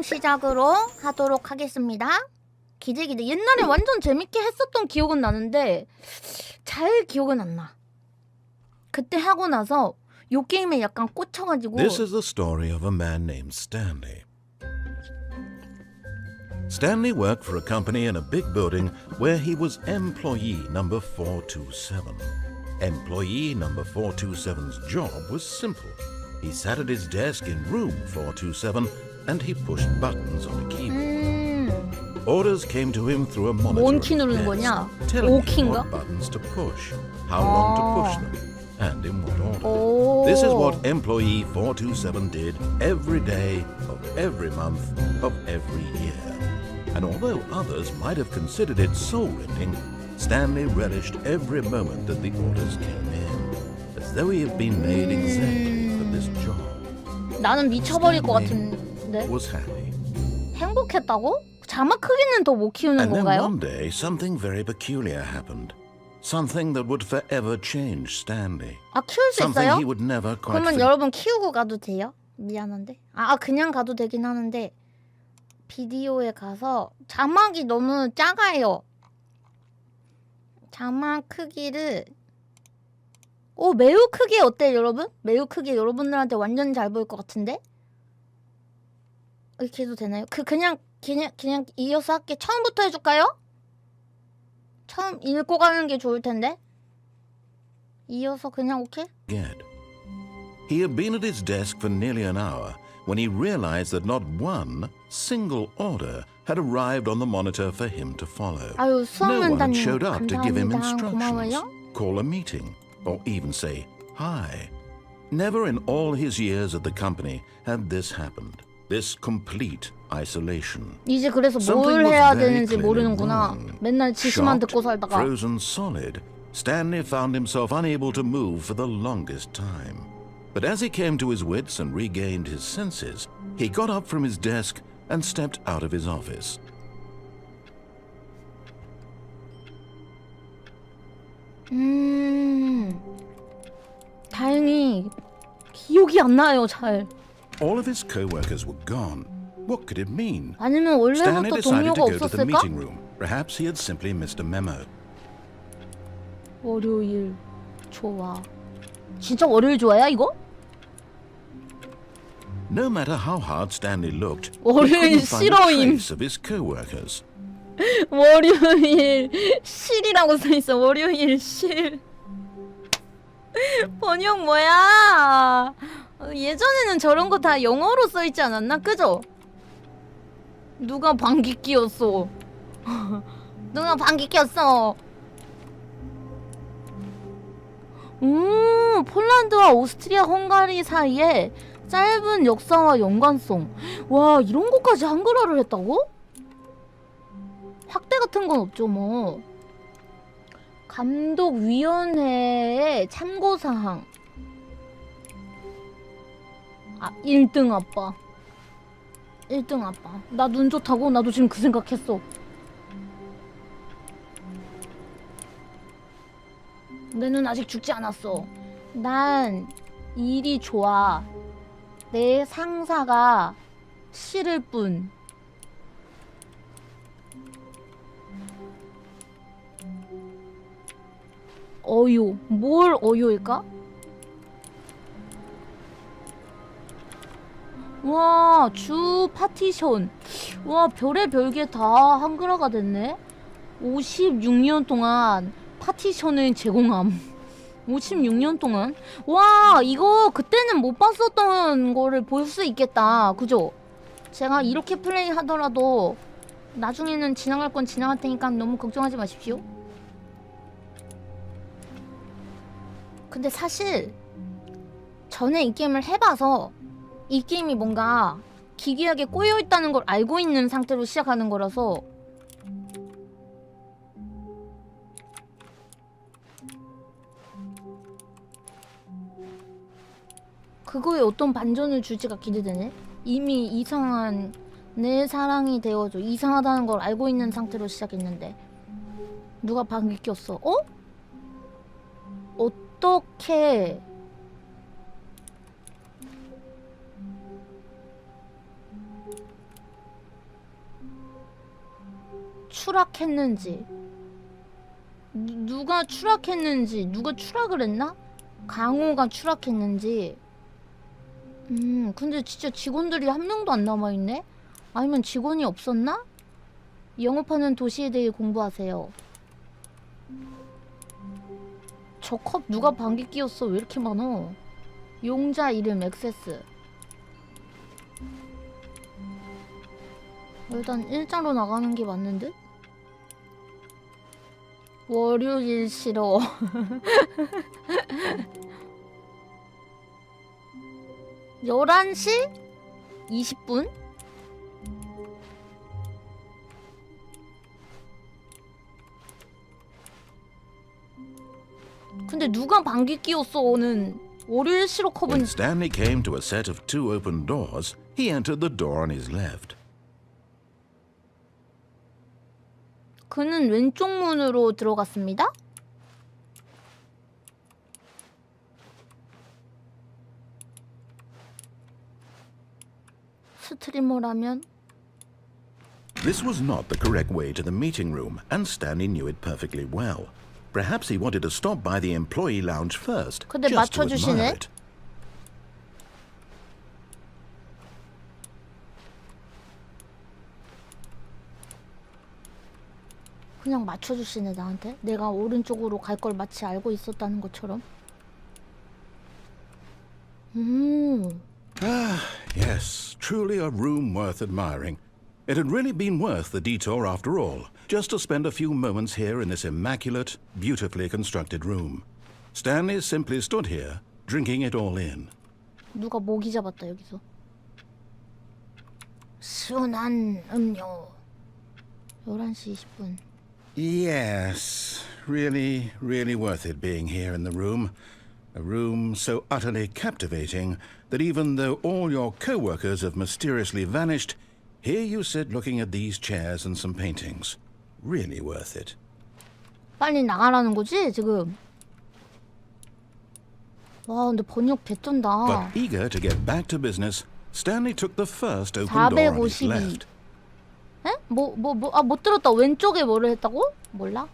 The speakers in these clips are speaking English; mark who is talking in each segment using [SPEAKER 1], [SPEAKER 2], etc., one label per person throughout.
[SPEAKER 1] 처음 시작으로 하도록 하겠습니다. 기대기대. 옛날에 완전 재밌게 했었던 기억은 나는데 잘 기억은 안 나. 그때 하고 나서 요 게임에 약간 꽂혀가지고.
[SPEAKER 2] This is the story of a man named Stanley. Stanley worked for a company in a big building where he was employee number 427. Employee number 427's job was simple. He sat at his desk in room 427 and he pushed buttons on a keyboard. Orders came to him through a monitor
[SPEAKER 1] 뭔
[SPEAKER 2] on
[SPEAKER 1] 키
[SPEAKER 2] his
[SPEAKER 1] 누르는
[SPEAKER 2] desk,
[SPEAKER 1] 거냐?
[SPEAKER 2] telling him
[SPEAKER 1] 오키인가?
[SPEAKER 2] what buttons to push, how long to push them, and in what order.
[SPEAKER 1] 오.
[SPEAKER 2] This is what employee 427 did every day of every month of every year. And although others might have considered it soul-rending, Stanley relished every moment that the orders came in, as though he had been made exactly for this job.
[SPEAKER 1] 나는 미쳐버릴 것 같은데.
[SPEAKER 2] Was happy.
[SPEAKER 1] 행복했다고? 자막 크기는 더 못 키우는
[SPEAKER 2] And then
[SPEAKER 1] 건가요?
[SPEAKER 2] one day, something very peculiar happened. Something that would forever change Stanley.
[SPEAKER 1] 아, 키울 수
[SPEAKER 2] Something
[SPEAKER 1] 있어요?
[SPEAKER 2] he would never quite
[SPEAKER 1] 그러면
[SPEAKER 2] forget.
[SPEAKER 1] 여러분 키우고 가도 돼요? 미안한데. 아, 그냥 가도 되긴 하는데 비디오에 가서 자막이 너무 작아요. 자막 크기를 매우 크게 어때요, 여러분? 매우 크게 여러분들한테 완전 잘 보일 것 같은데? 이렇게 해도 되나요? 그냥 이어서 할게. 처음부터 해줄까요? 처음 읽고 가는 게 좋을 텐데. 이어서 그냥 오케이?
[SPEAKER 2] He had been at his desk for nearly an hour when he realized that not one single order had arrived on the monitor for him to follow.
[SPEAKER 1] 아유,
[SPEAKER 2] No
[SPEAKER 1] 수학면담님
[SPEAKER 2] one had showed up to give him
[SPEAKER 1] 감사합니다.
[SPEAKER 2] instructions,
[SPEAKER 1] 고마워요.
[SPEAKER 2] call a meeting, or even say hi. Never in all his years at the company had this happened. This complete isolation.
[SPEAKER 1] 이제 그래서 뭘
[SPEAKER 2] Something was
[SPEAKER 1] 해야
[SPEAKER 2] very
[SPEAKER 1] 되는지
[SPEAKER 2] clearly
[SPEAKER 1] 모르는구나.
[SPEAKER 2] wrong.
[SPEAKER 1] 맨날 지시만
[SPEAKER 2] Shocked,
[SPEAKER 1] 듣고 살다가.
[SPEAKER 2] frozen solid, Stanley found himself unable to move for the longest time. But as he came to his wits and regained his senses, he got up from his desk and stepped out of his office.
[SPEAKER 1] 다행히 기억이 안 나요, 잘.
[SPEAKER 2] All of his co-workers were gone. What could it mean?
[SPEAKER 1] 아니면
[SPEAKER 2] Stanley
[SPEAKER 1] 원래부터
[SPEAKER 2] decided
[SPEAKER 1] 동료가
[SPEAKER 2] to go to the
[SPEAKER 1] 없었을까?
[SPEAKER 2] meeting room. Perhaps he had simply missed a memo.
[SPEAKER 1] 월요일 좋아. 진짜 월요일 좋아야 이거?
[SPEAKER 2] No matter how hard Stanley looked, he
[SPEAKER 1] 월요일
[SPEAKER 2] couldn't find a
[SPEAKER 1] 싫어임.
[SPEAKER 2] trace of his co-workers.
[SPEAKER 1] 월요일 실이라고 써있어. 월요일 실. 번역 뭐야? 예전에는 저런 거 다 영어로 써있지 않았나? 그죠? 누가 방귀 뀌었어? 누가 방귀 뀌었어? 폴란드와 오스트리아 헝가리 사이에 짧은 역사와 연관성. 와, 이런 것까지 한글화를 했다고? 확대 같은 건 없죠, 뭐. 감독위원회의 참고사항. 1등 아빠. 1등 아빠. 나 눈 좋다고? 나도 지금 그 생각했어. 내 눈 아직 죽지 않았어. 난 일이 좋아. 내 상사가 싫을 뿐. 어요. 뭘 어요일까? 와, 주 파티션. 와, 별의 별게 다 한글화가 됐네. 56년 동안 파티션을 제공함. 56년 동안? 와, 이거 그때는 못 봤었던 거를 볼 수 있겠다. 그죠? 제가 이렇게 플레이 하더라도 나중에는 지나갈 건 지나갈 테니까 너무 걱정하지 마십시오. 근데 사실 전에 이 게임을 해봐서 이 게임이 뭔가 기괴하게 꼬여있다는 걸 알고 있는 상태로 시작하는 거라서 그거에 어떤 반전을 줄지가 기대되네. 이미 이상한 내 사랑이 되어줘. 이상하다는 걸 알고 있는 상태로 시작했는데 누가 방귀 꼈어. 어? 어떻게 추락했는지, 누가 추락했는지, 누가 추락을 했나? 강호가 추락했는지. 근데 진짜 직원들이 한 명도 안 남아있네? 아니면 직원이 없었나? 영업하는 도시에 대해 공부하세요. 저 컵 누가 방귀 뀌었어? 왜 이렇게 많어? 용자 이름 액세스. 일단 일자로 나가는 게 맞는데? 월요일 싫어. 11시 20분? 근데 누가 방귀 뀌었어는 월요일 싫어 컵은.
[SPEAKER 2] When Stanley came to a set of 2 open doors, he entered the door on his left.
[SPEAKER 1] 그는 왼쪽 문으로 들어갔습니다. 스트리머라면?
[SPEAKER 2] This was not the correct way to the meeting room, and Stanley knew it perfectly well. Perhaps he wanted to stop by the employee lounge first,
[SPEAKER 1] 근데
[SPEAKER 2] just to
[SPEAKER 1] 맞춰주시네?
[SPEAKER 2] admire it.
[SPEAKER 1] 그냥 맞춰주시네 나한테. 내가 오른쪽으로 갈 걸 마치 알고 있었다는 것처럼.
[SPEAKER 2] Yes, truly a room worth admiring. It had really been worth the detour after all, just to spend a few moments here in this immaculate, beautifully constructed room. Stanley simply stood here, drinking it all in.
[SPEAKER 1] 누가 모기 잡았다 여기서. 시원한 음료. 11시 20분.
[SPEAKER 2] Yes, really, really worth it being here in the room. A room so utterly captivating that even though all your co-workers have mysteriously vanished, here you sit looking at these chairs and some paintings. Really worth it.
[SPEAKER 1] 빨리 나가라는 거지 지금. 와 근데 번역 개쩐다.
[SPEAKER 2] But eager to get back to business, Stanley took the first open door on his
[SPEAKER 1] 452.
[SPEAKER 2] left.
[SPEAKER 1] 에? 아, 못 들었다. 왼쪽에 뭐를 했다고? 몰라?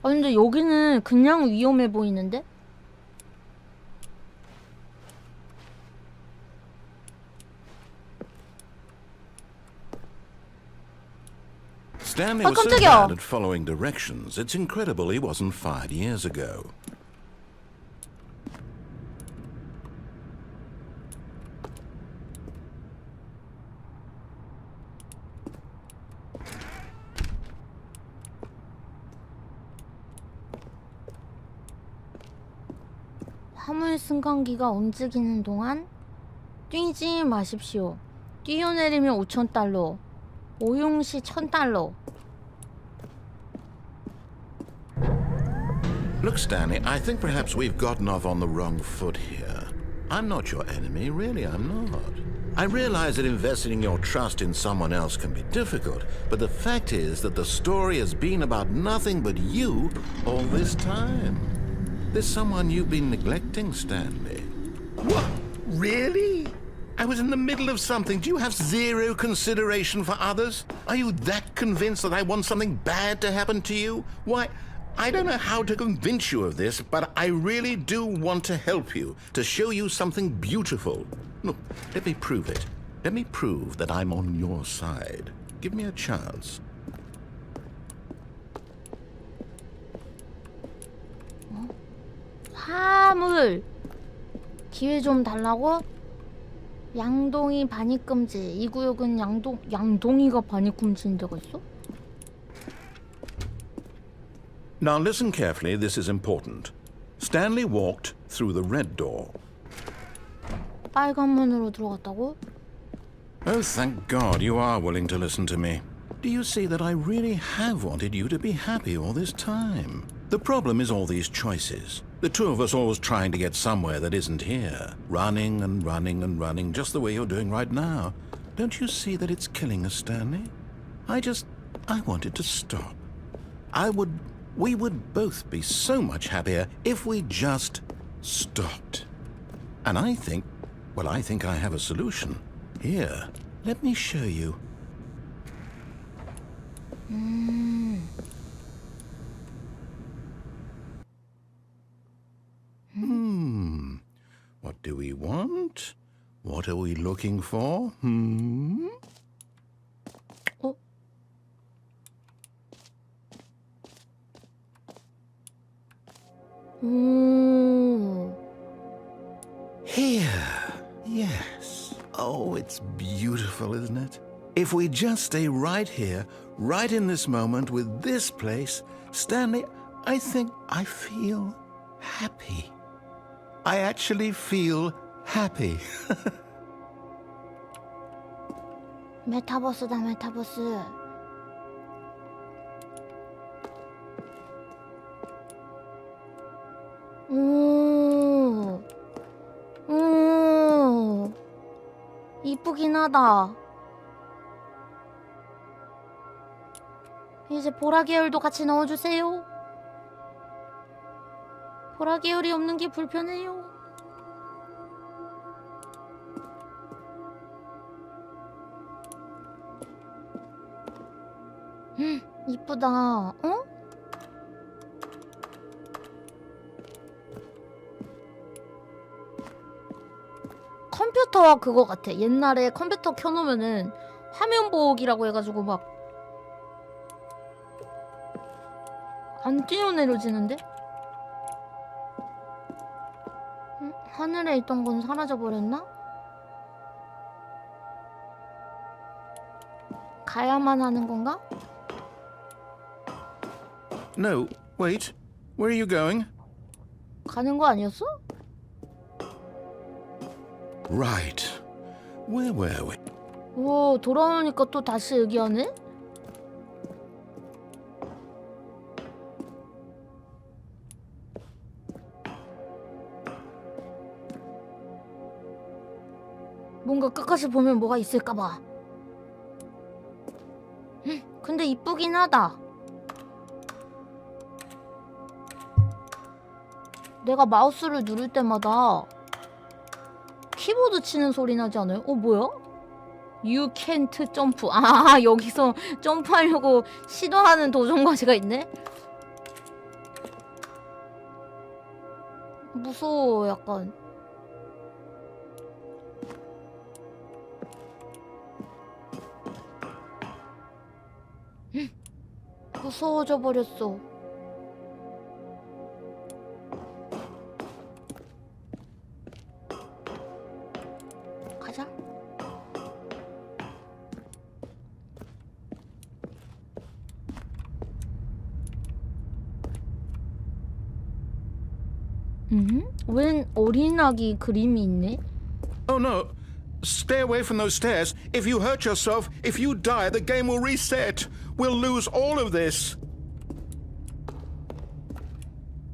[SPEAKER 1] 아, 근데 여기는 그냥 위험해 보이는데?
[SPEAKER 2] Stanley was so
[SPEAKER 1] 깜짝이야.
[SPEAKER 2] bad at following directions, it's incredible he wasn't fired years ago.
[SPEAKER 1] 화물 승강기가 움직이는 동안 뛰지 마십시오. 뛰어내리면 5,000달러. 오용시 1,000달러.
[SPEAKER 2] Look, Stanley, I think perhaps we've gotten off on the wrong foot here. I'm not your enemy, really, I'm not. I realize that investing your trust in someone else can be difficult, but the fact is that the story has been about nothing but you all this time. There's someone you've been neglecting, Stanley. What? Really? I was in the middle of something. Do you have zero consideration for others? Are you that convinced that I want something bad to happen to you? Why, I don't know how to convince you of this, but I really do want to help you, to show you something beautiful. Look, let me prove it. Let me prove that I'm on your side. Give me a chance.
[SPEAKER 1] 화물. 기회 좀 달라고? 양동이 반입금지. 이 구역은 양동이가 반입금지인 데가 있어?
[SPEAKER 2] Now listen carefully, this is important. Stanley walked through the red door.
[SPEAKER 1] 빨간 문으로 들어갔다고?
[SPEAKER 2] Oh, thank God you are willing to listen to me. Do you see that I really have wanted you to be happy all this time? The problem is all these choices. The two of us always trying to get somewhere that isn't here. Running and running and running, just the way you're doing right now. Don't you see that it's killing us, Stanley? I wanted to stop. I would We would both be so much happier if we just stopped. And I think I have a solution. Here, let me show you. What do we want? What are we looking for?
[SPEAKER 1] 어? 오.
[SPEAKER 2] Here. Yes. Oh, it's beautiful, isn't it? If we just stay right here, right in this moment with this place, Stanley, I think I feel happy. I actually feel happy.
[SPEAKER 1] 메타버스다, 메타버스. 오. 오. 이쁘긴 하다. 이제 보라 계열도 같이 넣어주세요. 보라 계열이 없는 게 불편해요. 이쁘다. 어? 컴퓨터와 그거 같아. 옛날에 컴퓨터 켜놓으면은 화면 보기라고 해가지고 막 안 뛰어내려지는데? 하늘에 있던 건 사라져버렸나? 가야만 하는 건가?
[SPEAKER 2] No, wait. Where are you going?
[SPEAKER 1] 가는 거 아니었어?
[SPEAKER 2] Right. Where were we?
[SPEAKER 1] 오, 돌아오니까 또 다시 얘기하네? 뭔가 끝까지 보면 뭐가 있을까봐. 근데 이쁘긴 하다. 내가 마우스를 누를 때마다 키보드 치는 소리 나지 않아요? 어, 뭐야? You can't 점프. 아, 여기서 점프하려고 시도하는 도전 과제가 있네? 무서워, 약간. 무서워져 버렸어. 가자. 웬 어린아기 그림이 있네?
[SPEAKER 2] Oh no. Stay away from those stairs. If you hurt yourself, if you die, the game will reset. We'll lose all of this.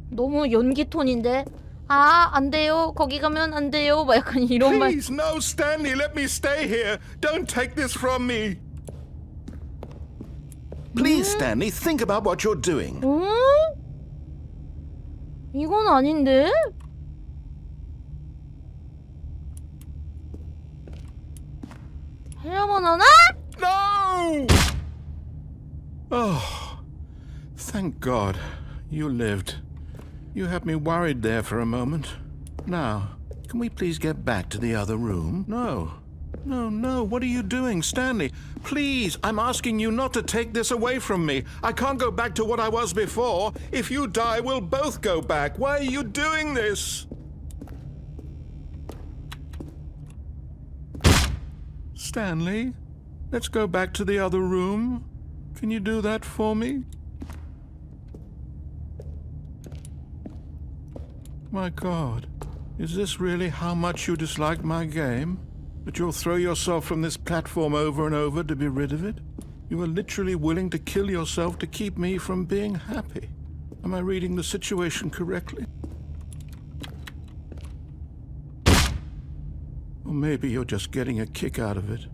[SPEAKER 1] 너무 연기 톤인데? 아, 안 돼요. 거기 가면 안 돼요. 막 약간 이런 말.
[SPEAKER 2] Please, no, Stanley, let me stay here. Don't take this from me. Please, Stanley, think about what you're doing.
[SPEAKER 1] 이건 아닌데? 해야만 하나?
[SPEAKER 2] No! Oh, thank God you lived. You had me worried there for a moment. Now, can we please get back to the other room? No. No, what are you doing, Stanley? Please, I'm asking you not to take this away from me. I can't go back to what I was before. If you die, we'll both go back. Why are you doing this? Stanley, let's go back to the other room. Can you do that for me? My God, is this really how much you dislike my game? That you'll throw yourself from this platform over and over to be rid of it? You are literally willing to kill yourself to keep me from being happy. Am I reading the situation correctly? Or maybe you're just getting a kick out of it.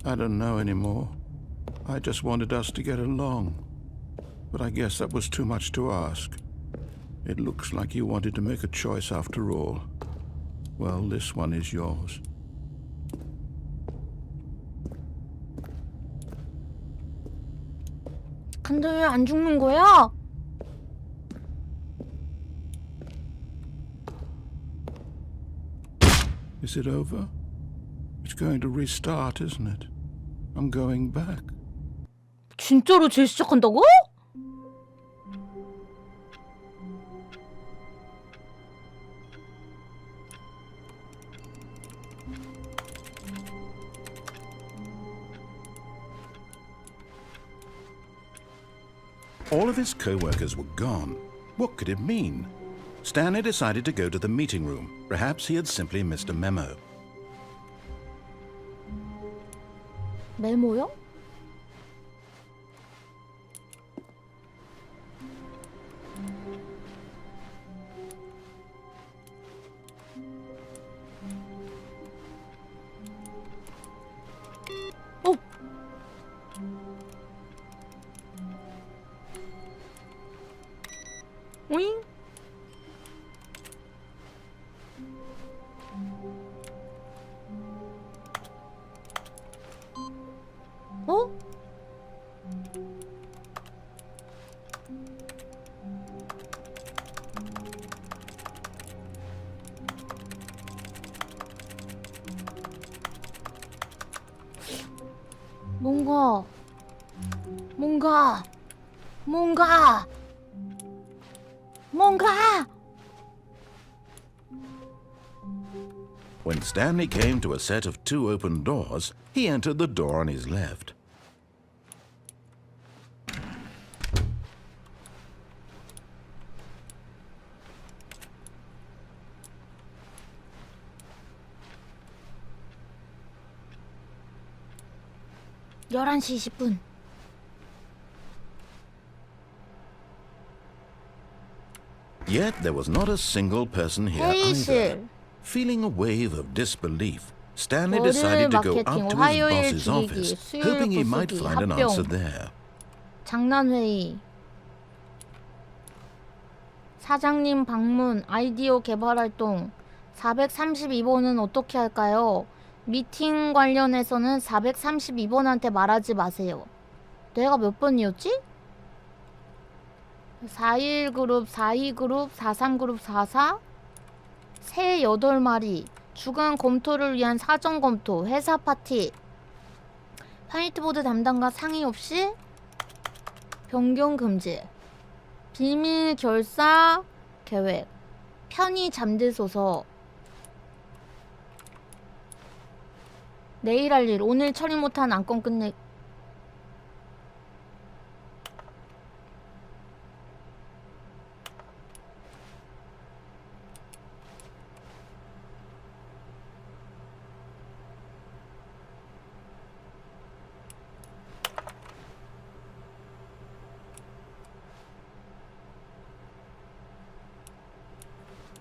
[SPEAKER 2] I don't know anymore. I just wanted us to get along.
[SPEAKER 3] but I guess that was too much to ask. It looks like you wanted to make a choice after all. Well, this one is yours.
[SPEAKER 1] 근데 왜 안 죽는 거야?
[SPEAKER 3] Is it over? It's going to restart, isn't it? I'm going back.
[SPEAKER 1] 진짜로 재시작한다고?
[SPEAKER 2] All of his co-workers were gone. What could it mean? Stanley decided to go to the meeting room. Perhaps he had simply missed a memo.
[SPEAKER 1] 메모요? 어? 오잉? 어? 뭔가.
[SPEAKER 2] When Stanley came to a set of 2 open doors, he entered the door on his left.
[SPEAKER 1] 열한 시 20분.
[SPEAKER 2] Yet there was not a single person here either.
[SPEAKER 1] 회의실.
[SPEAKER 2] Feeling a wave of disbelief, Stanley
[SPEAKER 1] 월요일
[SPEAKER 2] decided to go
[SPEAKER 1] 마케팅,
[SPEAKER 2] up to his
[SPEAKER 1] 화요일
[SPEAKER 2] boss's
[SPEAKER 1] 기획이,
[SPEAKER 2] office,
[SPEAKER 1] 수요일
[SPEAKER 2] hoping he might
[SPEAKER 1] 부수기,
[SPEAKER 2] find an
[SPEAKER 1] 합병.
[SPEAKER 2] answer there.
[SPEAKER 1] 장난회의. 사장님 방문, 아이디어 개발활동. 432번은 어떻게 할까요? 미팅 관련해서는 432번한테 말하지 마세요. 내가 몇 번이었지? 41그룹, 42그룹, 43그룹, 44? 새 8마리. 주간 검토를 위한 사전 검토. 회사 파티. 화이트보드 담당과 상의 없이 변경 금지. 비밀 결사 계획. 편히 잠드소서. 내일 할 일. 오늘 처리 못한 안건 끝내.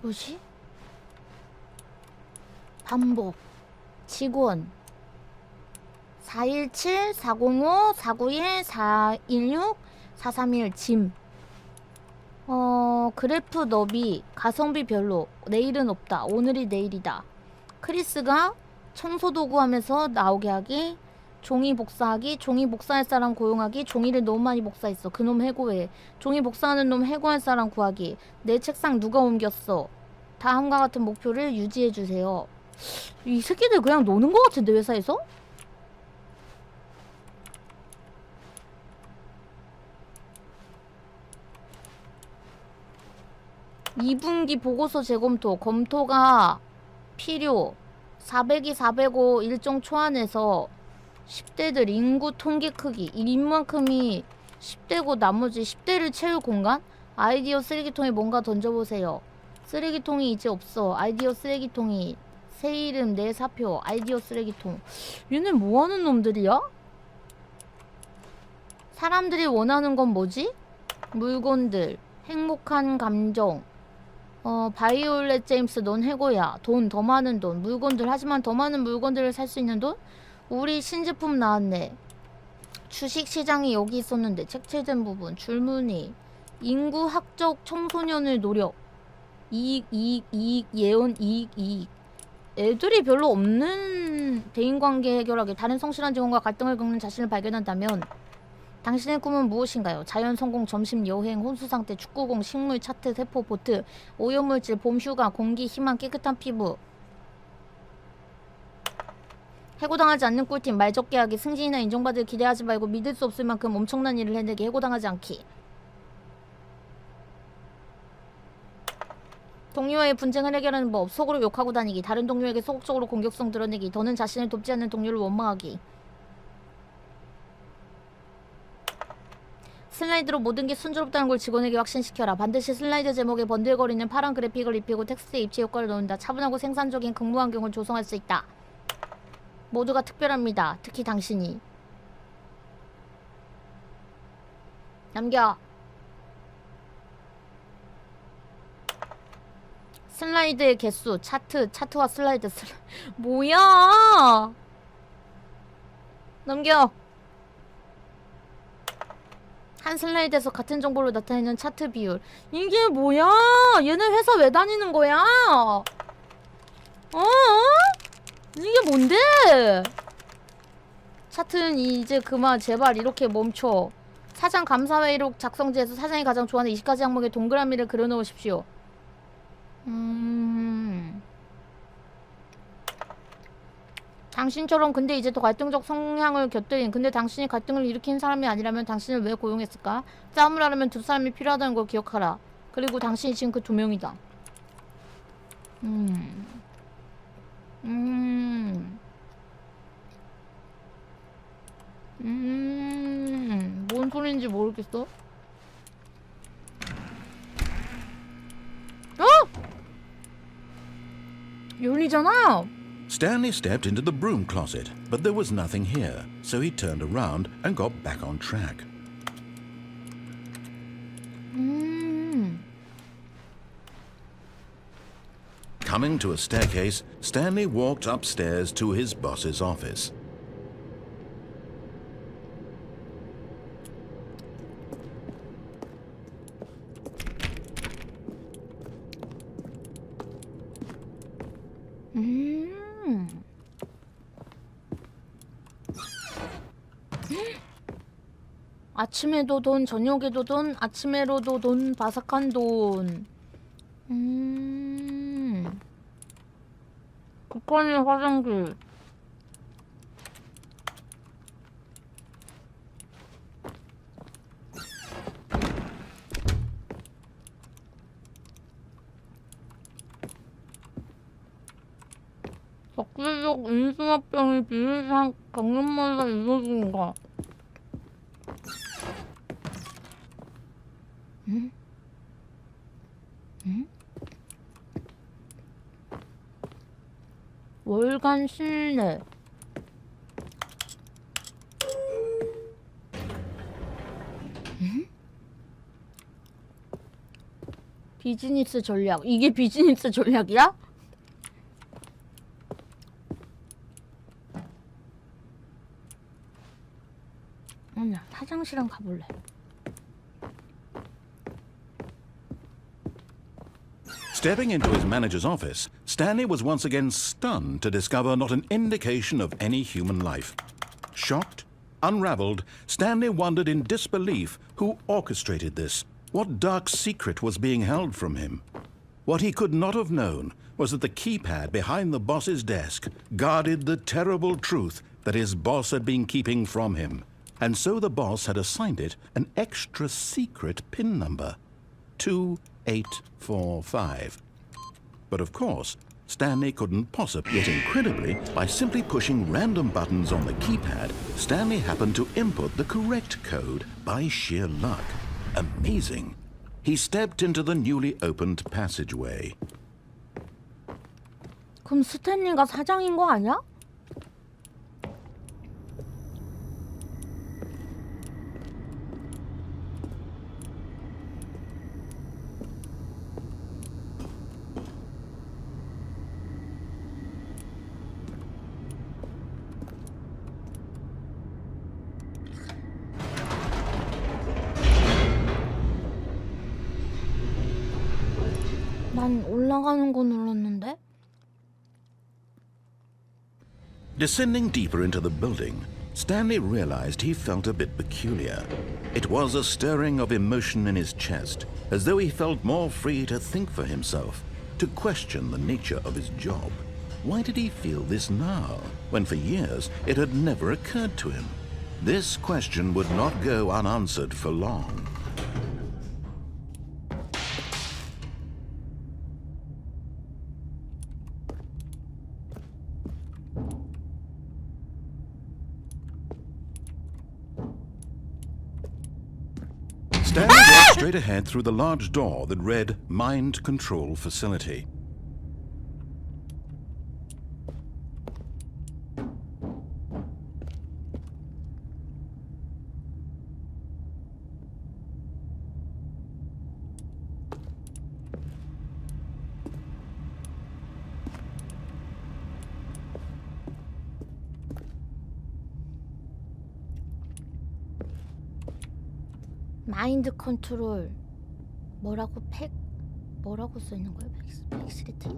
[SPEAKER 1] 뭐지? 반복. 직원 417, 405, 491, 416, 431 짐. 그래프 너비. 가성비 별로. 내일은 없다. 오늘이 내일이다. 크리스가 청소도구 하면서 나오게 하기. 종이 복사하기. 종이 복사할 사람 고용하기. 종이를 너무 많이 복사했어. 그놈 해고해. 종이 복사하는 놈 해고할 사람 구하기. 내 책상 누가 옮겼어. 다음과 같은 목표를 유지해주세요. 이 새끼들 그냥 노는 것 같은데 회사에서? (2분기) 보고서 재검토. 검토가 필요. 402, 405 일정 초안에서 10대들 인구 통계 크기 인만큼이 10대고 나머지 10대를 채울 공간? 아이디어 쓰레기통에 뭔가 던져보세요. 쓰레기통이 이제 없어. 아이디어 쓰레기통이. 새 이름 내 사표. 아이디어 쓰레기통. 얘네 뭐하는 놈들이야? 사람들이 원하는 건 뭐지? 물건들. 행복한 감정. 바이올렛 제임스 넌 해고야. 돈, 더 많은 돈. 물건들. 하지만 더 많은 물건들을 살 수 있는 돈? 우리 신제품 나왔네. 주식시장이 여기 있었는데 색칠된 부분 줄무늬 인구학적 청소년을 노려 이익 예언 이익 애들이 별로 없는 대인관계 해결하기 다른 성실한 직원과 갈등을 겪는 자신을 발견한다면 당신의 꿈은 무엇인가요? 자연 성공, 점심 여행, 혼수 상태, 축구공, 식물, 차트, 세포, 보트, 오염물질, 봄 휴가, 공기, 희망, 깨끗한 피부. 해고당하지 않는 꿀팁, 말 적게 하기, 승진이나 인정받을 기대하지 말고 믿을 수 없을 만큼 엄청난 일을 해내기, 해고당하지 않기. 동료와의 분쟁을 해결하는 법, 속으로 욕하고 다니기, 다른 동료에게 소극적으로 공격성 드러내기, 더는 자신을 돕지 않는 동료를 원망하기. 슬라이드로 모든 게 순조롭다는 걸 직원에게 확신시켜라. 반드시 슬라이드 제목에 번들거리는 파란 그래픽을 입히고 텍스트에 입체 효과를 넣는다. 차분하고 생산적인 근무 환경을 조성할 수 있다. 모두가 특별합니다. 특히 당신이. 남겨. 슬라이드의 개수, 차트와 슬라이드. 뭐야? 넘겨. 한 슬라이드에서 같은 정보로 나타내는 차트 비율. 이게 뭐야? 얘네 회사 왜 다니는 거야? 이게 뭔데? 차트는 이제 그만 제발 이렇게 멈춰. 사장 감사회의록 작성지에서 사장이 가장 좋아하는 20가지 항목에 동그라미를 그려놓으십시오. 당신처럼 근데 이제 더 갈등적 성향을 곁들인 근데 당신이 갈등을 일으킨 사람이 아니라면 당신을 왜 고용했을까? 싸움을 하려면 두 사람이 필요하다는 걸 기억하라. 그리고 당신이 지금 그 두 명이다. 뭔 소리인지 모르겠어? 열리잖아!
[SPEAKER 2] Stanley stepped into the broom closet, but there was nothing here, so he turned around and got back on track. Coming to a staircase, Stanley walked upstairs to his boss's office.
[SPEAKER 1] 아침에도 돈, 저녁에도 돈, 아침에로도 돈, 바삭한 돈. 국간의 화장실. 적대적 인수합병이 비일상 경륜마다 이루어진가. 월간 실내. 비즈니스 전략. 이게 비즈니스 전략이야? 아니야, 화장실은 가볼래.
[SPEAKER 2] Stepping into his manager's office, Stanley was once again stunned to discover not an indication of any human life. Shocked, unraveled, Stanley wondered in disbelief who orchestrated this. What dark secret was being held from him? What he could not have known was that the keypad behind the boss's desk guarded the terrible truth that his boss had been keeping from him. And so the boss had assigned it an extra secret PIN number. 2845. But of course, Stanley couldn't possibly. Yet incredibly, by simply pushing random buttons on the keypad, Stanley happened to input the correct code by sheer luck. Amazing. He stepped into the newly opened passageway.
[SPEAKER 1] 그럼 스탠리가 사장인 거 아니야? 난 올라가는 거 눌렀는데?
[SPEAKER 2] Descending deeper into the building, Stanley realized he felt a bit peculiar. It was a stirring of emotion in his chest, as though he felt more free to think for himself, to question the nature of his job. Why did he feel this now, when for years it had never occurred to him? This question would not go unanswered for long. Stanley walked straight ahead through the large door that read Mind Control Facility.
[SPEAKER 1] 마인드 컨트롤 뭐라고 뭐라고 써 있는 거야? 팩시리티?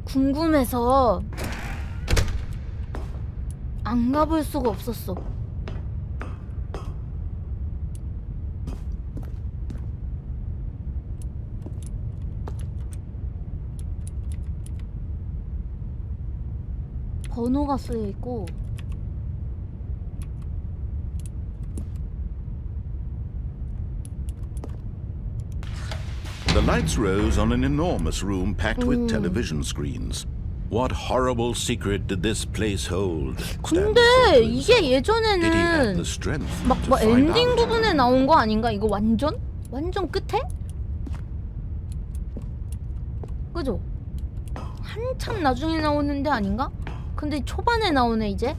[SPEAKER 1] 궁금해서 안 가볼 수가 없었어. 번호가 쓰여 있고.
[SPEAKER 2] The lights rose on an enormous room packed with television screens. What horrible secret did this place hold?
[SPEAKER 1] 근데 이게
[SPEAKER 2] Did he have
[SPEAKER 1] 예전에는
[SPEAKER 2] the strength
[SPEAKER 1] 막
[SPEAKER 2] to
[SPEAKER 1] 뭐
[SPEAKER 2] find
[SPEAKER 1] 엔딩
[SPEAKER 2] out?
[SPEAKER 1] 부분에 나온 거 아닌가? 이거 완전 끝에? 그죠? 한참 나중에 나오는데 아닌가? 근데 초반에 나오네 이제.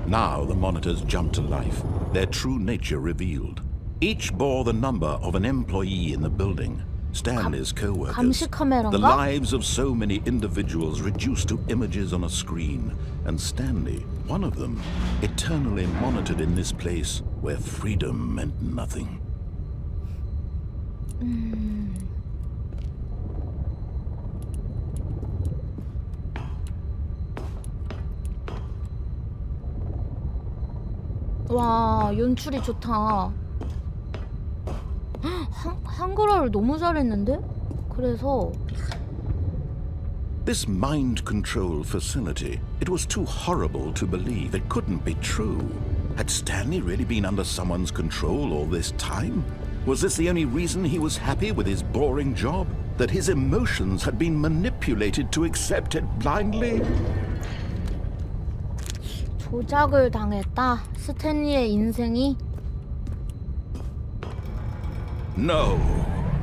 [SPEAKER 2] Now the monitors jumped to life, their true nature revealed. Each bore the number of an employee in the building, Stanley's co-workers.
[SPEAKER 1] 감시 카메라인가?
[SPEAKER 2] The lives of so many individuals reduced to images on a screen, and Stanley, one of them, eternally monitored in this place where freedom meant nothing.
[SPEAKER 1] 와, 연출이 좋다. 한글화를 너무 잘했는데? 그래서
[SPEAKER 2] This mind control facility, it was too horrible to believe. It couldn't be true. Had Stanley really been under someone's control all this time? Was this the only reason he was happy with his boring job? That his emotions had been manipulated to accept it blindly?
[SPEAKER 1] 조작을 당했다. 스탠리의 인생이.
[SPEAKER 2] No.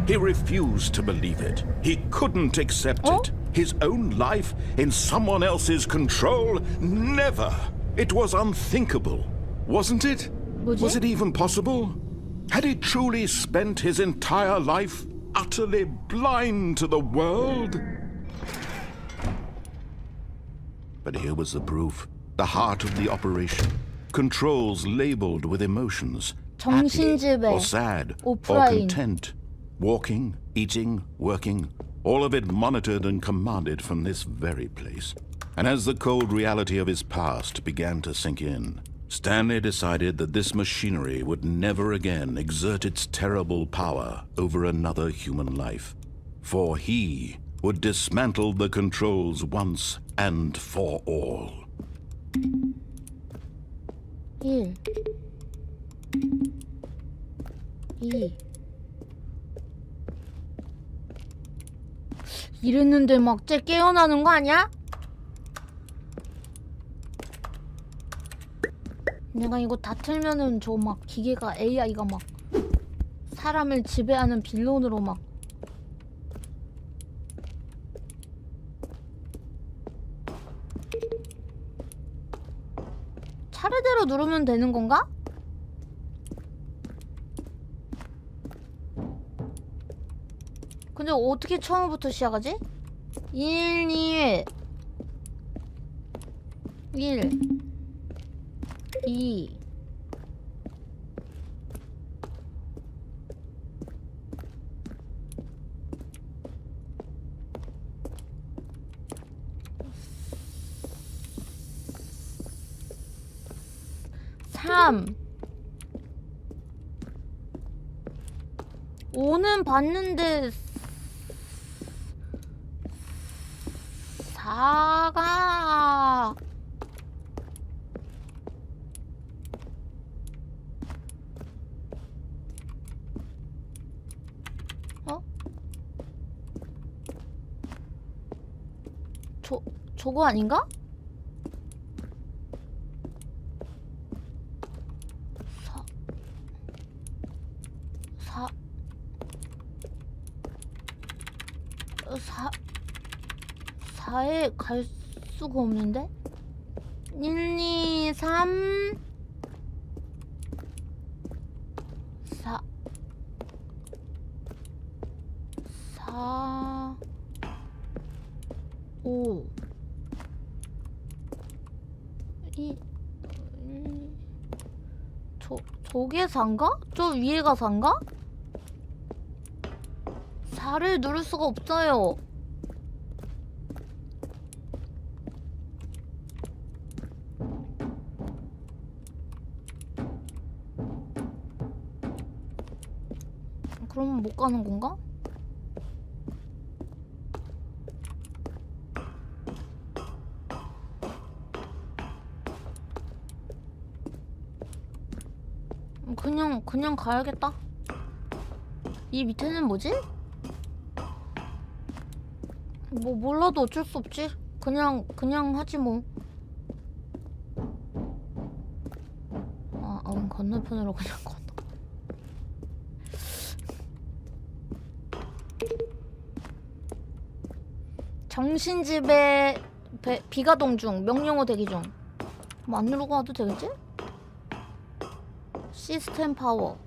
[SPEAKER 2] He refused to believe it. He couldn't accept it. His own life in someone else's control? Never. It was unthinkable. Wasn't it?
[SPEAKER 1] 뭐지?
[SPEAKER 2] Was it even possible? Had he truly spent his entire life utterly blind to the world? But here was the proof. The heart of the operation. Controls labeled with emotions. Happy
[SPEAKER 1] 정신지배,
[SPEAKER 2] or sad or
[SPEAKER 1] 오프라인.
[SPEAKER 2] content. Walking, eating, working. All of it monitored and commanded from this very place. And as the cold reality of his past began to sink in, Stanley decided that this machinery would never again exert its terrible power over another human life. For he would dismantle the controls once and for all.
[SPEAKER 1] 1 2 이랬는데 막 쟤 깨어나는 거 아니야? 내가 이거 다 틀면은 저 막 기계가 AI가 막 사람을 지배하는 빌런으로 막 차례대로 누르면 되는 건가? 근데 어떻게 처음부터 시작하지? 1, 2, 1 2 3 5는 봤는데 4가 저거 아닌가? 4에 갈 수가 없는데? 1, 2, 3 4 4 5 2 저게 4인가? 저 위에가 4인가? 4를 누를 수가 없어요. 그러면 못 가는 건가? 그냥 가야겠다. 이 밑에는 뭐지? 뭐 몰라도 어쩔 수 없지. 그냥 하지 뭐. 건너편으로 그냥 건너. 정신집에 비가동 중. 명령어 대기 중. 뭐 안 누르고 와도 되겠지? 시스템 파워.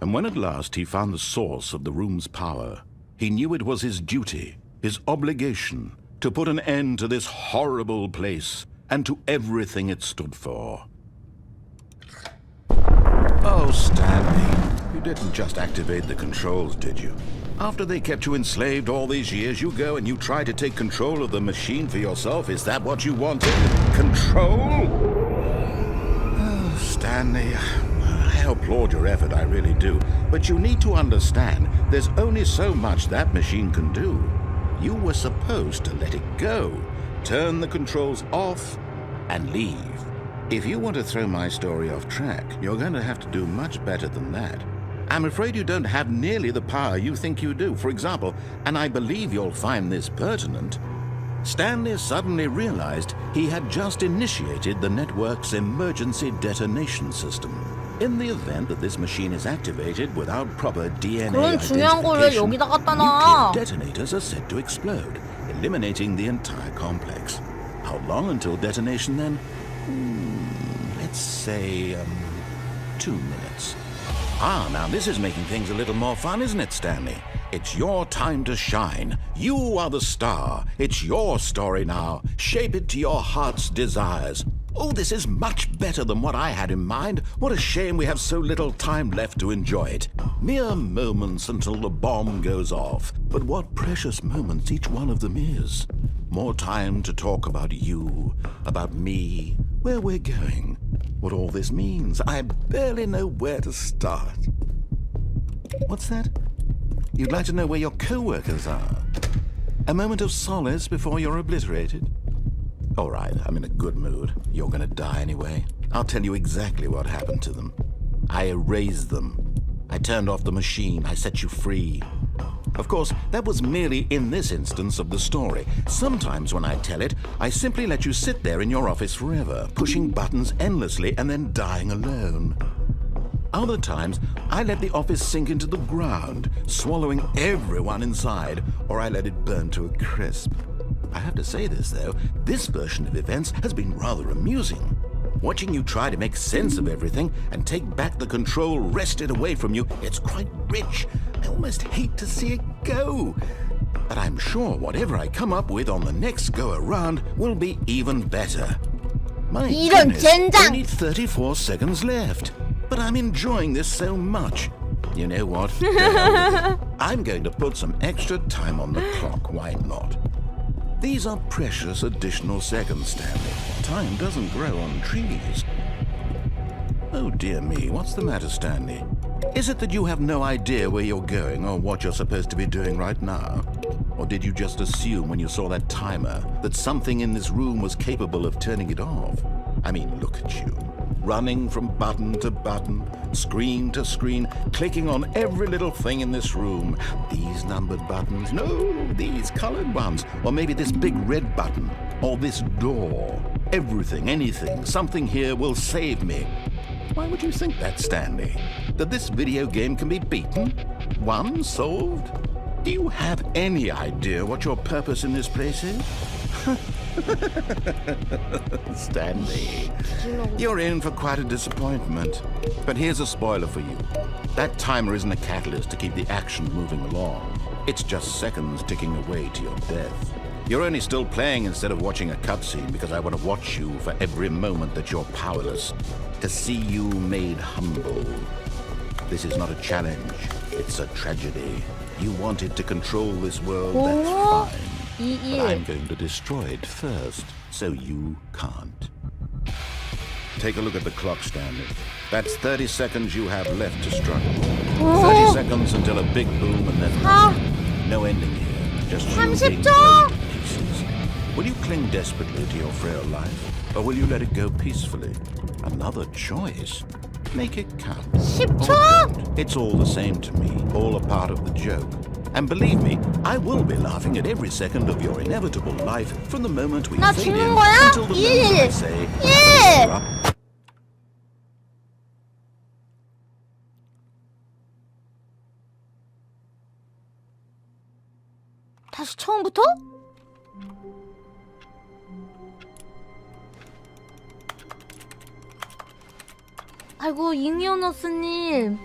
[SPEAKER 3] And when at last he found the source of the room's power, he knew it was his duty, his obligation, to put an end to this horrible place and to everything it stood for. Oh, Stanley, you didn't just activate the controls, did you? After they kept you enslaved all these years, you go and you try to take control of the machine for yourself? Is that what you wanted? Control? Oh, Stanley, I applaud your effort, I really do. But you need to understand, there's only so much that machine can do. You were supposed to let it go, turn the controls off, and leave. If you want to throw my story off track, you're going to have to do much better than that. I'm afraid you don't have nearly the power you think you do. For example, and I believe you'll find this pertinent, Stanley suddenly realized he had just initiated the network's emergency detonation system. In the event that this machine is activated without proper DNA
[SPEAKER 1] 그런 중요한 걸 왜
[SPEAKER 3] identification,
[SPEAKER 1] 여기다 갖다 놔?
[SPEAKER 3] nuclear detonators are said to explode, eliminating the entire complex. How long until detonation then? Let's say, 2 minutes. Ah, now this is making things a little more fun, isn't it, Stanley? It's your time to shine. You are the star. It's your story now. Shape it to your heart's desires. Oh, this is much better than what I had in mind. What a shame we have so little time left to enjoy it. Mere moments until the bomb goes off. But what precious moments each one of them is. More time to talk about you, about me, where we're going, what all this means. I barely know where to start. What's that? You'd like to know where your co-workers are? A moment of solace before you're obliterated? All right, I'm in a good mood. You're gonna die anyway. I'll tell you exactly what happened to them. I erased them. I turned off the machine. I set you free. Of course, that was merely in this instance of the story. Sometimes when I tell it, I simply let you sit there in your office forever, pushing buttons endlessly and then dying alone. Other times, I let the office sink into the ground, swallowing everyone inside, or I let it burn to a crisp. I have to say this, though, this version of events has been rather amusing. Watching you try to make sense of everything and take back the control wrested away from you, it's quite rich. I almost hate to see it go. But I'm sure whatever I come up with on the next go-around will be even better. My
[SPEAKER 1] 이런
[SPEAKER 3] goodness,
[SPEAKER 1] 젠장!
[SPEAKER 3] only 34 seconds left. But I'm enjoying this so much. You know what? I'm going to put some extra time on the clock, why not? These are precious additional seconds, Stanley. Time doesn't grow on trees.
[SPEAKER 2] Oh dear me, what's the matter, Stanley? Is it that you have no idea where you're going or what you're supposed to be doing right now? Or did you just assume when you saw that timer that something in this room was capable of turning it off? I mean, look at you. Running from button to button, screen to screen, clicking on every little thing in this room. These numbered buttons, no, these colored ones. Or maybe this big red button, or this door. Everything, anything, something here will save me. Why would you think that, Stanley? That this video game can be beaten? Won? Solved? Do you have any idea what your purpose in this place is? Stanley, you're in for quite a disappointment. But here's a spoiler for you. That timer isn't a catalyst to keep the action moving along. It's just seconds ticking away to your death. You're only still playing instead of watching a cutscene because I want to watch you for every moment that you're powerless, to see you made humble. This is not a challenge, it's a tragedy. You wanted to control this world, that's fine. But I'm going to destroy it first, so you can't. Take a look at the clock, Stanley. That's 30 seconds you have left to struggle. 30 seconds until a big boom and then nothing. No ending here, just you being blown to pieces. Will you cling desperately to your frail life, or will you let it go peacefully? Another choice. Make it count.
[SPEAKER 1] 10초?
[SPEAKER 2] It's all the same to me, all a part of the joke. And believe me, I will be laughing at every second of your inevitable life from the moment we
[SPEAKER 1] 나
[SPEAKER 2] fade in
[SPEAKER 1] 죽는 거야?
[SPEAKER 2] until the moment I say,
[SPEAKER 1] 예! 다시 처음부터? 아이고 잉여너스님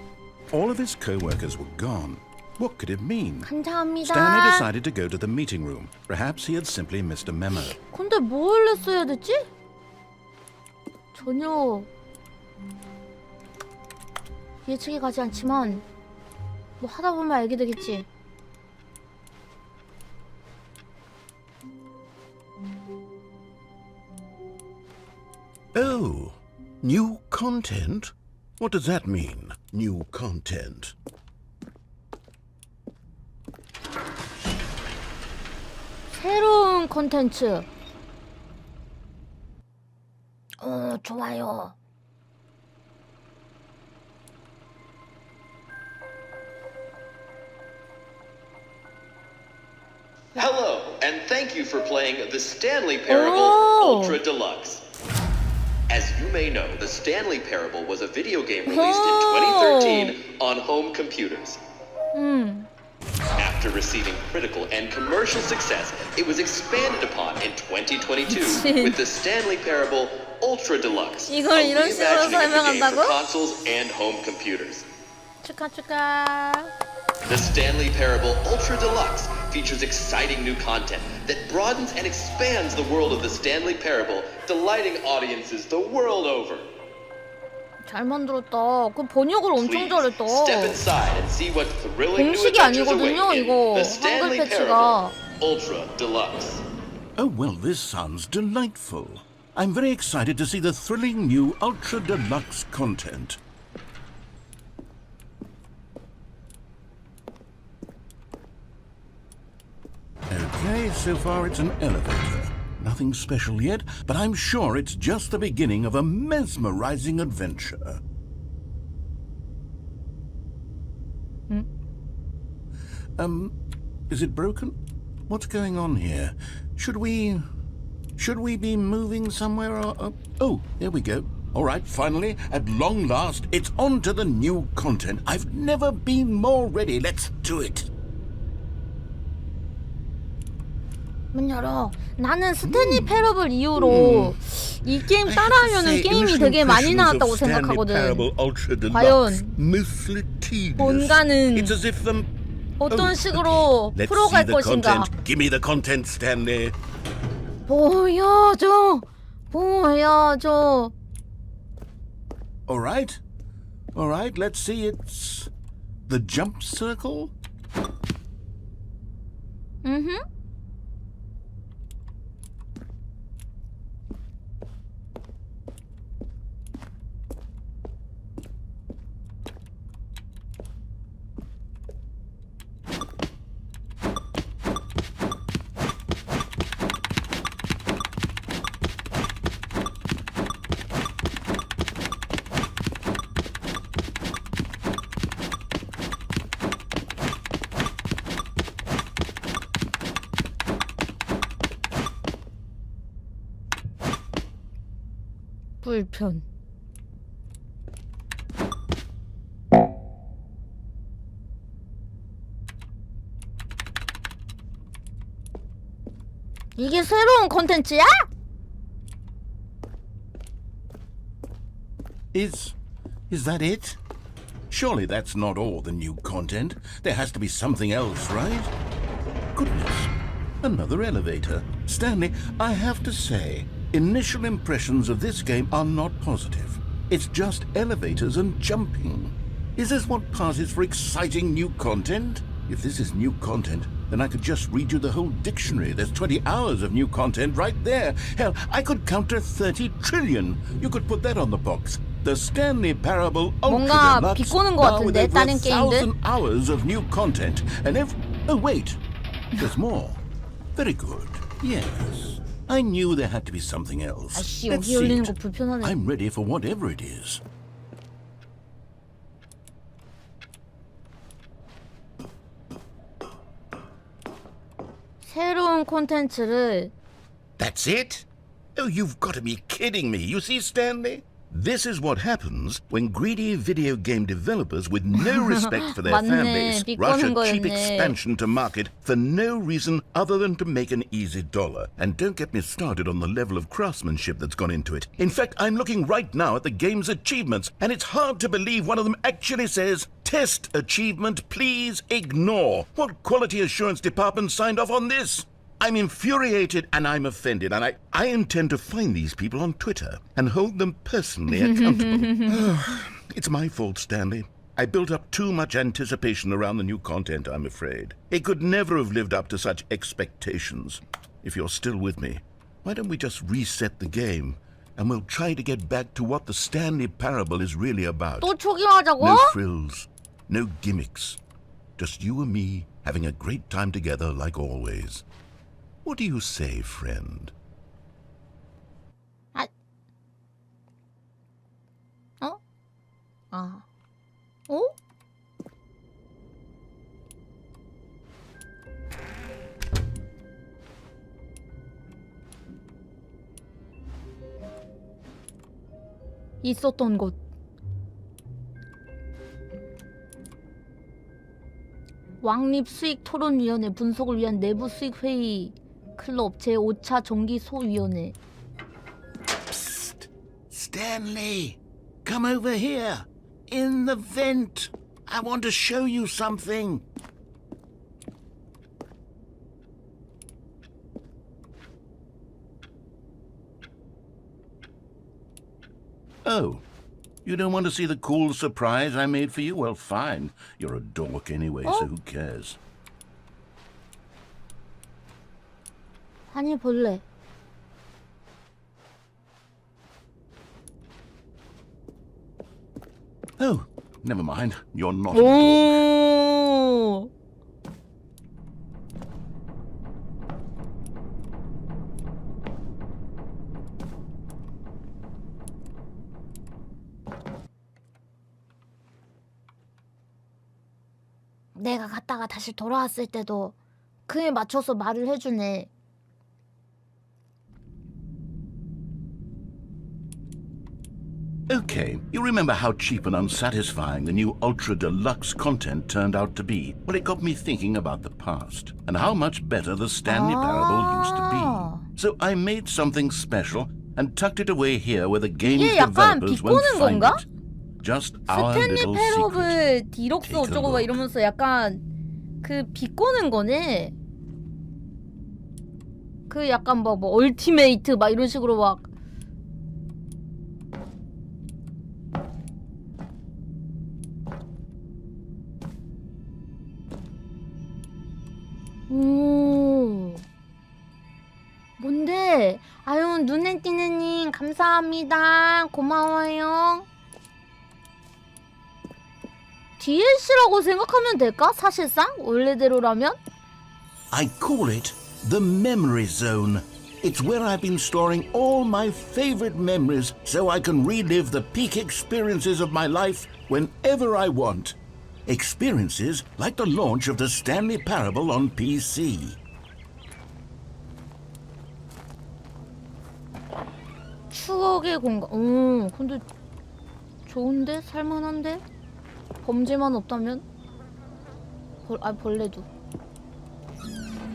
[SPEAKER 2] all of his co-workers were gone. What could it mean?
[SPEAKER 1] 감사합니다.
[SPEAKER 2] Stanley decided to go to the meeting room. Perhaps he had simply missed a memo.
[SPEAKER 1] 근데 뭘 했어야 됐지? 전혀 예측이 가지 않지만 뭐 하다 보면 알게 되겠지.
[SPEAKER 2] Oh, new content? What does that mean, new content?
[SPEAKER 1] 새로운 콘텐츠. 좋아요.
[SPEAKER 4] Hello, and thank you for playing the Stanley Parable
[SPEAKER 1] Oh.
[SPEAKER 4] Ultra Deluxe. As you may know, the Stanley Parable was a video game released
[SPEAKER 1] Oh.
[SPEAKER 4] in 2013 on home computers. After receiving critical and commercial success, it was expanded upon in 2022
[SPEAKER 1] 미친.
[SPEAKER 4] with the Stanley Parable Ultra Deluxe,
[SPEAKER 1] 이걸
[SPEAKER 4] a
[SPEAKER 1] 이런 식으로
[SPEAKER 4] reimagining of the game
[SPEAKER 1] 설명한다고?
[SPEAKER 4] for consoles and home computers.
[SPEAKER 1] 축하.
[SPEAKER 4] The Stanley Parable Ultra Deluxe features exciting new content that broadens and expands the world of the Stanley Parable, delighting audiences the world over.
[SPEAKER 1] 잘 만들었다. 그 번역을 엄청
[SPEAKER 4] Please
[SPEAKER 1] 잘했다.
[SPEAKER 4] step inside and see what thrilling new
[SPEAKER 1] 공식이
[SPEAKER 4] adventures await
[SPEAKER 1] 아니거든요,
[SPEAKER 4] in
[SPEAKER 1] 이거.
[SPEAKER 4] the
[SPEAKER 1] 한글
[SPEAKER 4] Stanley
[SPEAKER 1] 패치가.
[SPEAKER 4] Parable Ultra Deluxe.
[SPEAKER 2] Oh, well, this sounds delightful. I'm very excited to see the thrilling new Ultra Deluxe content. Okay, so far it's an elevator. Nothing special yet, but I'm sure it's just the beginning of a mesmerizing adventure. Is it broken? What's going on here? Should we be moving somewhere or... Oh, there we go. All right, finally, at long last, it's on to the new content. I've never been more ready. Let's do it.
[SPEAKER 1] 문 열어. 나는 스탠리 패러블 이후로 이 게임 따라하면은 게임이 되게 많이 나왔다고 생각하거든. 과연 뭔가는 어떤 식으로 풀어갈 것인가.
[SPEAKER 2] Give me the content, Stanley.
[SPEAKER 1] 보여줘.
[SPEAKER 2] All right, let's see. It's the jump circle.
[SPEAKER 1] 불편. 이게 새로운 콘텐츠야?
[SPEAKER 3] Is that it? Surely that's not all the new content. There has to be something else, right? Goodness, another elevator. Stanley, I have to say, initial impressions of this game are not positive. It's just elevators and jumping. Is this what passes for exciting new content? If this is new content, then I could just read you the whole dictionary. There's 20 hours of new content right there. Hell, I could counter 30 trillion. You could put that on the box. The Stanley Parable
[SPEAKER 1] 뭔가
[SPEAKER 3] Ultra Deluxe,
[SPEAKER 1] 비꼬는 것
[SPEAKER 3] now with
[SPEAKER 1] 같은데,
[SPEAKER 3] over
[SPEAKER 1] 다른 게임들?
[SPEAKER 3] 1,000 hours of new content. And oh wait, there's more. Very good. Yes. I knew there had to be something else.
[SPEAKER 1] 아씨,
[SPEAKER 3] Let's
[SPEAKER 1] 여기
[SPEAKER 3] see
[SPEAKER 1] 열리는
[SPEAKER 3] it.
[SPEAKER 1] 거 불편하네.
[SPEAKER 3] I'm ready for whatever it is.
[SPEAKER 1] 새로운 콘텐츠를
[SPEAKER 3] That's it? Oh, you've got to be kidding me. You see, Stanley? This is what happens when greedy video game developers with no respect for their fan
[SPEAKER 1] 맞네,
[SPEAKER 3] base rush
[SPEAKER 1] 비꼬는
[SPEAKER 3] a cheap
[SPEAKER 1] 거였네.
[SPEAKER 3] expansion to market for no reason other than to make an easy dollar. And don't get me started on the level of craftsmanship that's gone into it. In fact, I'm looking right now at the game's achievements, and it's hard to believe one of them actually says, "Test achievement, please ignore." What quality assurance department signed off on this? I'm infuriated and I'm offended, and I intend to find these people on Twitter and hold them personally accountable. It's my fault, Stanley. I built up too much anticipation around the new content, I'm afraid. It could never have lived up to such expectations. If you're still with me, why don't we just reset the game and we'll try to get back to what the Stanley Parable is really about.
[SPEAKER 1] 또 초기화하자고?
[SPEAKER 3] No frills, no gimmicks. Just you and me having a great time together like always. What do you say, friend?
[SPEAKER 1] 아, 어? 아, 어? 있었던 곳. 왕립 수익 토론위원회 분석을 위한 내부 수익 회의. 클럽 제5차 정기 소위원회.
[SPEAKER 3] Psst! Stanley! Come over here! In the vent! I want to show you something! Oh, you don't want to see the cool surprise I made for you? Well, fine. You're a dork anyway, so who cares?
[SPEAKER 1] 아니 볼래.
[SPEAKER 3] Oh, never mind. You're not a dork.
[SPEAKER 1] 오. 내가 갔다가 다시 돌아왔을 때도 그에 맞춰서 말을 해주네.
[SPEAKER 3] Okay, you remember how cheap and unsatisfying the new Ultra Deluxe content turned out to be? Well, it got me thinking about the past and how much better the Stanley Parable used to be. So I made something special and tucked it away here where the game's
[SPEAKER 1] 이게 약간
[SPEAKER 3] developers won't
[SPEAKER 1] 비꼬는
[SPEAKER 3] find
[SPEAKER 1] 건가?
[SPEAKER 3] it. Just our
[SPEAKER 1] 스탠리
[SPEAKER 3] little secret.
[SPEAKER 1] 패러블 디럭스
[SPEAKER 3] Take a
[SPEAKER 1] 어쩌고 막
[SPEAKER 3] look.
[SPEAKER 1] 이러면서 약간 그 비꼬는 거네. 그 약간 뭐 얼티메이트 막 이런 식으로 막 오 뭔데? 아유 눈에 띄는 님 감사합니다. 고마워요. DLC라고 생각하면 될까? 사실상 원래대로라면?
[SPEAKER 3] I call it the memory zone. It's where I've been storing all my favorite memories so I can relive the peak experiences of my life whenever I want. Experiences like the launch of the Stanley Parable on PC.
[SPEAKER 1] 추억의 공간. 오, 근데 좋은데? 살만한데? 범죄만 없다면? 벌레도.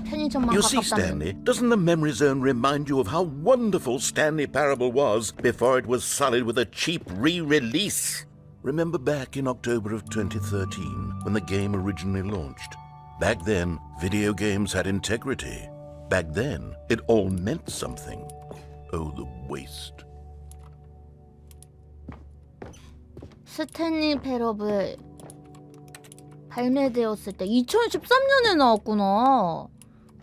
[SPEAKER 1] 편의점만
[SPEAKER 3] You see,
[SPEAKER 1] 가깝다면.
[SPEAKER 3] Stanley, doesn't the memory zone remind you of how wonderful Stanley Parable was before it was sullied with a cheap re-release? Remember back in October of 2013 when the game originally launched? Back then, video games had integrity. Back then, it all meant something. Oh, the waste.
[SPEAKER 1] 스탠리 패러블 발매되었을 때 2013년에 나왔구나.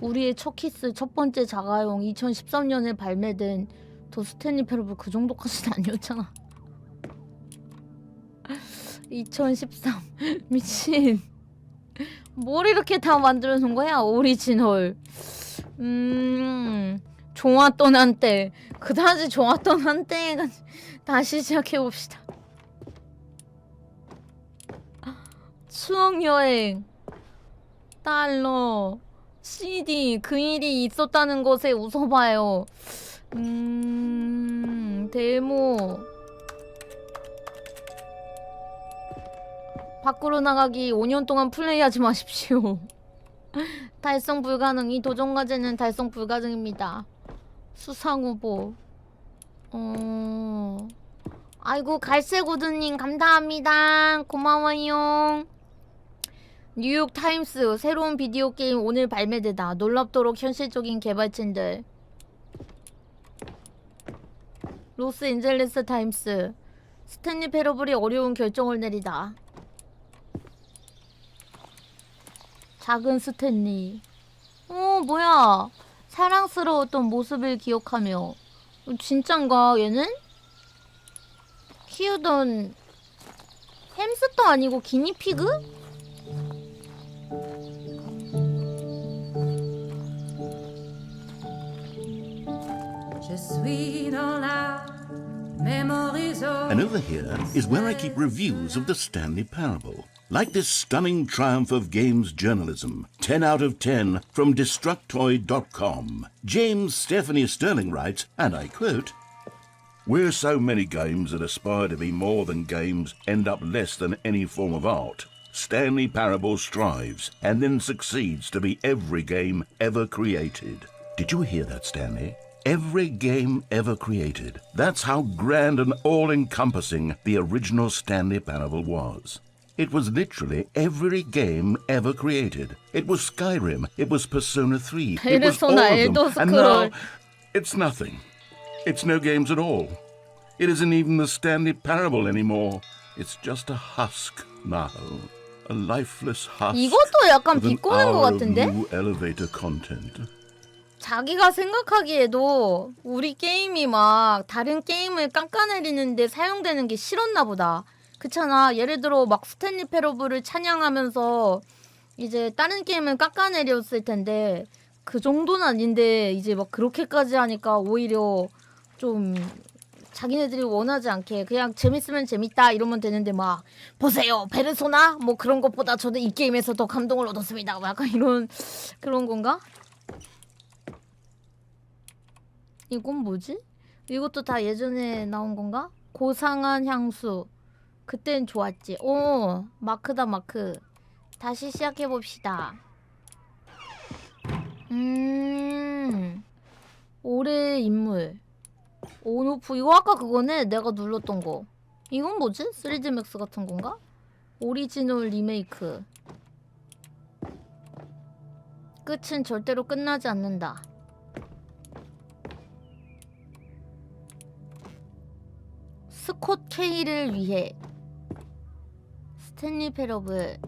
[SPEAKER 1] 우리의 첫 키스 첫 번째 자가용 2013년에 발매된 더 스탠리 패러블 그 정도까지는 아니었잖아. 2013 미친. 뭘 이렇게 다 만들어 놓은 거야? 오리지널. 좋았던 한때. 그다지 좋았던 한때 다시 시작해 봅시다. 추억 여행. 달러. CD 그 일이 있었다는 것에 웃어봐요. 데모. 밖으로 나가기 5년 동안 플레이하지 마십시오. 달성 불가능. 이 도전 과제는 달성 불가능입니다. 수상 후보. 아이고 갈색우드님 감사합니다. 고마워요. 뉴욕 타임스 새로운 비디오 게임 오늘 발매되다. 놀랍도록 현실적인 개발진들. 로스앤젤레스 타임스 스탠리 패러블이 어려운 결정을 내리다. 작은 스탠리. 뭐야. 사랑스러웠던 모습을 기억하며. 진짠가 얘는? 키우던 햄스터 아니고 기니피그?
[SPEAKER 3] And over here is where I keep reviews of the Stanley Parable. Like this stunning triumph of games journalism, 10 out of 10 from Destructoid.com. James Stephanie Sterling writes, and I quote, "Where so many games that aspire to be more than games end up less than any form of art, Stanley Parable strives and then succeeds to be every game ever created." Did you hear that, Stanley? Every game ever created. That's how grand and all-encompassing the original Stanley Parable was. It was literally every game ever created. It was Skyrim. It was Persona 3. It was all of them. And now, it's nothing. It's no games at all. It isn't even the Stanley Parable anymore. It's just a husk now. A lifeless husk.
[SPEAKER 1] 이것도 약간
[SPEAKER 3] with an
[SPEAKER 1] 비꼬는 것
[SPEAKER 3] hour of
[SPEAKER 1] 같은데?
[SPEAKER 3] new elevator content.
[SPEAKER 1] 자기가 생각하기에도 우리 게임이 막 다른 게임을 깎아내리는데 사용되는 게 싫었나 보다. 그렇잖아. 예를 들어 막 스탠리 패러블을 찬양하면서 이제 다른 게임을 깎아내렸을 텐데 그 정도는 아닌데 이제 막 그렇게까지 하니까 오히려 좀 자기네들이 원하지 않게 그냥 재밌으면 재밌다 이러면 되는데 막 보세요 페르소나 뭐 그런 것보다 저는 이 게임에서 더 감동을 얻었습니다. 뭐 약간 이런 그런 건가? 이건 뭐지? 이것도 다 예전에 나온 건가? 고상한 향수. 그땐 좋았지. 오, 마크다 마크. 다시 시작해봅시다. 올해의 인물. 온오프. 이거 아까 그거네. 내가 눌렀던 거. 이건 뭐지? 3D 맥스 같은 건가? 오리지널 리메이크. 끝은 절대로 끝나지 않는다. 스콧 K를 위해. 스탠리 패러블.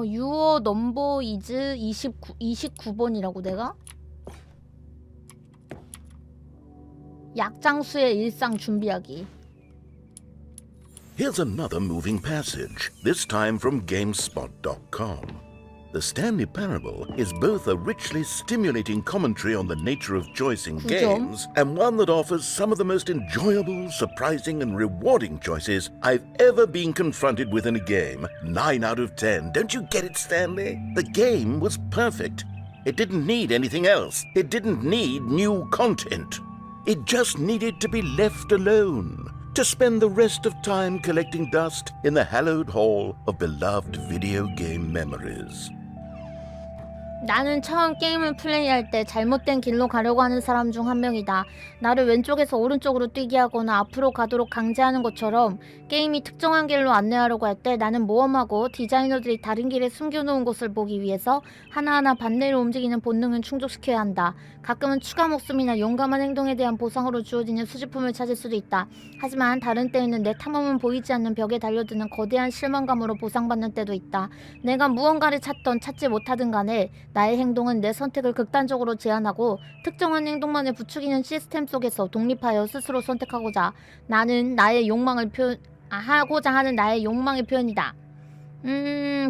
[SPEAKER 1] 유어 넘버 이즈 29번이라고 내가? 약장수의 일상 준비하기.
[SPEAKER 3] Here's another moving passage, this time from GameSpot.com. The Stanley Parable is both a richly stimulating commentary on the nature of choice in games and one that offers some of the most enjoyable, surprising, and rewarding choices I've ever been confronted with in a game. 9 out of 10. Don't you get it, Stanley? The game was perfect.
[SPEAKER 2] It didn't need anything else. It didn't need new content. It just needed to be left alone, to spend the rest of time collecting dust in the hallowed hall of beloved video game memories.
[SPEAKER 1] 나는 처음 게임을 플레이할 때 잘못된 길로 가려고 하는 사람 중 한 명이다. 나를 왼쪽에서 오른쪽으로 뛰게 하거나 앞으로 가도록 강제하는 것처럼 게임이 특정한 길로 안내하려고 할 때 나는 모험하고 디자이너들이 다른 길에 숨겨놓은 것을 보기 위해서 하나하나 반대로 움직이는 본능을 충족시켜야 한다. 가끔은 추가 목숨이나 용감한 행동에 대한 보상으로 주어지는 수집품을 찾을 수도 있다. 하지만 다른 때에는 내 탐험은 보이지 않는 벽에 달려드는 거대한 실망감으로 보상받는 때도 있다. 내가 무언가를 찾던 찾지 못하든 간에 나의 행동은 내 선택을 극단적으로 제한하고 특정한 행동만을 부추기는 시스템 속에서 독립하여 스스로 선택하고자 나는 나의 욕망을 하고자 하는 나의 욕망의 표현이다.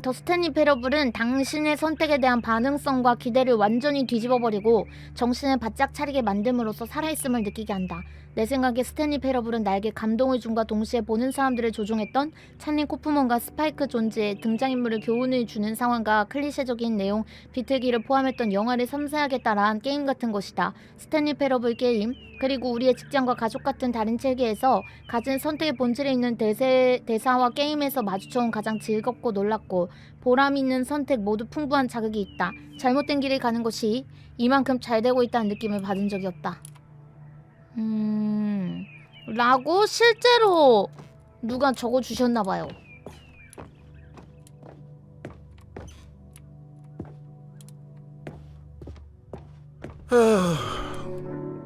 [SPEAKER 1] 더 스탠리 패러블은 당신의 선택에 대한 반응성과 기대를 완전히 뒤집어버리고 정신을 바짝 차리게 만듦으로써 살아있음을 느끼게 한다. 내 생각에 스탠리 패러블은 나에게 감동을 준과 동시에 보는 사람들을 조종했던 찰리 코프먼과 스파이크 존즈의 등장인물을 교훈을 주는 상황과 클리셰적인 내용, 비틀기를 포함했던 영화를 섬세하게 따라한 게임 같은 것이다. 스탠리 패러블 게임, 그리고 우리의 직장과 가족 같은 다른 체계에서 가진 선택의 본질에 있는 대사와 게임에서 마주쳐온 가장 즐겁고 놀랍고 보람 있는 선택 모두 풍부한 자극이 있다. 잘못된 길을 가는 것이 이만큼 잘 되고 있다는 느낌을 받은 적이 없다. 라고 실제로 누가 적어주셨나봐요.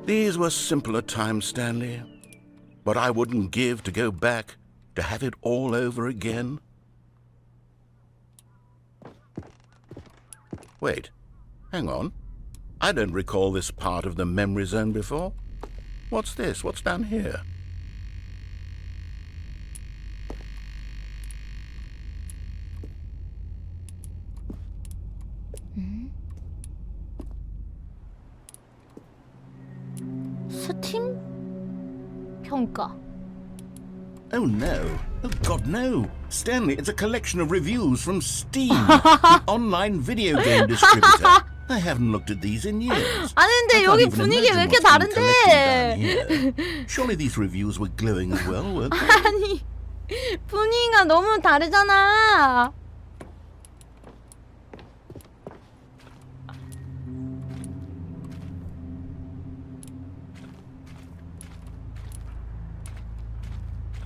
[SPEAKER 2] These were simpler times, Stanley. But I wouldn't give to go back, to have it all over again. Wait, hang on. I don't recall this part of the memory zone before. What's this? What's down here?
[SPEAKER 1] 스팀 평가.
[SPEAKER 2] Oh no. Oh God, no. Stanley, it's a collection of reviews from Steam, the online video game distributor. I haven't looked at these in years.
[SPEAKER 1] 아니 근데
[SPEAKER 2] I can't
[SPEAKER 1] 여기
[SPEAKER 2] even
[SPEAKER 1] 분위기 왜
[SPEAKER 2] imagine
[SPEAKER 1] 이렇게
[SPEAKER 2] what's been
[SPEAKER 1] 다른데?
[SPEAKER 2] collected down here. Surely these reviews were glowing as well, weren't they?
[SPEAKER 1] 아니 분위기가 너무 다르잖아.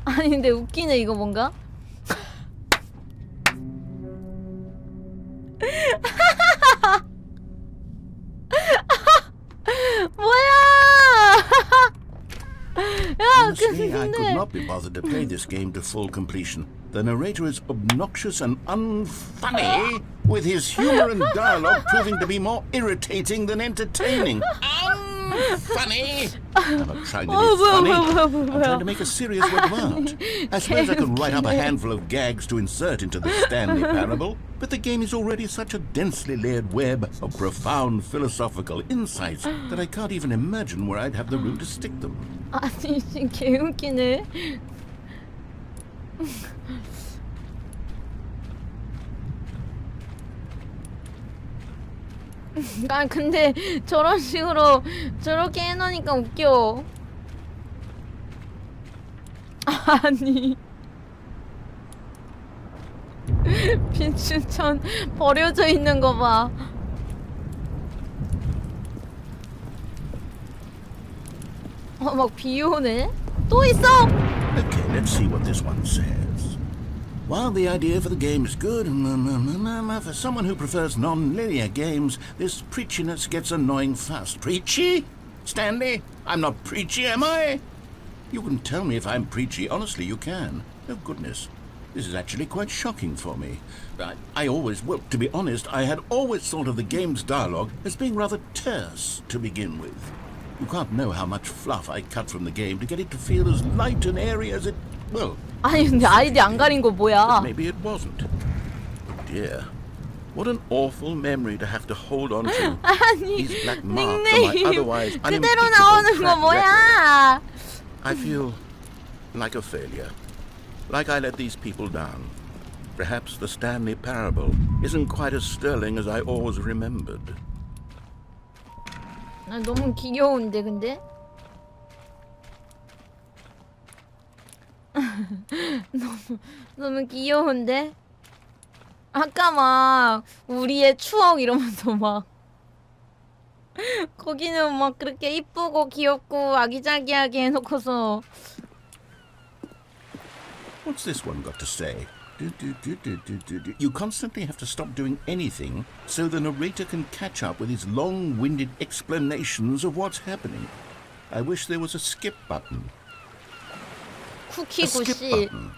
[SPEAKER 1] 아니 근데 웃기네 이거 뭔가? 뭐야? 야
[SPEAKER 2] Honestly, I could
[SPEAKER 1] 근데
[SPEAKER 2] not be bothered to play this game to full completion. The narrator is obnoxious and unfunny, with his humor and dialogue proving to be more irritating than entertaining. Unfunny! I'm not trying to be funny. I'm trying to make a serious work of art. I suppose I could write up a handful of gags to insert into the Stanley Parable, but the game is already such a densely layered web of profound philosophical insights that I can't even imagine where I'd have the room to stick them.
[SPEAKER 1] 아니 지금 개웃기네. 아 근데 저런 식으로 저렇게 해놓으니까 웃겨. 아니 빈춘천 버려져 있는 거 봐. 막 비 오네? 또 있어!
[SPEAKER 2] Okay, let's see what this one says. While the idea for the game is good, for someone who prefers non-linear games, this preachiness gets annoying fast. Preachy? Stanley? I'm not preachy, am I? You can tell me if I'm preachy. Honestly, you can. Oh, goodness. This is actually quite shocking for me. Well, to be honest, I had always thought of the game's dialogue as being rather terse to begin with. You can't know how much fluff I cut from the game to get it to feel as light and airy as it... Well...
[SPEAKER 1] 아니 근데 아이디 안 가린 거 뭐야?
[SPEAKER 2] But maybe it wasn't. Oh dear. What an awful memory to have to hold on to.
[SPEAKER 1] 아니
[SPEAKER 2] These black marks on my
[SPEAKER 1] 닉네임
[SPEAKER 2] otherwise
[SPEAKER 1] 그대로
[SPEAKER 2] unimpeachable
[SPEAKER 1] 나오는 거
[SPEAKER 2] track
[SPEAKER 1] 뭐야?
[SPEAKER 2] record. I feel like a failure. Like I let these people down. Perhaps the Stanley Parable isn't quite as sterling as I always remembered.
[SPEAKER 1] 아, 너무 귀여운데 근데? 너무 귀여운데? 아까 막 우리의 추억 이러면서 막 거기는 막 그렇게 이쁘고 귀엽고 아기자기하게 해놓고서
[SPEAKER 3] What's this one got to say? You constantly have to stop doing anything so the narrator can catch up with his long-winded explanations of what's happening. I wish there was a skip button.
[SPEAKER 1] 쿠키
[SPEAKER 3] A skip
[SPEAKER 1] 구씨.
[SPEAKER 3] button?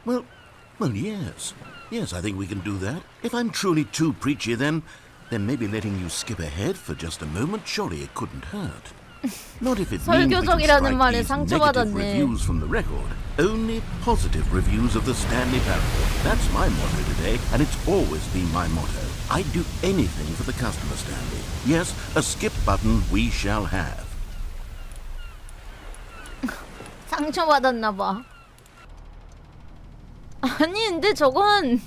[SPEAKER 3] Well, yes. Yes, I think we can do that. If I'm truly too preachy, then maybe letting you skip ahead for just a moment, surely it couldn't hurt. Not if it means we can
[SPEAKER 1] 설교적이라는
[SPEAKER 3] strike
[SPEAKER 1] 말에
[SPEAKER 3] these negative
[SPEAKER 1] 상처받았네.
[SPEAKER 3] reviews from the record. Only positive reviews of the Stanley Parable. That's my motto today, and it's always been my motto. I'd do anything for the customer, Stanley. Yes, a skip button we shall have.
[SPEAKER 1] 상처받았나봐. 아니 근데 저건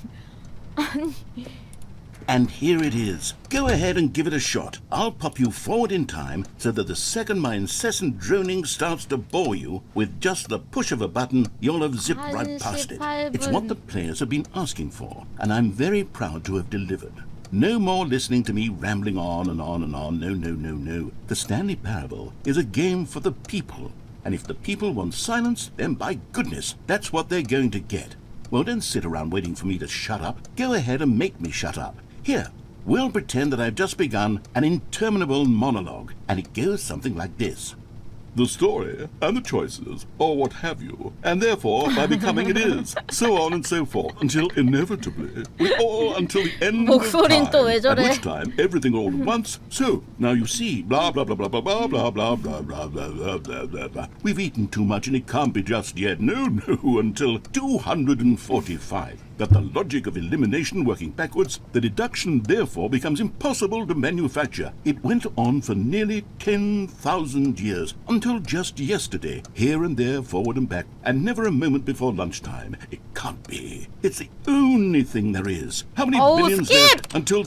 [SPEAKER 3] And here it is. Go ahead and give it a shot. I'll pop you forward in time so that the second my incessant droning starts to bore you, with just the push of a button, you'll have zipped right past it.
[SPEAKER 1] 18분.
[SPEAKER 3] It's what the players have been asking for, and I'm very proud to have delivered. No more listening to me rambling on and on and on. No, no, no, no. The Stanley Parable is a game for the people. And if the people want silence, then by goodness, that's what they're going to get. Well, don't sit around waiting for me to shut up. Go ahead and make me shut up. Here, we'll pretend that I've just begun an interminable monologue, and it goes something like this. The story and the choices, or what have you, and therefore by becoming it is, so on and so forth, until inevitably, we all until the end of
[SPEAKER 1] 목소린 또 왜
[SPEAKER 3] time,
[SPEAKER 1] 저래?
[SPEAKER 3] at which time everything all at once, so, now you see, blah blah blah blah blah blah blah blah blah blah blah blah blah blah blah. We've eaten too much and it can't be just yet, no, until 245. That the logic of elimination working backwards, the deduction therefore becomes impossible to manufacture. It went on for nearly 10,000 years, until just yesterday, here and there, forward and back, and never a moment before lunchtime. It can't be. It's the only thing there is. How many
[SPEAKER 1] Oh,
[SPEAKER 3] billions
[SPEAKER 1] skip!
[SPEAKER 3] there until...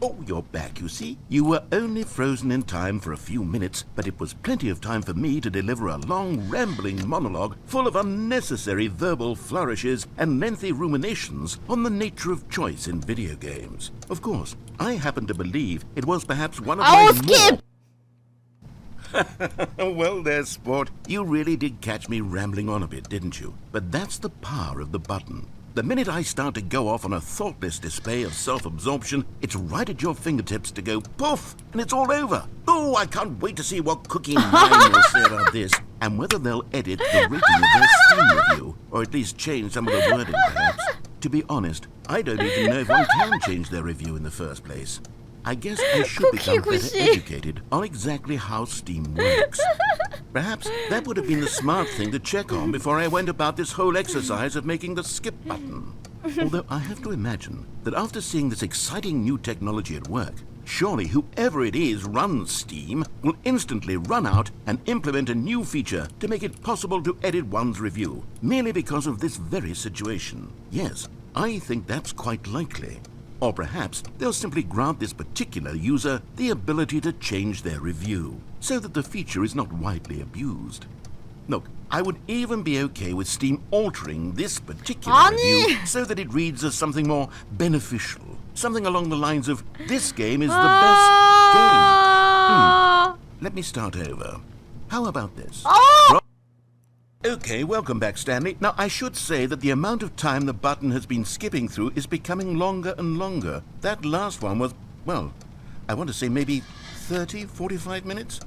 [SPEAKER 3] Oh, you're back, you see. You were only frozen in time for a few minutes, but it was plenty of time for me to deliver a long, rambling monologue full of unnecessary verbal flourishes and lengthy ruminations on the nature of choice in video games. Of course, I happen to believe it was perhaps one of
[SPEAKER 1] 아우
[SPEAKER 3] my
[SPEAKER 1] skip!
[SPEAKER 3] Well, there, sport. You really did catch me rambling on a bit, didn't you? But that's the power of the button. The minute I start to go off on a thoughtless display of self-absorption, it's right at your fingertips to go poof, and it's all over. Oh, I can't wait to see what Cookie 9 will say about this, and whether they'll edit the rating of their Steam review, or at least change some of the wording, perhaps. To be honest, I don't even know if one can change their review in the first place. I guess I should become better
[SPEAKER 1] 구씨.
[SPEAKER 3] educated on exactly how Steam works. Perhaps that would have been the smart thing to check on before I went about this whole exercise of making the skip button. Although I have to imagine that after seeing this exciting new technology at work, surely whoever it is runs Steam will instantly run out and implement a new feature to make it possible to edit one's review, merely because of this very situation. Yes, I think that's quite likely. Or perhaps they'll simply grant this particular user the ability to change their review, so that the feature is not widely abused. Look, I would even be okay with Steam altering this particular
[SPEAKER 1] 아니!
[SPEAKER 3] review so that it reads as something more beneficial. Something along the lines of, this game is the best game. Let me start over. How about this? Okay, welcome back, Stanley. Now, I should say that the amount of time the button has been skipping through is becoming longer and longer. That last one was, well, I want to say maybe 30, 45 minutes?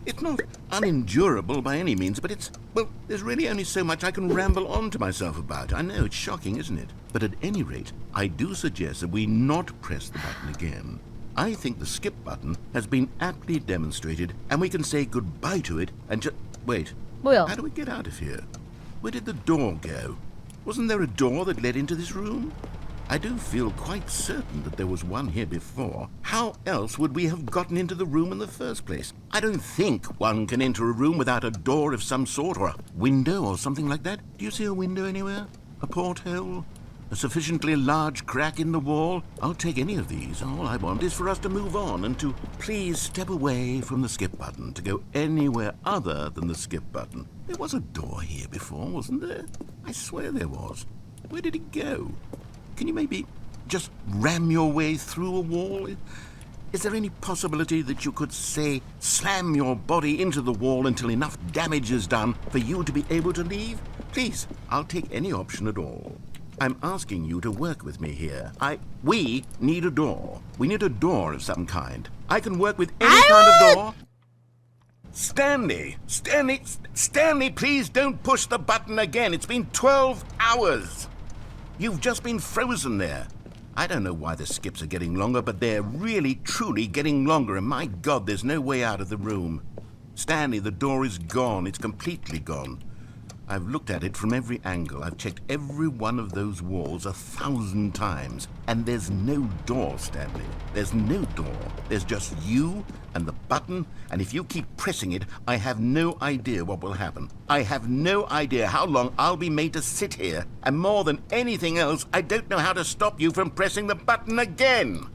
[SPEAKER 3] It's not unendurable by any means, but it's, well, there's really only so much I can ramble on to myself about. I know, it's shocking, isn't it? But at any rate, I do suggest that we not press the button again. I think the skip button has been aptly demonstrated, and we can say goodbye to it and just... Wait.
[SPEAKER 1] 뭐야?
[SPEAKER 3] How do we get out of here? Where did the door go? Wasn't there a door that led into this room? I do feel quite certain that there was one here before. How else would we have gotten into the room in the first place? I don't think one can enter a room without a door of some sort, or a window or something like that. Do you see a window anywhere? A porthole?
[SPEAKER 2] A sufficiently large crack in the wall? I'll take any of these. All I want is for us to move on and to please step away from the skip button, to go anywhere other than the skip button. There was a door here before, wasn't there? I swear there was. Where did it go? Can you maybe just ram your way through a wall? Is there any possibility that you could, say, slam your body into the wall until enough damage is done for you to be able to leave? Please, I'll take any option at all. I'm asking you to work with me here. We need a door. We need a door of some kind. I can work with any kind of door. Stanley, please don't push the button again. It's been 12 hours. You've just been frozen there. I don't know why the skips are getting longer, but they're really, truly getting longer, and my God, there's no way out of the room. Stanley, the door is gone. It's completely gone. I've looked at it from every angle. I've checked every one of those walls 1,000 times. And there's no door, Stanley. There's no door. There's just you and the button, and if you keep pressing it, I have no idea what will happen. I have no idea how long I'll be made to sit here. And more than anything else, I don't know how to stop you from pressing the button again.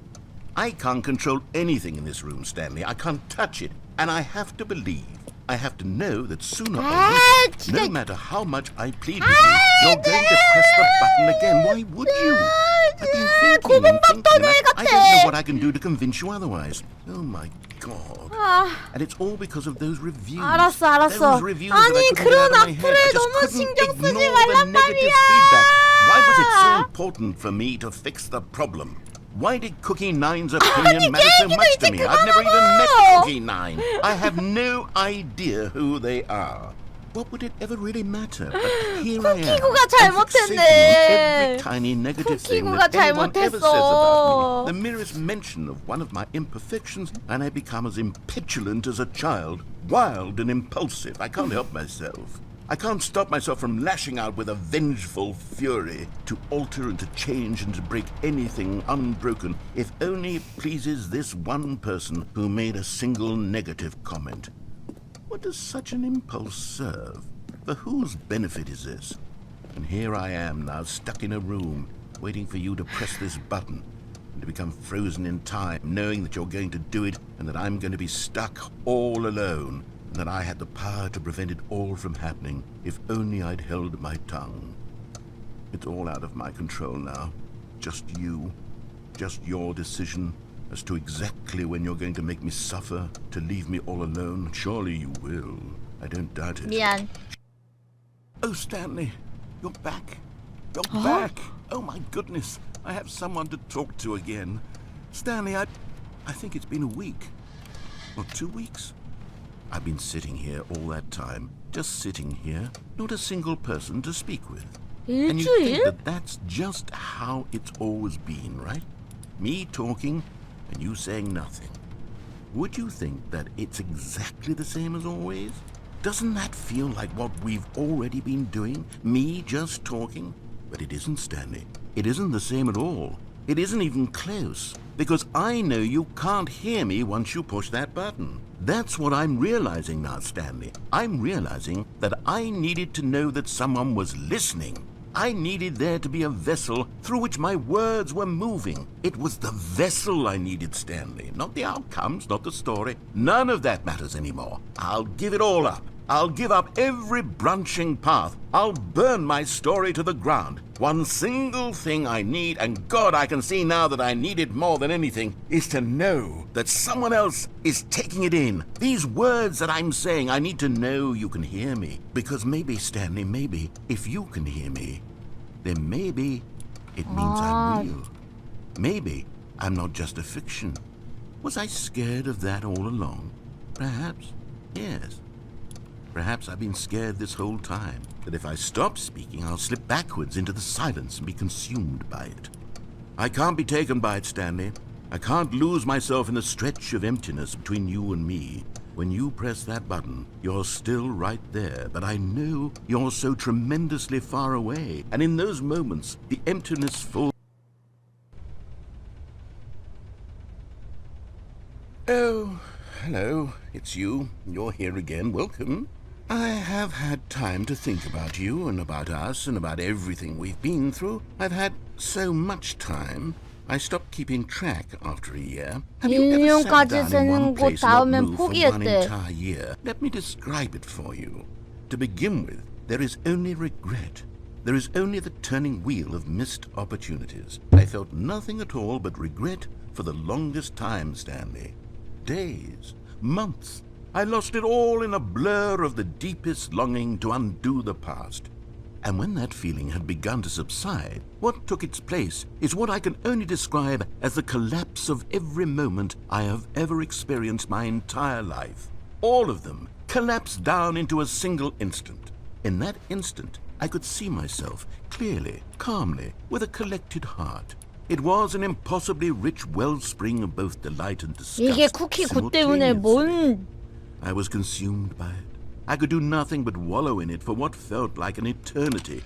[SPEAKER 2] I can't control anything in this room, Stanley. I can't touch it. And I have to believe, I have to know that sooner or later, no matter how much I plead with you, you're going to press the button again. Why would you? I've been thinking and thinking, and I don't know what I can do to convince you otherwise. Oh my God. And it's all because of those reviews.
[SPEAKER 1] 알았어.
[SPEAKER 2] Those reviews
[SPEAKER 1] 아니,
[SPEAKER 2] that I couldn't
[SPEAKER 1] 그런
[SPEAKER 2] get out of my head.
[SPEAKER 1] 악플을
[SPEAKER 2] I just
[SPEAKER 1] 너무
[SPEAKER 2] couldn't
[SPEAKER 1] 신경 쓰지
[SPEAKER 2] ignore the
[SPEAKER 1] 말란
[SPEAKER 2] negative
[SPEAKER 1] 말이야.
[SPEAKER 2] feedback. Why was it so important for me to fix the problem? Why did Cookie Nine's opinion matter so much to me? I've never even met Cookie Nine. I have no idea who they are. What would it ever really matter? But here I am,
[SPEAKER 1] 쿠키구가
[SPEAKER 2] fixating on every
[SPEAKER 1] 잘못했네.
[SPEAKER 2] tiny negative thing
[SPEAKER 1] 쿠키구가
[SPEAKER 2] that anyone ever says about
[SPEAKER 1] 잘못했어.
[SPEAKER 2] me. The merest mention of one of my imperfections, and I become as impetulant as a child, wild and impulsive. I can't help myself. I can't stop myself from lashing out with a vengeful fury to alter and to change and to break anything unbroken, if only it pleases this one person who made a single negative comment. What does such an impulse serve? For whose benefit is this? And here I am now, stuck in a room, waiting for you to press this button, and to become frozen in time, knowing that you're going to do it, and that I'm going to be stuck all alone, and that I had the power to prevent it all from happening, if only I'd held my tongue. It's all out of my control now. Just you. Just your decision as to exactly when you're going to make me suffer, to leave me all alone. Surely you will. I don't doubt it.
[SPEAKER 1] 미안.
[SPEAKER 2] Oh, Stanley, you're back. You're back. Oh, my goodness. I have someone to talk to again. Stanley, I think it's been a week. Or 2 weeks. I've been sitting here all that time. Just sitting here. Not a single person to speak with. And you think
[SPEAKER 1] 일주일?
[SPEAKER 2] that that's just how it's always been, right? Me talking and you saying nothing. Would you think that it's exactly the same as always? Doesn't that feel like what we've already been doing? Me just talking? But it isn't, Stanley. It isn't the same at all. It isn't even close. Because I know you can't hear me once you push that button. That's what I'm realizing now, Stanley. I'm realizing that I needed to know that someone was listening. I needed there to be a vessel through which my words were moving. It was the vessel I needed, Stanley. Not the outcomes, not the story. None of that matters anymore. I'll give it all up. I'll give up every branching path. I'll burn my story to the ground. One single thing I need, and God, I can see now that I need it more than anything, is to know that someone else is taking it in. These words that I'm saying, I need to know you can hear me. Because maybe, Stanley, maybe, if you can hear me, then maybe it means I'm real. Maybe I'm not just a fiction. Was I scared of that all along? Perhaps, yes. Perhaps I've been scared this whole time, that if I stop speaking, I'll slip backwards into the silence and be consumed by it. I can't be taken by it, Stanley. I can't lose myself in the stretch of emptiness between you and me. When you press that button, you're still right there, but I know you're so tremendously far away, and in those moments, the emptiness falls. Oh, hello, it's you. You're here again. Welcome.
[SPEAKER 3] I have had time to think about you and about us and about everything we've been through. I've had so much time. I stopped keeping track after a year. Have you ever sat
[SPEAKER 1] 1년까지
[SPEAKER 3] down in
[SPEAKER 1] 쓰는
[SPEAKER 3] one
[SPEAKER 1] 곳
[SPEAKER 3] place and not
[SPEAKER 1] 다음엔
[SPEAKER 3] moved for one
[SPEAKER 1] 포기했대.
[SPEAKER 3] entire year? Let me describe it for you. To begin with, there is only regret. There is only the turning wheel of missed opportunities. I felt nothing at all but regret for the longest time, Stanley. Days, months. I lost it all in a blur of the deepest longing to undo the past. And when that feeling had begun to subside, what took its place is what I can only describe as the collapse of every moment I have ever experienced my entire life. All of them collapsed down into a single instant. In that instant, I could see myself clearly, calmly, with a collected heart. It was an impossibly rich wellspring of both delight and disgust.
[SPEAKER 1] 이게 쿠키 굿 때문에 뭔
[SPEAKER 3] I was consumed by it. I could do nothing but wallow in it for what felt like an eternity.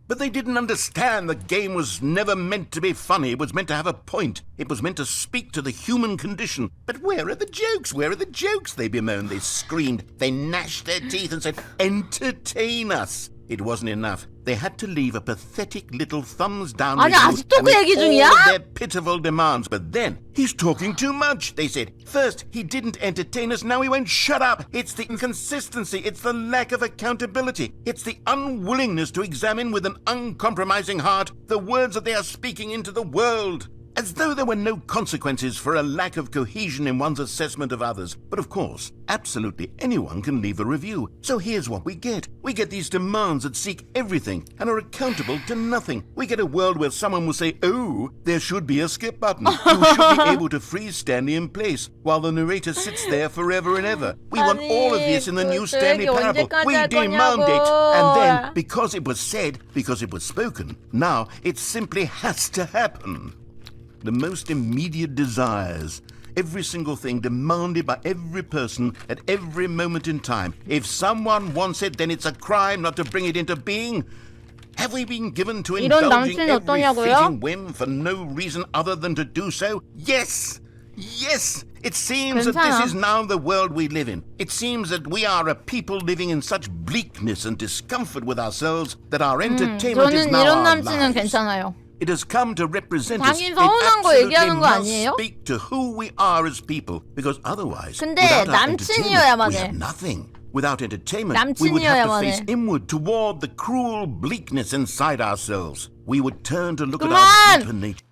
[SPEAKER 3] But they didn't understand the game was never meant to be funny. It was meant to have a point. It was meant to speak to the human condition. But where are the jokes? Where are the jokes? They bemoaned, they screamed, they gnashed their teeth and said, entertain us. It wasn't enough. They had to leave a pathetic little thumbs down
[SPEAKER 1] 아니,
[SPEAKER 3] review
[SPEAKER 1] 아직도 그 얘기
[SPEAKER 3] and
[SPEAKER 1] 중이야?
[SPEAKER 3] all their pitiful demands. But then, he's talking too much, they said. First, he didn't entertain us, now he won't shut up. It's the inconsistency, it's the lack of accountability. It's the unwillingness to examine with an uncompromising heart the words that they are speaking into the world. As though there were no consequences for a lack of cohesion in one's assessment of others. But of course, absolutely anyone can leave a review. So here's what we get. We get these demands that seek everything and are accountable to nothing. We get a world where someone will say, oh, there should be a skip button. You should be able to freeze Stanley in place while the narrator sits there forever and ever. We want all of this in the new Stanley Parable. We demand it. And then, because it was said, because it was spoken, now it simply has to happen. The most immediate desires, every single thing demanded by every person at every moment in time. If someone wants it, then it's a crime not to bring it into being. Have we been given to indulging every fleeting whim for no reason other than to do so? Yes! Yes! It seems that this is now the world we live in. It seems that we are a people living in such bleakness and discomfort with ourselves that our entertainment is
[SPEAKER 1] 저는
[SPEAKER 3] now
[SPEAKER 1] 이런
[SPEAKER 3] our
[SPEAKER 1] 남친은
[SPEAKER 3] lives.
[SPEAKER 1] 괜찮아요.
[SPEAKER 3] It has come to represent us.
[SPEAKER 1] 당신
[SPEAKER 3] It
[SPEAKER 1] 서운한 거
[SPEAKER 3] absolutely
[SPEAKER 1] 얘기하는 거
[SPEAKER 3] must
[SPEAKER 1] 아니에요?
[SPEAKER 3] speak to who we are as people, because otherwise,
[SPEAKER 1] 근데
[SPEAKER 3] without our entertainment,
[SPEAKER 1] 남친이어야만
[SPEAKER 3] we
[SPEAKER 1] 해.
[SPEAKER 3] have nothing. Without entertainment, we would have to
[SPEAKER 1] 남친이어야만
[SPEAKER 3] face
[SPEAKER 1] 해.
[SPEAKER 3] inward toward the cruel bleakness inside ourselves. We would turn to look at
[SPEAKER 1] 그만!
[SPEAKER 3] our deeper nature.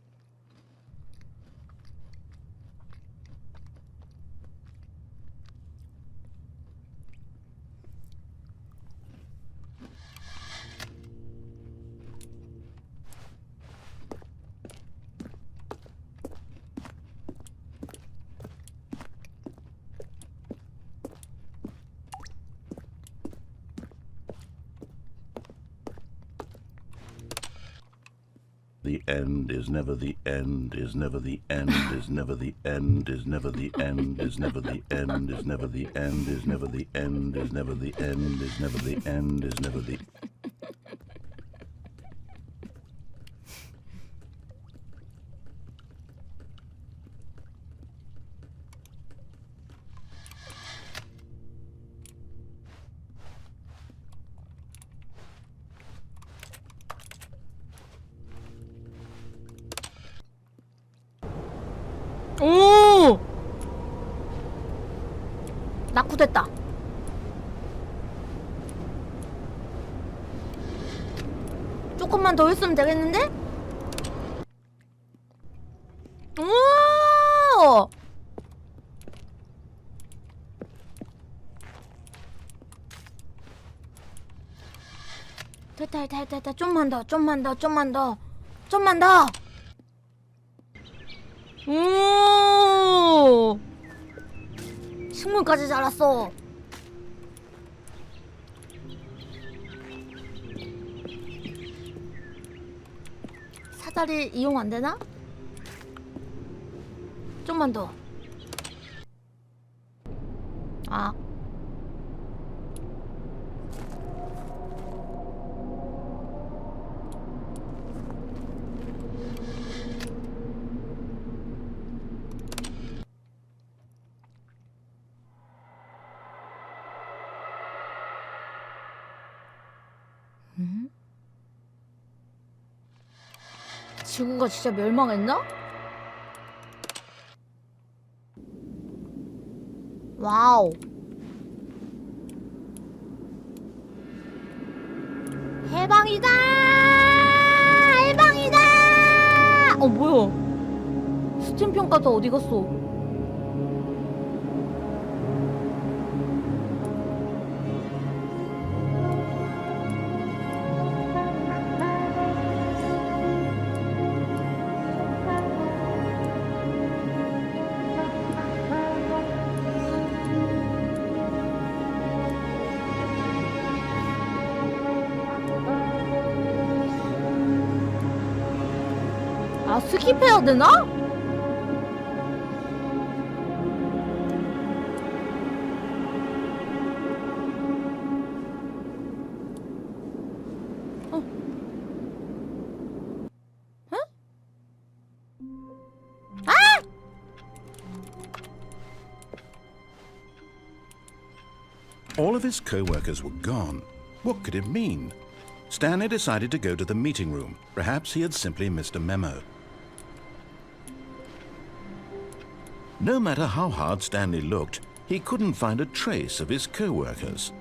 [SPEAKER 3] The end is never the end, is never the end, is never the end, is never the end, is never the end, is never the end, is never the end, is never the end, is never the end, is never the
[SPEAKER 1] 구됐다. 조금만 더 했으면 되겠는데? 오! 됐다. 좀만 더. 오! 식물까지 자랐어. 사다리 이용 안 되나? 좀만 더. 아. 지구가 진짜 멸망했나? 와우. 해방이다! 뭐야? 스팀 평가 다 어디 갔어? 아, 스킵해야 되나?
[SPEAKER 2] All of his co-workers were gone. What could it mean? Stanley decided to go to the meeting room. Perhaps he had simply missed a memo. No matter how hard Stanley looked, he couldn't find a trace of his co-workers.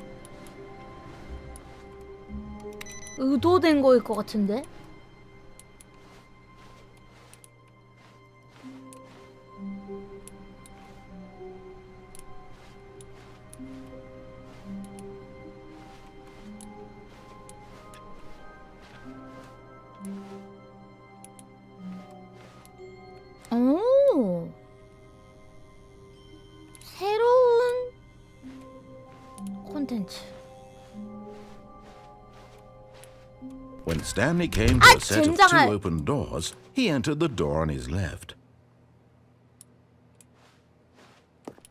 [SPEAKER 1] 의도된 거일 것 같은데? 오, 새로운 콘텐츠.
[SPEAKER 2] When Stanley came to a set of
[SPEAKER 1] 젠장할.
[SPEAKER 2] two open doors, he entered the door on his left.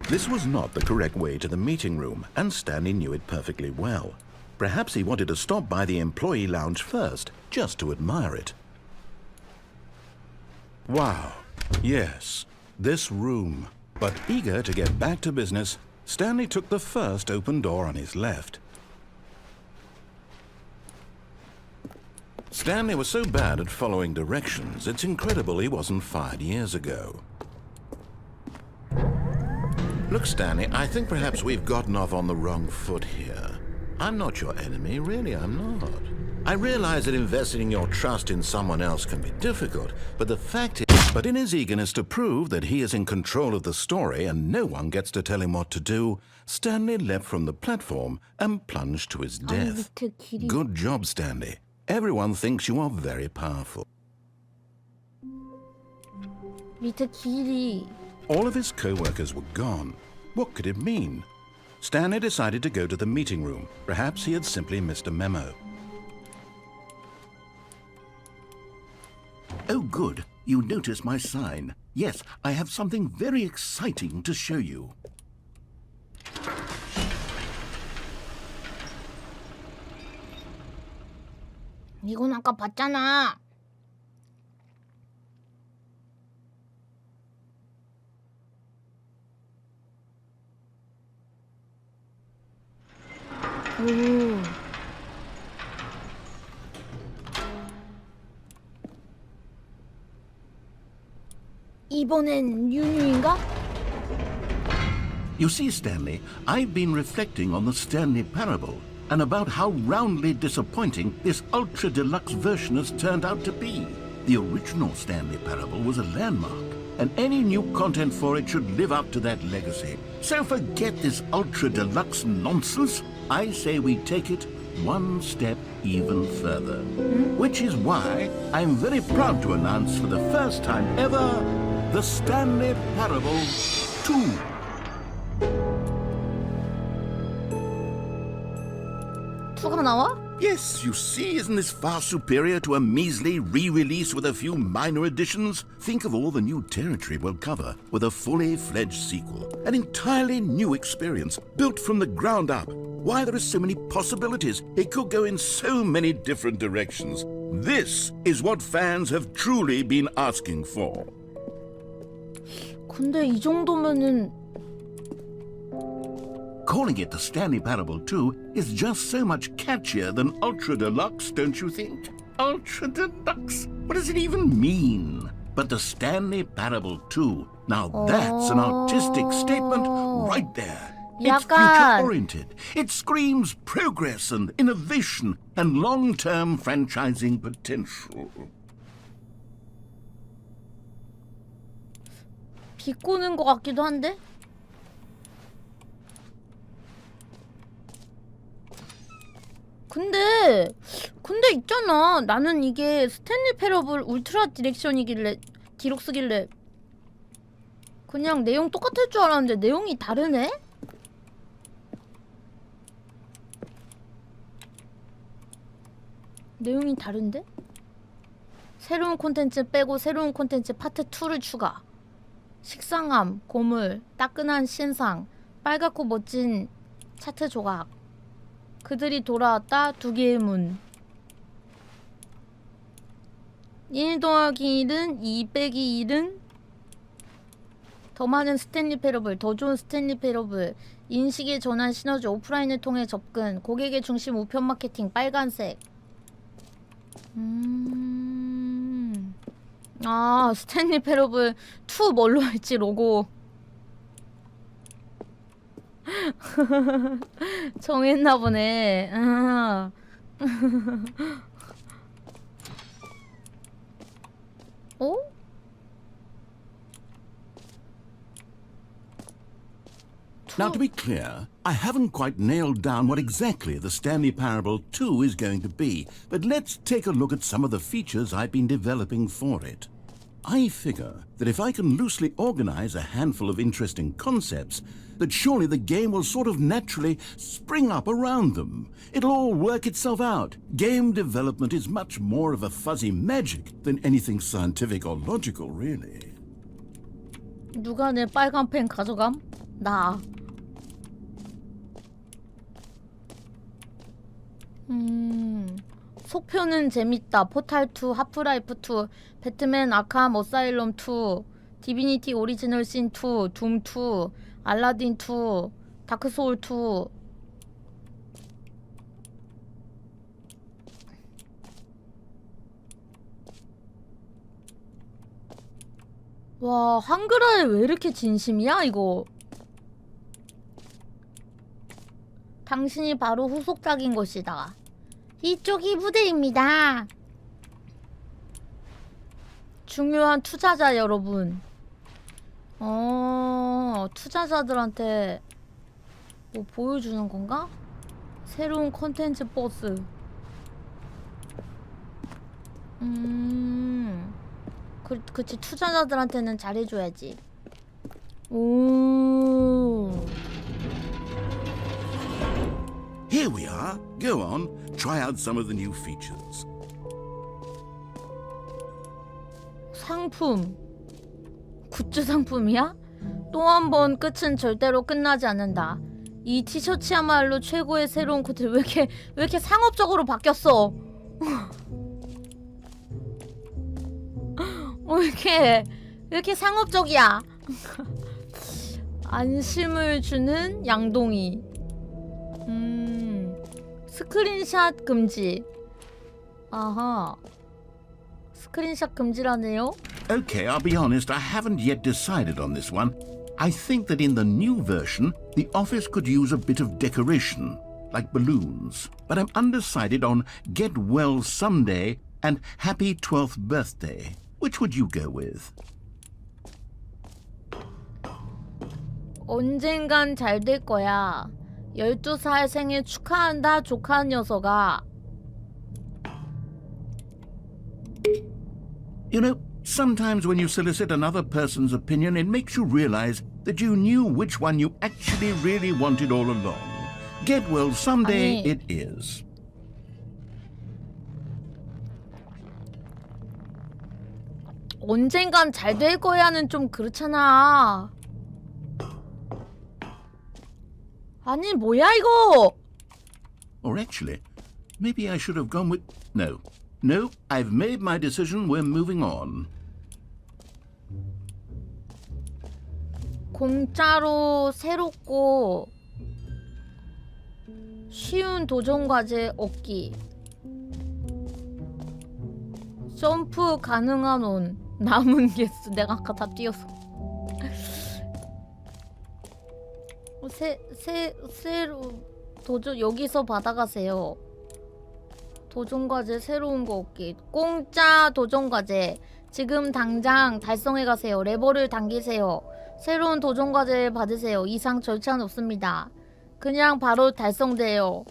[SPEAKER 2] This was not the correct way to the meeting room, and Stanley knew it perfectly well. Perhaps he wanted to stop by the employee lounge first, just to admire it. Wow, yes, this room. But eager to get back to business, Stanley took the first open door on his left. Stanley was so bad at following directions, it's incredible he wasn't fired years ago. Look, Stanley, I think perhaps we've gotten off on the wrong foot here. I'm not your enemy, really, I'm not. I realize that investing your trust in someone else can be difficult, but the fact is... But in his eagerness to prove that he is in control of the story and no one gets to tell him what to do, Stanley leapt from the platform and plunged to his death.
[SPEAKER 1] 밑에 길이.
[SPEAKER 2] Good job, Stanley. Everyone thinks you are very powerful.
[SPEAKER 1] 밑에 길이.
[SPEAKER 2] All of his co-workers were gone. What could it mean? Stanley decided to go to the meeting room. Perhaps he had simply missed a memo.
[SPEAKER 3] Oh, good. You noticed my sign. Yes, I have something very exciting to show you.
[SPEAKER 1] 이건 아까 봤잖아. 오. 이번엔 윤유인가?
[SPEAKER 2] You see, Stanley, I've been reflecting on the Stanley Parable and about how roundly disappointing this ultra deluxe version has turned out to be. The original Stanley Parable was a landmark, and any new content for it should live up to that legacy. So forget this ultra deluxe nonsense. I say we take it one step even further. Which is why I'm very proud to announce for the first time ever the Stanley Parable 2.
[SPEAKER 1] 투가 나와?
[SPEAKER 2] Yes, you see, isn't this far superior to a measly re-release with a few minor additions? Think of all the new territory we'll cover with a fully fledged sequel. An entirely new experience, built from the ground up. Why, there are so many possibilities. It could go in so many different directions. This is what fans have truly been asking for.
[SPEAKER 1] 근데 이 정도면은
[SPEAKER 2] Calling it the Stanley Parable 2 is just so much catchier than Ultra Deluxe, don't you think? Ultra Deluxe? What does it even mean? But the Stanley Parable 2, now that's an artistic statement right there. It's
[SPEAKER 1] 약간
[SPEAKER 2] future-oriented. It screams progress and innovation and long-term franchising potential.
[SPEAKER 1] 비꼬는 것 같기도 한데? 근데 있잖아. 나는 이게 스탠리 패러블 울트라 디럭스길래 그냥 내용 똑같을 줄 알았는데 내용이 다르네? 내용이 다른데? 새로운 콘텐츠 빼고 새로운 콘텐츠 파트 2를 추가. 식상함, 고물, 따끈한 신상, 빨갛고 멋진 차트 조각. 그들이 돌아왔다. 2개의 문. 1 더하기 1은 2 빼기 1은 더 많은 스탠리 패러블, 더 좋은 스탠리 패러블, 인식의 전환 시너지, 오프라인을 통해 접근, 고객의 중심 우편 마케팅, 빨간색. 아, 스탠리 패러블 2 뭘로 할지 로고 정했나 보네. 어?
[SPEAKER 2] Now, to be clear, I haven't quite nailed down what exactly the Stanley Parable 2 is going to be, but let's take a look at some of the features I've been developing for it. I figure that if I can loosely organize a handful of interesting concepts, that surely the game will sort of naturally spring up around them. It'll all work itself out. Game development is much more of a fuzzy magic than anything scientific or logical, really.
[SPEAKER 1] 누가 내 빨간 펜 가져감? 나. 속표는 재밌다. 포탈2, 하프라이프2, 배트맨 아캄 어사일럼2, 디비니티 오리지널 신2, 둠2, 알라딘2, 다크소울2. 와, 한글화에 왜 이렇게 진심이야, 이거? 당신이 바로 후속작인 것이다. 이쪽이 부대입니다. 중요한 투자자 여러분. 투자자들한테 뭐 보여주는 건가? 새로운 컨텐츠 버스. 그치, 투자자들한테는 잘해줘야지. 오.
[SPEAKER 2] Here we are. Go on, try out some of the new features.
[SPEAKER 1] 상품. 굿즈 상품이야? 또 한 번 끝은 절대로 끝나지 않는다. 이 티셔츠야말로 최고의 새로운 코트. 왜 이렇게 상업적으로 바뀌었어? 왜 이렇게 상업적이야? 안심을 주는 양동이. 스크린샷 금지. 아하. 스크린샷 금지라네요.
[SPEAKER 2] Okay, I'll be honest, I haven't yet decided on this one.
[SPEAKER 3] I think that in the new version, the office could use a bit of decoration, like balloons. But I'm undecided on Get Well Someday and Happy 12th Birthday. Which would you go with?
[SPEAKER 1] 언젠간 잘 될 거야. 12살 생일 축하한다, 조카 녀석아.
[SPEAKER 3] You know, sometimes when you solicit another person's opinion, it makes you realize that you knew which one you actually really wanted all along. Get well someday
[SPEAKER 1] 아니,
[SPEAKER 3] it is.
[SPEAKER 1] 언젠간 잘 될 거야는 좀 그렇잖아. 아니, 뭐야 이거?
[SPEAKER 3] Or actually, maybe I should have gone with... No, I've made my decision. We're moving on.
[SPEAKER 1] 공짜로 새롭고 쉬운 도전 과제 얻기. 점프 가능한 온. 남은 개수. 내가 아까 다 뛰어서. 새로 도전 여기서 받아가세요. 도전 과제 새로운 거 얻기. 공짜 도전 과제. 지금 당장 달성해 가세요. 레버를 당기세요. 새로운 도전 과제 받으세요. 이상 절차는 없습니다. 그냥 바로 달성돼요.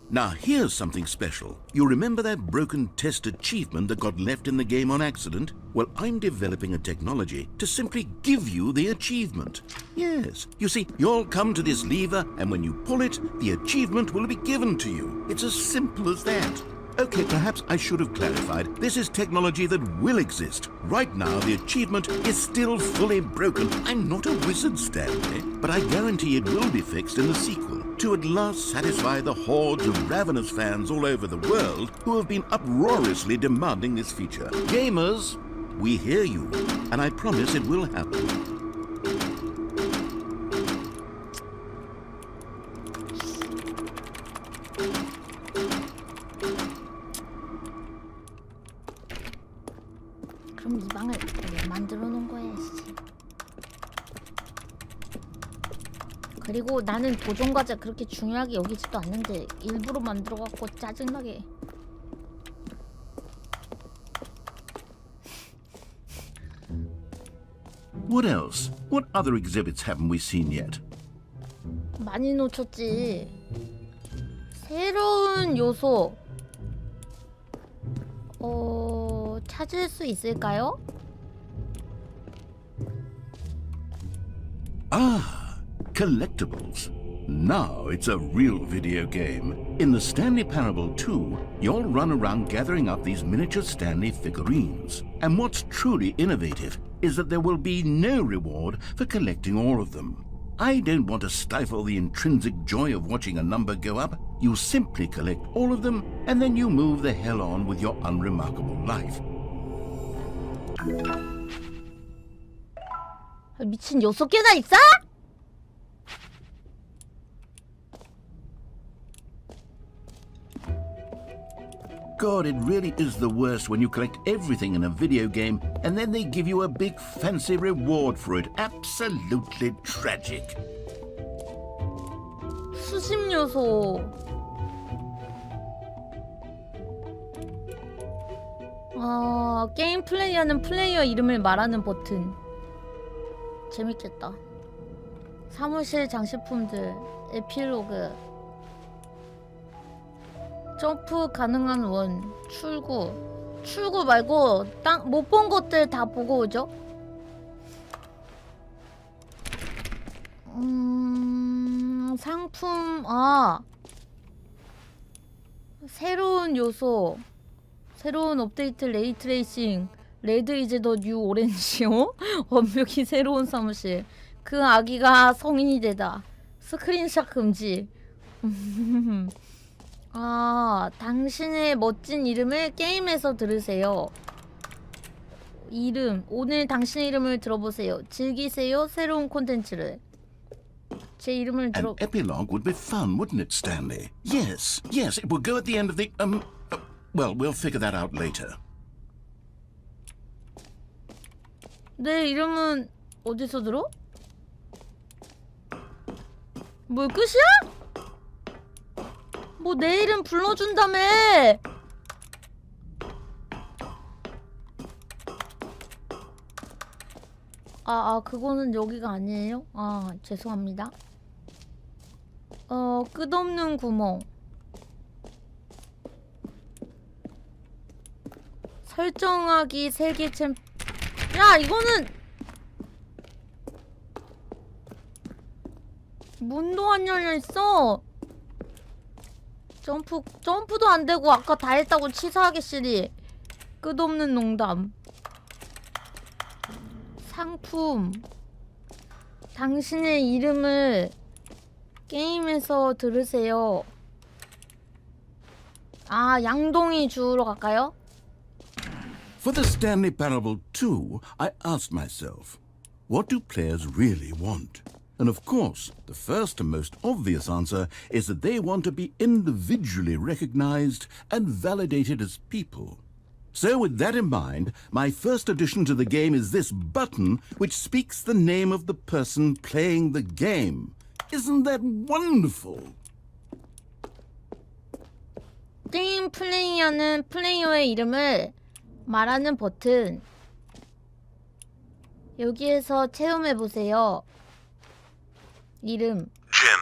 [SPEAKER 3] Now here's something special. You remember that broken test achievement that got left in the game on accident? Well, I'm developing a technology to simply give you the achievement. Yes, you see, you'll come to this lever, and when you pull it, the achievement will be given to you. It's as simple as that. Okay, perhaps I should have clarified. This is technology that will exist. Right now, the achievement is still fully broken. I'm not a wizard, Stanley, but I guarantee it will be fixed in the sequel to at last satisfy the hordes of ravenous fans all over the world who have been uproariously demanding this feature. Gamers, we hear you, and I promise it will happen.
[SPEAKER 1] 그럼 이 방을 왜 만들어 놓은 거야, 씨. 그리고 나는 도전 과제 그렇게 중요하게 여기지도 않는데 일부러 만들어 갖고 짜증나게.
[SPEAKER 3] What else? What other exhibits haven't we seen yet?
[SPEAKER 1] 많이 놓쳤지. 새로운 요소. 찾을 수 있을까요?
[SPEAKER 3] Ah, collectibles. Now it's a real video game. In the Stanley Parable 2, you'll run around gathering up these miniature Stanley figurines. And what's truly innovative is that there will be no reward for collecting all of them. I don't want to stifle the intrinsic joy of watching a number go up. You simply collect all of them, and then you move the hell on with your unremarkable life.
[SPEAKER 1] 미친 6개나 있어?
[SPEAKER 3] God, it really is the worst when you collect everything in a video game and then they give you a big fancy reward for it. Absolutely tragic.
[SPEAKER 1] 수집 요소. 게임 플레이어는 플레이어 이름을 말하는 버튼. 재밌겠다. 사무실 장식품들, 에필로그. 점프 가능한 원, 출구 말고 못 본 것들 다 보고 오죠? 상품, 새로운 요소, 새로운 업데이트 레이트레이싱, 레드 이즈 더 뉴 오렌지요? 완벽히 새로운 사무실. 그 아기가 성인이 되다. 스크린샷 금지. 당신의 멋진 이름을 게임에서 들으세요. 이름, 오늘 당신의 이름을 들어보세요. 즐기세요, 새로운 콘텐츠를. 제 이름을
[SPEAKER 3] An epilogue would be fun, wouldn't it, Stanley? Yes, it will go at the end of the, well, we'll figure that out later.
[SPEAKER 1] 내 이름은 어디서 들어? 뭐 끝이야? 뭐 내 이름 불러준다며. 그거는 여기가 아니에요? 죄송합니다. 끝없는 구멍. 설정하기 세계 챔. 야, 이거는 문도 안 열려있어. 점프도 안 되고 아까 다 했다고 치사하게 시리. 끝없는 농담. 상품. 당신의 이름을 게임에서 들으세요. 양동이 주우러 갈까요?
[SPEAKER 3] For the Stanley Parable 2, I asked myself, what do players really want? And of course, the first and most obvious answer is that they want to be individually recognized and validated as people. So with that in mind, my first addition to the game is this button which speaks the name of the person playing the game. Isn't that wonderful?
[SPEAKER 1] 게임 플레이어는 플레이어의 이름을 말하는 버튼. 여기에서 체험해보세요. 이름.
[SPEAKER 3] Jim.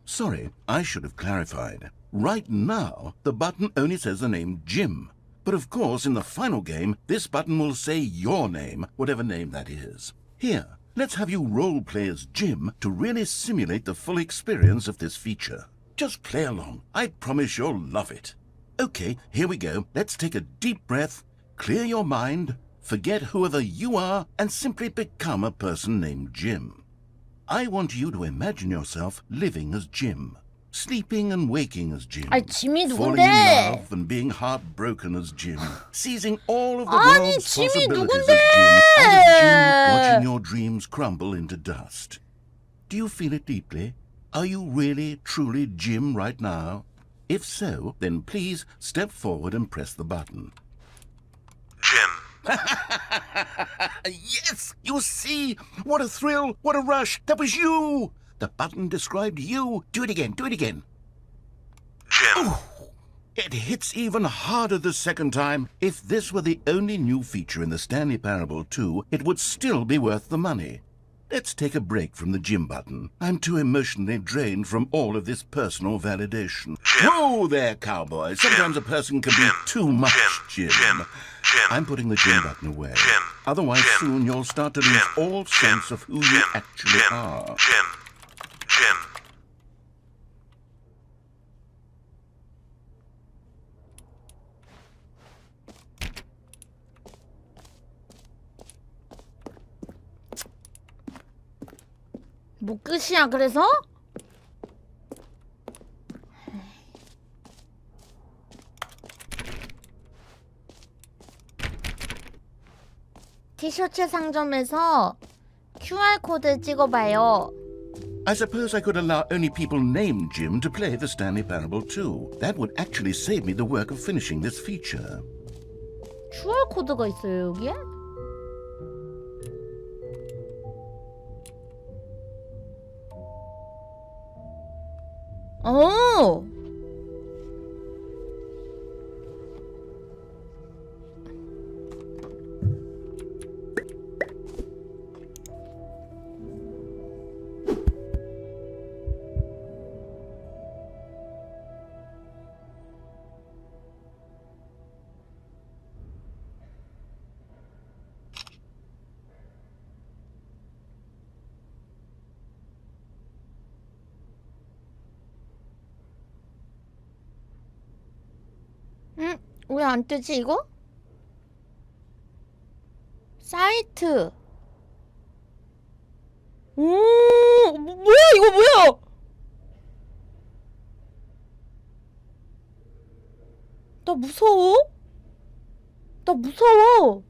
[SPEAKER 3] Sorry, I should have clarified. Right now, the button only says the name Jim. But of course, in the final game, this button will say your name, whatever name that is. Here, let's have you role-play as Jim to really simulate the full experience of this feature. Just play along. I promise you'll love it. Okay, here we go. Let's take a deep breath, clear your mind, forget whoever you are, and simply become a person named Jim. I want you to imagine yourself living as Jim. Sleeping and waking as Jim.
[SPEAKER 1] 짐이
[SPEAKER 3] Falling in
[SPEAKER 1] 누군데?
[SPEAKER 3] love and being heartbroken as Jim. Seizing all of the
[SPEAKER 1] 아니,
[SPEAKER 3] world's
[SPEAKER 1] 짐이
[SPEAKER 3] possibilities
[SPEAKER 1] 누군데?
[SPEAKER 3] as Jim. And as Jim, watching your dreams crumble into dust. Do you feel it deeply? Are you really, truly Jim right now? If so, then please step forward and press the button. Jim. Yes! You see? What a thrill! What a rush! That was you! The button described you. Do it again. Do it again. Jim. Ooh, it hits even harder the second time. If this were the only new feature in the Stanley Parable 2, it would still be worth the money. Let's take a break from the Jim button. I'm too emotionally drained from all of this personal validation. Jim. Whoa there, cowboy. Sometimes a person can be too much Jim. I'm putting the Jim button away. Otherwise, soon you'll start to lose all sense of who you actually are. Jim.
[SPEAKER 1] 뭐 끝이야 그래서? 티셔츠 상점에서 QR코드 찍어봐요.
[SPEAKER 3] I suppose I could allow only people named Jim to play the Stanley Parable 2. That would actually save me the work of finishing this feature.
[SPEAKER 1] QR코드가 있어요 여기에? 오! 왜 안 뜨지 이거? 사이트. 오, 뭐야 이거 뭐야? 나 무서워? 나 무서워.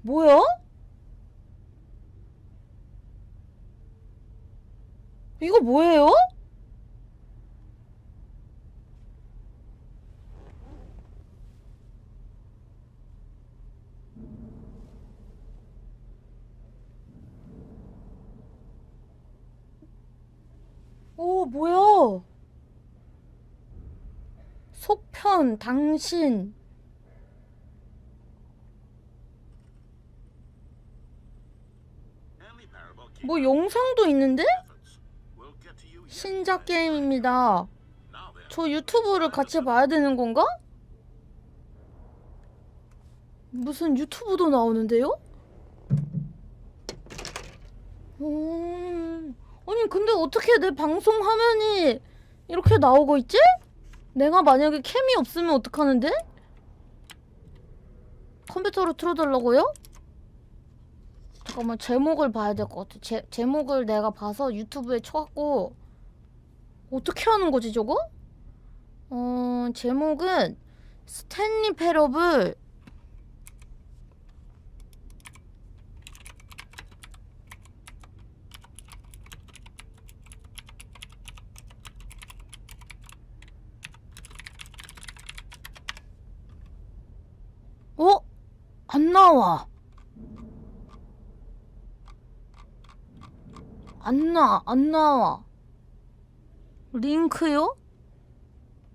[SPEAKER 1] 뭐야? 이거 뭐예요? 오, 뭐야? 속편, 당신. 뭐 영상도 있는데? 신작 게임입니다. 저 유튜브를 같이 봐야 되는 건가? 무슨 유튜브도 나오는데요? 아니 근데 어떻게 내 방송 화면이 이렇게 나오고 있지? 내가 만약에 캠이 없으면 어떡하는데? 컴퓨터로 틀어달라고요? 잠깐만 제목을 봐야 될 것 같아. 제목을 내가 봐서 유튜브에 쳐갖고 어떻게 하는 거지 저거? 제목은 스탠리 패러블 안 나와. 안 나와. 링크요?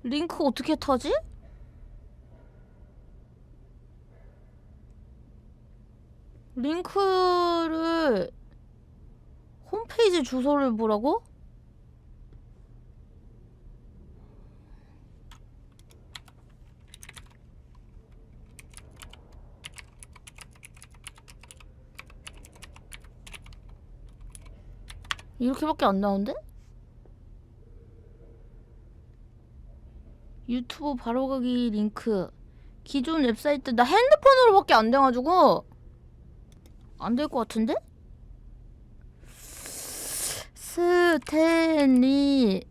[SPEAKER 1] 링크 어떻게 타지? 링크를 홈페이지 주소를 보라고? 이렇게밖에 안 나오는데? 유튜브 바로가기 링크 기존 웹사이트 나 핸드폰으로밖에 안 돼가지고 안 될 것 같은데? 스탠리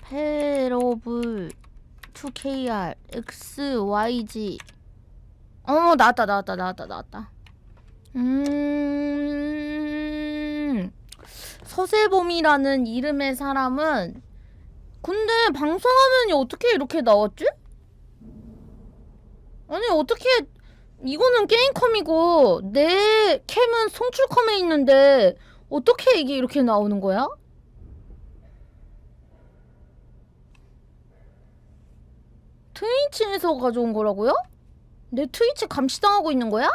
[SPEAKER 1] 패러블 2KR XYG 나왔다. 서세범이라는 이름의 사람은 근데 방송화면이 어떻게 이렇게 나왔지? 아니 어떻게 이거는 게임컴이고 내 캠은 송출컴에 있는데 어떻게 이게 이렇게 나오는 거야? 트위치에서 가져온 거라고요? 내 트위치 감시당하고 있는 거야?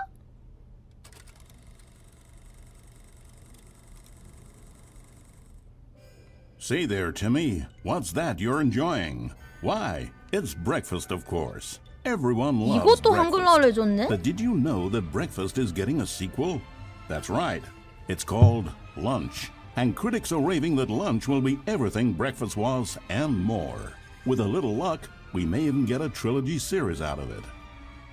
[SPEAKER 3] Say there, Timmy. What's that you're enjoying? Why, it's breakfast, of course. Everyone loves
[SPEAKER 1] 이것도 한글화를
[SPEAKER 3] breakfast.
[SPEAKER 1] 해줬네?
[SPEAKER 3] But did you know that breakfast is getting a sequel? That's right. It's called Lunch. And critics are raving that lunch will be everything breakfast was and more. With a little luck, we may even get a trilogy series out of it.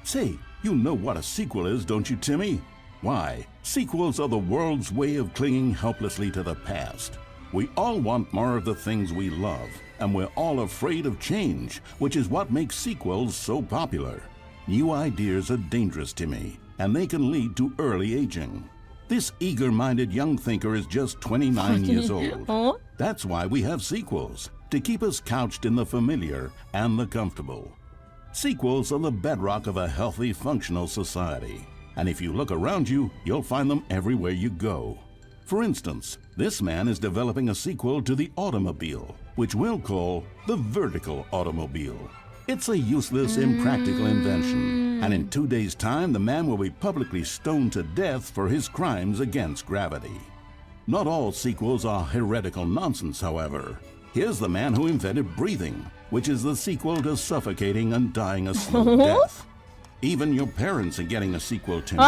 [SPEAKER 3] Say, you know what a sequel is, don't you, Timmy? Why, sequels are the world's way of clinging helplessly to the past. We all want more of the things we love, and we're all afraid of change, which is what makes sequels so popular. New ideas are dangerous, Timmy, and they can lead to early aging. This eager-minded young thinker is just 29 years old. That's why we have sequels, to keep us couched in the familiar and the comfortable. Sequels are the bedrock of a healthy, functional society. And if you look around you, you'll find them everywhere you go. For instance, this man is developing a sequel to the automobile, which we'll call the vertical automobile. It's a useless, impractical invention, and in 2 days' time, the man will be publicly stoned to death for his crimes against gravity. Not all sequels are heretical nonsense, however. Here's the man who invented breathing, which is the sequel to suffocating and dying a slow death. Even your parents are getting a sequel, Timmy.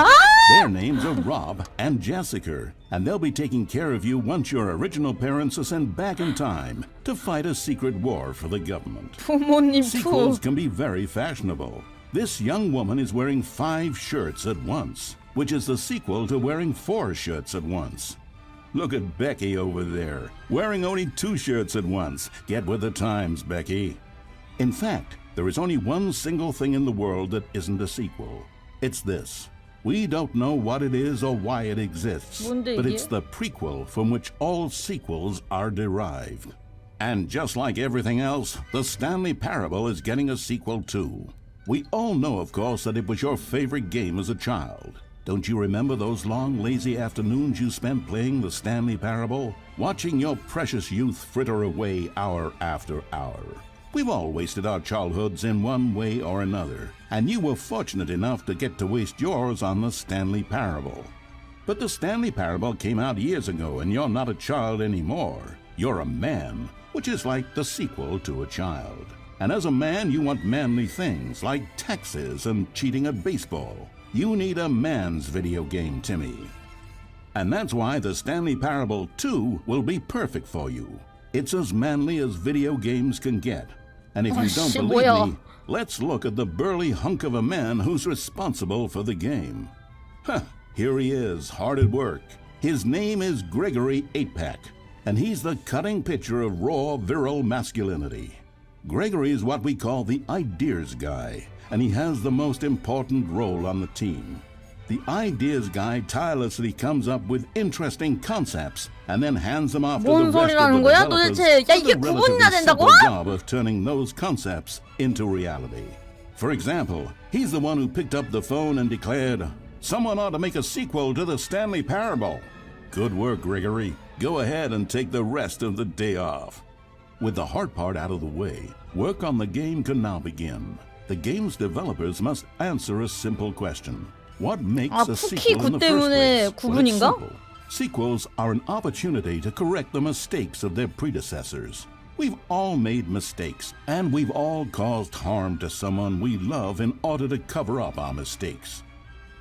[SPEAKER 3] Their names are Rob and Jessica, and they'll be taking care of you once your original parents are sent back in time to fight a secret war for the government.
[SPEAKER 1] 부모님
[SPEAKER 3] Sequels
[SPEAKER 1] 투.
[SPEAKER 3] can be very fashionable. This young woman is wearing 5 shirts at once, which is the sequel to wearing 4 shirts at once. Look at Becky over there, wearing only 2 shirts at once. Get with the times, Becky. In fact, there is only one single thing in the world that isn't a sequel. It's this. We don't know what it is or why it exists,
[SPEAKER 1] 뭔데,
[SPEAKER 3] but
[SPEAKER 1] 이게?
[SPEAKER 3] it's the prequel from which all sequels are derived. And just like everything else, the Stanley Parable is getting a sequel too. We all know, of course, that it was your favorite game as a child. Don't you remember those long, lazy afternoons you spent playing the Stanley Parable? Watching your precious youth fritter away hour after hour. We've all wasted our childhoods in one way or another, and you were fortunate enough to get to waste yours on the Stanley Parable. But the Stanley Parable came out years ago, and you're not a child anymore. You're a man, which is like the sequel to a child. And as a man, you want manly things like taxes and cheating at baseball. You need a man's video game, Timmy. And that's why the Stanley Parable 2 will be perfect for you. It's as manly as video games can get. And if you don't believe
[SPEAKER 1] 뭐야.
[SPEAKER 3] me, let's look at the burly hunk of a man who's responsible for the game. Here he is, hard at work. His name is Gregory 8-Pack, and he's the cutting picture of raw, virile masculinity. Gregory is what we call the ideas guy, and he has the most important role on the team. The ideas guy tirelessly comes up with interesting concepts and then hands them off to the
[SPEAKER 1] 뭔
[SPEAKER 3] rest of
[SPEAKER 1] 소리라는
[SPEAKER 3] the
[SPEAKER 1] 거야?
[SPEAKER 3] developers
[SPEAKER 1] 도대체 야
[SPEAKER 3] for
[SPEAKER 1] 이게
[SPEAKER 3] the
[SPEAKER 1] 구분이나
[SPEAKER 3] relatively
[SPEAKER 1] 된다고?
[SPEAKER 3] simple job of turning those concepts into reality. For example, he's the one who picked up the phone and declared, "Someone ought to make a sequel to the Stanley Parable." Good work, Gregory. Go ahead and take the rest of the day off. With the hard part out of the way, work on the game can now begin. The game's developers must answer a simple question. What makes
[SPEAKER 1] 아,
[SPEAKER 3] a
[SPEAKER 1] 쿠키
[SPEAKER 3] sequel in
[SPEAKER 1] 구
[SPEAKER 3] the first
[SPEAKER 1] 때문에
[SPEAKER 3] place? Well, it's
[SPEAKER 1] 구분인가?
[SPEAKER 3] simple. Sequels are an opportunity to correct the mistakes of their predecessors. We've all made mistakes, and we've all caused harm to someone we love in order to cover up our mistakes.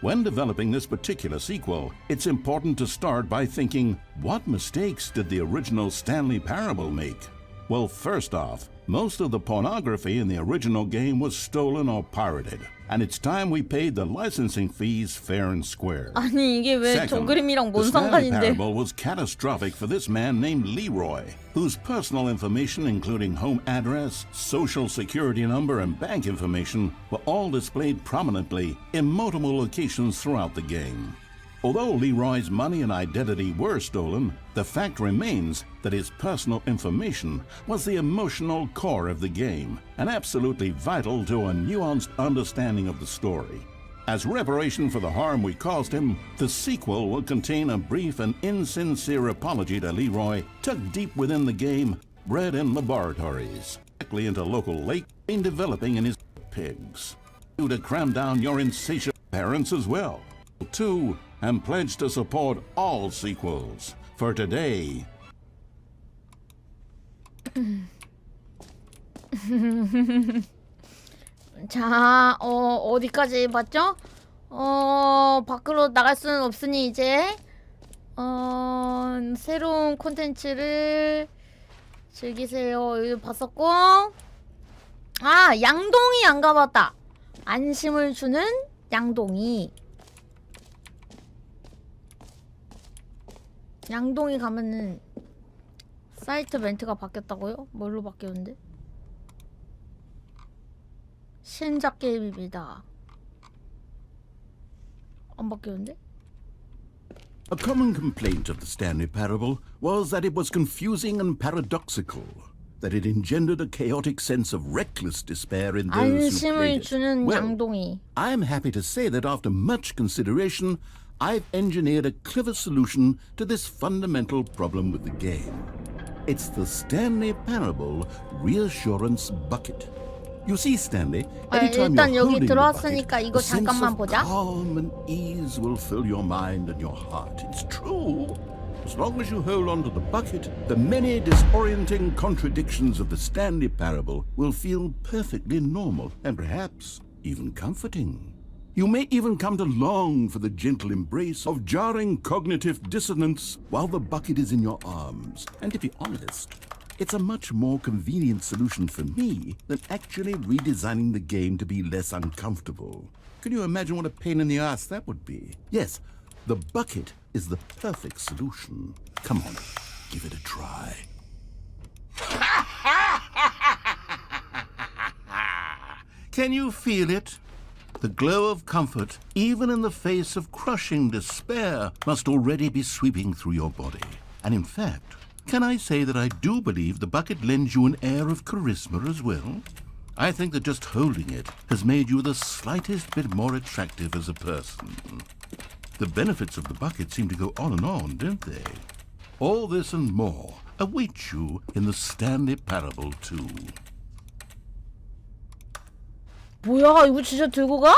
[SPEAKER 3] When developing this particular sequel, it's important to start by thinking, what mistakes did the original Stanley Parable make? Well, first off, most of the pornography in the original game was stolen or pirated, and it's time we paid the licensing fees fair and square.
[SPEAKER 1] 아니 이게 왜 저
[SPEAKER 3] Second,
[SPEAKER 1] 그림이랑
[SPEAKER 3] the
[SPEAKER 1] 뭔
[SPEAKER 3] Stanley
[SPEAKER 1] 상관인데?
[SPEAKER 3] Parable was catastrophic for this man named Leroy, whose personal information, including home address, social security number, and bank information, were all displayed prominently in multiple locations throughout the game. Although Leroy's money and identity were stolen, the fact remains that his personal information was the emotional core of the game and absolutely vital to a nuanced understanding of the story. As reparation for the harm we caused him, the sequel will contain a brief and insincere apology to Leroy, tucked deep within the game, bred in laboratories, directly into local lake, and developing in his pigs. You to cram down your insatiable parents as well. 2. And pledge to support all sequels. For today.
[SPEAKER 1] 자, 어디까지 봤죠? 밖으로 나갈 수는 없으니 이제 새로운 콘텐츠를 즐기세요. 이거 봤었고, 아, 양동이 안 가봤다. 안심을 주는 양동이. 양동이 가면은 사이트 멘트가 바뀌었다고요? 뭘로 바뀌었는데? 신작 게임입니다. 안 바뀌었는데?
[SPEAKER 3] A common complaint of the Stanley Parable was that it was confusing and paradoxical, that it engendered a chaotic sense of reckless despair in those who
[SPEAKER 1] 안심을
[SPEAKER 3] played
[SPEAKER 1] 주는
[SPEAKER 3] it. Well,
[SPEAKER 1] 양동이.
[SPEAKER 3] I'm happy to say that after much consideration, I've engineered a clever solution to this fundamental problem with the game. It's the Stanley Parable Reassurance Bucket. You see, Stanley, anytime
[SPEAKER 1] 일단
[SPEAKER 3] you're
[SPEAKER 1] 여기
[SPEAKER 3] holding the
[SPEAKER 1] 들어왔으니까
[SPEAKER 3] bucket,
[SPEAKER 1] 이거
[SPEAKER 3] a sense
[SPEAKER 1] 잠깐만
[SPEAKER 3] of
[SPEAKER 1] 보자.
[SPEAKER 3] calm and ease will fill your mind and your heart. It's true. As long as you hold on to the bucket, the many disorienting contradictions of the Stanley Parable will feel perfectly normal and perhaps even comforting. You may even come to long for the gentle embrace of jarring cognitive dissonance while the bucket is in your arms. And to be honest, it's a much more convenient solution for me than actually redesigning the game to be less uncomfortable. Can you imagine what a pain in the ass that would be? Yes, the bucket is the perfect solution. Come on, give it a try. Can you feel it?
[SPEAKER 2] The glow of comfort, even in the face of crushing despair, must already be sweeping through your body. And in fact, can I say that I do believe the bucket lends you an air of charisma as well? I think that just holding it has made you the slightest bit more attractive as a person. The benefits of the bucket seem to go on and on, don't they? All this and more await you in the Stanley Parable 2.
[SPEAKER 1] 뭐야, 이거 진짜 들고 가?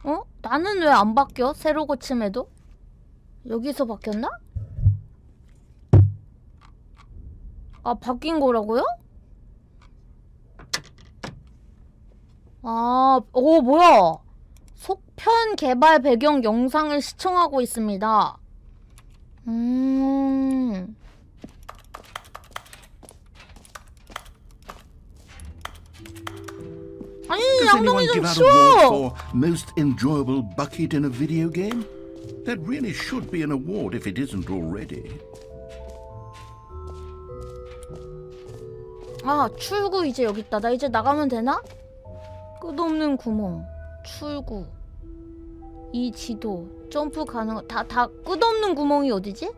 [SPEAKER 1] 어? 나는 왜 안 바뀌어? 새로 고침해도? 여기서 바뀌었나? 아, 바뀐 거라고요? 아, 오, 뭐야? 속편 개발 배경 영상을 시청하고 있습니다. 아니, 양동이 좀 치워!
[SPEAKER 2] Most enjoyable bucket in a video game? That really should be an award if it isn't already.
[SPEAKER 1] 아, 출구 이제 여기 있다. 나 이제 나가면 되나? 끝없는 구멍, 출구, 이 지도, 점프 가능, 다 끝없는 구멍이 어디지?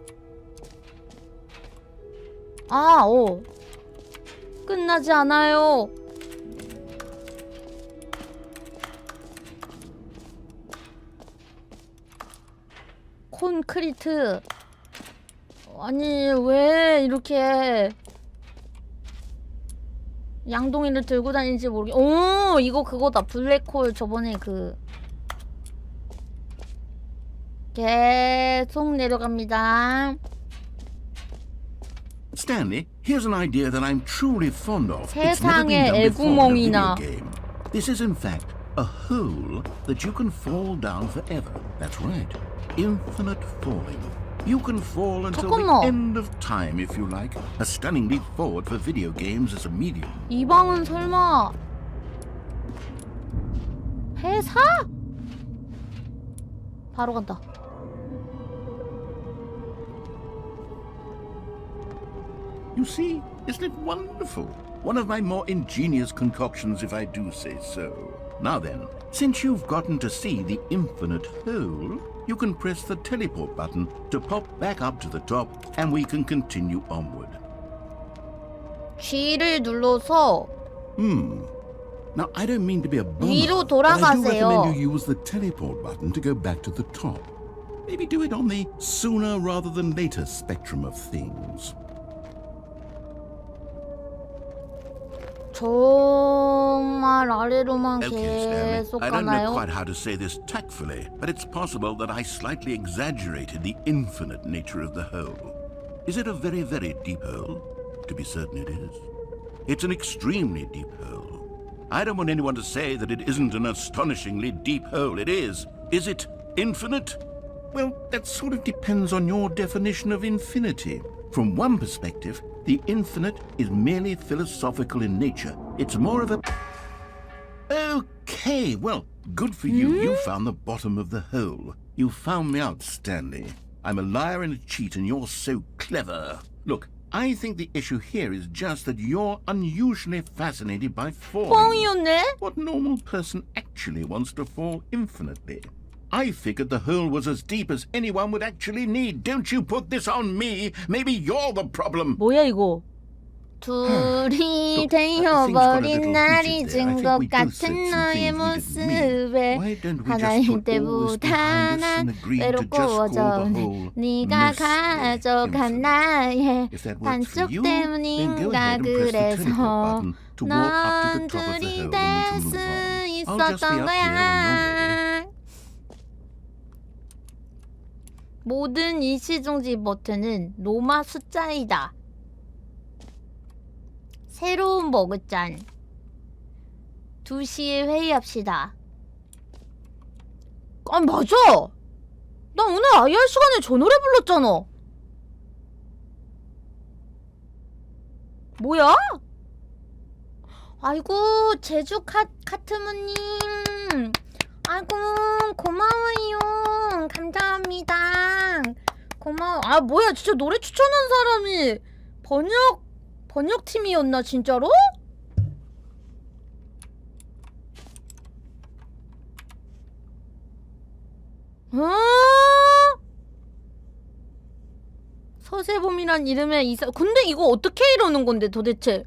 [SPEAKER 1] 아, 오. 끝나지 않아요. 콘크리트. 아니, 왜 이렇게 양동이를 들고 다니는지 모르겠. 오, 이거 그거다. 블랙홀 저번에 그 계속 내려갑니다.
[SPEAKER 2] Stanley, here's an idea that I'm truly fond of.
[SPEAKER 1] 세상에 애구멍이나.
[SPEAKER 2] This is in fact a hole that you can fall down forever. That's right. Infinite falling. You can fall until
[SPEAKER 1] 잠깐만.
[SPEAKER 2] the end of time if you like. A stunning leap forward for video games as a medium.
[SPEAKER 1] 이 방은 설마 회사? 바로 간다.
[SPEAKER 2] You see, isn't it wonderful? One of my more ingenious concoctions, if I do say so. Now then, since you've gotten to see the infinite hole, you can press the teleport button to pop back up to the top, and we can continue onward.
[SPEAKER 1] G를 눌러서
[SPEAKER 2] Now, I don't mean to be a bummer,
[SPEAKER 1] 위로
[SPEAKER 2] but I do
[SPEAKER 1] 돌아가세요.
[SPEAKER 2] recommend you use the teleport button to go back to the top. Maybe do it on the sooner rather than later spectrum of things.
[SPEAKER 1] 정말 아래로만
[SPEAKER 2] Okay,
[SPEAKER 1] 계속
[SPEAKER 2] Stanley. I don't know
[SPEAKER 1] 가나요?
[SPEAKER 2] quite how to say this tactfully, but it's possible that I slightly exaggerated the infinite nature of the hole. Is it a very, very deep hole? To be certain it is. It's an extremely deep hole. I don't want anyone to say that it isn't an astonishingly deep hole. It is. Is it infinite? Well, that sort of depends on your definition of infinity. From one perspective, the infinite is merely philosophical in nature. It's more of a... Okay, well, good for you. You found the bottom of the hole. You found me out, Stanley. I'm a liar and a cheat, and you're so clever. Look, I think the issue here is just that you're unusually fascinated by falling.
[SPEAKER 1] 뻥이었네?
[SPEAKER 2] What normal person actually wants to fall infinitely? I figured the hole was as deep as anyone would actually need. Don't you put this on me. Maybe you're the problem.
[SPEAKER 1] 뭐야 이거? 둘이 되어버린 날이 진 것 같은 너의 모습에 하나일 때보다 난 외롭고워져 네가 가져간 나의 반쪽 때문인가 그래서 넌 둘이 될 수 있었던 거야. 모든 일시정지 버튼은 로마 숫자이다. 새로운 머그잔. 2시에 회의합시다. 아, 맞아! 나 오늘 IR 시간에 저 노래 불렀잖아. 뭐야? 아이고, 제주 카트무님. 아이고, 고마워요. 감사합니다. 고마워. 아, 뭐야, 진짜 노래 추천한 사람이 번역 번역팀이었나 진짜로? 서세범이란 이름의 이사. 근데 이거 어떻게 이러는 건데 도대체?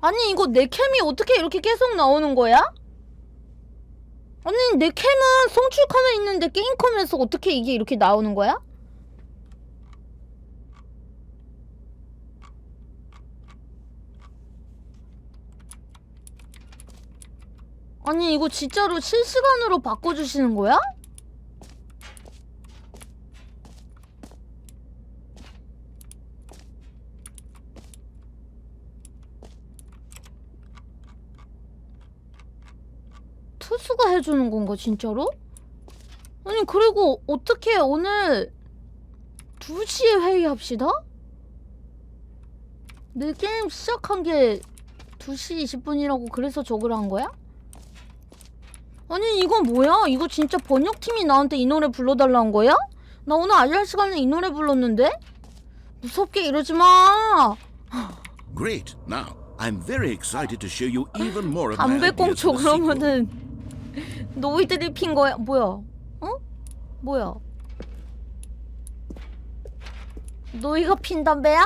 [SPEAKER 1] 아니 이거 내 캠이 어떻게 이렇게 계속 나오는 거야? 아니 내 캠은 송출카면 있는데 게임컴에서 어떻게 이게 이렇게 나오는 거야? 아니 이거 진짜로 실시간으로 바꿔주시는 거야? 투수가 해주는 건가 진짜로? 아니 그리고 어떻게 오늘 2시에 회의합시다? 내 게임 시작한 게 2시 20분이라고 그래서 저걸 한 거야? 아니 이건 뭐야? 이거 진짜 번역팀이 나한테 이 노래 불러달라는 거야? 나 오늘 알랄 시간에 이 노래 불렀는데? 무섭게 이러지 마.
[SPEAKER 3] Great. Now, I'm very excited to show you even more of my ideas
[SPEAKER 1] 담배꽁초
[SPEAKER 3] for the sequel.
[SPEAKER 1] 그러면은 너희들이 핀 거야? 뭐야? 어? 뭐야? 너희가 핀 담배야?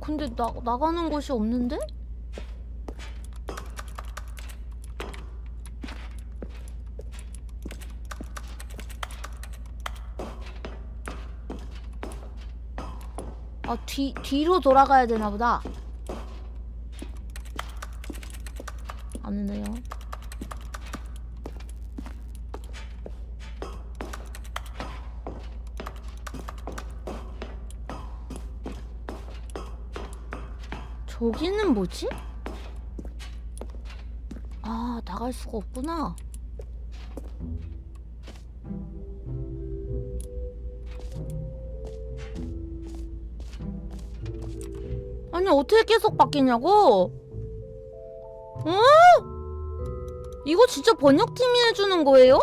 [SPEAKER 1] 근데 나가는 곳이 없는데? 아, 뒤로 돌아가야 되나 보다. 아니네요. 저기는 뭐지? 아, 나갈 수가 없구나. 아니 어떻게 계속 바뀌냐고? 어? 이거 진짜 번역팀이 해주는 거예요?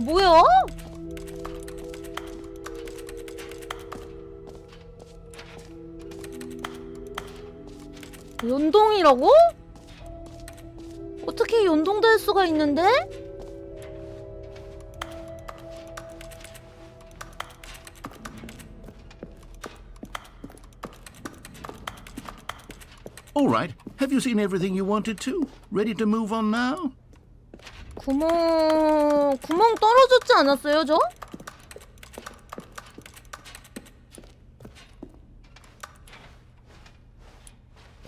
[SPEAKER 1] 뭐야? 연동이라고? 어떻게 연동될 수가 있는데?
[SPEAKER 3] All right. Have you seen everything you wanted to? Ready to move on now?
[SPEAKER 1] 구멍 떨어졌지 않았어요, 저?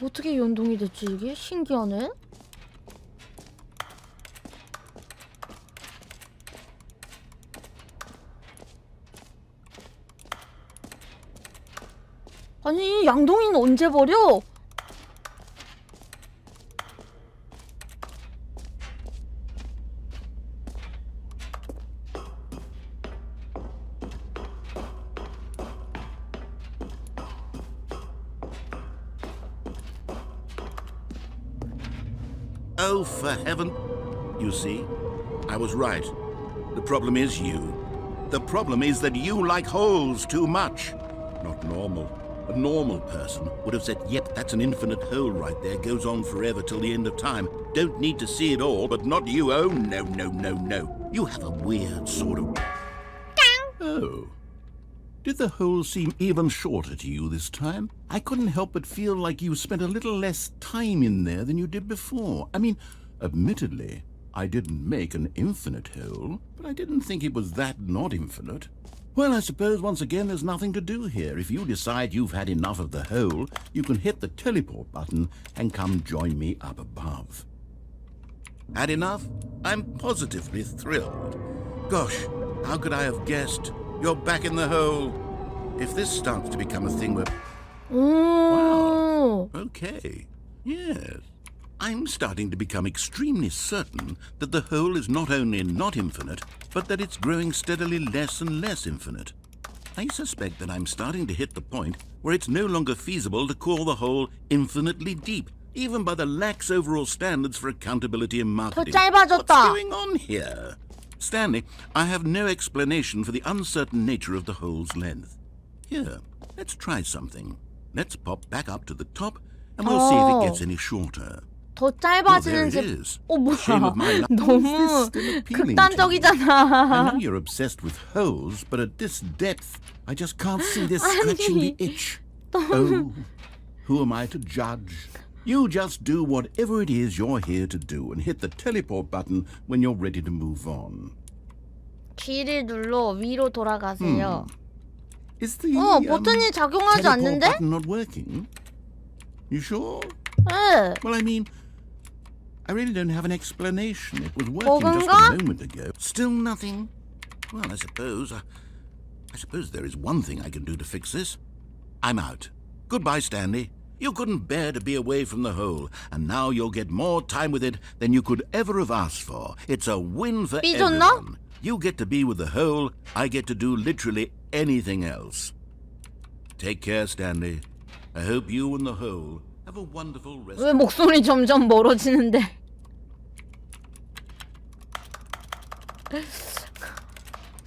[SPEAKER 1] 어떻게 연동이 됐지, 이게? 신기하네. 아니, 양동이는 언제 버려?
[SPEAKER 3] Oh, for heaven. You see, I was right. The problem is you. The problem is that you like holes too much. Not normal. A normal person would have said, yep, that's an infinite hole right there. Goes on forever till the end of time. Don't need to see it all, but not you. Oh, no, no, no, no. You have a weird sort of... Oh. Did the hole seem even shorter to you this time? I couldn't help but feel like you spent a little less time in there than you did before. I mean, admittedly, I didn't make an infinite hole, but I didn't think it was that not infinite. Well, I suppose once again there's nothing to do here. If you decide you've had enough of the hole, you can hit the teleport button and come join me up above. Had enough? I'm positively thrilled. Gosh, how could I have guessed? You're back in the hole. If this starts to become a thing where... Wow. Okay. Yes. I'm starting to become extremely certain that the hole is not only not infinite, but that it's growing steadily less and less infinite. I suspect that I'm starting to hit the point where it's no longer feasible to call the hole infinitely deep. even by the lax overall standards for accountability in
[SPEAKER 1] 더
[SPEAKER 3] marketing.
[SPEAKER 1] 짧아졌다.
[SPEAKER 3] What's going on here? Stanley, I have no explanation for the uncertain nature of the hole's length. Here, let's try something. Let's pop back up to the top, and we'll see if it gets any shorter.
[SPEAKER 1] 더
[SPEAKER 3] Oh, there
[SPEAKER 1] 짧아지는
[SPEAKER 3] it
[SPEAKER 1] 제...
[SPEAKER 3] is.
[SPEAKER 1] 뭐야.
[SPEAKER 3] Shame of my luck. How is this
[SPEAKER 1] 너무
[SPEAKER 3] still appealing to you? I
[SPEAKER 1] 극단적이잖아.
[SPEAKER 3] know you're obsessed with holes, but at this depth, I just can't see this scratching the itch. Oh, who am I to judge? You just do whatever it is you're here to do and hit the teleport button when you're ready to move on.
[SPEAKER 1] G를 눌러 위로 돌아가세요.
[SPEAKER 3] Is the
[SPEAKER 1] 버튼이 작용하지
[SPEAKER 3] teleport
[SPEAKER 1] 않는데?
[SPEAKER 3] button not working? You sure?
[SPEAKER 1] 네.
[SPEAKER 3] Well, I mean, I really don't have an explanation. It was working just
[SPEAKER 1] 버그인가?
[SPEAKER 3] a moment ago. Still nothing? Well, I suppose there is one thing I can do to fix this. I'm out. Goodbye, Stanley. You couldn't bear to be away from the hole, and now you'll get more time with it than you could ever have asked for. It's a win for
[SPEAKER 1] 삐졌나?
[SPEAKER 3] everyone. You get to be with the hole, I get to do literally anything else. Take care, Stanley. I hope you and the hole have a wonderful rest.
[SPEAKER 1] 왜 목소리 점점 멀어지는데?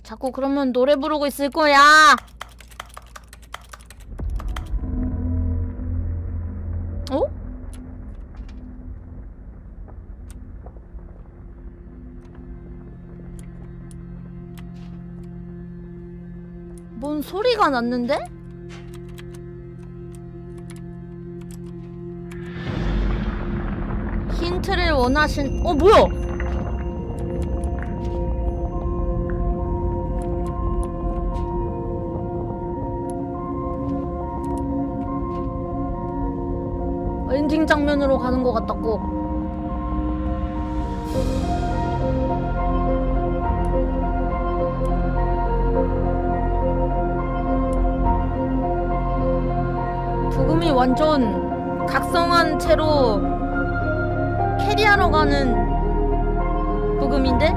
[SPEAKER 1] 자꾸 그러면 노래 부르고 있을 거야. 어? 뭔 소리가 났는데? 힌트를 원하신... 뭐야? 엔딩 장면으로 가는 것 같다 꼭. 부금이 완전 각성한 채로 캐리하러 가는 부금인데?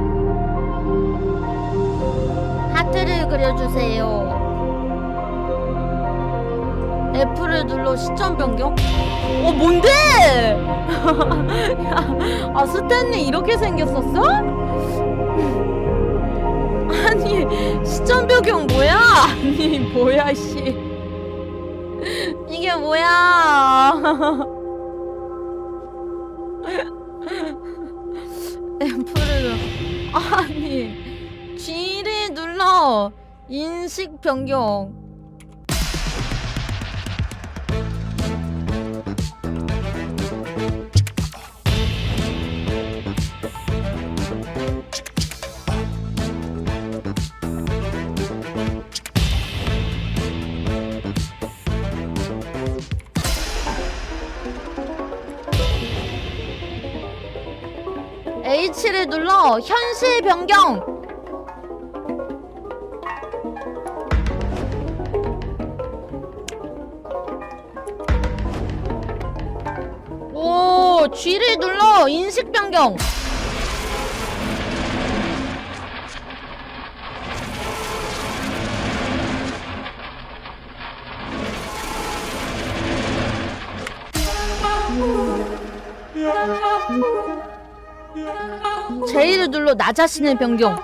[SPEAKER 1] 하트를 그려주세요. F를 눌러 시점 변경? 뭔데? 야, 스탠리 이렇게 생겼었어? 아니, 시점 변경 뭐야? 아니, 뭐야, 씨. 이게 뭐야? F를 아니, G를 눌러 인식 변경. H를 눌러 현실 변경. G를 눌러 인식 변경. J를 눌러 나 자신을 변경.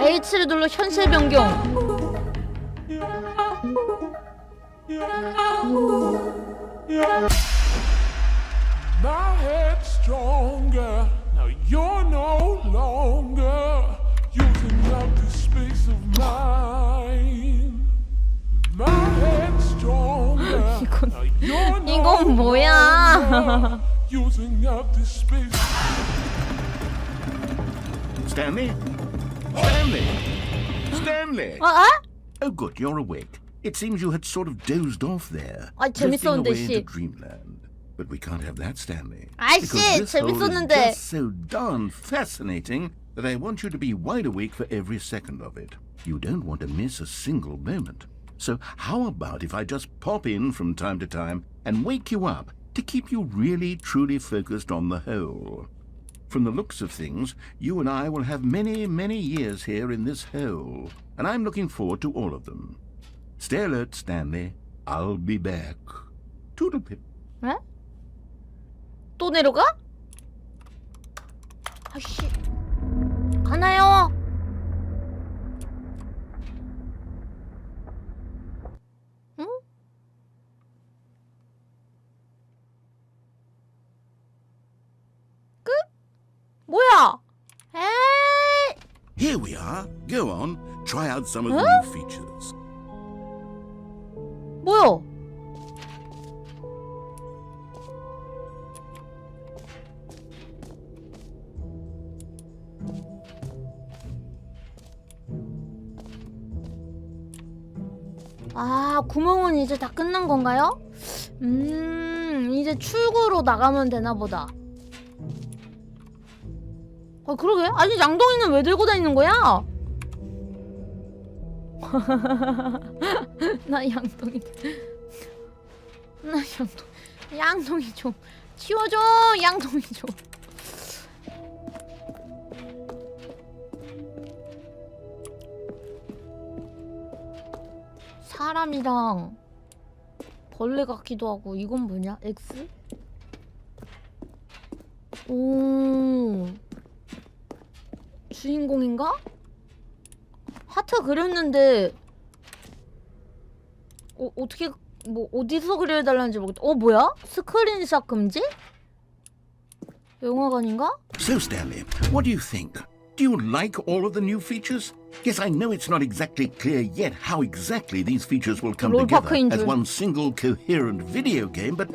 [SPEAKER 1] H를 눌러 현실 변경.
[SPEAKER 5] My head's stronger. Now you're no longer using up the space of mine. My head's stronger. Now you're no
[SPEAKER 1] 이건 뭐야?
[SPEAKER 5] using up the space.
[SPEAKER 3] Stanley? Stanley? Stanley? Oh, good, you're awake. It seems you had sort of dozed off there.
[SPEAKER 1] 재밌었는데,
[SPEAKER 3] drifting away
[SPEAKER 1] 씨.
[SPEAKER 3] into dreamland. But we can't have that, Stanley.
[SPEAKER 1] 아이씨,
[SPEAKER 3] Because this hole is
[SPEAKER 1] 재밌었는데.
[SPEAKER 3] just so darn fascinating that I want you to be wide awake for every second of it. You don't want to miss a single moment. So how about if I just pop in from time to time and wake you up to keep you really, truly focused on the hole? From the looks of things, you and I will have many, many years here in this hole, and I'm looking forward to all of them. Stay alert, Stanley. I'll be back. Toodlepip.
[SPEAKER 1] 에? 또 내려가? 아씨 가나요? 응? 끝? 뭐야? 에이
[SPEAKER 3] Here we are. Go on. Try out some of the new features.
[SPEAKER 1] 뭐야? 아, 구멍은 이제 다 끝난 건가요? 이제 출구로 나가면 되나 보다. 아, 그러게. 아니, 양동이는 왜 들고 다니는 거야? 나 양동이. 나 양동이 좀 치워줘. 양동이 좀. 사람이랑 벌레 같기도 하고. 이건 뭐냐? X? 오, 주인공인가? 하트 그렸는데 어떻게 뭐 어디서 그려달라는지 모르겠다. 뭐야? 스크린샷 금지? 영화관인가?
[SPEAKER 3] So, Stanley, what do you think? Do you like all of the new features? Yes, I know it's not exactly clear yet how exactly these features will come together as one single coherent video game, but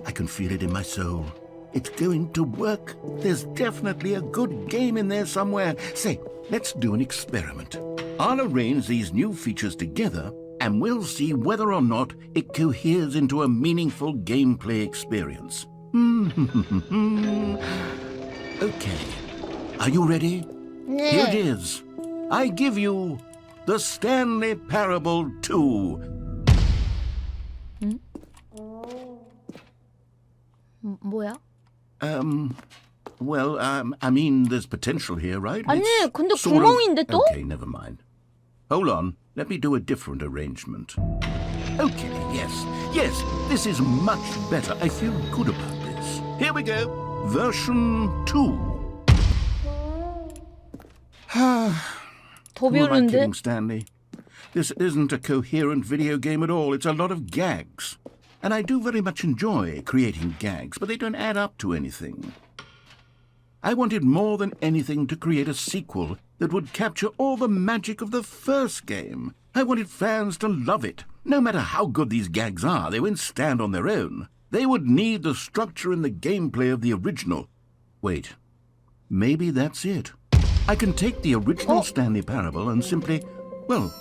[SPEAKER 3] I can feel it in my soul. It's going to work. There's definitely a good game in there somewhere. Say, let's do an experiment. I'll arrange these new features together, and we'll see whether or not it coheres into a meaningful gameplay experience. Okay. Are you ready?
[SPEAKER 1] 네.
[SPEAKER 3] Here it is. I give you the Stanley Parable 2.
[SPEAKER 1] 뭐야?
[SPEAKER 3] Well, I mean, there's potential here, right?
[SPEAKER 1] 아니,
[SPEAKER 3] It's
[SPEAKER 1] 근데
[SPEAKER 3] sort of-
[SPEAKER 1] 구멍인데 또?
[SPEAKER 3] Okay, never mind. Hold on. Let me do a different arrangement. Okay, yes, this is much better. I feel good about this. Here we go. Version 2.
[SPEAKER 1] 더
[SPEAKER 3] Who am I
[SPEAKER 1] 별론데?
[SPEAKER 3] kidding, Stanley? This isn't a coherent video game at all. It's a lot of gags. And I do very much enjoy creating gags, but they don't add up to anything. I wanted more than anything to create a sequel that would capture all the magic of the first game. I wanted fans to love it. No matter how good these gags are, they won't stand on their own. They would need the structure and the gameplay of the original. Wait, maybe that's it. I can take the original Stanley Parable and simply, well,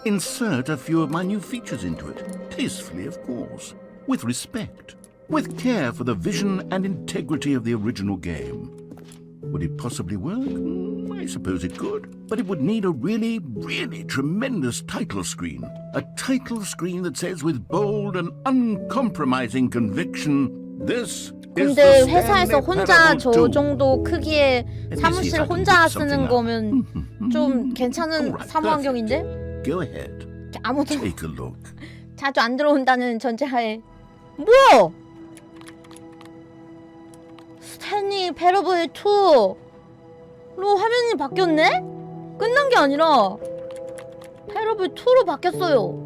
[SPEAKER 3] insert a few of my new features into it. Tastefully, of course. With respect. With care for the vision and integrity of the original game. Would it possibly work? I suppose it could. But it would need a really, really tremendous title screen. A title screen that says with bold and uncompromising conviction, this is
[SPEAKER 1] 근데
[SPEAKER 3] the
[SPEAKER 1] 회사에서
[SPEAKER 3] Stanley
[SPEAKER 1] 혼자
[SPEAKER 3] Parable
[SPEAKER 1] 저
[SPEAKER 3] 2.
[SPEAKER 1] 정도 크기의 사무실 혼자 쓰는
[SPEAKER 3] something
[SPEAKER 1] 거면 좀 괜찮은
[SPEAKER 3] Alright,
[SPEAKER 1] 사무 환경인데?
[SPEAKER 3] Go ahead.
[SPEAKER 1] 아무도
[SPEAKER 3] Take a look.
[SPEAKER 1] 자주 안 들어온다는 전제하에. 뭐야? 스탠리 패러블 2로 화면이 바뀌었네? 끝난 게 아니라 패러블 2로 바뀌었어요.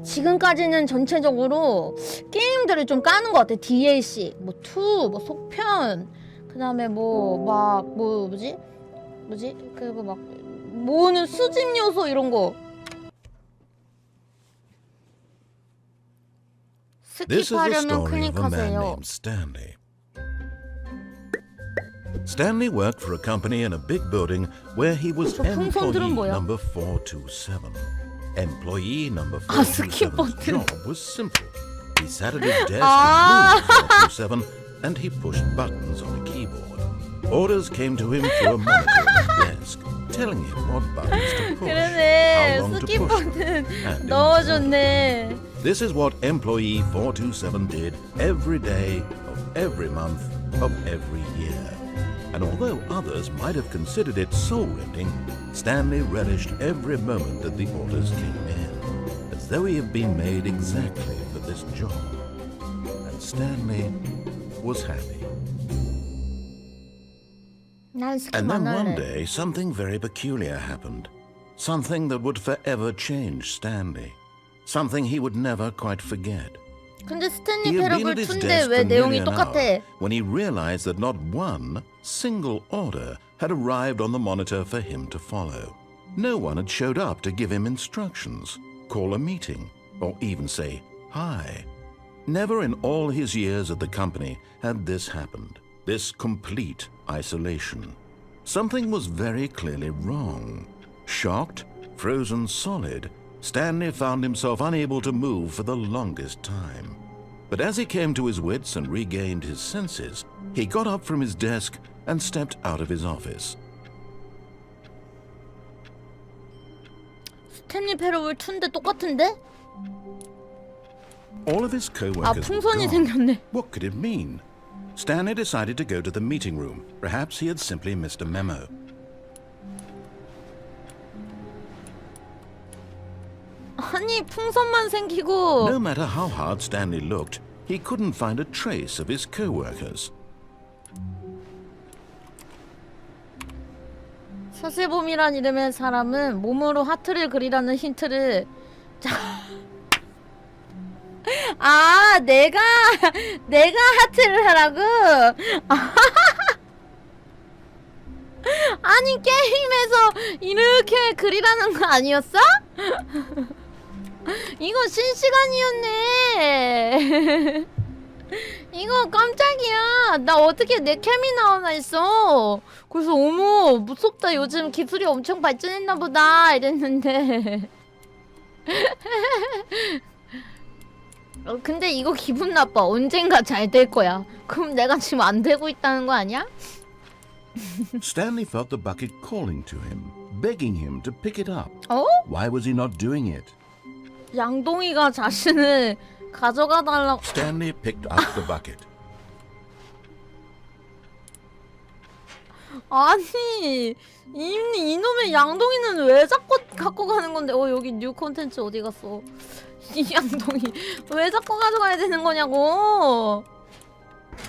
[SPEAKER 1] 지금까지는 전체적으로 게임들을 좀 까는 것 같아. DLC, 뭐 2, 뭐 속편, 그 다음에 뭐지? 그거 막 모으는 수집 요소 이런 거.
[SPEAKER 2] This is the
[SPEAKER 1] 스킵하려면
[SPEAKER 2] story of a man
[SPEAKER 1] 클릭하세요.
[SPEAKER 2] named Stanley. Stanley worked for a company in a big building where he was
[SPEAKER 1] 저 풍선들은
[SPEAKER 2] employee
[SPEAKER 1] 뭐야?
[SPEAKER 2] number 427. Employee number
[SPEAKER 1] 스킵
[SPEAKER 2] 427's
[SPEAKER 1] 버튼.
[SPEAKER 2] job was simple. He sat at his desk
[SPEAKER 1] 아.
[SPEAKER 2] at 427 and he pushed buttons on a keyboard. Orders came to him through a monitor on his desk, telling him what buttons to push,
[SPEAKER 1] 그러네.
[SPEAKER 2] how long to
[SPEAKER 1] 스킵
[SPEAKER 2] push them,
[SPEAKER 1] 버튼
[SPEAKER 2] and in
[SPEAKER 1] 넣어줬네.
[SPEAKER 2] This is what employee 427 did every day of every month of every year. And although others might have considered it soul-rending, Stanley relished every moment that the orders came in, as though he had been made exactly for this job. And Stanley was happy.
[SPEAKER 1] 난 스킵
[SPEAKER 2] And then
[SPEAKER 1] 안
[SPEAKER 2] one
[SPEAKER 1] 할래.
[SPEAKER 2] day, something very peculiar happened. Something that would forever change Stanley. Something he would never quite forget.
[SPEAKER 1] 근데 스탠리
[SPEAKER 2] He had been
[SPEAKER 1] 패러블
[SPEAKER 2] at his
[SPEAKER 1] 2인데
[SPEAKER 2] desk
[SPEAKER 1] 왜
[SPEAKER 2] for
[SPEAKER 1] 내용이
[SPEAKER 2] nearly an
[SPEAKER 1] 똑같아?
[SPEAKER 2] hour when he realized that not one single order had arrived on the monitor for him to follow. No one had showed up to give him instructions, call a meeting, or even say hi. Never in all his years at the company had this happened, this complete isolation. Something was very clearly wrong. Shocked, frozen solid, Stanley found himself unable to move for the longest time. But as he came to his wits and regained his senses, he got up from his desk and stepped out of his office.
[SPEAKER 1] 스탠리 패러블 2인데 똑같은데?
[SPEAKER 2] All of his
[SPEAKER 1] 아,
[SPEAKER 2] co-workers were
[SPEAKER 1] 풍선이
[SPEAKER 2] gone.
[SPEAKER 1] 생겼네.
[SPEAKER 2] What could it mean? Stanley decided to go to the meeting room. Perhaps he had simply missed a memo.
[SPEAKER 1] 아니, 풍선만 생기고
[SPEAKER 2] No matter how hard Stanley looked, he couldn't find a trace of his co-workers.
[SPEAKER 1] 서세봄이란 이름의 사람은 몸으로 하트를 그리라는 힌트를 아, 내가 하트를 하라고? 아니, 게임에서 이렇게 그리라는 거 아니었어? 이거 실시간이었네. 이거 깜짝이야. 나 어떻게 내 캠이 나오나 했어. 그래서 어머, 무섭다. 요즘 기술이 엄청 발전했나 보다 이랬는데. 근데 이거 기분 나빠. 언젠가 잘 될 거야. 그럼 내가 지금 안 되고 있다는 거 아니야?
[SPEAKER 2] Stanley felt the bucket calling to him, begging him to pick it up.
[SPEAKER 1] 어?
[SPEAKER 2] Why was he not doing it?
[SPEAKER 1] 양동이가 자신을 가져가 달라고.
[SPEAKER 2] Stanley picked up the bucket.
[SPEAKER 1] 아니, 이놈의 양동이는 왜 자꾸 갖고 가는 건데? 여기 뉴 콘텐츠 어디 갔어? 이 양동이 왜 자꾸 가져가야 되는 거냐고.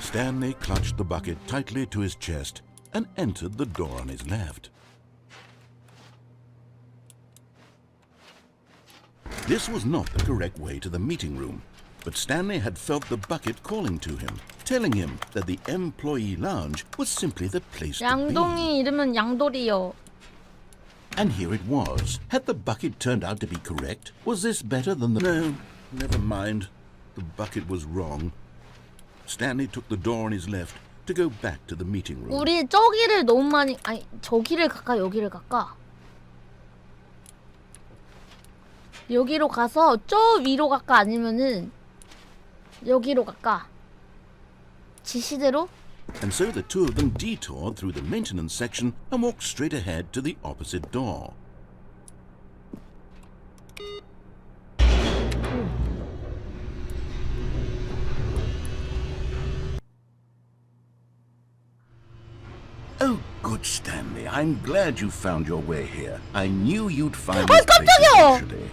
[SPEAKER 2] Stanley clutched the bucket tightly to his chest and entered the door on his left. This was not the correct way to the meeting room, but Stanley had felt the bucket calling to him, telling him that the employee lounge was simply the place to be.
[SPEAKER 1] 양동이 이름은 양돌이요.
[SPEAKER 2] And here it was. Had the bucket turned out to be correct? Was this better than the... No, never mind. The bucket was wrong. Stanley took the door on his left to go back to the meeting room.
[SPEAKER 1] 우리 저기를 너무 많이 저기를 갈까 여기를 갈까? 여기로 가서 저 위로 갈까 아니면은 여기로 갈까? 지시대로?
[SPEAKER 2] And so the two of them detoured through the maintenance section and walked straight ahead to the opposite door. Oh, good Stanley. I'm glad you found your way here. I knew you'd find this place
[SPEAKER 1] 깜짝이야!
[SPEAKER 2] eventually.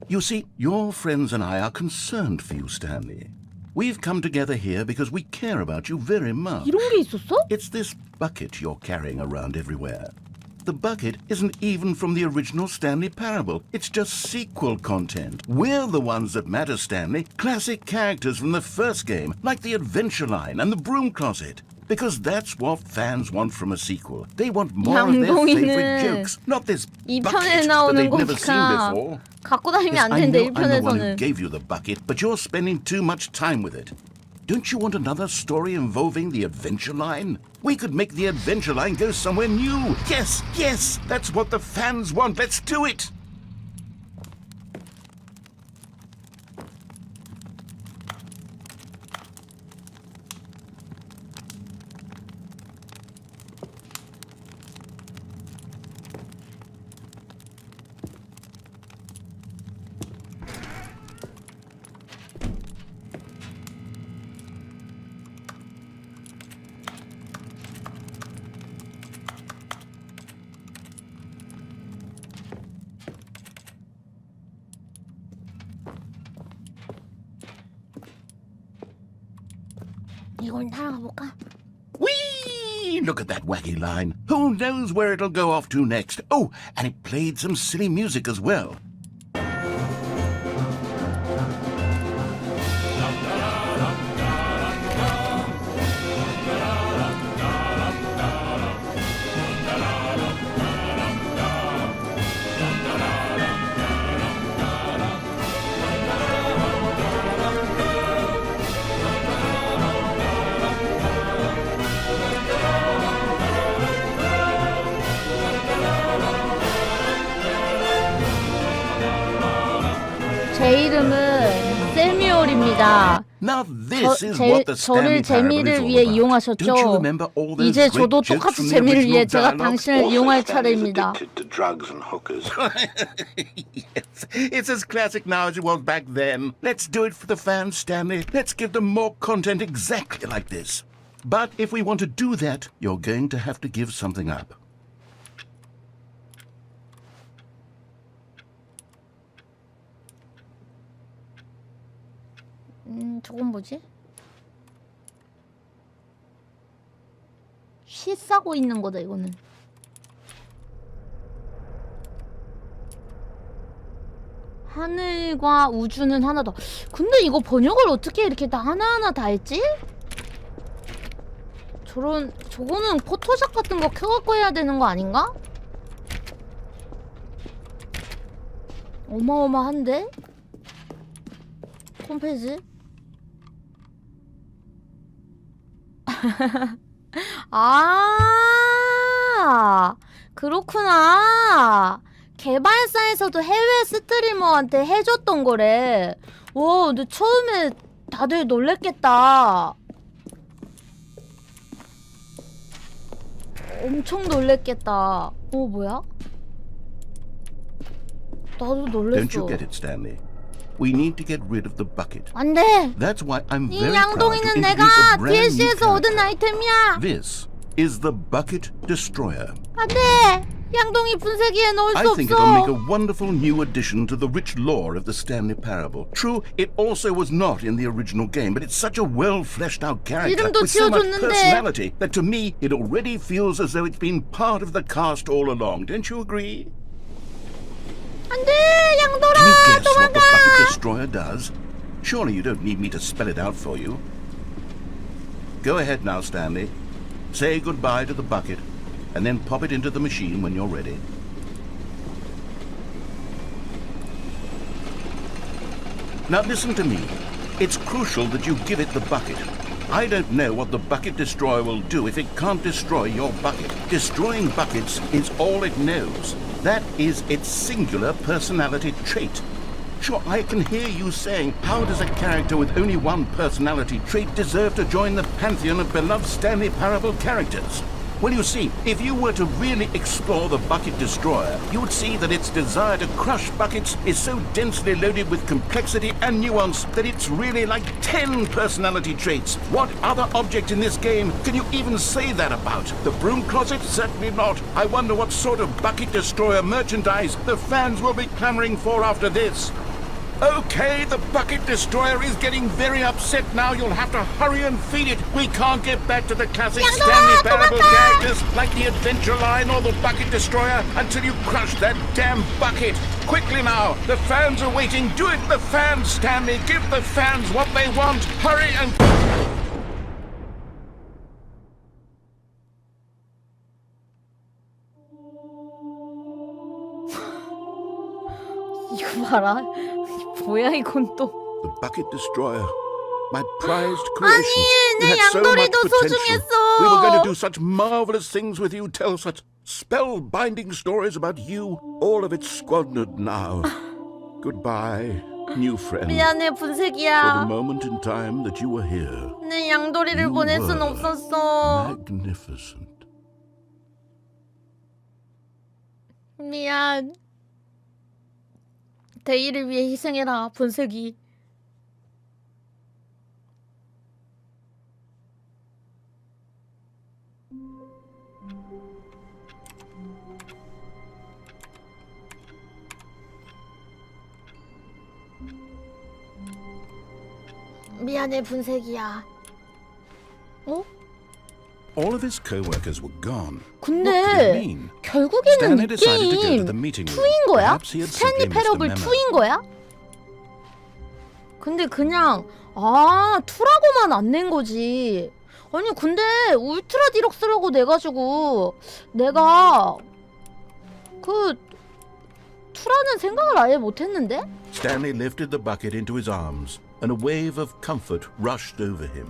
[SPEAKER 2] You see, your friends and I are concerned for you, Stanley. We've come together here because we care about you very much.
[SPEAKER 1] 이런 게 있었어?
[SPEAKER 2] It's this bucket you're carrying around everywhere. The bucket isn't even from the original Stanley Parable. It's just sequel content. We're the ones that matter, Stanley. Classic characters from the first game, like the Adventure Line and the Broom Closet. Because that's what fans want from a sequel. They want more of their favorite jokes, not this
[SPEAKER 1] 이
[SPEAKER 2] bucket
[SPEAKER 1] 편에
[SPEAKER 2] that
[SPEAKER 1] 나오는
[SPEAKER 2] they've never seen
[SPEAKER 1] 거니까
[SPEAKER 2] before.
[SPEAKER 1] 갖고 다니면
[SPEAKER 2] Yes,
[SPEAKER 1] 안
[SPEAKER 2] I
[SPEAKER 1] 된대
[SPEAKER 2] know I'm the one who
[SPEAKER 1] 1편에서는.
[SPEAKER 2] gave you the bucket, but you're spending too much time with it. Don't you want another story involving the Adventure Line? We could make the Adventure Line go somewhere new. Yes, yes, that's what the fans want. Let's do it.
[SPEAKER 1] 이걸 날아가 볼까?
[SPEAKER 3] Whee! Look at that wacky line. Who knows where it'll go off to next? Oh, and it played some silly music as well.
[SPEAKER 1] 제 이름은 세뮤얼입니다.
[SPEAKER 3] Now this is what the
[SPEAKER 1] 저를
[SPEAKER 3] Stanley Parable
[SPEAKER 1] 재미를
[SPEAKER 3] is all
[SPEAKER 1] 위해
[SPEAKER 3] about.
[SPEAKER 1] 이용하셨죠?
[SPEAKER 3] Don't you remember all those
[SPEAKER 1] 이제
[SPEAKER 3] great
[SPEAKER 1] 저도
[SPEAKER 3] jokes
[SPEAKER 1] 똑같이
[SPEAKER 3] from the
[SPEAKER 1] 재미를 위해
[SPEAKER 3] original
[SPEAKER 1] 제가
[SPEAKER 3] dialogue?
[SPEAKER 1] 당신을 이용할 차례입니다.
[SPEAKER 6] addicted to drugs and hookers.
[SPEAKER 3] Yes, it's as classic now as it was back then. Let's do it for the fans, Stanley. Let's give them more content exactly like this. But if we want to do that, you're going to have to give something up.
[SPEAKER 1] 저건 뭐지? 쉬 싸고 있는 거다 이거는. 하늘과 우주는 하나 더. 근데 이거 번역을 어떻게 이렇게 다 하나하나 다 했지? 저거는 포토샵 같은 거 켜갖고 해야 되는 거 아닌가? 어마어마한데? 홈페이지? 아, 그렇구나. 개발사에서도 해외 스트리머한테 해줬던 거래. 와, 근데 처음에 다들 놀랬겠다. 엄청 놀랬겠다. 뭐야? 나도 놀랬어.
[SPEAKER 3] Don't you get it, Stanley? We need to get rid of the bucket.
[SPEAKER 1] 안 돼!
[SPEAKER 3] That's why I'm
[SPEAKER 1] 이
[SPEAKER 3] very proud to
[SPEAKER 1] 양동이는
[SPEAKER 3] introduce
[SPEAKER 1] 내가
[SPEAKER 3] a brand new
[SPEAKER 1] DLC에서 얻은
[SPEAKER 3] character.
[SPEAKER 1] 아이템이야!
[SPEAKER 3] This is the Bucket Destroyer.
[SPEAKER 1] 안 돼! 양동이 분쇄기에 넣을 수
[SPEAKER 3] I think it'll make a
[SPEAKER 1] 없어!
[SPEAKER 3] wonderful new addition to the rich lore of the Stanley Parable. True, it also was not in the original game, but it's such a well-fleshed-out character
[SPEAKER 1] 이름도
[SPEAKER 3] with so much
[SPEAKER 1] 지어줬는데.
[SPEAKER 3] personality that to me it already feels as though it's been part of the cast all along. Don't you agree?
[SPEAKER 1] 안 돼!
[SPEAKER 3] Can
[SPEAKER 1] 양돌아!
[SPEAKER 3] you guess what the
[SPEAKER 1] 도망가!
[SPEAKER 3] Bucket Destroyer does? Surely you don't need me to spell it out for you. Go ahead now, Stanley. Say goodbye to the bucket, and then pop it into the machine when you're ready. Now listen to me. It's crucial that you give it the bucket. I don't know what the Bucket Destroyer will do if it can't destroy your bucket. Destroying buckets is all it knows. That is its singular personality trait. Sure, I can hear you saying, how does a character with only one personality trait deserve to join the pantheon of beloved Stanley Parable characters? Well, you see, if you were to really explore the Bucket Destroyer, you would see that its desire to crush buckets is so densely loaded with complexity and nuance that it's really like 10 personality traits. What other object in this game can you even say that about? The broom closet? Certainly not. I wonder what sort of Bucket Destroyer merchandise the fans will be clamoring for after this. Okay, the Bucket Destroyer is getting very upset now. You'll have to hurry and feed it. We can't get back to the classic Stanley Parable characters like the Adventure Line or the Bucket Destroyer until you crush that damn bucket. Quickly now, the fans are waiting. Do it, the fans, Stanley. Give the fans what they want. Hurry and...
[SPEAKER 1] 이거 봐라. 뭐야 이건 또.
[SPEAKER 3] The Bucket Destroyer. My prized creation.
[SPEAKER 1] 아니,
[SPEAKER 3] You
[SPEAKER 1] 내
[SPEAKER 3] had so much
[SPEAKER 1] 양돌이도
[SPEAKER 3] potential.
[SPEAKER 1] 소중했어.
[SPEAKER 3] We were going to do such marvelous things with you, tell such spellbinding stories about you. All of it squandered now. Goodbye, new friend.
[SPEAKER 1] 미안해
[SPEAKER 3] For the
[SPEAKER 1] 분쇄기야.
[SPEAKER 3] moment in time that you were here,
[SPEAKER 1] 내 양돌이를
[SPEAKER 3] You
[SPEAKER 1] 보낼 순
[SPEAKER 3] were
[SPEAKER 1] 없었어.
[SPEAKER 3] magnificent.
[SPEAKER 1] 미안. 대의를 위해 희생해라 분쇄기. 미안해 분쇄기야. 어?
[SPEAKER 3] All of his co-workers were gone.
[SPEAKER 1] 근데
[SPEAKER 3] What could it mean?
[SPEAKER 1] 결국에는
[SPEAKER 3] Stanley
[SPEAKER 1] 이
[SPEAKER 3] decided to go to
[SPEAKER 1] 게임
[SPEAKER 3] the meeting room.
[SPEAKER 1] 2인 거야?
[SPEAKER 3] Perhaps he had
[SPEAKER 1] 스탠리
[SPEAKER 3] simply missed the
[SPEAKER 1] 패러블
[SPEAKER 3] memo.
[SPEAKER 1] 2인 거야? 근데 그냥 2라고만 안 낸 거지. 아니 근데 울트라 디럭스라고 내가지고 내가 그 2라는 생각을 아예 못했는데?
[SPEAKER 3] Stanley lifted the bucket into his arms, and a wave of comfort rushed over him.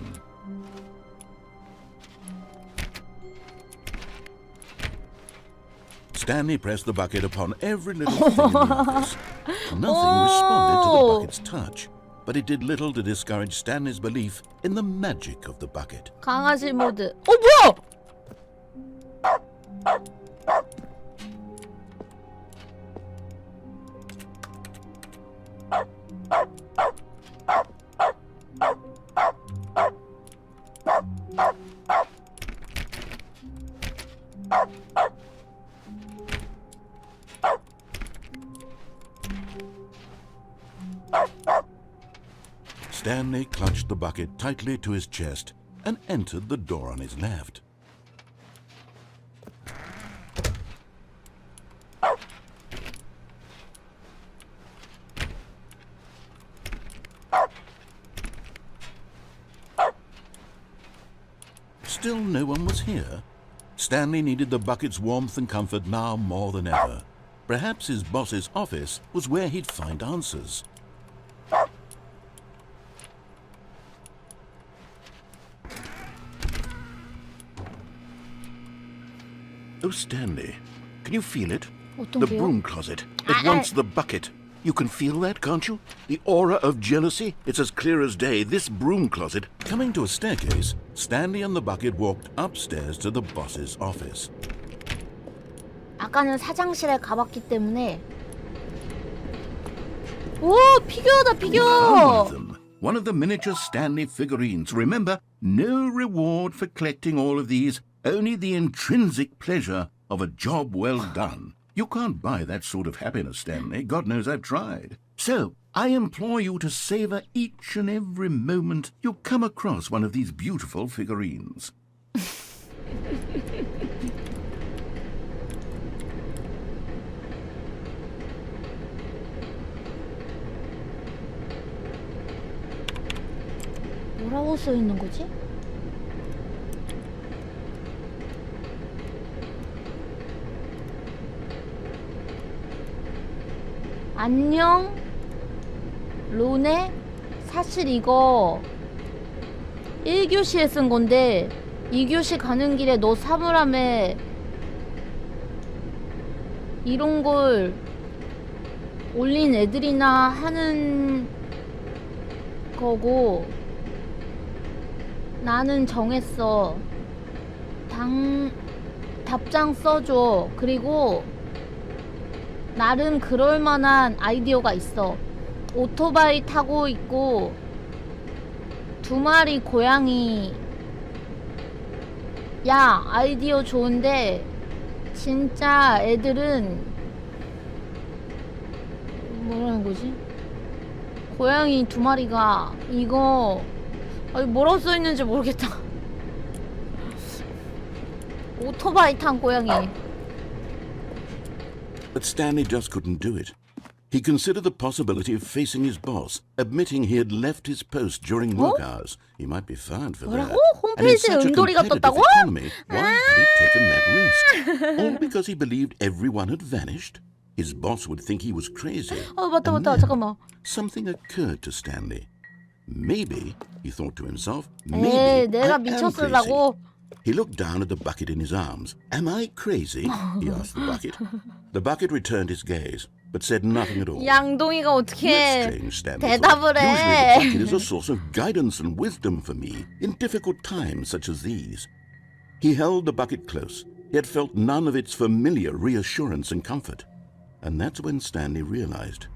[SPEAKER 3] Stanley pressed the bucket upon every little thing in the office. Nothing responded to the bucket's touch, but it did little to discourage Stanley's belief in the magic of the bucket.
[SPEAKER 1] 강아지 모드. 뭐야?
[SPEAKER 3] Stanley clutched the bucket tightly to his chest and entered the door on his left. Still no one was here. Stanley needed the bucket's warmth and comfort now more than ever. Perhaps his boss's office was where he'd find answers. Oh, Stanley, can you feel it?
[SPEAKER 1] 어떤
[SPEAKER 3] The
[SPEAKER 1] 게요?
[SPEAKER 3] broom closet. It wants the bucket. You can feel that, can't you? The aura of jealousy? It's as clear as day. This broom closet. Coming to a staircase, Stanley and the bucket walked upstairs to the boss's office.
[SPEAKER 1] 아까는 사장실에 가봤기 때문에. 오, 피규어다,
[SPEAKER 3] Found one
[SPEAKER 1] 피규어.
[SPEAKER 3] of them. One of the miniature Stanley figurines. Remember, no reward for collecting all of these. Only the intrinsic pleasure of a job well done. You can't buy that sort of happiness, Stanley. God knows I've tried. So, I implore you to savor each and every moment you come across one of these beautiful figurines.
[SPEAKER 1] 뭐라고 써 있는 거지? 안녕 로네? 사실 이거 1교시에 쓴 건데 2교시 가는 길에 너 사물함에 이런 걸 올린 애들이나 하는 거고 나는 정했어. 답장 써줘. 그리고 나름 그럴만한 아이디어가 있어. 오토바이 타고 있고 2마리 고양이. 야, 아이디어 좋은데 진짜 애들은 뭐라는 거지? 고양이 2마리가 이거 아니 뭐라고 써있는지 모르겠다. 오토바이 탄 고양이.
[SPEAKER 3] But Stanley just couldn't do it. He considered the possibility of facing his boss, admitting he had left his post during work hours. He might be fired for that.
[SPEAKER 1] 뭐라고?
[SPEAKER 3] And in
[SPEAKER 1] 홈페이지에
[SPEAKER 3] such a
[SPEAKER 1] 은돌이가
[SPEAKER 3] competitive
[SPEAKER 1] 떴다고?
[SPEAKER 3] economy, why had he taken that risk? All because he believed everyone had vanished? His boss would think he was crazy.
[SPEAKER 1] 맞다
[SPEAKER 3] And
[SPEAKER 1] 맞다.
[SPEAKER 3] then
[SPEAKER 1] 잠깐만.
[SPEAKER 3] something occurred to Stanley. Maybe, he thought to himself,
[SPEAKER 1] 에이,
[SPEAKER 3] maybe
[SPEAKER 1] 내가
[SPEAKER 3] I am crazy.
[SPEAKER 1] 미쳤으려고.
[SPEAKER 3] He looked down at the bucket in his arms. Am I crazy? He asked the bucket. The bucket returned his gaze, but said nothing at all.
[SPEAKER 1] 양동이가 어떻게
[SPEAKER 3] That's strange, Stanley
[SPEAKER 1] 대답을
[SPEAKER 3] thought. Usually the
[SPEAKER 1] 해.
[SPEAKER 3] bucket is a source of guidance and wisdom for me in difficult times such as these. He held the bucket close, yet felt none of its familiar reassurance and comfort. And that's when Stanley realized,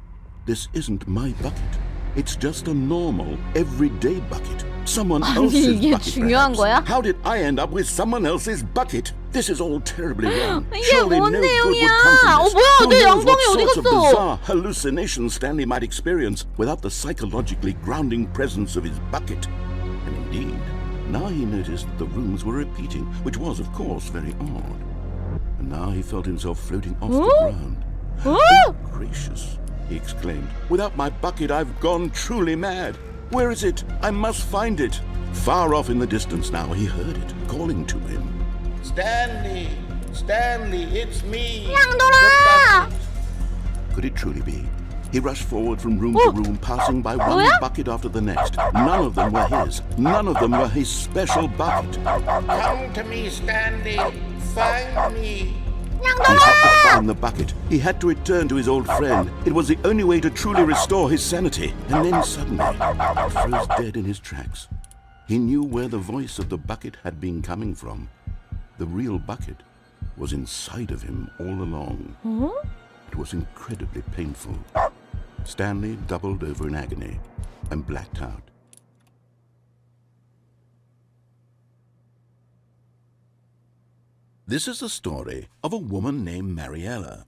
[SPEAKER 3] this isn't my bucket. It's just a normal, everyday bucket. Someone else's
[SPEAKER 1] 이게
[SPEAKER 3] bucket,
[SPEAKER 1] 중요한
[SPEAKER 3] perhaps.
[SPEAKER 1] 거야?
[SPEAKER 3] How did I end up with someone else's bucket? This is all terribly wrong.
[SPEAKER 1] 이게
[SPEAKER 3] Surely
[SPEAKER 1] 뭔
[SPEAKER 3] no good would
[SPEAKER 1] 내용이야?
[SPEAKER 3] come from this.
[SPEAKER 1] 뭐야,
[SPEAKER 3] Who
[SPEAKER 1] 내
[SPEAKER 3] knows what
[SPEAKER 1] 양동이 어디
[SPEAKER 3] sorts of
[SPEAKER 1] 갔어?
[SPEAKER 3] bizarre hallucinations Stanley might experience without the psychologically grounding presence of his bucket. And indeed, Now he noticed that the rooms were repeating, which was, of course, very odd. And now he felt himself floating off the ground. Oh, gracious, he exclaimed. Without my bucket, I've gone truly mad. Where is it? I must find it. Far off in the distance now, he heard it, calling to him. Stanley! Stanley, it's me!
[SPEAKER 1] 양돌아!
[SPEAKER 3] Could it truly be? He rushed forward from room to room, passing by one bucket after the next. None of them were his. None of them were his special bucket. Come to me, Stanley. Find me. He had to find the bucket. He had to return to his old friend. It was the only way to truly restore his sanity. And then suddenly, he froze dead in his tracks. He knew where the voice of the bucket had been coming from. The real bucket was inside of him all along. It was incredibly painful. Stanley doubled over in agony and blacked out. This is the story of a woman named Mariella.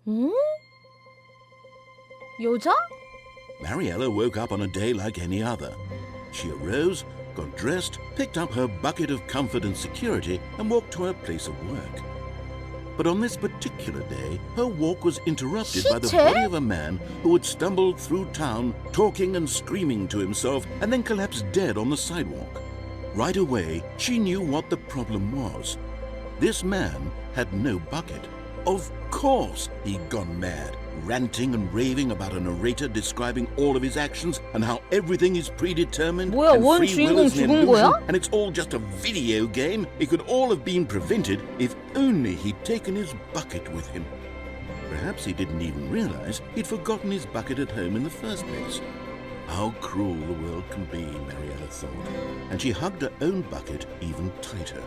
[SPEAKER 1] 여자?
[SPEAKER 3] Mariella woke up on a day like any other. She arose, got dressed, picked up her bucket of comfort and security, and walked to her place of work. But on this particular day, her walk was interrupted by the body of a man who had stumbled through town, talking and screaming to himself, and then collapsed dead on the sidewalk. Right away, she knew what the problem was. This man had no bucket. Of course, he'd gone mad, ranting and raving about a narrator describing all of his actions and how everything is predetermined
[SPEAKER 1] 뭐야,
[SPEAKER 3] and
[SPEAKER 1] 원
[SPEAKER 3] free will
[SPEAKER 1] 주인공
[SPEAKER 3] is an
[SPEAKER 1] 죽은
[SPEAKER 3] illusion
[SPEAKER 1] 거야?
[SPEAKER 3] and it's all just a video game. It could all have been prevented if only he'd taken his bucket with him. Perhaps he didn't even realize he'd forgotten his bucket at home in the first place. How cruel the world can be, Mariella thought, and she hugged her own bucket even tighter.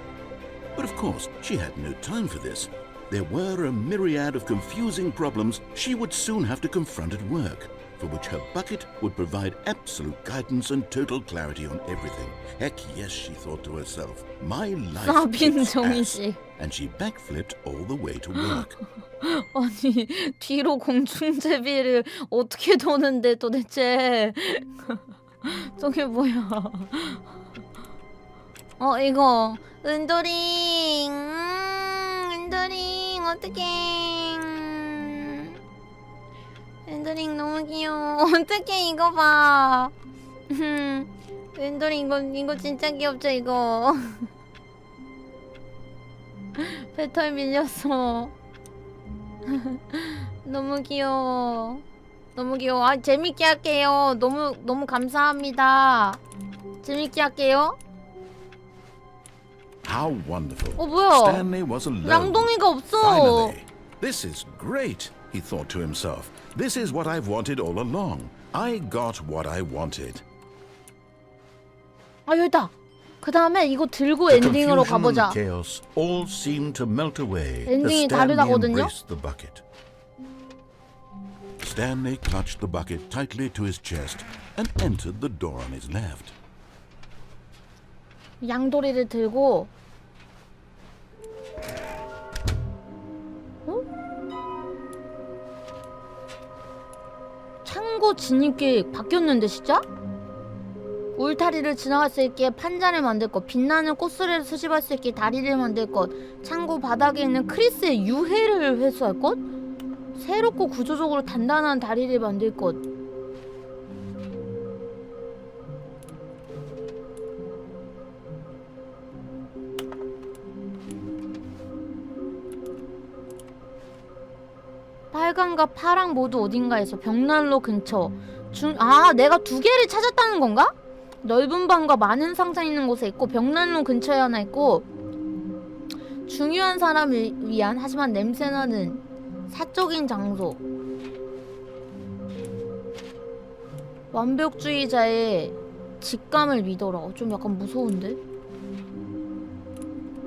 [SPEAKER 3] But of course, she had no time for this. There were a myriad of confusing problems she would soon have to confront at work, for which her bucket would provide absolute guidance and total clarity on everything. Heck yes, she thought to herself. My life kicks ass. And she backflipped all the way to work.
[SPEAKER 1] 아니, 뒤로 공중제비를 어떻게 도는데 도대체. 저게 뭐야. 이거 은도링. 은도링 어떡해. 은도링 너무 귀여워. 어떡해 이거 봐. 은도링 이거 진짜 귀엽죠 이거. 배털 밀렸어. 너무 귀여워. 너무 귀여워. 아, 재밌게 할게요. 너무 감사합니다. 재밌게 할게요.
[SPEAKER 3] How wonderful.
[SPEAKER 1] 뭐야?
[SPEAKER 3] Stanley was alone.
[SPEAKER 1] 양동이가 없어.
[SPEAKER 3] Finally. This is great, he thought to himself. This is what I've wanted all along. I got what I wanted.
[SPEAKER 1] 아, 여기다. 그 다음에 이거 들고
[SPEAKER 3] The
[SPEAKER 1] 엔딩으로
[SPEAKER 3] confusion and
[SPEAKER 1] 가보자.
[SPEAKER 3] the chaos all seemed to melt away as
[SPEAKER 1] 엔딩이
[SPEAKER 3] Stanley
[SPEAKER 1] 다르다거든요?
[SPEAKER 3] embraced the bucket. Stanley clutched the bucket tightly to his chest and entered the door on his left.
[SPEAKER 1] 양도리를 들고 창고 진입길 바뀌었는데 진짜? 울타리를 지나갈 수 있게 판자를 만들 것, 빛나는 꽃수레를 수집할 수 있게 다리를 만들 것, 창고 바닥에 있는 크리스의 유해를 회수할 것, 새롭고 구조적으로 단단한 다리를 만들 것. 빨강과 파랑 모두 어딘가에서 벽난로 근처. 내가 두 개를 찾았다는 건가? 넓은 방과 많은 상자 있는 곳에 있고 벽난로 근처에 하나 있고 중요한 사람을 위한 하지만 냄새나는 사적인 장소. 완벽주의자의 직감을 믿어라. 좀 약간 무서운데?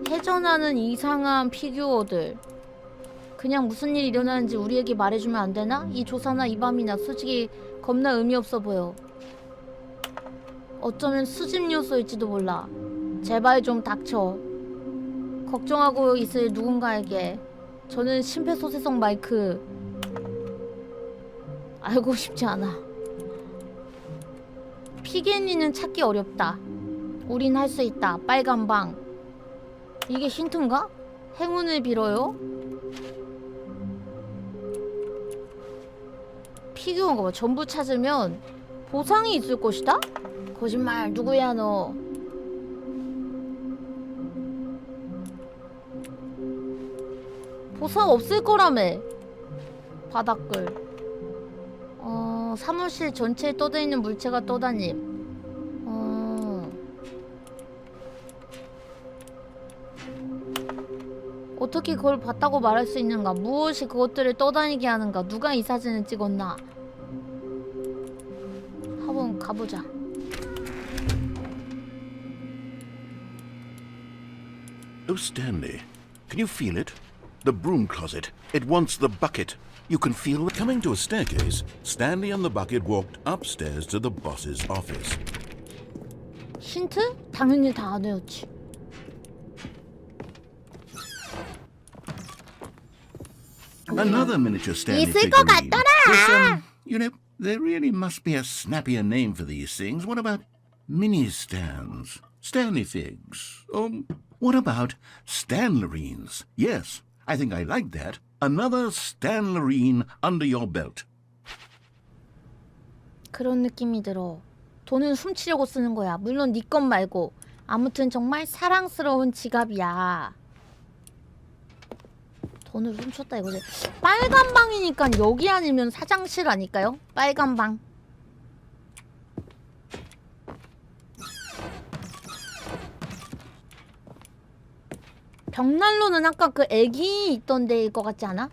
[SPEAKER 1] 회전하는 이상한 피규어들. 그냥 무슨 일이 일어나는지 우리에게 말해주면 안 되나? 이 조사나 이 밤이나 솔직히 겁나 의미 없어 보여. 어쩌면 수집 요소일지도 몰라. 제발 좀 닥쳐. 걱정하고 있을 누군가에게. 저는 심폐소생성 마이크. 알고 싶지 않아. 피겐이는 찾기 어렵다. 우린 할 수 있다. 빨간 방. 이게 힌트인가? 행운을 빌어요? 피규어가 봐. 전부 찾으면 보상이 있을 것이다? 거짓말. 누구야 너? 보상 없을 거라며. 바닥글. 사무실 전체에 떠다니는 물체가 떠다님. 어떻게 그걸 봤다고 말할 수 있는가? 무엇이 그것들을 떠다니게 하는가? 누가 이 사진을 찍었나? 한번 가보자.
[SPEAKER 3] Oh, Stanley, can you feel it? The broom closet. It wants the bucket. You can feel it.
[SPEAKER 2] Coming to a staircase, Stanley and the bucket walked upstairs to the boss's office.
[SPEAKER 1] 힌트? 당연히 다 안 외웠지.
[SPEAKER 3] Another miniature Stanley
[SPEAKER 1] 있을 것
[SPEAKER 3] figurine.
[SPEAKER 1] 같더라!
[SPEAKER 3] You know, there really must be a snappier name for these things. What about mini stands? Stanley figs? What about Stanlerines? Yes, I think I like that. Another Stanlerine under your belt.
[SPEAKER 1] 그런 느낌이 들어. 돈은 훔치려고 쓰는 거야. 물론 네 것 말고. 아무튼 정말 사랑스러운 지갑이야. 돈을 훔쳤다 이거지. 빨간 방이니까 여기 아니면 사장실 아닐까요? 빨간 방. 벽난로는 아까 그 애기 있던 데일 것 같지 않아?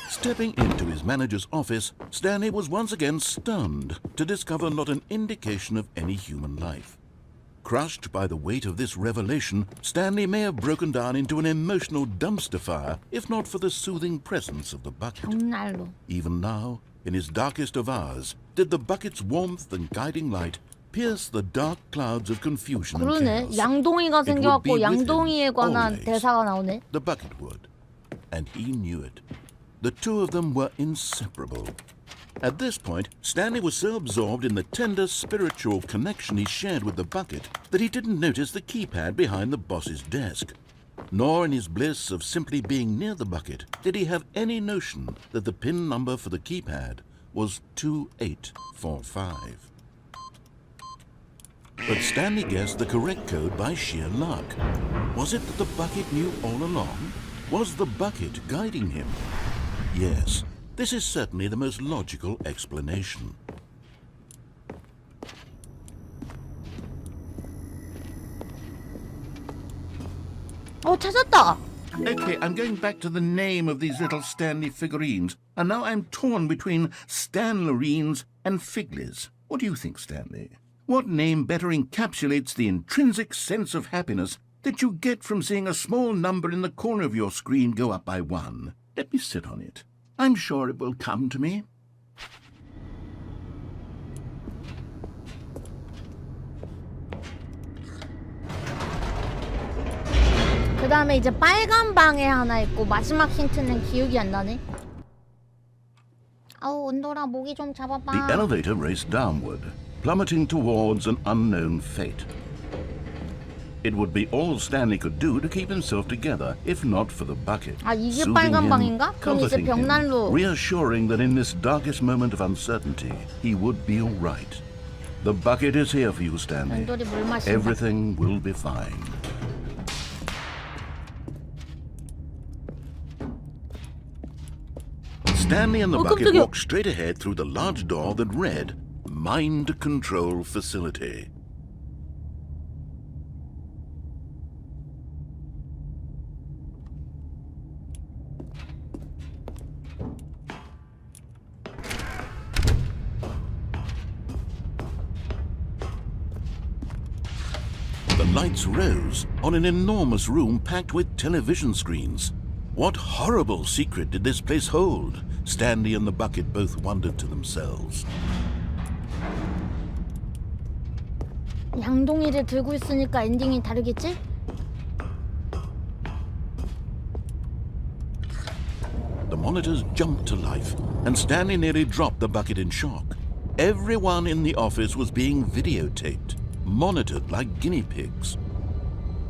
[SPEAKER 2] Stepping into his manager's office, Stanley was once again stunned to discover not an indication of any human life. Crushed by the weight of this revelation, Stanley may have broken down into an emotional dumpster fire if not for the soothing presence of the bucket.
[SPEAKER 1] 벽난로.
[SPEAKER 2] Even now, in his darkest of hours, did the bucket's warmth and guiding light pierce the dark clouds of confusion and
[SPEAKER 1] 그러네.
[SPEAKER 2] chaos.
[SPEAKER 1] 양동이가
[SPEAKER 2] It would be
[SPEAKER 1] 생겨갖고
[SPEAKER 2] with him
[SPEAKER 1] 양동이에 관한
[SPEAKER 2] always.
[SPEAKER 1] 대사가 나오네.
[SPEAKER 2] The bucket would. And he knew it. The two of them were inseparable. At this point, Stanley was so absorbed in the tender spiritual connection he shared with the bucket that he didn't notice the keypad behind the boss's desk. Nor in his bliss of simply being near the bucket did he have any notion that the PIN number for the keypad was 2845. But Stanley guessed the correct code by sheer luck. Was it that the bucket knew all along? Was the bucket guiding him? Yes, this is certainly the most logical explanation.
[SPEAKER 1] 찾았다.
[SPEAKER 3] Okay, I'm going back to the name of these little Stanley figurines, and now I'm torn between Stanlerines and Figlies. What do you think, Stanley? What name better encapsulates the intrinsic sense of happiness that you get from seeing a small number in the corner of your screen go up by 1? Let me sit on it. I'm sure it will come to me.
[SPEAKER 1] 그 다음에 이제 빨간 방에 하나 있고 마지막 힌트는 기억이 안 나네. 아우 은돌아 모기 좀 잡아봐.
[SPEAKER 3] The elevator raced downward, plummeting towards an unknown fate. It would be all Stanley could do to keep himself together, if not for the bucket.
[SPEAKER 1] 아 이게
[SPEAKER 3] Soothing
[SPEAKER 1] 빨간
[SPEAKER 3] him,
[SPEAKER 1] 방인가? 그럼 이제
[SPEAKER 3] comforting him,
[SPEAKER 1] 벽난로.
[SPEAKER 3] reassuring that in this darkest moment of uncertainty, he would be all right. The bucket is here for you, Stanley.
[SPEAKER 1] 은돌이 물 마신다.
[SPEAKER 3] Everything will be fine. Stanley and the bucket
[SPEAKER 1] 깜짝이야.
[SPEAKER 3] walked straight ahead through the large door that read, Mind Control Facility. The lights rose on an enormous room packed with television screens. What horrible secret did this place hold? Stanley and the bucket both wondered to themselves.
[SPEAKER 1] 양동이를 들고 있으니까 엔딩이 다르겠지?
[SPEAKER 2] The monitors jumped to life, and Stanley nearly dropped the bucket in shock. Everyone in the office was being videotaped, monitored like guinea pigs.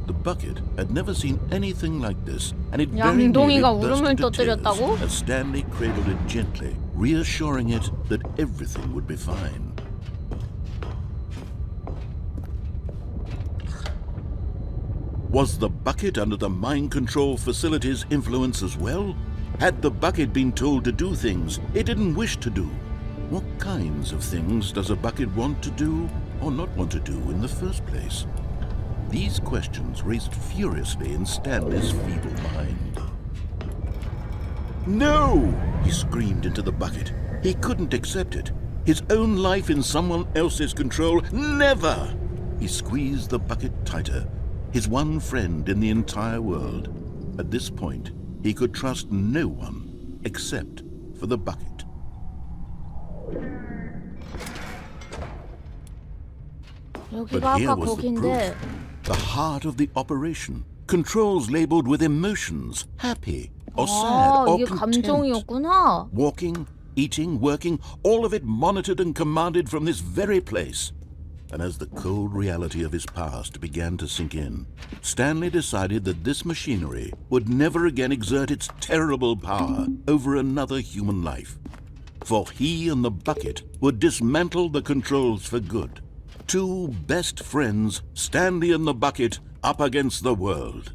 [SPEAKER 2] The bucket had never seen anything like this, and it very nearly
[SPEAKER 1] 양동이가
[SPEAKER 2] burst
[SPEAKER 1] 울음을
[SPEAKER 2] into tears
[SPEAKER 1] 터뜨렸다고?
[SPEAKER 2] as Stanley cradled it gently, reassuring it that everything would be fine. Was the bucket under the mind control facility's influence as well? Had the bucket been told to do things it didn't wish to do? What kinds of things does a bucket want to do or not want to do in the first place? These questions raced furiously in Stanley's feeble mind. No! He screamed into the bucket. He couldn't accept it. His own life in someone else's control, never! He squeezed the bucket tighter. His one friend in the entire world. At this point, he could trust no one except for the bucket.
[SPEAKER 1] 여기가
[SPEAKER 2] But here
[SPEAKER 1] 아까
[SPEAKER 2] was the
[SPEAKER 1] 거긴데.
[SPEAKER 2] proof. The heart of the operation. Controls labeled with emotions, happy or sad
[SPEAKER 1] 아,
[SPEAKER 2] or
[SPEAKER 1] 이게
[SPEAKER 2] content.
[SPEAKER 1] 감정이었구나.
[SPEAKER 2] Walking, eating, working, all of it monitored and commanded from this very place. And as the cold reality of his past began to sink in, Stanley decided that this machinery would never again exert its terrible power over another human life. For he and the bucket would dismantle the controls for good. Two best friends, Stanley and the bucket, up against the world.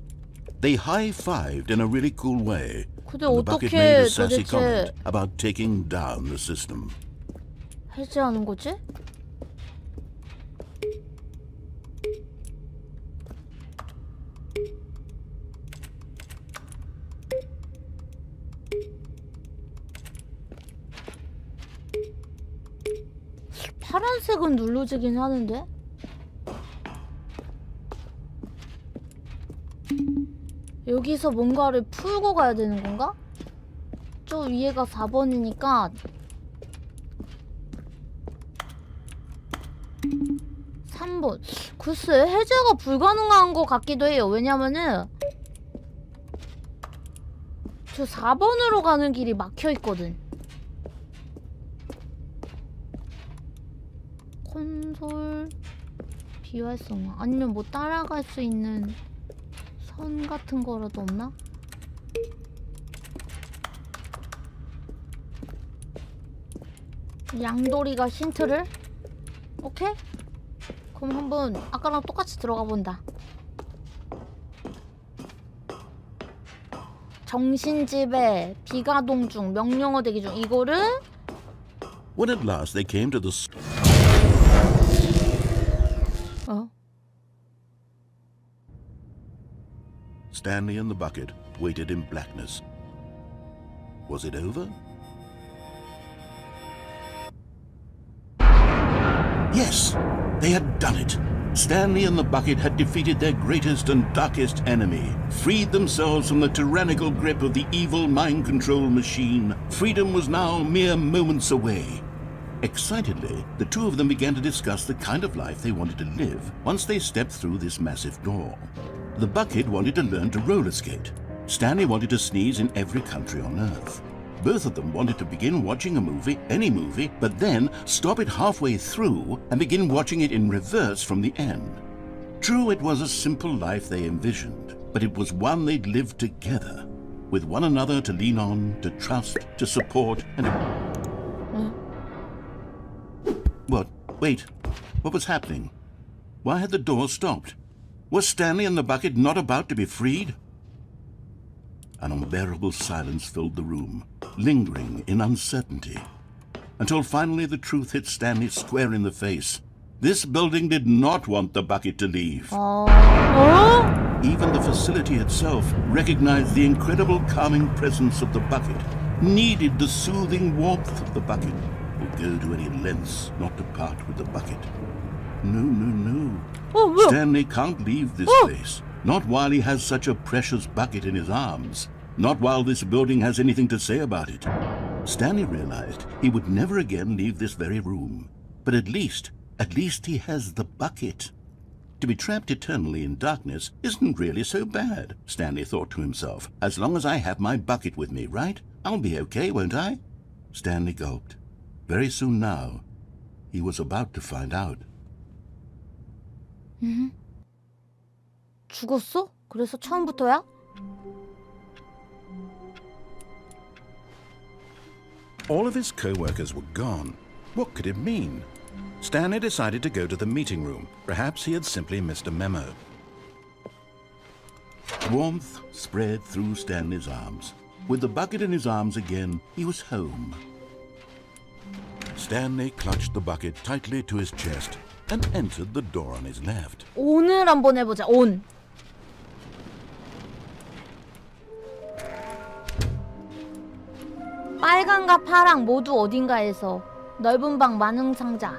[SPEAKER 2] They high-fived in a really cool way.
[SPEAKER 1] 근데
[SPEAKER 2] And the bucket
[SPEAKER 1] 어떻게
[SPEAKER 2] made a sassy
[SPEAKER 1] 도대체
[SPEAKER 2] comment about taking down the system.
[SPEAKER 1] 해제하는 거지? 파란색은 눌러지긴 하는데? 여기서 뭔가를 풀고 가야 되는 건가? 저 위에가 4번이니까 3번. 글쎄, 해제가 불가능한 것 같기도 해요. 왜냐면은 저 4번으로 가는 길이 막혀있거든. 콘솔 비활성화. 아니면 뭐 따라갈 수 있는 선 같은 거라도 없나? 양돌이가 힌트를? 오케이? 그럼 한번 아까랑 똑같이 들어가 본다. 정신지배, 비가동 중, 명령어 대기 중. 이거를
[SPEAKER 2] When at last they came to the Stanley and the bucket waited in blackness. Was it over? Yes, they had done it. Stanley and the bucket had defeated their greatest and darkest enemy, freed themselves from the tyrannical grip of the evil mind control machine. Freedom was now mere moments away. Excitedly, the two of them began to discuss the kind of life they wanted to live once they stepped through this massive door. The bucket wanted to learn to roller skate. Stanley wanted to sneeze in every country on Earth. Both of them wanted to begin watching a movie, any movie, but then stop it halfway through and begin watching it in reverse from the end. True, it was a simple life they envisioned, but it was one they'd lived together, with one another to lean on, to trust, to support, and... What? Wait. What was happening? Why had the door stopped? Was Stanley and the bucket not about to be freed? An unbearable silence filled the room, lingering in uncertainty, until finally the truth hit Stanley square in the face. This building did not want the bucket to leave. Even the facility itself recognized the incredible calming presence of the bucket, needed the soothing warmth of the bucket, would go to any lengths not to part with the bucket. No. Stanley can't leave this place. Not while he has such a precious bucket in his arms. Not while this building has anything to say about it. Stanley realized he would never again leave this very room. But at least he has the bucket. To be trapped eternally in darkness isn't really so bad, Stanley thought to himself. As long as I have my bucket with me, right?
[SPEAKER 3] I'll be okay, won't I? Stanley gulped. Very soon now, he was about to find out.
[SPEAKER 1] 죽었어? 그래서 처음부터야?
[SPEAKER 2] All of his co-workers were gone. What could it mean? Stanley decided to go to the meeting room. Perhaps he had simply missed a memo.
[SPEAKER 3] Warmth spread through Stanley's arms. With the bucket in his arms again, he was home.
[SPEAKER 2] Stanley clutched the bucket tightly to his chest and entered the door on his left.
[SPEAKER 1] 온을 한번 해보자. 온. 빨강과 파랑 모두 어딘가에서 넓은 방 만능 상자.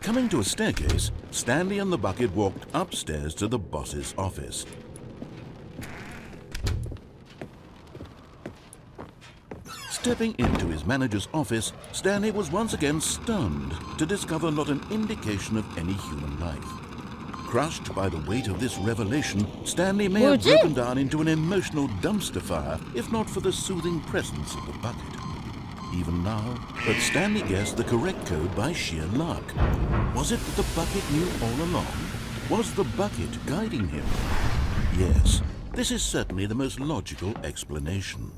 [SPEAKER 2] Coming to a staircase, Stanley and the bucket walked upstairs to the boss's office. Stepping into his manager's office, Stanley was once again stunned to discover not an indication of any human life. Crushed by the weight of this revelation, Stanley may have
[SPEAKER 1] 뭐지?
[SPEAKER 2] broken down into an emotional dumpster fire if not for the soothing presence of the bucket. Even now, but Stanley guessed the correct code by sheer luck. Was it that the bucket knew all along? Was the bucket guiding him? Yes, this is certainly the most logical explanation.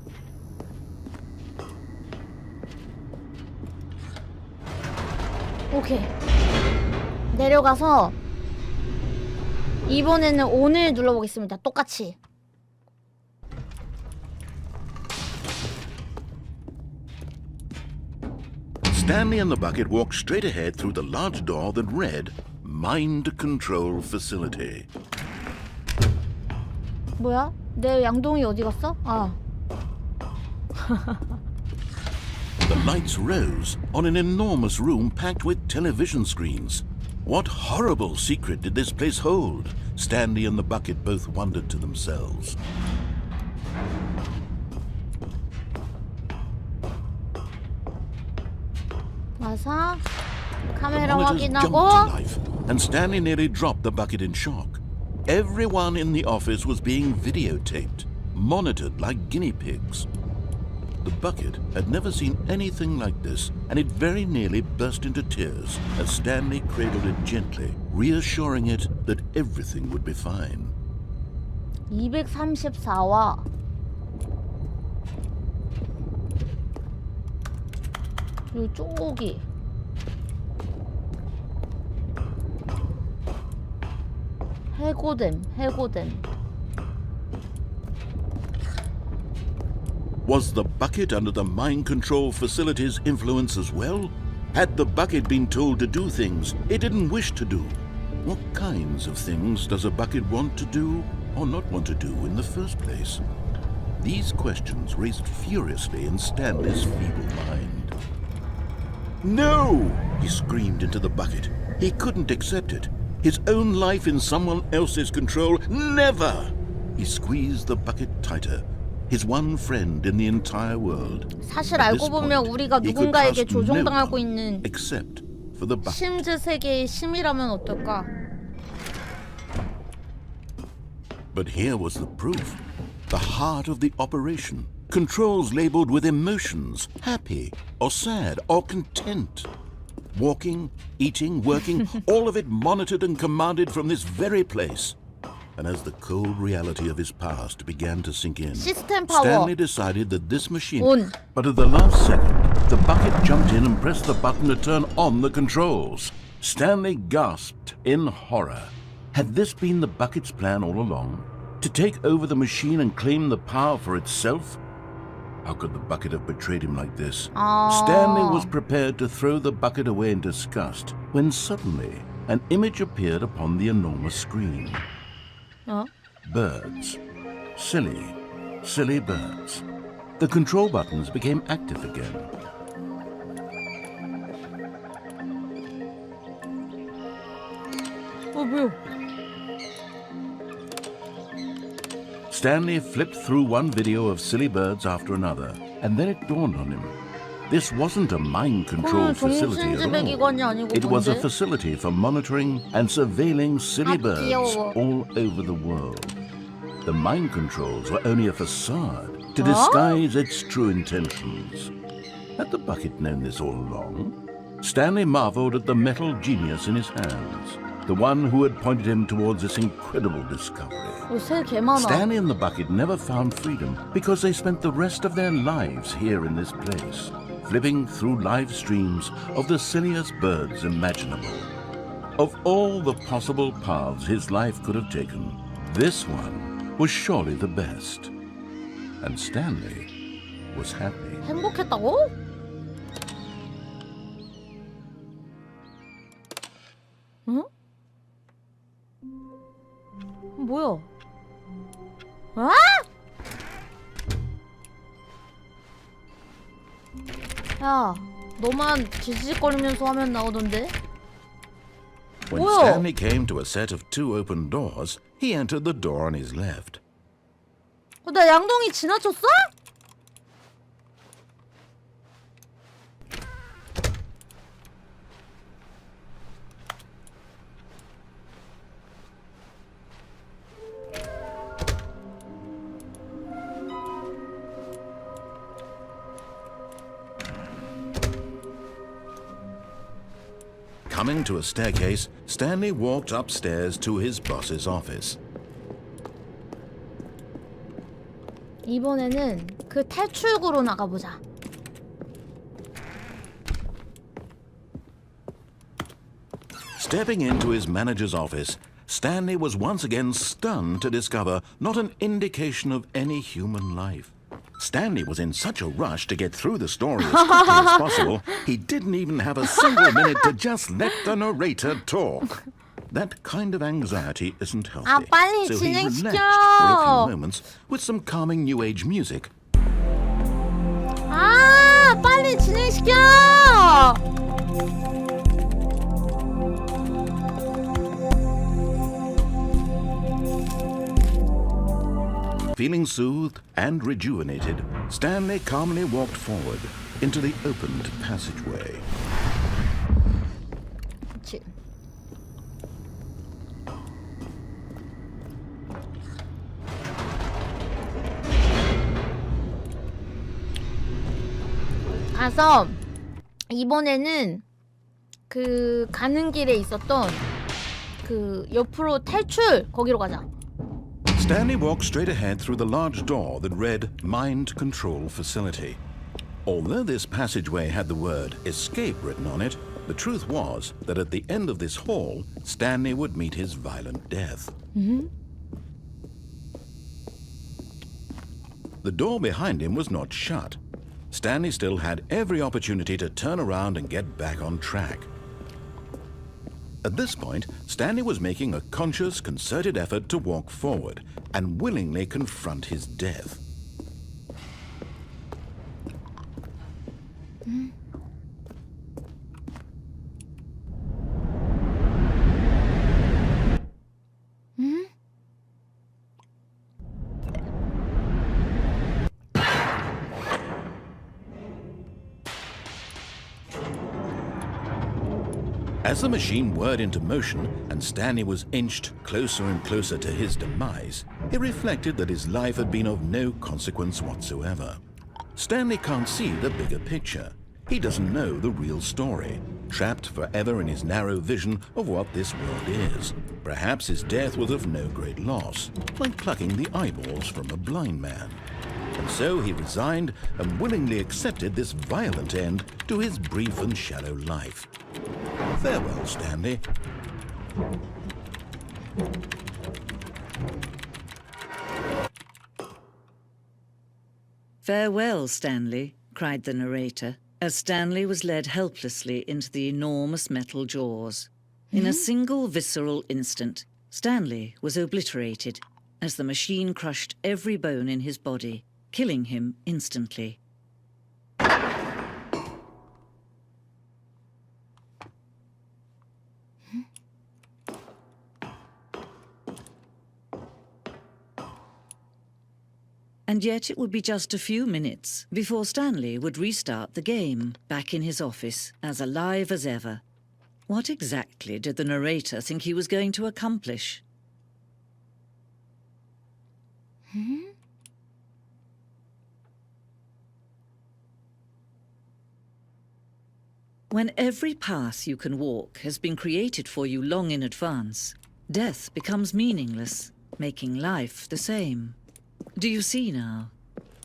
[SPEAKER 1] 오케이. 내려가서 이번에는 온을 눌러보겠습니다. 똑같이.
[SPEAKER 2] Stanley and the bucket walked straight ahead through the large door that read, Mind Control Facility.
[SPEAKER 1] 뭐야? 내 양동이 어디 갔어? 아.
[SPEAKER 2] The lights rose on an enormous room packed with television screens. What horrible secret did this place hold? Stanley and the bucket both wondered to themselves.
[SPEAKER 1] 와서 카메라
[SPEAKER 2] The monitors jumped
[SPEAKER 1] 확인하고.
[SPEAKER 2] to life, and Stanley nearly dropped the bucket in shock. Everyone in the office was being videotaped, monitored like guinea pigs. The bucket had never seen anything like this, and it very nearly burst into tears as Stanley cradled it gently, reassuring it that everything would be fine.
[SPEAKER 1] 234와 그리고 쪼기. 해고됨.
[SPEAKER 2] Was the bucket under the mind control facility's influence as well? Had the bucket been told to do things it didn't wish to do? What kinds of things does a bucket want to do or not want to do in the first place? These questions raced furiously in Stanley's feeble mind. No! He screamed into the bucket. He couldn't accept it. His own life in someone else's control, never! He squeezed the bucket tighter. His one friend in the entire world.
[SPEAKER 1] 사실
[SPEAKER 2] At
[SPEAKER 1] 알고
[SPEAKER 2] this
[SPEAKER 1] 보면
[SPEAKER 2] point,
[SPEAKER 1] 우리가
[SPEAKER 2] he could
[SPEAKER 1] 누군가에게
[SPEAKER 2] trust no
[SPEAKER 1] 조종당하고
[SPEAKER 2] one
[SPEAKER 1] 있는
[SPEAKER 2] except for the bucket.
[SPEAKER 1] 심즈 세계의 심이라면 어떨까?
[SPEAKER 2] But here was the proof. The heart of the operation. Controls labeled with emotions, happy or sad or content. Walking, eating, working, all of it monitored and commanded from this very place. And as the cold reality of his past began to sink in,
[SPEAKER 1] System power.
[SPEAKER 2] Stanley decided that this machine...
[SPEAKER 1] On.
[SPEAKER 2] But at the last second, the bucket jumped in and pressed the button to turn on the controls. Stanley gasped in horror. Had this been the bucket's plan all along? To take over the machine and claim the power for itself? How could the bucket have betrayed him like this? Stanley was prepared to throw the bucket away in disgust when suddenly an image appeared upon the enormous screen.
[SPEAKER 1] 어?
[SPEAKER 2] Birds. Silly birds. The control buttons became active again.
[SPEAKER 1] 뭐야?
[SPEAKER 2] Stanley flipped through one video of silly birds after another, and then it dawned on him.
[SPEAKER 3] this wasn't a mind control
[SPEAKER 1] 그건
[SPEAKER 3] facility at
[SPEAKER 1] 정신지배기관이
[SPEAKER 3] all.
[SPEAKER 1] 아니고
[SPEAKER 3] It was a
[SPEAKER 1] 뭔데?
[SPEAKER 3] facility for monitoring and surveilling silly
[SPEAKER 1] 아,
[SPEAKER 3] birds
[SPEAKER 1] 귀여워.
[SPEAKER 3] all over the world. The mind controls were only a facade to disguise its true intentions. Had the bucket known this all along? Stanley marveled at the metal genius in his hands, the one who had pointed him towards this incredible discovery.
[SPEAKER 1] 새 개 많아.
[SPEAKER 3] Stanley and the bucket never found freedom because they spent the rest of their lives here in this place, flipping through live streams of the silliest birds imaginable. Of all the possible paths his life could have taken, this one was surely the best. And Stanley was happy.
[SPEAKER 1] 행복했다고? 응? 뭐야? 아! 야, 너만 지지직거리면서 하면 나오던데?
[SPEAKER 3] When
[SPEAKER 1] 뭐야?
[SPEAKER 3] Stanley came to a set of 2 open doors, he entered the door on his left.
[SPEAKER 1] 나 양동이 지나쳤어?
[SPEAKER 3] Coming to a staircase, Stanley walked upstairs to his boss's office.
[SPEAKER 1] 이번에는 그 탈출구로 나가보자.
[SPEAKER 3] Stepping into his manager's office, Stanley was once again stunned to discover not an indication of any human life. Stanley was in such a rush to get through the story as quickly as possible, he didn't even have a single minute to just let the narrator talk. That kind of anxiety isn't healthy.
[SPEAKER 1] 빨리
[SPEAKER 3] So he relaxed
[SPEAKER 1] 진행시켜.
[SPEAKER 3] for a few moments with some calming new age music.
[SPEAKER 1] 빨리 진행시켜!
[SPEAKER 3] Feeling soothed and rejuvenated, Stanley calmly walked forward into the opened passageway.
[SPEAKER 1] 그치. 가서 이번에는 그 가는 길에 있었던 그 옆으로 탈출 거기로 가자.
[SPEAKER 3] Stanley walked straight ahead through the large door that read Mind Control Facility. Although this passageway had the word escape written on it, the truth was that at the end of this hall, Stanley would meet his violent death. The door behind him was not shut. Stanley still had every opportunity to turn around and get back on track. At this point, Stanley was making a conscious, concerted effort to walk forward and willingly confront his death. As the machine whirred into motion and Stanley was inched closer and closer to his demise, he reflected that his life had been of no consequence whatsoever. Stanley can't see the bigger picture. He doesn't know the real story, trapped forever in his narrow vision of what this world is. Perhaps his death was of no great loss, like plucking the eyeballs from a blind man. And so he resigned and willingly accepted this violent end to his brief and shallow life. Farewell, Stanley.
[SPEAKER 6] Farewell, Stanley, cried the narrator, as Stanley was led helplessly into the enormous metal jaws. In a single visceral instant, Stanley was obliterated as the machine crushed every bone in his body, killing him instantly. And yet it would be just a few minutes before Stanley would restart the game, back in his office, as alive as ever. What exactly did the narrator think he was going to accomplish? When every path you can walk has been created for you long in advance, death becomes meaningless, making life the same. Do you see now?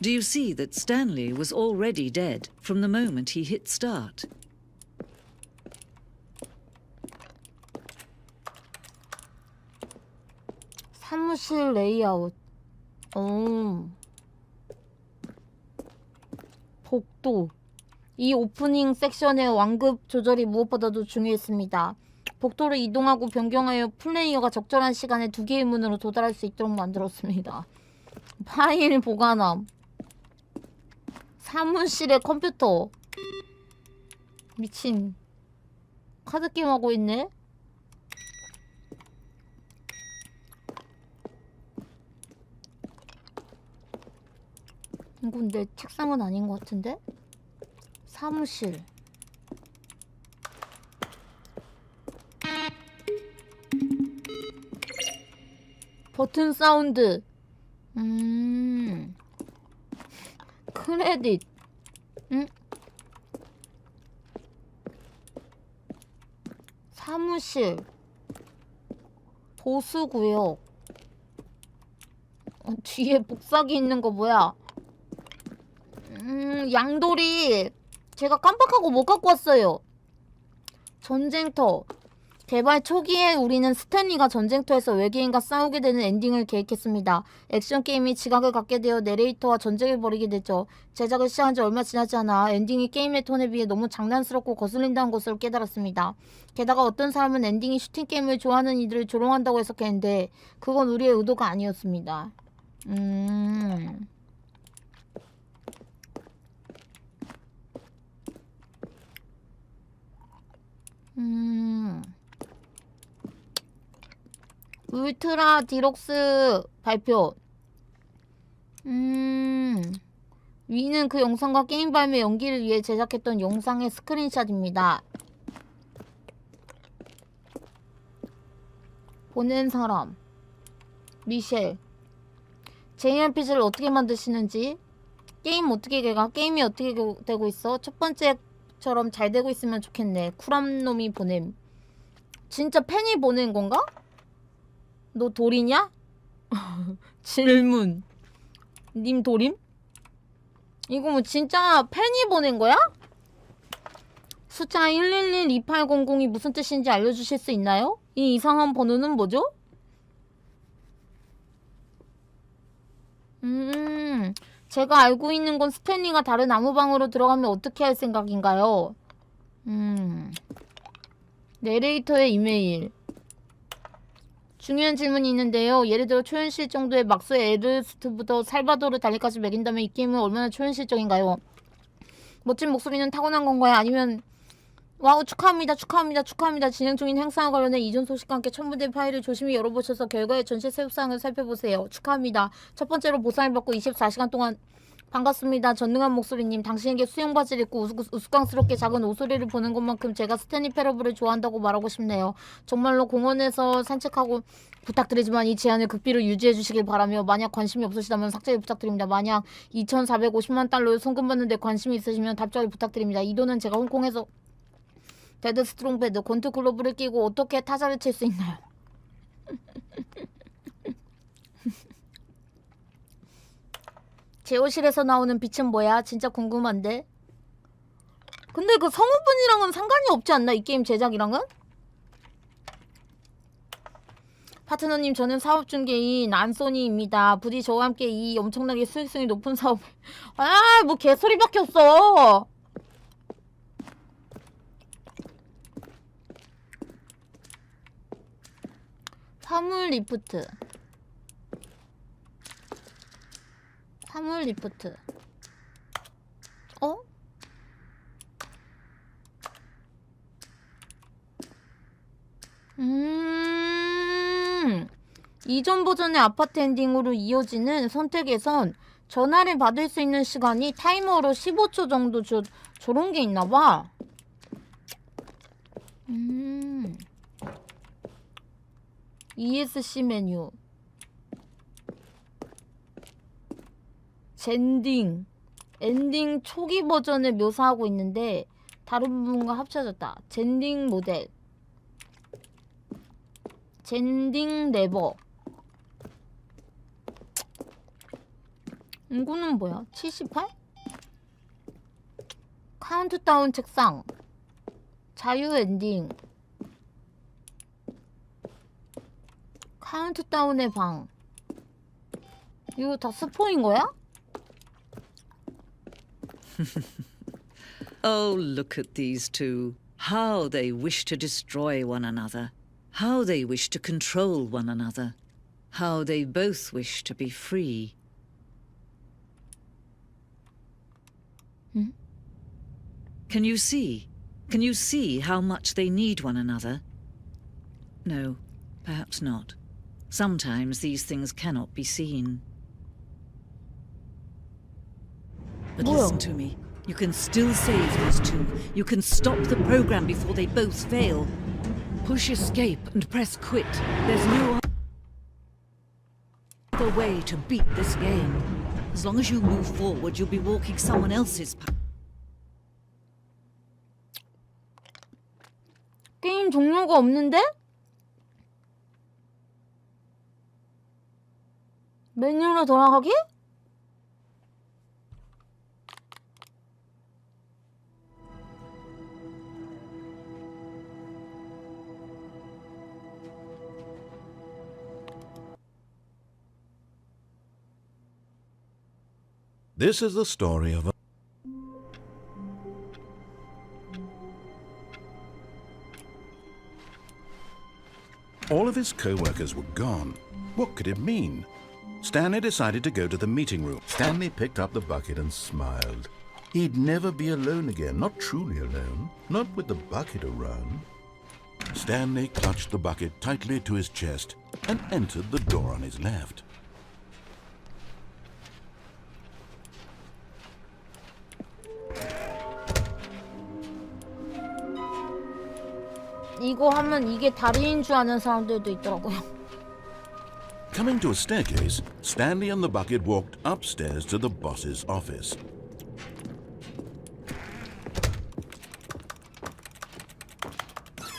[SPEAKER 6] Do you see that Stanley was already dead from the moment he hit start?
[SPEAKER 1] 사무실 레이아웃. 복도. 이 오프닝 섹션의 완급 조절이 무엇보다도 중요했습니다. 복도를 이동하고 변경하여 플레이어가 적절한 시간에 두 개의 문으로 도달할 수 있도록 만들었습니다. 파일 보관함. 사무실에 컴퓨터. 미친. 카드게임 하고 있네? 이건 내 책상은 아닌 것 같은데? 사무실. 버튼 사운드. 크레딧. 사무실. 보수구역. 뒤에 복사기 있는 거 뭐야? 양돌이. 제가 깜빡하고 못 갖고 왔어요. 전쟁터. 개발 초기에 우리는 스탠리가 전쟁터에서 외계인과 싸우게 되는 엔딩을 계획했습니다. 액션 게임이 지각을 갖게 되어 내레이터와 전쟁을 벌이게 되죠. 제작을 시작한 지 얼마 지나지 않아 엔딩이 게임의 톤에 비해 너무 장난스럽고 거슬린다는 것을 깨달았습니다. 게다가 어떤 사람은 엔딩이 슈팅 게임을 좋아하는 이들을 조롱한다고 해석했는데 그건 우리의 의도가 아니었습니다. 울트라 디럭스 발표. 위는 그 영상과 게임 발매 연기를 위해 제작했던 영상의 스크린샷입니다. 보낸 사람 미셸. JRPG를 어떻게 만드시는지, 게임이 어떻게 되고 있어? 첫 번째처럼 잘 되고 있으면 좋겠네. 쿨한 놈이 보냄. 진짜 팬이 보낸 건가? 너 돌이냐? 질문. 님 돌임? 이거 뭐 진짜 팬이 보낸 거야? 숫자 1112800이 무슨 뜻인지 알려주실 수 있나요? 이 이상한 번호는 뭐죠? 제가 알고 있는 건 스탠리가 다른 아무 방으로 들어가면 어떻게 할 생각인가요? 내레이터의 이메일. 중요한 질문이 있는데요. 예를 들어 초현실 정도의 막스 에르스트부터 살바도르 달리까지 매긴다면 이 게임은 얼마나 초현실적인가요? 멋진 목소리는 타고난 건가요? 아니면 와우 축하합니다. 진행 중인 행사와 관련해 이전 소식과 함께 첨부된 파일을 조심히 열어보셔서 결과의 전체 세부사항을 살펴보세요. 축하합니다. 첫 번째로 보상을 받고 24시간 동안 반갑습니다. 전능한 목소리님. 당신에게 수영바지를 입고 우스꽝스럽게 작은 오소리를 보는 것만큼 제가 스탠리 패러블을 좋아한다고 말하고 싶네요. 정말로 공원에서 산책하고 부탁드리지만 이 제안을 극비로 유지해 주시길 바라며 만약 관심이 없으시다면 삭제를 부탁드립니다. 만약 2,450만 달러를 송금받는 데 관심이 있으시면 답장을 부탁드립니다. 이 돈은 제가 홍콩에서 데드 스트롱패드 권투 글러브를 끼고 어떻게 타자를 칠 수 있나요? 제호실에서 나오는 빛은 뭐야? 진짜 궁금한데. 근데 그 성우분이랑은 상관이 없지 않나? 이 게임 제작이랑은? 파트너님, 저는 사업중개인 안소니입니다. 부디 저와 함께 이 엄청나게 수익성이 높은 사업. 뭐 개소리밖에 없어. 사물 리프트. 어? 이전 버전의 아파트 엔딩으로 이어지는 선택에선 전화를 받을 수 있는 시간이 타이머로 15초 정도 저런 게 있나 봐. ESC 메뉴. 젠딩. 엔딩 초기 버전을 묘사하고 있는데 다른 부분과 합쳐졌다. 젠딩 모델. 젠딩 레버. 이거는 뭐야? 78? 카운트다운 책상. 자유 엔딩. 카운트다운의 방. 이거 다 스포인 거야?
[SPEAKER 6] Oh, look at these two. How they wish to destroy one another. How they wish to control one another. How they both wish to be free. Can you see? Can you see how much they need one another? No, perhaps not. Sometimes these things cannot be seen. But listen to me. You can still save these two. You can stop the program before they both fail. Push escape and press quit. There's no other way to beat this game. As long as you move forward, you'll be walking someone else's path.
[SPEAKER 1] 게임 종료가 없는데? 메뉴로 돌아가기?
[SPEAKER 2] This is the story of a... All of his co-workers were gone. What could it mean? Stanley decided to go to the meeting room. Stanley picked up the bucket and smiled. He'd never be alone again, not truly alone, not with the bucket around. Stanley clutched the bucket tightly to his chest and entered the door on his left.
[SPEAKER 1] 이거 하면 이게 다리인 줄 아는 사람들도 있더라고요.
[SPEAKER 2] Coming to a staircase, Stanley and the bucket walked upstairs to the boss's office.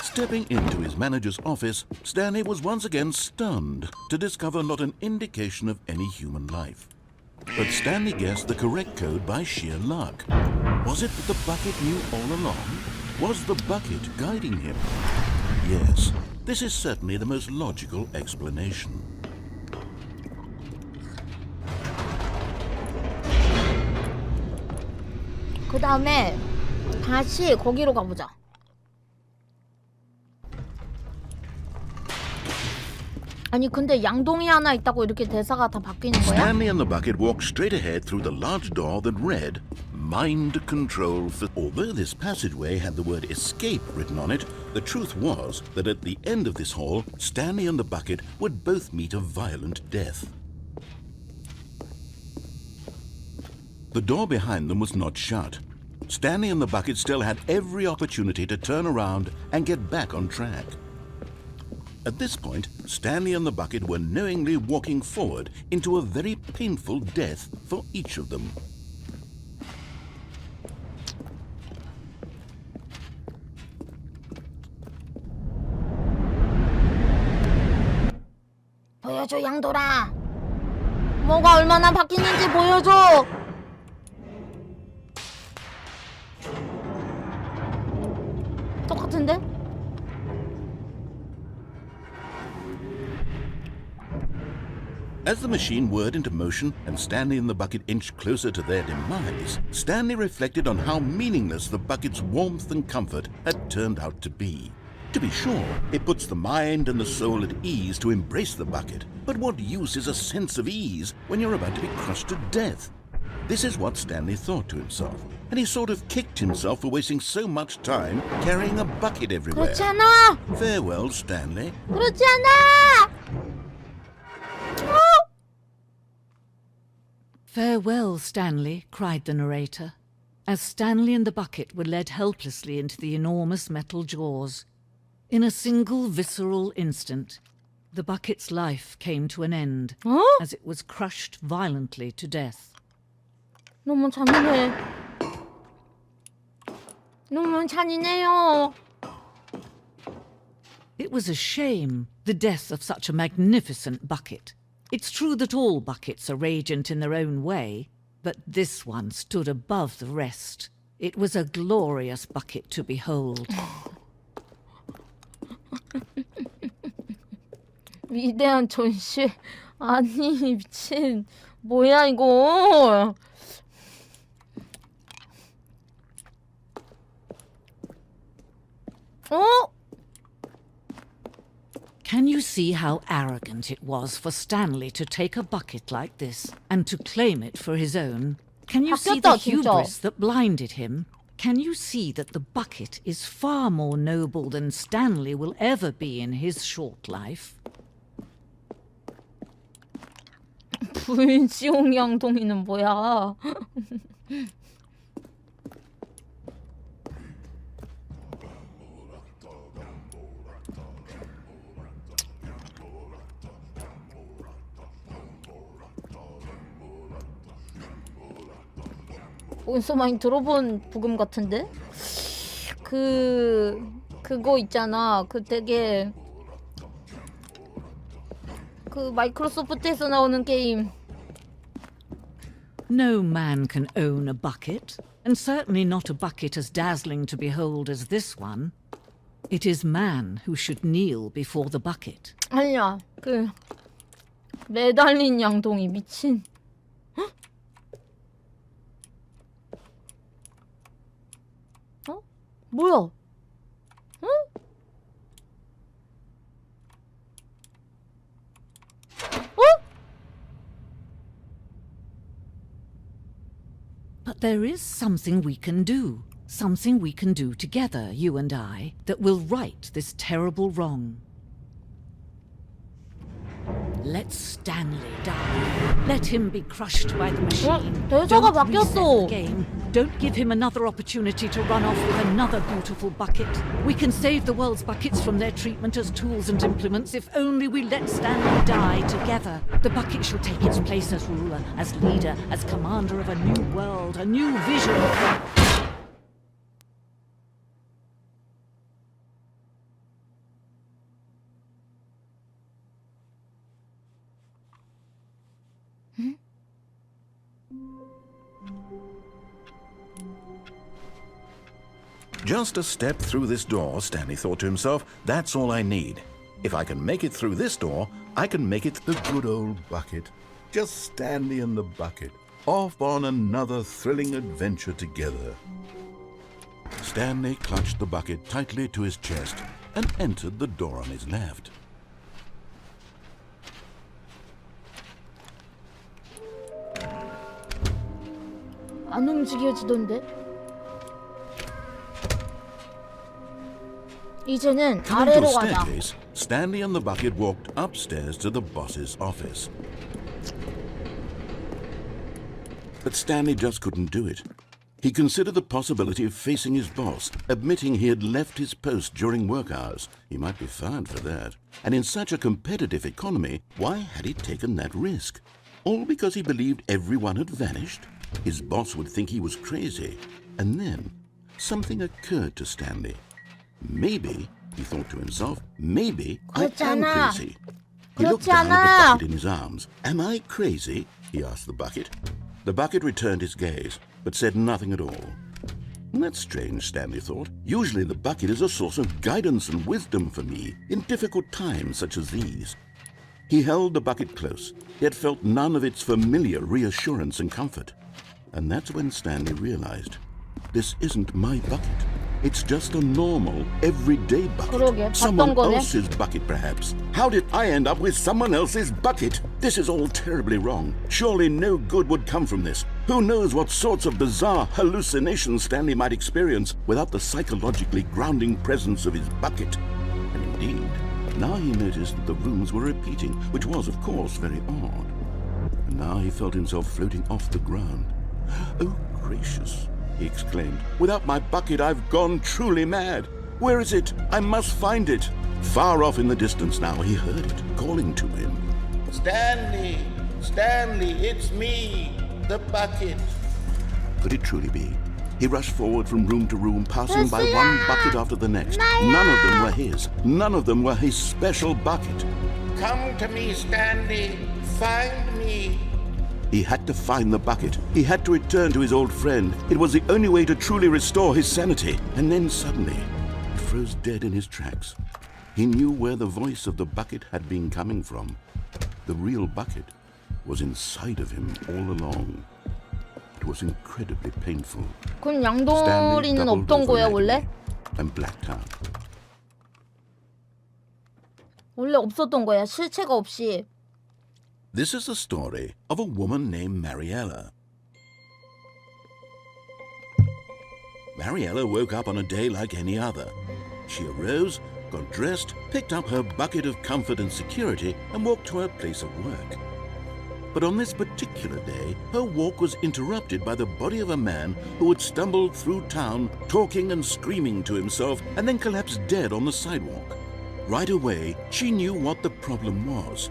[SPEAKER 2] Stepping into his manager's office, Stanley was once again stunned to discover not an indication of any human life. But Stanley guessed the correct code by sheer luck. Was it that the bucket knew all along? Was the bucket guiding him? Yes, this is certainly the most logical explanation.
[SPEAKER 1] 그 다음에 다시 거기로 가보자. 아니 근데 양동이 하나 있다고 이렇게 대사가 다 바뀌는 거야?
[SPEAKER 2] Stanley and the bucket walked straight ahead through the large door that read, Mind Control. Although this passageway had the word escape written on it, the truth was that at the end of this hall, Stanley and the bucket would both meet a violent death. The door behind them was not shut. Stanley and the bucket still had every opportunity to turn around and get back on track. At this point, Stanley and the bucket were knowingly walking forward into a very painful death for each of them.
[SPEAKER 1] 보여줘 양돌아. 뭐가 얼마나 바뀌는지 보여줘. 똑같은데?
[SPEAKER 2] As the machine whirred into motion and Stanley and the bucket inched closer to their demise, Stanley reflected on how meaningless the bucket's warmth and comfort had turned out to be. To be sure, it puts the mind and the soul at ease to embrace the bucket, but what use is a sense of ease when you're about to be crushed to death? This is what Stanley thought to himself, and he sort of kicked himself for wasting so much time carrying a bucket everywhere.
[SPEAKER 1] 그렇지 않아.
[SPEAKER 2] Farewell, Stanley.
[SPEAKER 1] 그렇지 않아.
[SPEAKER 6] Farewell, Stanley, cried the narrator, as Stanley and the bucket were led helplessly into the enormous metal jaws. In a single visceral instant, the bucket's life came to an end as it was crushed violently to death.
[SPEAKER 1] 너무 잔인해. 너무 잔인해요.
[SPEAKER 6] It was a shame, the death of such a magnificent bucket. It's true that all buckets are radiant in their own way, but this one stood above the rest. It was a glorious bucket to behold.
[SPEAKER 1] 위대한 전시. 아니 미친. 뭐야 이거. 어?
[SPEAKER 6] Can you see how arrogant it was for Stanley to take a bucket like this and to claim it for his own? Can you see the
[SPEAKER 1] 바뀌었다, 진짜.
[SPEAKER 6] hubris that blinded him? Can you see that the bucket is far more noble than Stanley will ever be in his short life?
[SPEAKER 1] 불지옥양동이는 뭐야? 어디서 많이 들어본 부금 같은데? 그거 있잖아. 그 되게 그 마이크로소프트에서 나오는 게임.
[SPEAKER 6] No man can own a bucket, and certainly not a bucket as dazzling to behold as this one. It is man who should kneel before the bucket.
[SPEAKER 1] 아니야. 그 매달린 양동이 미친. 헉? 어? 뭐야? 응? 어?
[SPEAKER 6] But there is something we can do. Something we can do together, you and I, that will right this terrible wrong. Let Stanley die. Let him be crushed by the machine.
[SPEAKER 1] 대사가
[SPEAKER 6] Don't reset
[SPEAKER 1] 바뀌었어.
[SPEAKER 6] the game. Don't give him another opportunity to run off with another beautiful bucket. We can save the world's buckets from their treatment as tools and implements if only we let Stanley die together. The bucket shall take its place as ruler, as leader, as commander of a new world, a new vision.
[SPEAKER 2] Just a step through this door, Stanley thought to himself, that's all I need. If I can make it through this door, I can make it
[SPEAKER 3] The good old bucket. Just Stanley and the bucket. Off on another thrilling adventure together.
[SPEAKER 2] Stanley clutched the bucket tightly to his chest and entered the door on his left.
[SPEAKER 1] 안 움직여지던데? 이제는
[SPEAKER 2] Coming to a
[SPEAKER 1] 아래로 가자.
[SPEAKER 2] staircase, Stanley and the bucket walked upstairs to the boss's office. But Stanley just couldn't do it. He considered the possibility of facing his boss, admitting he had left his post during work hours. He might be fired for that. And in such a competitive economy, why had he taken that risk? All because he believed everyone had vanished? His boss would think he was crazy. And then something occurred to Stanley. Maybe, he thought to himself, maybe I am
[SPEAKER 1] 그렇잖아.
[SPEAKER 2] crazy. He looked down at the bucket in his arms. Am I crazy? He asked the bucket. The bucket returned his gaze, but said nothing at all. That's strange, Stanley thought. Usually the bucket is a source of guidance and wisdom for me in difficult times such as these. He held the bucket close, yet felt none of its familiar reassurance and comfort. And that's when Stanley realized, this isn't my bucket. It's just a normal, everyday bucket.
[SPEAKER 1] 그러게,
[SPEAKER 2] Someone
[SPEAKER 1] 봤던 거네.
[SPEAKER 2] else's bucket, perhaps. How did I end up with someone else's bucket? This is all terribly wrong. Surely no good would come from this. Who knows what sorts of bizarre hallucinations Stanley might experience without the psychologically grounding presence of his bucket. And indeed, now he noticed that the rooms were repeating, which was, of course, very odd.
[SPEAKER 3] Now he felt himself floating off the ground. Oh, gracious, he exclaimed. Without my bucket, I've gone truly mad. Where is it? I must find it. Far off in the distance now, he heard it, calling to him.
[SPEAKER 7] Stanley! Stanley, it's me, the bucket.
[SPEAKER 3] Could it truly be? He rushed forward from room to room, passing by
[SPEAKER 1] Lucia!
[SPEAKER 3] one bucket after the next. None of them were his. None of them were his special bucket.
[SPEAKER 7] Come to me, Stanley. Find me.
[SPEAKER 3] He had to find the bucket. He had to return to his old friend. It was the only way to truly restore his sanity. And then suddenly, he froze dead in his tracks. He knew where the voice of the bucket had been coming from. The real bucket was inside of him all along. It was incredibly painful.
[SPEAKER 1] 그럼
[SPEAKER 3] Stanley
[SPEAKER 1] 양돌이는
[SPEAKER 3] doubled
[SPEAKER 1] 없던
[SPEAKER 3] over
[SPEAKER 1] 거야
[SPEAKER 3] in
[SPEAKER 1] 원래?
[SPEAKER 3] agony and blacked out.
[SPEAKER 1] 원래 없었던 거야 실체가 없이.
[SPEAKER 3] This is the story of a woman named Mariella. Mariella woke up on a day like any other. She arose, got dressed, picked up her bucket of comfort and security, and walked to her place of work. But on this particular day, her walk was interrupted by the body of a man who had stumbled through town, talking and screaming to himself, and then collapsed dead on the sidewalk. Right away, she knew what the problem was.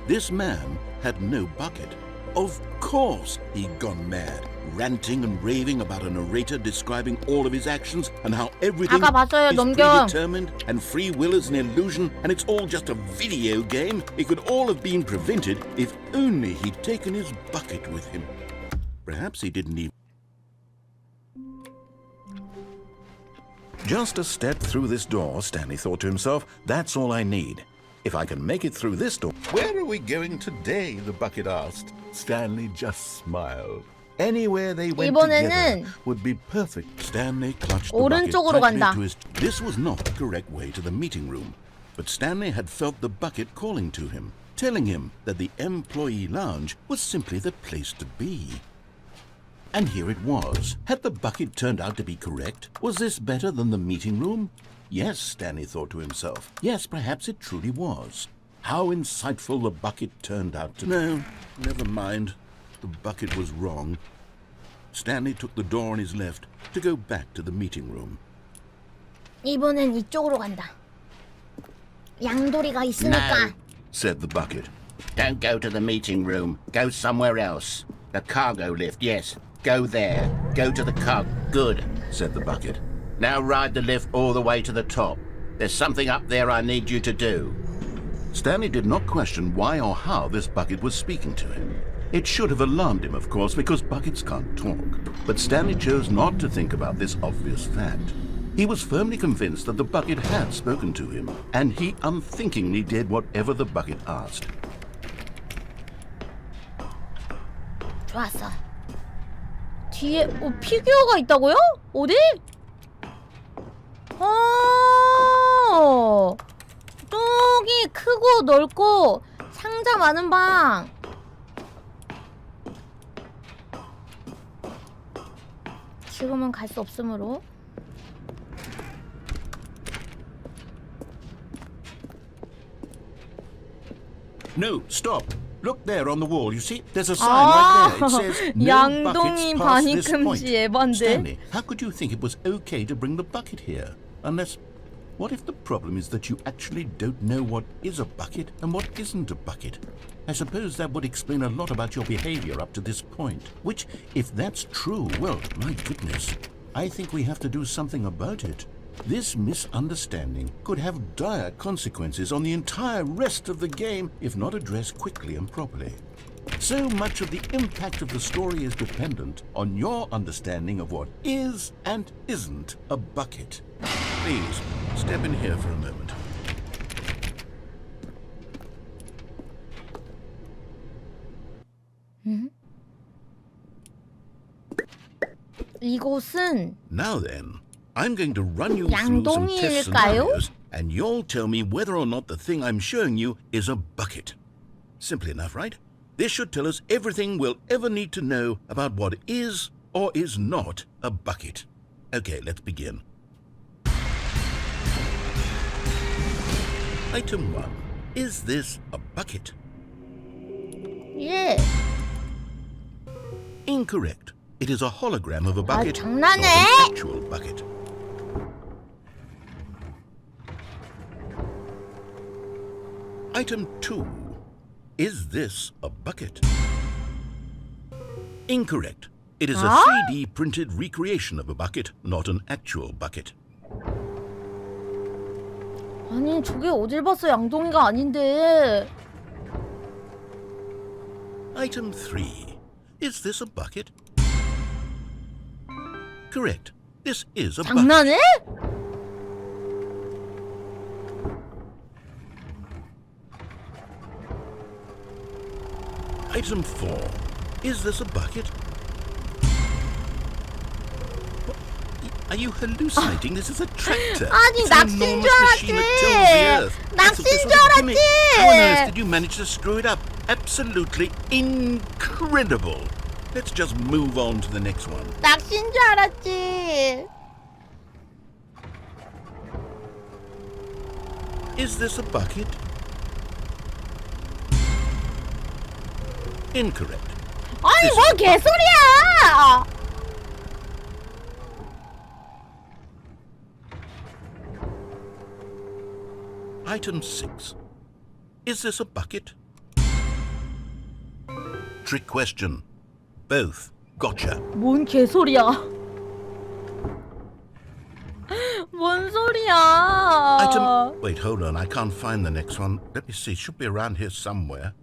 [SPEAKER 3] This man had no bucket. Of course he'd gone mad, ranting and raving about a narrator describing all of his actions and how everything
[SPEAKER 1] 아까 봤어요,
[SPEAKER 3] is
[SPEAKER 1] 넘겨.
[SPEAKER 3] predetermined and free will is an illusion and it's all just a video game. It could all have been prevented if only he'd taken his bucket with him. Perhaps he didn't even...
[SPEAKER 2] Just a step through this door, Stanley thought to himself. That's all I need. If I can make it through this door...
[SPEAKER 3] Where are we going today? The bucket asked. Stanley just smiled.
[SPEAKER 2] Anywhere they went
[SPEAKER 1] 이번에는
[SPEAKER 2] together
[SPEAKER 3] would be perfect. Stanley clutched the bucket
[SPEAKER 1] 오른쪽으로
[SPEAKER 3] tightly
[SPEAKER 1] 간다.
[SPEAKER 3] to his... This was not the correct way to the meeting room, but Stanley had felt the bucket calling to him, telling him that the employee lounge was simply the place to be. And here it was. Had the bucket turned out to be correct? Was this better than the meeting room? Yes, Stanley thought to himself. Yes, perhaps it truly was. How insightful the bucket turned out to be. No, never mind. The bucket was wrong. Stanley took the door on his left to go back to the meeting room.
[SPEAKER 1] 이번엔 이쪽으로 간다. 양돌이가 있으니까.
[SPEAKER 7] No,
[SPEAKER 3] Said the bucket.
[SPEAKER 7] don't go to the meeting room. Go somewhere else. The cargo lift, yes. Go there. Go to the car. Good.
[SPEAKER 3] Said the bucket.
[SPEAKER 7] Now ride the lift all the way to the top. There's something up there I need you to do.
[SPEAKER 3] Stanley did not question why or how this bucket was speaking to him. It should have alarmed him, of course, because buckets can't talk. But Stanley chose not to think about this obvious fact. He was firmly convinced that the bucket had spoken to him, and he unthinkingly did whatever the bucket asked.
[SPEAKER 1] 좋았어. 뒤에 피규어가 있다고요? 어디? 저기 크고 넓고 상자 많은 방. 지금은 갈 수 없으므로.
[SPEAKER 3] No, stop. Look there on the wall, you see? There's a sign right there. It says, no buckets
[SPEAKER 1] 양동이
[SPEAKER 3] past this point.
[SPEAKER 1] 반입금지 에반데.
[SPEAKER 3] Stanley, how could you think it was okay to bring the bucket here? Unless, what if the problem is that you actually don't know what is a bucket and what isn't a bucket? I suppose that would explain a lot about your behavior up to this point. Which, if that's true, well, my goodness, I think we have to do something about it. This misunderstanding could have dire consequences on the entire rest of the game if not addressed quickly and properly. So much of the impact of the story is dependent on your understanding of what is and isn't a bucket. Please, step in here for a moment.
[SPEAKER 1] 이곳은
[SPEAKER 3] Now then, I'm going to run you through some test
[SPEAKER 1] 양동이일까요?
[SPEAKER 3] scenarios, and you'll tell me whether or not the thing I'm showing you is a bucket. Simple enough, right? This should tell us everything we'll ever need to know about what is or is not a bucket. Okay, let's begin. Item 1. Is this a bucket?
[SPEAKER 1] 예.
[SPEAKER 2] Incorrect. It is a hologram of a bucket, not
[SPEAKER 1] 장난해?
[SPEAKER 2] an actual bucket. Item 2. Is this a bucket? Incorrect. It is a 3D printed recreation of a bucket, not an actual bucket.
[SPEAKER 1] 아니 저게 어딜 봤어 양동이가 아닌데.
[SPEAKER 2] Item 3. Is this a bucket? Correct. This is a bucket.
[SPEAKER 1] 장난해?
[SPEAKER 2] Item 4. Is this a bucket? Are you hallucinating? This is a tractor.
[SPEAKER 1] 아니,
[SPEAKER 2] It's an
[SPEAKER 1] 낚시인
[SPEAKER 2] enormous
[SPEAKER 1] 줄
[SPEAKER 2] machine that tills the
[SPEAKER 1] 알았지.
[SPEAKER 2] earth. I thought this
[SPEAKER 1] 낚시인
[SPEAKER 2] was
[SPEAKER 1] 줄
[SPEAKER 2] a gimmick. How on earth
[SPEAKER 1] 알았지.
[SPEAKER 2] did you manage to screw it up? Absolutely incredible. Let's just move on to the next one.
[SPEAKER 1] 낚시인 줄 알았지.
[SPEAKER 2] Is this a bucket? Incorrect.
[SPEAKER 1] 아니
[SPEAKER 2] This
[SPEAKER 1] 뭐
[SPEAKER 2] is a
[SPEAKER 1] 개소리야.
[SPEAKER 2] Item 6. Is this a bucket? Trick question. Both. Gotcha.
[SPEAKER 1] 뭔 개소리야. 뭔 소리야.
[SPEAKER 2] Item... Wait, hold on. I can't find the next one. Let me see. It should be around here somewhere.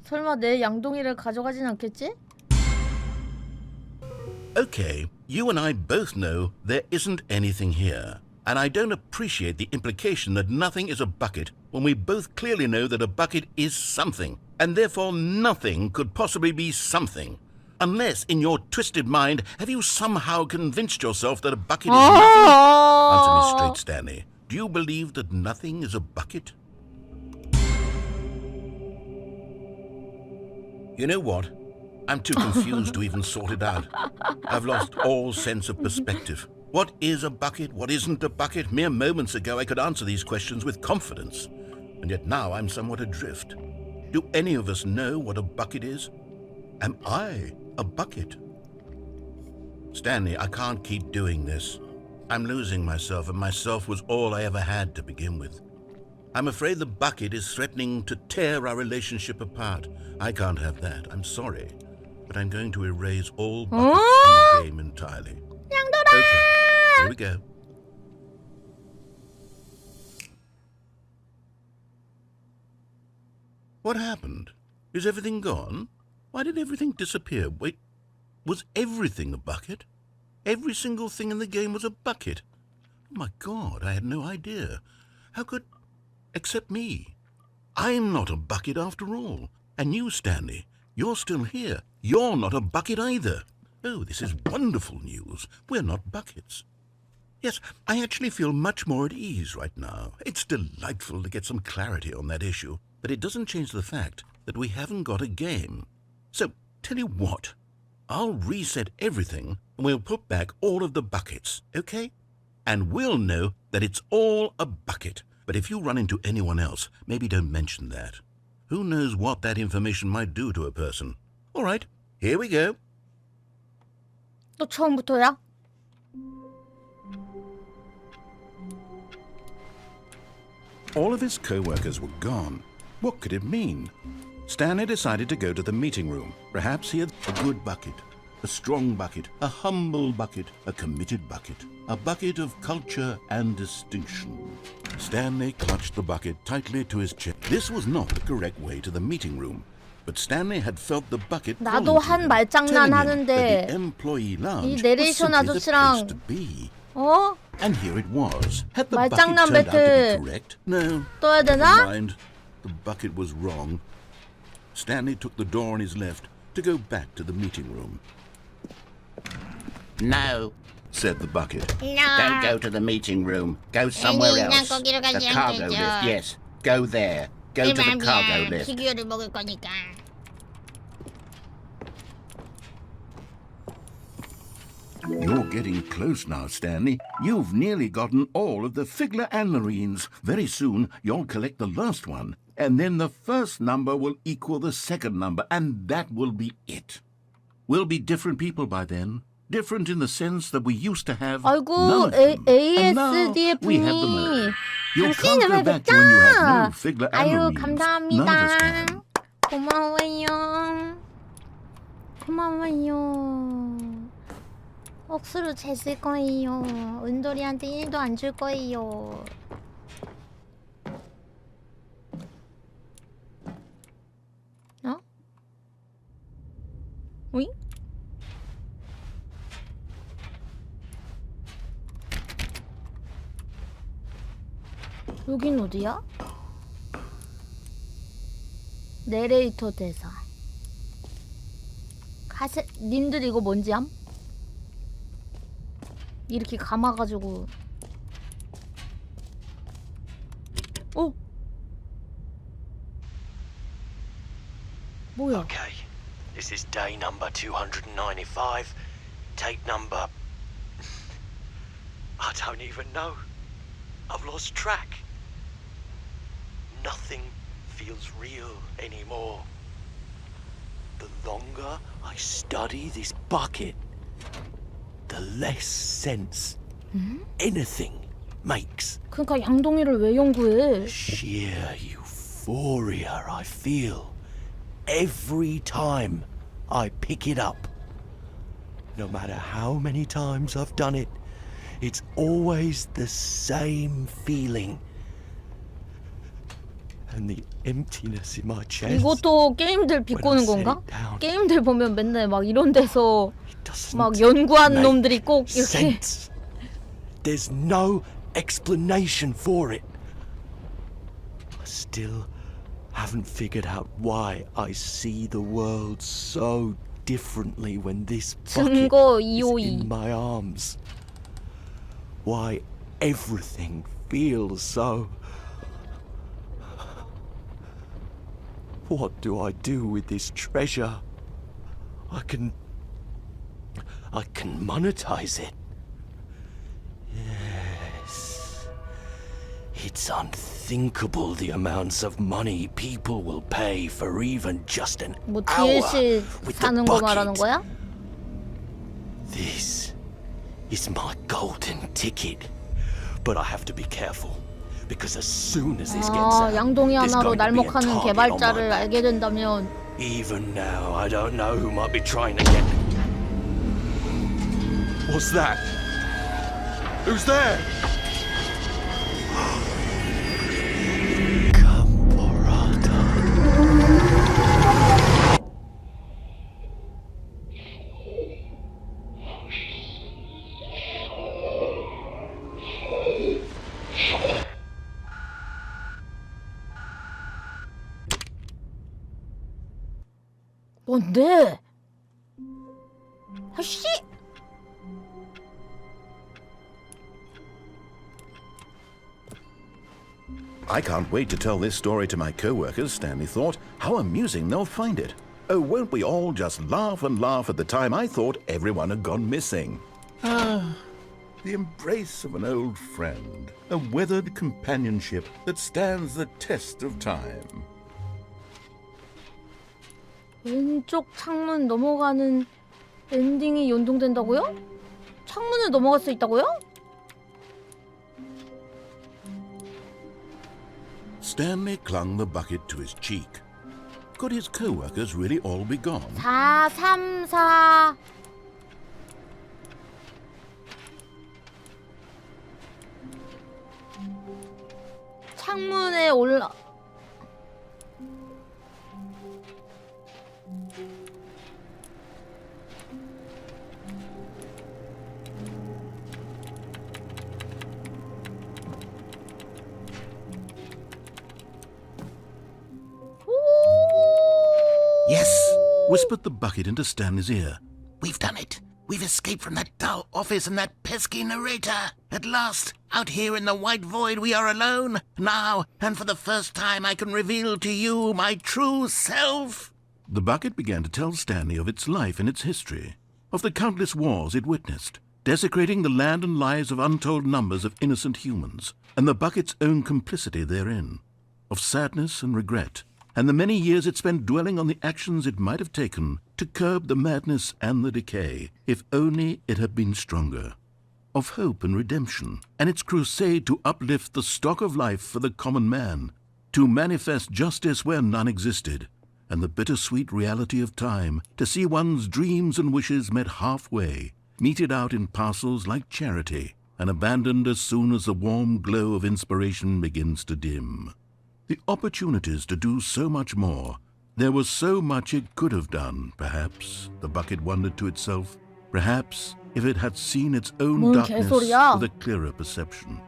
[SPEAKER 1] 설마 내 양동이를 가져가진 않겠지?
[SPEAKER 2] Okay, you and I both know there isn't anything here. And I don't appreciate the implication that nothing is a bucket when we both clearly know that a bucket is something, and therefore nothing could possibly be something. Unless, in your twisted mind, have you somehow convinced yourself that a bucket is nothing? Answer me straight, Stanley. Do you believe that nothing is a bucket? You know what? I'm too confused to even sort it out. I've lost all sense of perspective. What is a bucket? What isn't a bucket? Mere moments ago I could answer these questions with confidence. And yet now I'm somewhat adrift. Do any of us know what a bucket is? Am I a bucket? Stanley, I can't keep doing this. I'm losing myself, and myself was all I ever had to begin with. I'm afraid the bucket is threatening to tear our relationship apart. I can't have that. I'm sorry. But I'm going to erase all buckets from the game entirely. Okay, here we go. What happened? Is everything gone? Why did everything disappear? Wait, was everything a bucket? Every single thing in the game was a bucket. Oh my God, I had no idea. How could... Except me. I'm not a bucket after all. And you, Stanley, you're still here. You're not a bucket either. Oh, this is wonderful news. We're not buckets. Yes, I actually feel much more at ease right now. It's delightful to get some clarity on that issue, but it doesn't change the fact that we haven't got a game. So, tell you what, I'll reset everything and we'll put back all of the buckets, okay? And we'll know that it's all a bucket. But if you run into anyone else, maybe don't mention that. Who knows what that information might do to a person? All right, here we go.
[SPEAKER 1] 또 처음부터야?
[SPEAKER 2] All of his co-workers were gone. What could it mean? Stanley decided to go to the meeting room. Perhaps he had a good bucket, a strong bucket, a humble bucket, a committed bucket, a bucket of culture and distinction. Stanley clutched the bucket tightly to his chest. This was not the correct way to the meeting room, but Stanley had felt the bucket
[SPEAKER 1] 나도 한 말장난
[SPEAKER 2] telling him
[SPEAKER 1] 하는데
[SPEAKER 2] that the employee lounge
[SPEAKER 1] 이 내레이션
[SPEAKER 2] was simply the place
[SPEAKER 1] 아저씨랑
[SPEAKER 2] to be.
[SPEAKER 1] 어?
[SPEAKER 2] And here it was. Had the bucket
[SPEAKER 1] 말장난
[SPEAKER 2] turned out to
[SPEAKER 1] 배틀
[SPEAKER 2] be correct? No.
[SPEAKER 1] 떠야
[SPEAKER 2] Never
[SPEAKER 1] 되나?
[SPEAKER 2] mind. The bucket was wrong. Stanley took the door on his left to go back to the meeting room.
[SPEAKER 7] No.
[SPEAKER 2] Said the bucket.
[SPEAKER 7] Don't go to the meeting room. Go somewhere
[SPEAKER 8] 아니, 난
[SPEAKER 7] else.
[SPEAKER 8] 거기로 가지
[SPEAKER 7] The cargo
[SPEAKER 8] 않겠죠.
[SPEAKER 7] lift, yes. Go there. Go to the cargo lift.
[SPEAKER 8] 피규어를 먹을 거니까.
[SPEAKER 2] You're getting close now, Stanley. You've nearly gotten all of the Figler and Marines. Very soon, you'll collect the last one.
[SPEAKER 3] and then the first number will equal the second number, and that will be it. We'll be different people by then. Different in the sense that we used to have none
[SPEAKER 1] 아이고
[SPEAKER 3] of them. And now we have them all.
[SPEAKER 1] ASDF님
[SPEAKER 3] You
[SPEAKER 1] 당신
[SPEAKER 3] can't
[SPEAKER 1] 이름을
[SPEAKER 3] go back to when you had
[SPEAKER 1] 듣자.
[SPEAKER 3] no Figler and
[SPEAKER 1] 아유
[SPEAKER 3] Marines.
[SPEAKER 1] 감사합니다.
[SPEAKER 3] None of us can.
[SPEAKER 1] 고마워요. 고마워요. 억수로 쟀을 거예요. 은돌이한테 1도 안 줄 거예요. 어? 오잉? 여긴 어디야? 내레이터 대사. 님들 이거 뭔지 암? 이렇게 감아가지고. 어? 뭐야?
[SPEAKER 8] Okay, this is day number 295. Tape number... I don't even know. I've lost track. Nothing feels real anymore. The longer I study this bucket, the less sense anything makes.
[SPEAKER 1] 그러니까 양동이를 왜 연구해?
[SPEAKER 8] Sheer euphoria I feel every time I pick it up. No matter how many times I've done it, it's always the same feeling. And the emptiness in my chest.
[SPEAKER 1] 이것도 게임들 비꼬는 건가? 게임들 보면 맨날 막 이런 데서 막
[SPEAKER 8] doesn't
[SPEAKER 1] 연구한
[SPEAKER 8] make
[SPEAKER 1] 놈들이 꼭 이렇게
[SPEAKER 8] sense. There's no explanation for it. I still haven't figured out why I see the world so differently when this bucket
[SPEAKER 1] 증거
[SPEAKER 8] is
[SPEAKER 1] 252.
[SPEAKER 8] in my arms. Why everything feels so... What do I do with this treasure? I can monetize it. Yes. It's unthinkable the amounts of money people will pay for even just an
[SPEAKER 1] 뭐
[SPEAKER 8] hour
[SPEAKER 1] DLC
[SPEAKER 8] with the
[SPEAKER 1] 사는 거 말하는
[SPEAKER 8] bucket.
[SPEAKER 1] 거야?
[SPEAKER 8] This is my golden ticket. But I have to be careful. Because as soon as this gets
[SPEAKER 1] 아,
[SPEAKER 8] out,
[SPEAKER 1] 양동이
[SPEAKER 8] there's
[SPEAKER 1] 하나로
[SPEAKER 8] going to be a
[SPEAKER 1] 날먹하는
[SPEAKER 8] target on my
[SPEAKER 1] 개발자를
[SPEAKER 8] back.
[SPEAKER 1] 알게 된다면
[SPEAKER 8] Even now, I don't know who might be trying to get me. What's that? Who's there?
[SPEAKER 1] 뭔데? 아씨!
[SPEAKER 2] I can't wait to tell this story to my co-workers, Stanley thought. How amusing they'll find it. Oh, won't we all just laugh and laugh at the time I thought everyone had gone missing. Ah, the embrace of an old friend. A weathered companionship that stands the test of time.
[SPEAKER 1] 왼쪽 창문 넘어가는 엔딩이 연동된다고요? 창문을 넘어갈 수 있다고요?
[SPEAKER 2] Stanley clung the bucket to his cheek. Could his co-workers really all be gone?
[SPEAKER 1] 434 창문에 올라
[SPEAKER 2] Yes, whispered the bucket into Stanley's ear.
[SPEAKER 7] We've done it. We've escaped from that dull office and that pesky narrator. At last, out here in the white void, we are alone. Now, and for the first time, I can reveal to you my true self.
[SPEAKER 2] The bucket began to tell Stanley of its life and its history, of the countless wars it witnessed, desecrating the land and lives of untold numbers of innocent humans, and the bucket's own complicity therein. of sadness and regret, and the many years it spent dwelling on the actions it might have taken to curb the madness and the decay, if only it had been stronger. Of hope and redemption, and its crusade to uplift the stock of life for the common man, to manifest justice where none existed, and the bittersweet reality of time, to see one's dreams and wishes met halfway, meted out in parcels like charity, and abandoned as soon as the warm glow of inspiration begins to dim. The opportunities to do so much more. There was so much it could have done, perhaps, the bucket wondered to itself. Perhaps, if it had seen its own
[SPEAKER 1] 뭔
[SPEAKER 2] darkness
[SPEAKER 1] 개소리야?
[SPEAKER 2] with a clearer perception.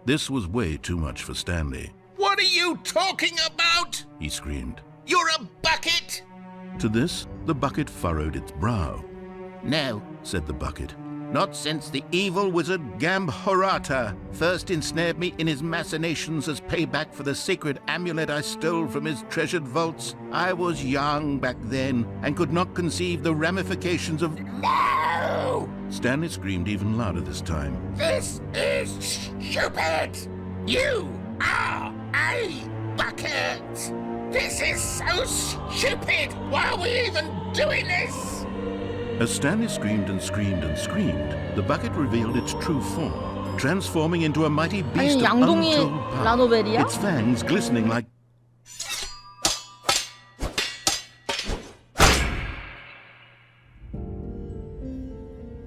[SPEAKER 2] This was way too much for Stanley.
[SPEAKER 7] What are you talking about?
[SPEAKER 2] He screamed.
[SPEAKER 7] You're a bucket!
[SPEAKER 2] To this, the bucket furrowed its brow.
[SPEAKER 7] No,
[SPEAKER 2] Said the bucket.
[SPEAKER 7] not since the evil wizard Gambhorata first ensnared me in his machinations as payback for the sacred amulet I stole from his treasured vaults. I was young back then and could not conceive the ramifications of... No!
[SPEAKER 2] Stanley screamed even louder this time.
[SPEAKER 7] This is stupid! You are a bucket! This is so stupid! Why are we even doing this?
[SPEAKER 2] As Stanley screamed and screamed and screamed, the bucket revealed its true form, transforming into a mighty beast
[SPEAKER 1] 아니
[SPEAKER 2] of
[SPEAKER 1] 양동이
[SPEAKER 2] untold power,
[SPEAKER 1] 라노벨이야?
[SPEAKER 2] its fangs glistening like...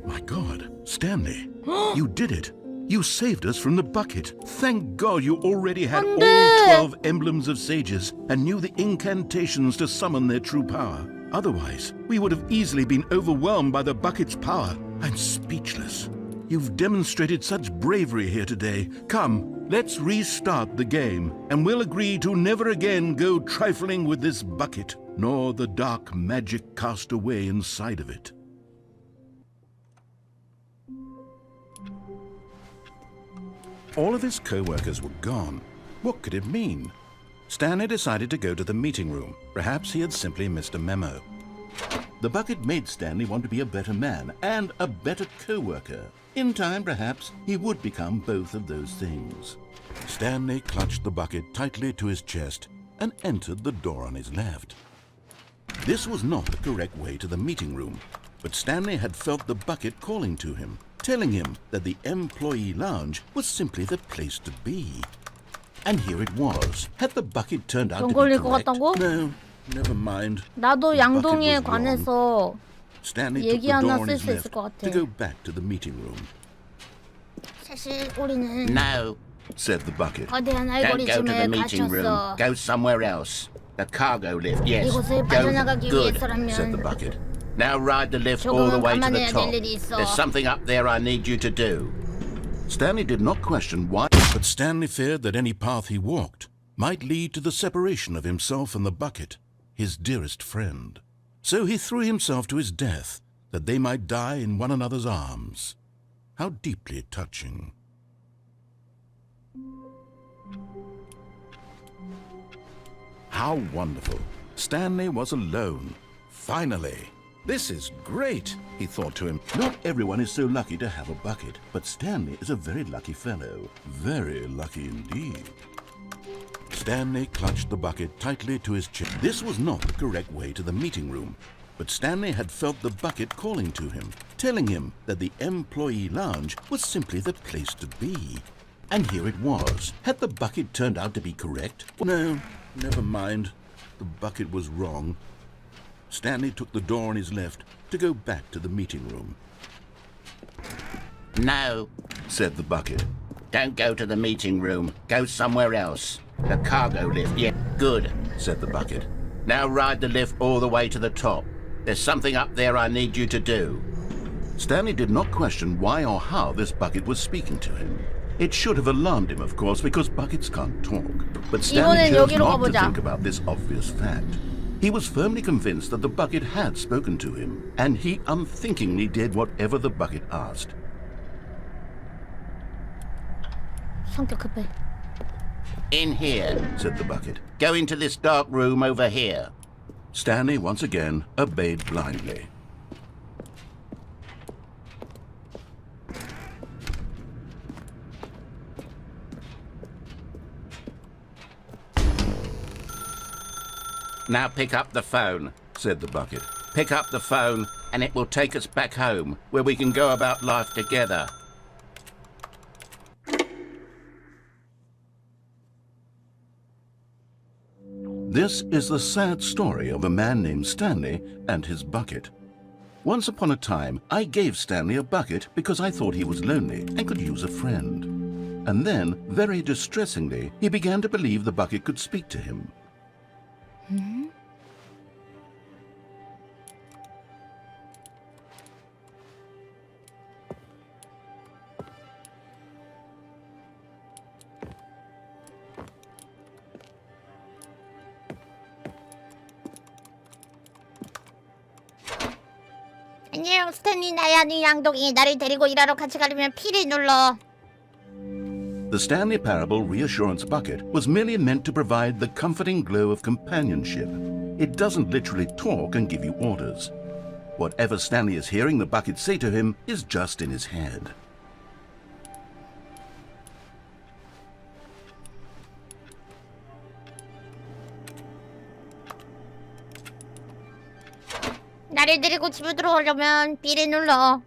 [SPEAKER 2] My God, Stanley, you did it. You saved us from the bucket. Thank God you already had
[SPEAKER 1] 안
[SPEAKER 2] all
[SPEAKER 1] 돼.
[SPEAKER 2] 12 emblems of sages and knew the incantations to summon their true power. Otherwise, we would have easily been overwhelmed by the bucket's power. I'm speechless. You've demonstrated such bravery here today. Come, let's restart the game, and we'll agree to never again go trifling with this bucket, nor the dark magic cast away inside of it. All of his co-workers were gone. What could it mean? Stanley decided to go to the meeting room. Perhaps he had simply missed a memo. The bucket made Stanley want to be a better man and a better co-worker. In time, perhaps, he would become both of those things. Stanley clutched the bucket tightly to his chest and entered the door on his left. This was not the correct way to the meeting room, but Stanley had felt the bucket calling to him, telling him that the employee lounge was simply the place to be. And here it was. Had the bucket turned out to
[SPEAKER 1] 돈
[SPEAKER 2] be
[SPEAKER 1] 걸릴 것
[SPEAKER 2] correct?
[SPEAKER 1] 같다고?
[SPEAKER 2] No, never mind.
[SPEAKER 1] 나도
[SPEAKER 2] The bucket
[SPEAKER 1] 양동이에
[SPEAKER 2] was wrong.
[SPEAKER 1] 관해서
[SPEAKER 2] Stanley took the
[SPEAKER 1] 얘기하나
[SPEAKER 2] door on
[SPEAKER 1] 쓸
[SPEAKER 2] his
[SPEAKER 1] 수 있을
[SPEAKER 2] left
[SPEAKER 1] 것 같아.
[SPEAKER 2] to go back to the meeting room.
[SPEAKER 1] 사실 우리는
[SPEAKER 7] No,
[SPEAKER 2] Said the bucket.
[SPEAKER 1] 거대한
[SPEAKER 7] don't go to the
[SPEAKER 1] 알고리즘에
[SPEAKER 7] meeting room.
[SPEAKER 1] 갇혔어.
[SPEAKER 7] Go somewhere else. The cargo lift, yes.
[SPEAKER 1] 이곳을
[SPEAKER 7] Go.
[SPEAKER 1] 빠져나가기
[SPEAKER 7] Good.
[SPEAKER 2] Said the
[SPEAKER 1] 위해서라면
[SPEAKER 2] bucket.
[SPEAKER 7] Now ride the lift all the
[SPEAKER 1] 조금은
[SPEAKER 7] way to the
[SPEAKER 1] 감안해야 될
[SPEAKER 7] top.
[SPEAKER 1] 일이 있어.
[SPEAKER 7] There's something up there I need you to do.
[SPEAKER 2] Stanley did not question why, but Stanley feared that any path he walked might lead to the separation of himself and the bucket, his dearest friend. So he threw himself to his death, that they might die in one another's arms. How deeply touching. How wonderful. Stanley was alone. Finally. This is great, he thought to him. Not everyone is so lucky to have a bucket, but Stanley is a very lucky fellow. Very lucky indeed. Stanley clutched the bucket tightly to his chest. This was not the correct way to the meeting room, but Stanley had felt the bucket calling to him, telling him that the employee lounge was simply the place to be. And here it was. Had the bucket turned out to be correct? No, never mind. The bucket was wrong. Stanley took the door on his left to go back to the meeting room.
[SPEAKER 7] No,
[SPEAKER 2] Said the bucket.
[SPEAKER 7] don't go to the meeting room. Go somewhere else. The cargo lift, yeah. Good.
[SPEAKER 2] Said the bucket.
[SPEAKER 7] Now ride the lift all the way to the top. There's something up there I need you to do.
[SPEAKER 2] Stanley did not question why or how this bucket was speaking to him. It should have alarmed him, of course, because buckets can't talk. But Stanley
[SPEAKER 1] 이번엔
[SPEAKER 2] chose
[SPEAKER 1] 여기로
[SPEAKER 2] not to
[SPEAKER 1] 가보자.
[SPEAKER 2] think about this obvious fact. He was firmly convinced that the bucket had spoken to him, and he unthinkingly did whatever the bucket asked.
[SPEAKER 1] 성격 급해.
[SPEAKER 7] In here.
[SPEAKER 2] Said the bucket.
[SPEAKER 7] Go into this dark room over here.
[SPEAKER 2] Stanley once again obeyed blindly.
[SPEAKER 3] Now pick up the phone, said the bucket. Pick up the phone and it will take us back home, where we can go about life together.
[SPEAKER 2] This is the sad story of a man named Stanley and his bucket. Once upon a time, I gave Stanley a bucket because I thought he was lonely and could use a friend. And then, very distressingly, he began to believe the bucket could speak to him.
[SPEAKER 1] 안녕, 스탠리. 나야, 네 양동이. 나를 데리고 일하러 같이 가려면 P를 눌러.
[SPEAKER 2] The Stanley Parable Reassurance Bucket was merely meant to provide the comforting glow of companionship. It doesn't literally talk and give you orders. Whatever Stanley is hearing the bucket say to him is just in his head.
[SPEAKER 1] 나를 데리고 집에 들어오려면 P를 눌러.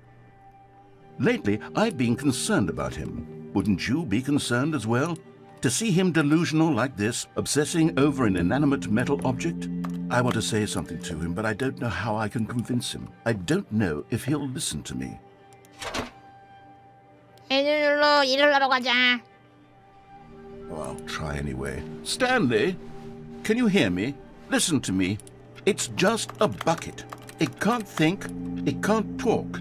[SPEAKER 2] Lately, I've been concerned about him. Wouldn't you be concerned as well? To see him delusional like this, obsessing over an inanimate metal object? I want to say something to him, but I don't know how I can convince him. I don't know if he'll listen to me.
[SPEAKER 1] P를 눌러. 일을 하러 가자.
[SPEAKER 2] Oh, I'll try anyway. Stanley, can you hear me? Listen to me. It's just a bucket. It can't think, it can't talk.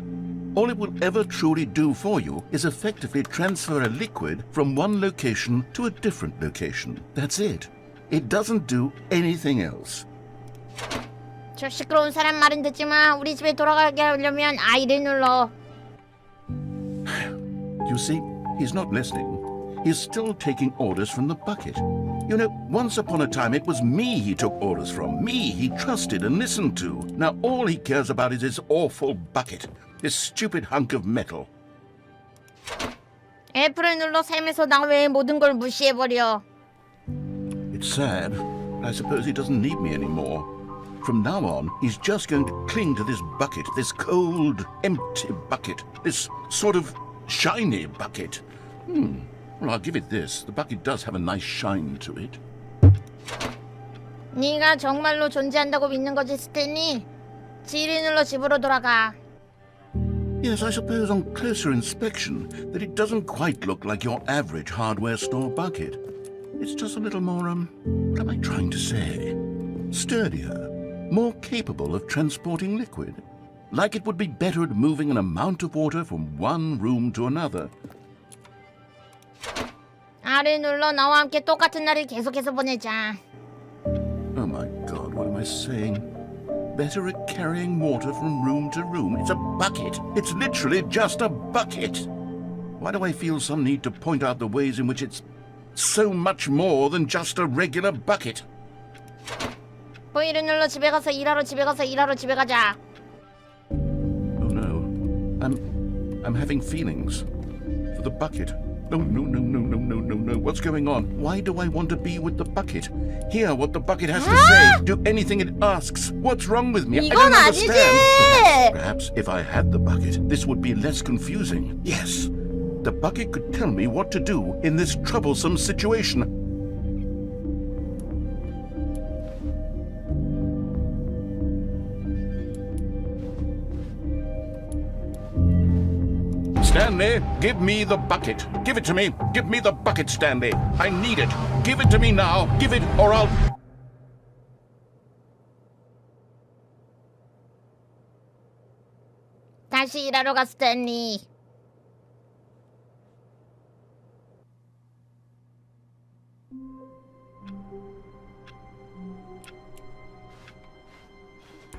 [SPEAKER 2] All it will ever truly do for you is effectively transfer a liquid from one location to a different location. That's it. It doesn't do anything else.
[SPEAKER 1] 저 시끄러운 사람 말은 듣지마. 우리 집에 돌아가게 하려면 I를 눌러.
[SPEAKER 2] You see, he's not listening. He's still taking orders from the bucket. You know, once upon a time it was me he took orders from. Me he trusted and listened to. Now all he cares about is his awful bucket. This stupid hunk of metal.
[SPEAKER 1] F를 눌러. 삶에서 나 외에 모든 걸 무시해버려.
[SPEAKER 2] It's sad. I suppose he doesn't need me anymore. From now on, he's just going to cling to this bucket, this cold, empty bucket, this sort of shiny bucket. Well, I'll give it this. The bucket does have a nice shine to it.
[SPEAKER 1] 네가 정말로 존재한다고 믿는 거지, 스탠리? G를 눌러 집으로 돌아가.
[SPEAKER 2] Yes, I suppose on closer inspection that it doesn't quite look like your average hardware store bucket. It's just a little more, what am I trying to say? Sturdier, more capable of transporting liquid. Like it would be better at moving an amount of water from one room to another.
[SPEAKER 1] R을 눌러. 나와 함께 똑같은 날을 계속해서 보내자.
[SPEAKER 2] Oh my God, what am I saying? Better at carrying water from room to room. It's a bucket. It's literally just a bucket. Why do I feel some need to point out the ways in which it's so much more than just a regular bucket?
[SPEAKER 1] V를 눌러. 집에 가서 일하러 집에 가서 일하러 집에 가자.
[SPEAKER 2] Oh no. I'm having feelings for the bucket. No. What's going on? Why do I want to be with the bucket? Hear what the bucket has to say. Do anything it asks. What's wrong with me? I don't
[SPEAKER 1] 이건 아니지.
[SPEAKER 2] understand. Perhaps if I had the bucket, this would be less confusing. Yes. The bucket could tell me what to do in this troublesome situation. Stanley, give me the bucket. Give it to me. Give me the bucket, Stanley. I need it. Give it to me now. Give it or I'll...
[SPEAKER 1] 다시 일하러 가, 스탠리.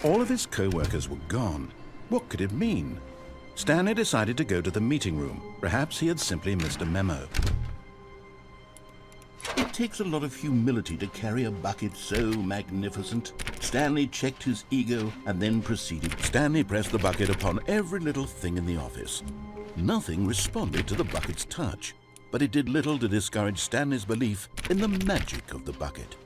[SPEAKER 2] All of his co-workers were gone. What could it mean? Stanley decided to go to the meeting room. Perhaps he had simply missed a memo. It takes a lot of humility to carry a bucket so magnificent. Stanley checked his ego and then proceeded. Stanley pressed the bucket upon every little thing in the office. Nothing responded to the bucket's touch, but it did little to discourage Stanley's belief in the magic of the bucket.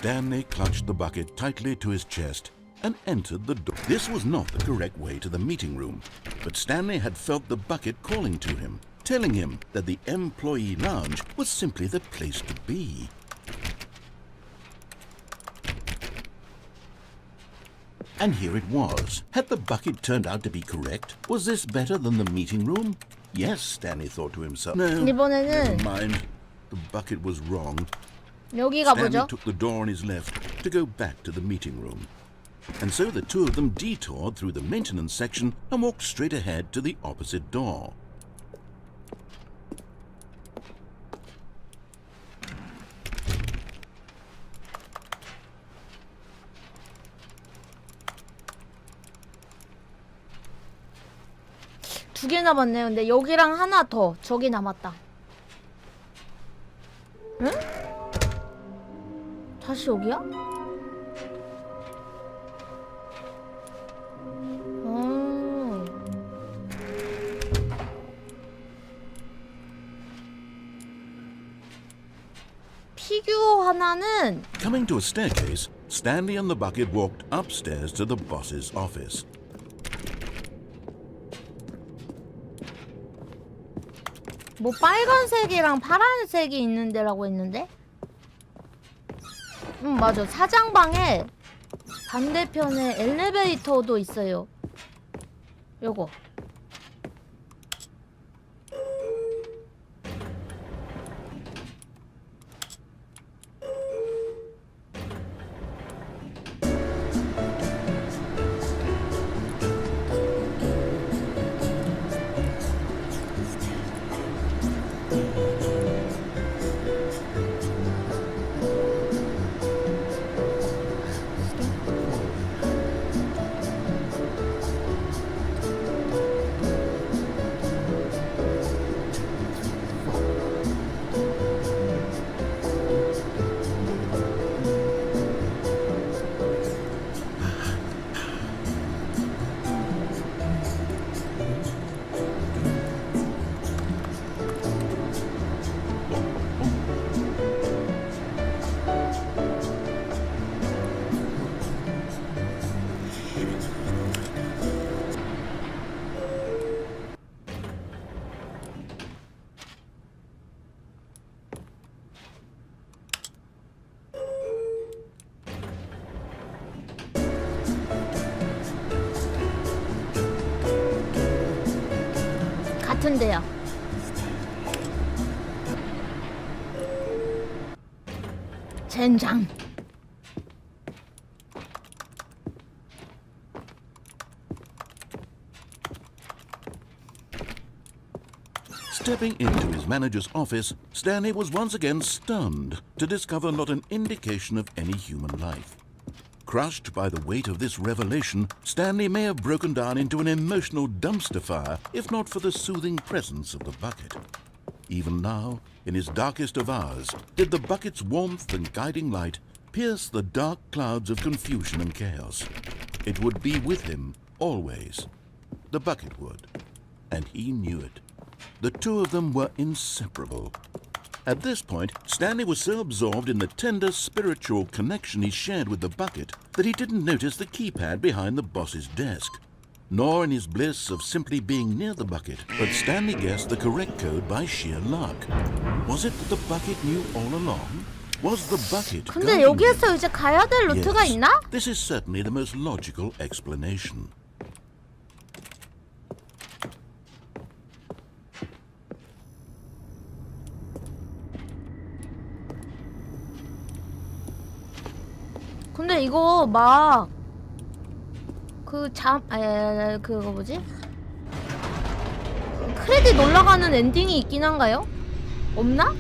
[SPEAKER 2] Stanley clutched the bucket tightly to his chest and entered the door. This was not the correct way to the meeting room, but Stanley had felt the bucket calling to him, telling him that the employee lounge was simply the place to be. And here it was. Had the bucket turned out to be correct? Was this better than the meeting room? Yes, Stanley thought to himself. No,
[SPEAKER 1] 이번에는
[SPEAKER 2] never mind. The bucket was wrong.
[SPEAKER 1] 여기 가보죠.
[SPEAKER 2] Stanley took the door on his left to go back to the meeting room. And so the two of them detoured through the maintenance section and walked straight ahead to the opposite door.
[SPEAKER 1] 두 개 남았네요. 근데 여기랑 하나 더. 저기 남았다. 응? 다시 여기야? 피규어 하나는
[SPEAKER 2] Coming to a staircase, Stanley and the bucket walked upstairs to the boss's office.
[SPEAKER 1] 뭐 빨간색이랑 파란색이 있는 데라고 했는데? 맞아. 사장방에 반대편에 엘리베이터도 있어요. 요거. 같은데요. 젠장.
[SPEAKER 2] Stepping into his manager's office, Stanley was once again stunned to discover not an indication of any human life. Crushed by the weight of this revelation, Stanley may have broken down into an emotional dumpster fire if not for the soothing presence of the bucket. Even now, in his darkest of hours, did the bucket's warmth and guiding light pierce the dark clouds of confusion and chaos. It would be with him always. The bucket would. And he knew it. The two of them were inseparable. At this point, Stanley was so absorbed in the tender spiritual connection he shared with the bucket that he didn't notice the keypad behind the boss's desk, nor in his bliss of simply being near the bucket. But Stanley guessed the correct code by sheer luck. Was it that the bucket knew all along? Was the bucket
[SPEAKER 1] 근데
[SPEAKER 2] guiding
[SPEAKER 1] 여기에서
[SPEAKER 2] him?
[SPEAKER 1] 이제 가야 될 루트가
[SPEAKER 2] Yes,
[SPEAKER 1] 있나?
[SPEAKER 2] this is certainly the most logical explanation.
[SPEAKER 1] 근데 이거 막 그거 뭐지? 크레딧 올라가는 엔딩이 있긴 한가요? 없나?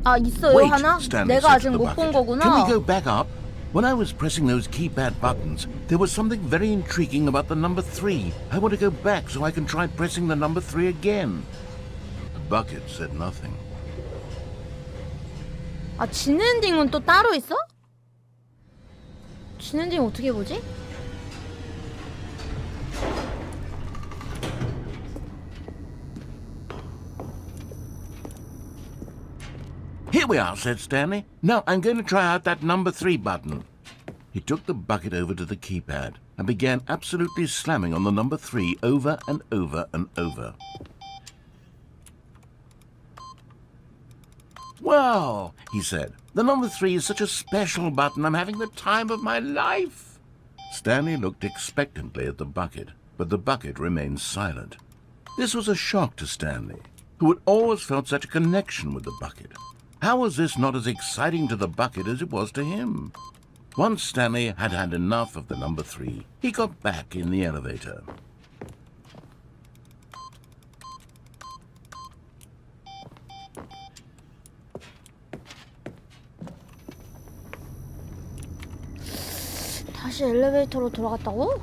[SPEAKER 1] 아 있어요
[SPEAKER 2] Wait,
[SPEAKER 1] 하나?
[SPEAKER 2] Stanley
[SPEAKER 1] 내가
[SPEAKER 2] said
[SPEAKER 1] 아직
[SPEAKER 2] to the
[SPEAKER 1] 못 본
[SPEAKER 2] bucket.
[SPEAKER 1] 거구나.
[SPEAKER 2] Can we go back up? When I was pressing those keypad buttons, there was something very intriguing about the number 3. I want to go back so I can try pressing the number 3 again. The bucket said nothing.
[SPEAKER 1] 아 진 엔딩은 또 따로 있어? 진 엔딩 어떻게 보지?
[SPEAKER 3] Here we are, said Stanley. Now I'm going to try out that number 3 button. He took the bucket over to the keypad and began absolutely slamming on the number 3 over and over and over. Wow, he said. The number 3 is such a special button. I'm having the time of my life. Stanley looked expectantly at the bucket, but the bucket remained silent. This was a shock to Stanley, who had always felt such a connection with the bucket. How was this not as exciting to the bucket as it was to him? Once Stanley had had enough of the number 3, he got back in the elevator.
[SPEAKER 1] 다시 엘리베이터로 돌아갔다고?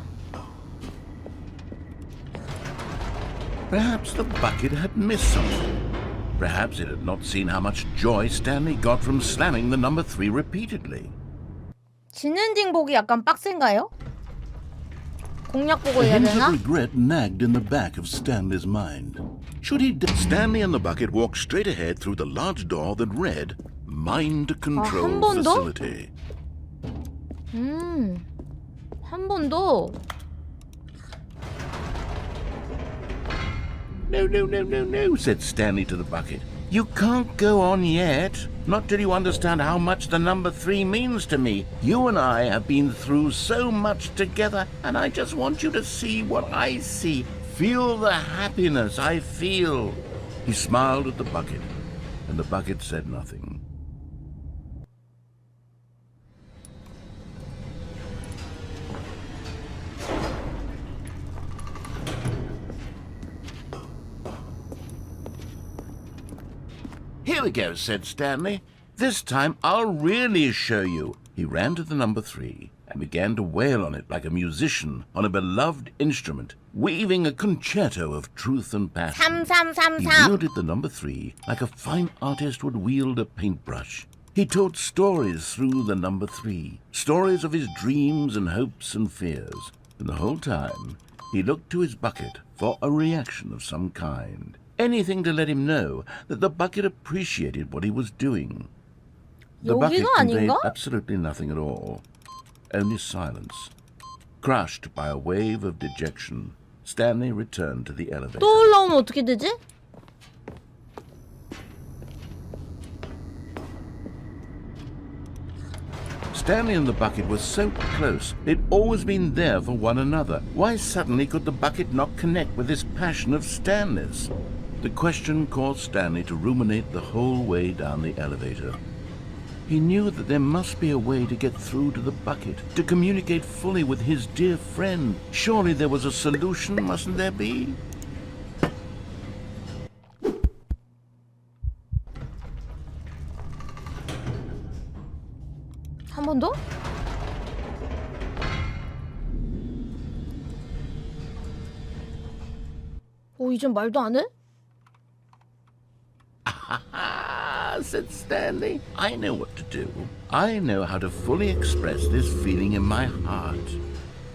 [SPEAKER 3] Perhaps the bucket had missed something. Perhaps it had not seen how much joy Stanley got from slamming the number 3 repeatedly.
[SPEAKER 1] 진엔딩 보기 약간 빡센가요? 공략 보고
[SPEAKER 3] A
[SPEAKER 1] 해야
[SPEAKER 3] hint
[SPEAKER 1] 되나?
[SPEAKER 3] of regret nagged in the back of Stanley's mind. Should he... Stanley and the bucket walked straight ahead through the large door that read, Mind Control
[SPEAKER 1] 한 번 더?
[SPEAKER 3] Facility.
[SPEAKER 1] 한 번 더.
[SPEAKER 3] No, said Stanley to the bucket. You can't go on yet. Not till you understand how much the number 3 means to me. You and I have been through so much together, and I just want you to see what I see. Feel the happiness I feel. He smiled at the bucket, and the bucket said nothing. Here we go, said Stanley. This time I'll really show you. He ran to the number 3 and began to wail on it like a musician on a beloved instrument, weaving a concerto of truth and passion.
[SPEAKER 1] 3333.
[SPEAKER 3] He wielded the number 3 like a fine artist would wield a paintbrush. He told stories through the number 3, stories of his dreams and hopes and fears. And the whole time, he looked to his bucket for a reaction of some kind. Anything to let him know that the bucket appreciated what he was doing. The bucket
[SPEAKER 1] 여기가
[SPEAKER 3] conveyed
[SPEAKER 1] 아닌가?
[SPEAKER 3] absolutely nothing at all. Only silence. Crushed by a wave of dejection, Stanley returned to the elevator.
[SPEAKER 1] 또 올라오면 어떻게 되지?
[SPEAKER 3] Stanley and the bucket were so close. They'd always been there for one another. Why suddenly could the bucket not connect with this passion of Stanley's? The question caused Stanley to ruminate the whole way down the elevator. He knew that there must be a way to get through to the bucket, to communicate fully with his dear friend. Surely there was a solution, mustn't there be?
[SPEAKER 1] 한 번 더? 오, 이젠 말도 안 해?
[SPEAKER 3] Said Stanley. I know what to do. I know how to fully express this feeling in my heart.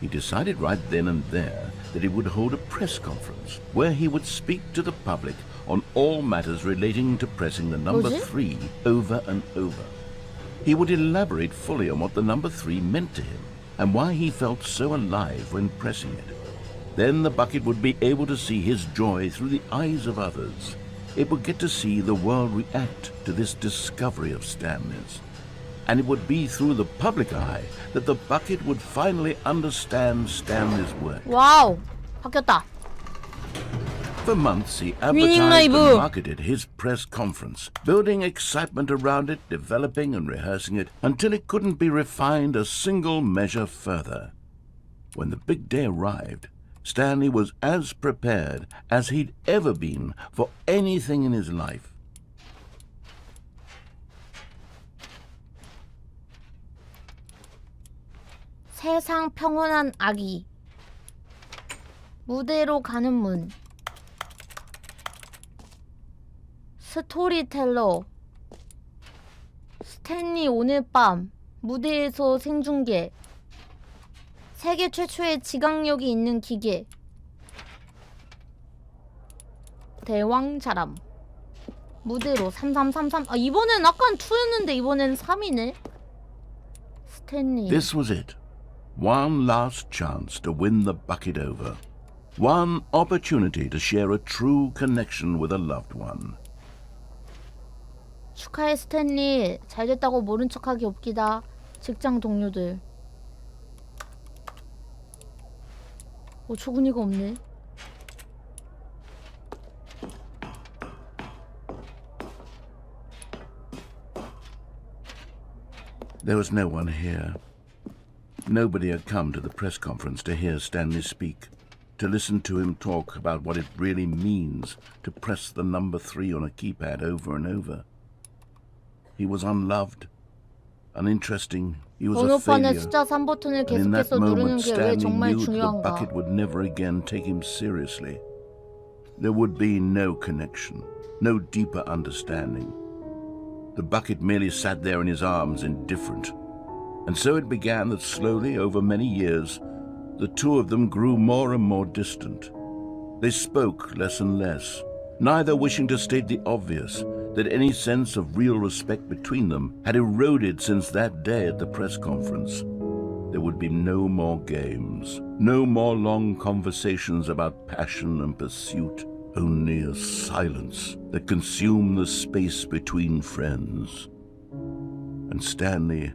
[SPEAKER 3] He decided right then and there that he would hold a press conference where he would speak to the public on all matters relating to pressing the number
[SPEAKER 1] 뭐지?
[SPEAKER 3] 3 over and over. He would elaborate fully on what the number 3 meant to him and why he felt so alive when pressing it. Then the bucket would be able to see his joy through the eyes of others. It would get to see the world react to this discovery of Stanley's. And it would be through the public eye that the bucket would finally understand Stanley's work.
[SPEAKER 1] 와우, 바뀌었다.
[SPEAKER 3] For months, he
[SPEAKER 1] Winning
[SPEAKER 3] advertised
[SPEAKER 1] live.
[SPEAKER 3] and marketed his press conference, building excitement around it, developing and rehearsing it, until it couldn't be refined a single measure further. When the big day arrived, Stanley was as prepared as he'd ever been for anything in his life.
[SPEAKER 1] 세상 평온한 아기. 무대로 가는 문. 스토리텔러. 스탠리 오늘 밤 무대에서 생중계. 세계 최초의 지각력이 있는 기계. 대왕자람. 무대로 3333. 아, 이번엔 아까는 2였는데 이번엔 3이네. 스탠리.
[SPEAKER 3] This was it. One last chance to win the bucket over. One opportunity to share a true connection with a loved one.
[SPEAKER 1] 축하해 스탠리. 잘됐다고 모른 척하기 없기다. 직장 동료들. 어처구니가 없네.
[SPEAKER 3] There was no one here. Nobody had come to the press conference to hear Stanley speak, to listen to him talk about what it really means to press the number 3 on a keypad over and over. He was unloved, uninteresting. He was a
[SPEAKER 1] 번호판에
[SPEAKER 3] failure.
[SPEAKER 1] 숫자 3 버튼을
[SPEAKER 3] And in that
[SPEAKER 1] 계속해서 누르는
[SPEAKER 3] moment,
[SPEAKER 1] 게 왜
[SPEAKER 3] Stanley
[SPEAKER 1] 정말
[SPEAKER 3] knew the
[SPEAKER 1] 중요한가?
[SPEAKER 3] bucket would never again take him seriously. There would be no connection, no deeper understanding. The bucket merely sat there in his arms, indifferent. And so it began that slowly, over many years, the two of them grew more and more distant. They spoke less and less, neither wishing to state the obvious, that any sense of real respect between them had eroded since that day at the press conference. There would be no more games, no more long conversations about passion and pursuit, only a silence that consumed the space between friends. And Stanley,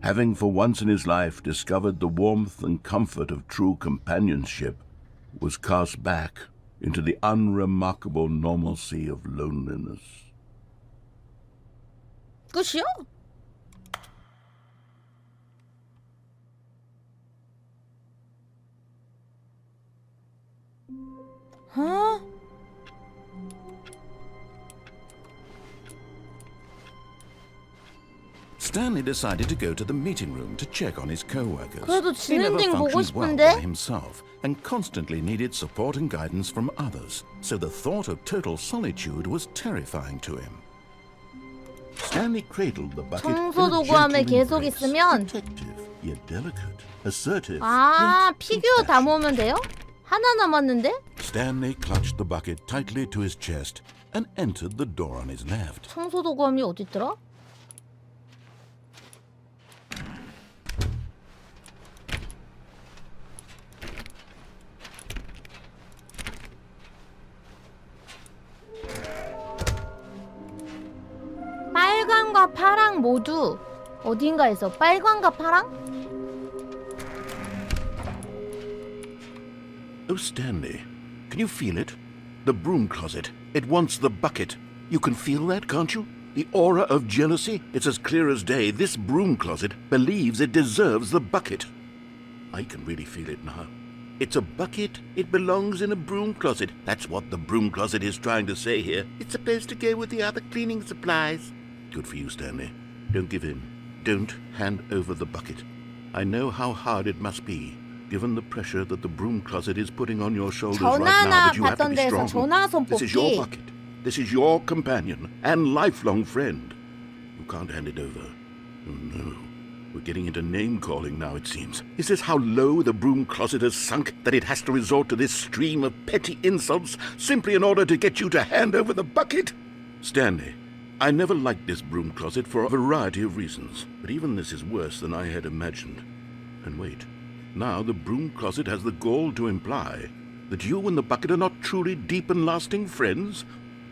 [SPEAKER 3] having for once in his life discovered the warmth and comfort of true companionship, was cast back into the unremarkable normalcy of loneliness.
[SPEAKER 1] 끝이야? 어?
[SPEAKER 2] Stanley decided to go to the meeting room to check on his co-workers.
[SPEAKER 1] 그래도
[SPEAKER 2] He never
[SPEAKER 1] 진엔딩 보고
[SPEAKER 2] functioned well
[SPEAKER 1] 싶은데?
[SPEAKER 2] by himself and constantly needed support and guidance from others, so the thought of total solitude was terrifying to him.
[SPEAKER 3] Stanley cradled the bucket
[SPEAKER 1] 청소
[SPEAKER 3] in a
[SPEAKER 1] 도구함에
[SPEAKER 3] gentle
[SPEAKER 1] 계속
[SPEAKER 3] embrace,
[SPEAKER 1] 있으면
[SPEAKER 3] protective yet delicate, assertive.
[SPEAKER 1] 아,
[SPEAKER 3] yet
[SPEAKER 1] 피규어 다 모으면 돼요? 하나 남았는데?
[SPEAKER 2] Stanley clutched the bucket tightly to his chest and entered the door on his left.
[SPEAKER 1] 청소 도구함이 어디 있더라? 빨강과 파랑 모두 어딘가에서 빨강과 파랑?
[SPEAKER 3] Oh, Stanley, can you feel it? The broom closet. It wants the bucket. You can feel that, can't you? The aura of jealousy. It's as clear as day. This broom closet believes it deserves the bucket. I can really feel it now. It's a bucket. It belongs in a broom closet. That's what the broom closet is trying to say here. It's supposed to go with the other cleaning supplies. Good for you, Stanley. Don't give in. Don't hand over the bucket. I know how hard it must be, given the pressure that the broom closet is putting on your shoulders right now, but you have to be strong.
[SPEAKER 1] 전화선
[SPEAKER 3] This is your
[SPEAKER 1] 뽑기.
[SPEAKER 3] bucket. This is your companion and lifelong friend. You can't hand it over. Oh, no. We're getting into name-calling now, it seems. Is this how low the broom closet has sunk, that it has to resort to this stream of petty insults simply in order to get you to hand over the bucket? Stanley, I never liked this broom closet for a variety of reasons, but even this is worse than I had imagined. And wait, now the broom closet has the gall to imply that you and the bucket are not truly deep and lasting friends?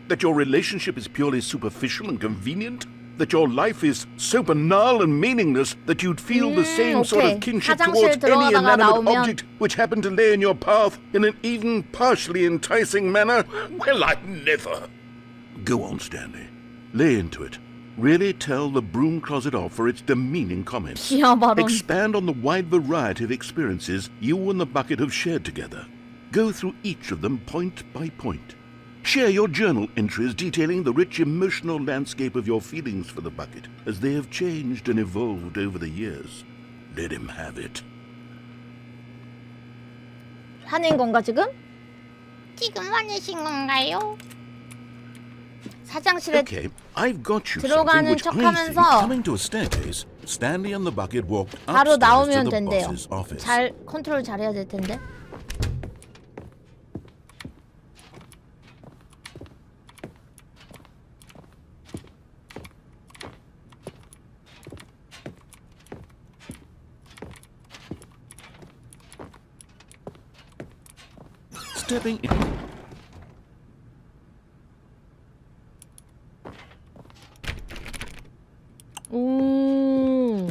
[SPEAKER 3] That your relationship is purely superficial and convenient? That your life is so banal and meaningless that you'd feel the same sort
[SPEAKER 1] 오케이.
[SPEAKER 3] of kinship
[SPEAKER 1] 화장실
[SPEAKER 3] towards any
[SPEAKER 1] 들어가다가
[SPEAKER 3] inanimate
[SPEAKER 1] 나오면
[SPEAKER 3] object which happened to lay in your path in an even partially enticing manner? Well, I never. Go on, Stanley. Lay into it. Really tell the broom closet off for its demeaning comments.
[SPEAKER 1] 비하 발언.
[SPEAKER 3] Expand on the wide variety of experiences you and the bucket have shared together. Go through each of them point by point. Share your journal entries detailing the rich emotional landscape of your feelings for the bucket as they have changed and evolved over the years. Let him have it.
[SPEAKER 1] 화낸 건가 지금? 지금 화내신 건가요? 사장실에
[SPEAKER 3] Okay, I've got you
[SPEAKER 1] 들어가는
[SPEAKER 3] something which I think,
[SPEAKER 1] 척하면서
[SPEAKER 2] Coming to a staircase, Stanley and the bucket walked
[SPEAKER 1] 바로
[SPEAKER 2] upstairs to
[SPEAKER 1] 나오면
[SPEAKER 2] the
[SPEAKER 1] 된대요.
[SPEAKER 2] boss's office.
[SPEAKER 1] 잘 컨트롤 잘해야 될 텐데.
[SPEAKER 2] Stepping in.
[SPEAKER 1] 오.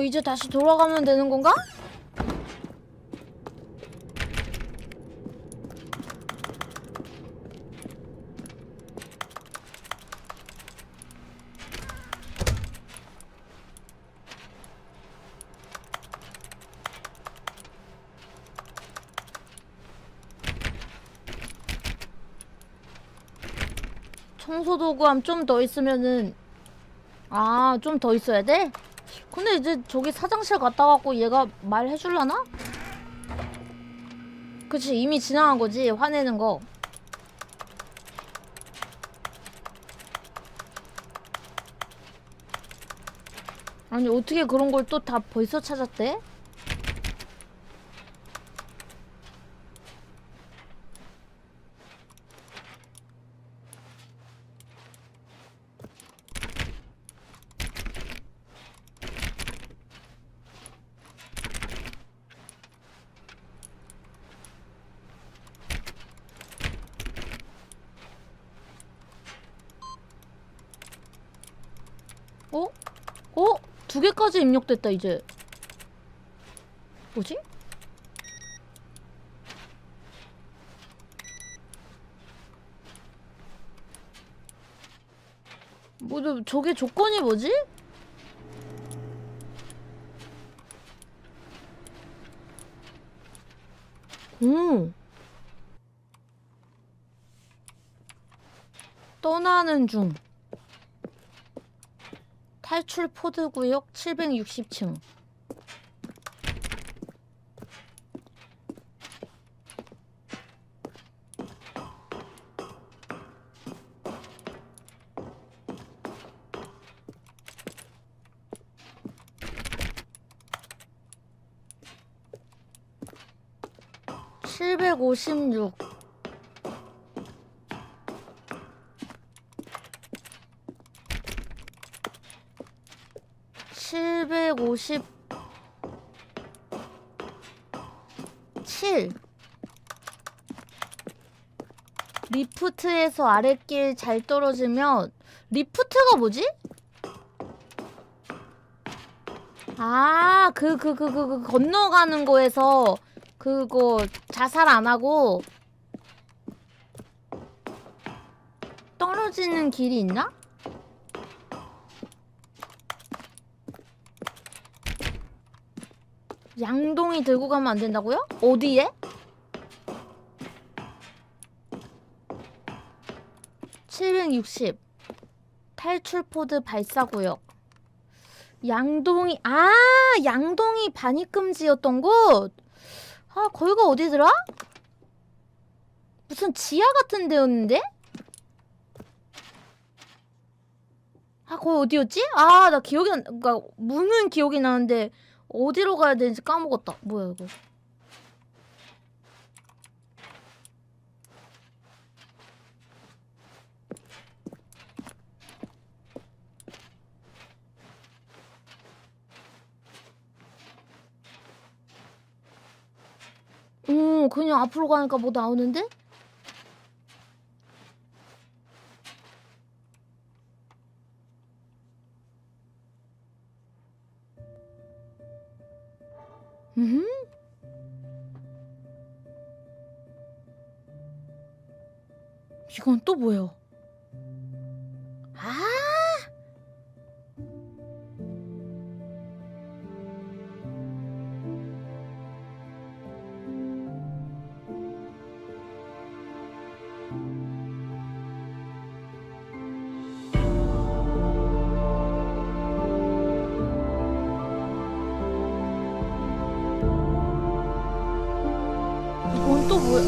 [SPEAKER 1] 이제 다시 돌아가면 되는 건가? 청소도구함 좀 더 있으면은 좀 더 있어야 돼? 근데 이제 저기 사장실 갔다 갖고 얘가 말해줄라나? 그치, 이미 지나간 거지, 화내는 거. 아니 어떻게 그런 걸 또 다 벌써 찾았대? 두 개까지 입력됐다 이제. 뭐지? 저게 조건이 뭐지? 떠나는 중. 탈출 포드 구역 760층. (756) 757 리프트에서 아랫길 잘 떨어지면. 리프트가 뭐지? 건너가는 거에서 그거 자살 안 하고 떨어지는 길이 있나? 양동이 들고 가면 안 된다고요? 어디에? (760) 탈출포드 발사구역. 양동이 양동이 반입금지였던 곳? 거기가 어디더라? 무슨 지하 같은 데였는데? 거기 어디였지? 나 기억이 그니까 문은 기억이 나는데 어디로 가야 되는지 까먹었다. 뭐야 이거? 그냥 앞으로 가니까 뭐 나오는데? 이건 또 뭐야? 이건 또 뭐야?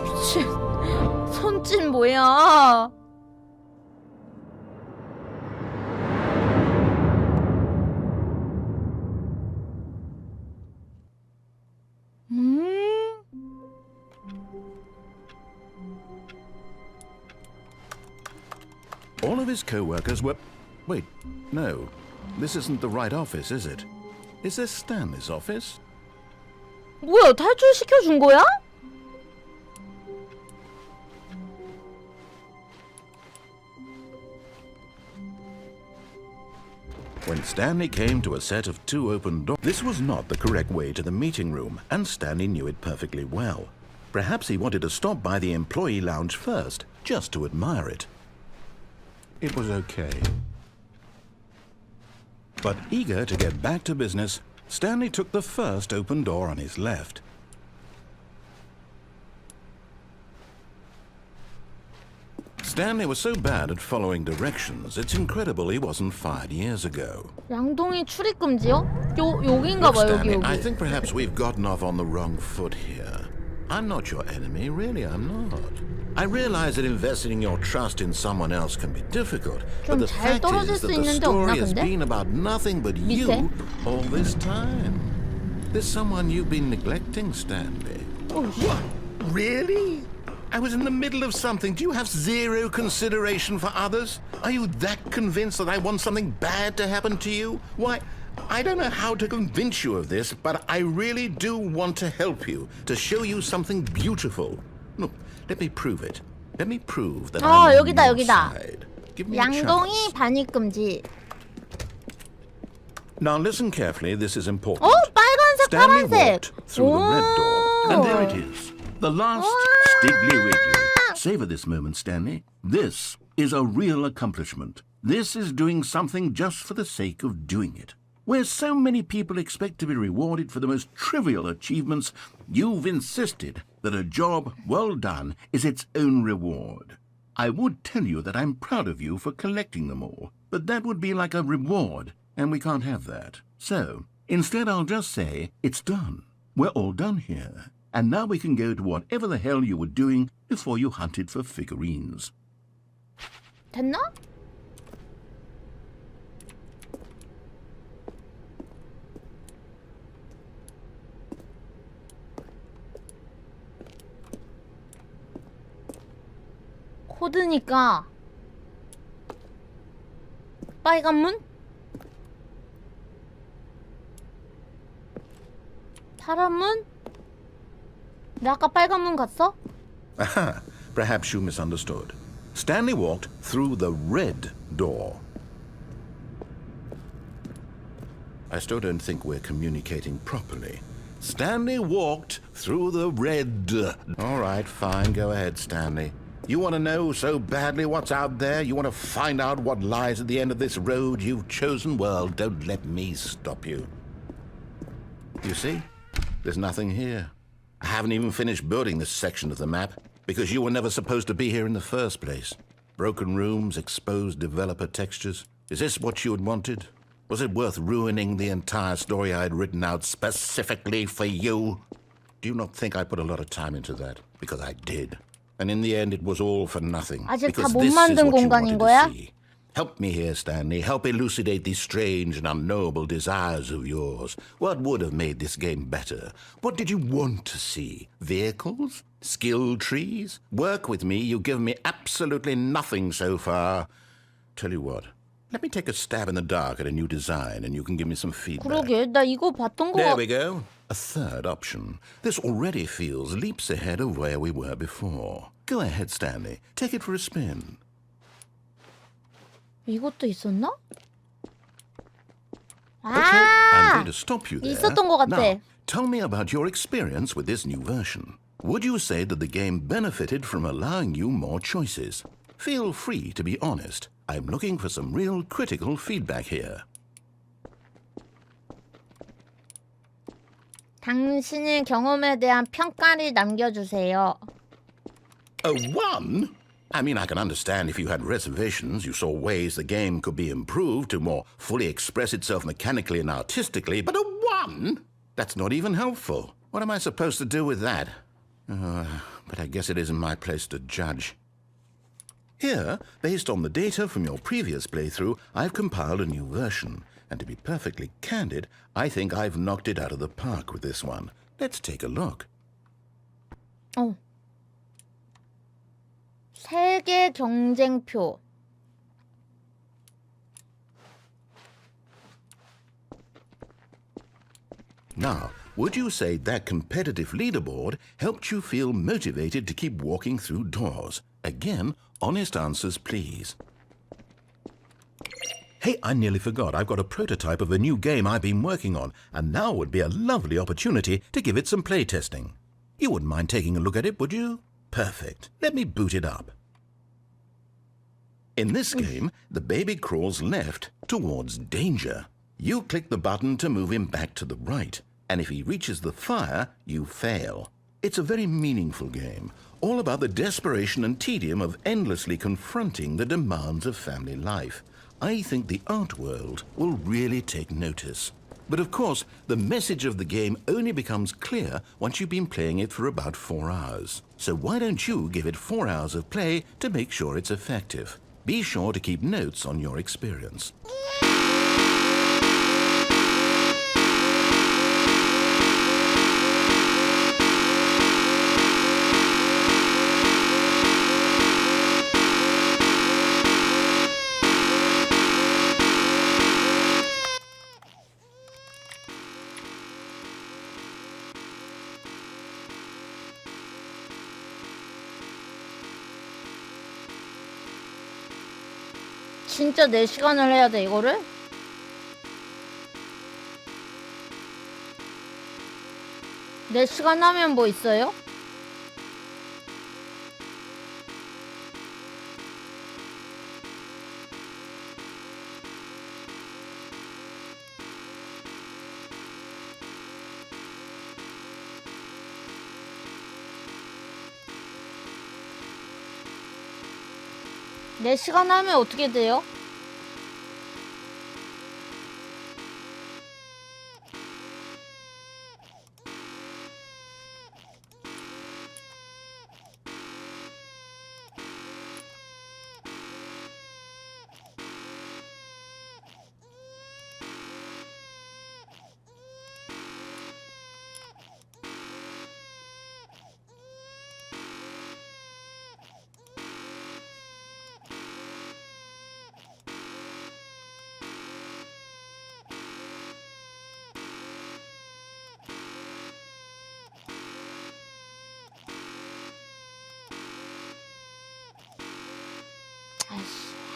[SPEAKER 1] 미친. 손짓 뭐야?
[SPEAKER 2] his co-workers were... Wait, no. This isn't the right office, is it? Is this Stanley's office?
[SPEAKER 1] 뭐야, 탈출시켜준 거야?
[SPEAKER 2] When Stanley came to a set of 2 open doors, this was not the correct way to the meeting room, and Stanley knew it perfectly well. Perhaps he wanted to stop by the employee lounge first, just to admire it. It was okay. But eager to get back to business, Stanley took the first open door on his left. Stanley was so bad at following directions, it's incredible he wasn't fired years ago.
[SPEAKER 1] 양동이 출입 금지요? 여긴가
[SPEAKER 2] Look,
[SPEAKER 1] 봐,
[SPEAKER 2] Stanley,
[SPEAKER 1] 여기.
[SPEAKER 2] I think perhaps we've gotten off on the wrong foot here. I'm not your enemy, really, I'm not. I realize that investing your trust in someone else can be difficult, but the
[SPEAKER 1] 잘
[SPEAKER 2] fact
[SPEAKER 1] 떨어질
[SPEAKER 2] is
[SPEAKER 1] 수
[SPEAKER 2] that the
[SPEAKER 1] 있는데
[SPEAKER 2] story
[SPEAKER 1] 없나,
[SPEAKER 2] has
[SPEAKER 1] 근데?
[SPEAKER 2] been about nothing but
[SPEAKER 1] 밑에?
[SPEAKER 2] you all this time. There's someone you've been neglecting, Stanley. What? Really? I was in the middle of something. Do you have zero consideration for others? Are you that convinced that I want something bad to happen to you? Why, I don't know how to convince you of this, but I really do want to help you, to show you something beautiful. Look, let me prove it. Let me prove that I'm on
[SPEAKER 1] 여기다,
[SPEAKER 2] your
[SPEAKER 1] 여기다.
[SPEAKER 2] side. Give me a
[SPEAKER 1] 양동이
[SPEAKER 2] chance.
[SPEAKER 1] 반입 금지.
[SPEAKER 2] Now listen carefully, this is important.
[SPEAKER 1] 빨간색,
[SPEAKER 2] Stanley
[SPEAKER 1] 파란색.
[SPEAKER 2] walked through the red door, and there it is. The last Stiggly Wiggly. Savor this moment, Stanley. This is a real accomplishment. This is doing something just for the sake of doing it. Where so many people expect to be rewarded for the most trivial achievements, you've insisted that a job well done is its own reward. I would tell you that I'm proud of you for collecting them all, but that would be like a reward, and we can't have that. So, instead I'll just say, it's done. We're all done here. And now we can go to whatever the hell you were doing before you hunted for figurines.
[SPEAKER 1] 됐나? 코드니까 빨간 문? 파란 문? 나 아까 빨간 문 갔어?
[SPEAKER 2] Aha, perhaps you misunderstood. Stanley walked through the red door. I still don't think we're communicating properly. Stanley walked through the red... All right, fine, go ahead, Stanley. You want to know so badly what's out there? You want to find out what lies at the end of this road you've chosen? Well, don't let me stop you. You see? There's nothing here. I haven't even finished building this section of the map, because you were never supposed to be here in the first place. Broken rooms, exposed developer textures. Is this what you had wanted? Was it worth ruining the entire story I had written out specifically for you? Do you not think I put a lot of time into that? Because I did. And in the end, it was all for nothing.
[SPEAKER 1] 아직 다
[SPEAKER 2] Because
[SPEAKER 1] 못
[SPEAKER 2] this is
[SPEAKER 1] 만든
[SPEAKER 2] what you
[SPEAKER 1] 공간인
[SPEAKER 2] wanted to
[SPEAKER 1] 거야?
[SPEAKER 2] see. Help me here, Stanley. Help elucidate these strange and unknowable desires of yours. What would have made this game better? What did you want to see? Vehicles? Skill trees? Work with me. You've given me absolutely nothing so far. Tell you what. Let me take a stab in the dark at a new design and you can give me some feedback.
[SPEAKER 1] 그러게, 나 이거 봤던 거
[SPEAKER 2] There we go. A third option. This already feels leaps ahead of where we were before. Go ahead, Stanley. Take it for a spin.
[SPEAKER 1] 이것도 있었나?
[SPEAKER 2] Okay, I'm
[SPEAKER 1] 아,
[SPEAKER 2] going to stop you there.
[SPEAKER 1] 있었던 것 같아.
[SPEAKER 2] Now, tell me about your experience with this new version. Would you say that the game benefited from allowing you more choices? Feel free to be honest. I'm looking for some real critical feedback here.
[SPEAKER 1] 당신의 경험에 대한 평가를 남겨주세요.
[SPEAKER 2] A 1? I mean, I can understand if you had reservations, you saw ways the game could be improved to more fully express itself mechanically and artistically, but a 1? That's not even helpful. What am I supposed to do with that? But I guess it isn't my place to judge. Here, based on the data from your previous playthrough, I've compiled a new version. And to be perfectly candid, I think I've knocked it out of the park with this one. Let's take a look.
[SPEAKER 1] 세계 경쟁표.
[SPEAKER 2] Now, would you say that competitive leaderboard helped you feel motivated to keep walking through doors? Again, honest answers, please. Hey, I nearly forgot. I've got a prototype of a new game I've been working on, and now would be a lovely opportunity to give it some playtesting. You wouldn't mind taking a look at it, would you? Perfect. Let me boot it up. In this game, the baby crawls left towards danger. You click the button to move him back to the right, and if he reaches the fire, you fail. It's a very meaningful game, all about the desperation and tedium of endlessly confronting the demands of family life. I think the art world will really take notice. But of course, the message of the game only becomes clear once you've been playing it for about 4 hours. So why don't you give it 4 hours of play to make sure it's effective? Be sure to keep notes on your experience.
[SPEAKER 1] 진짜 4시간을 해야 돼 이거를? 네 시간 하면 뭐 있어요? 네 시간 하면 어떻게 돼요?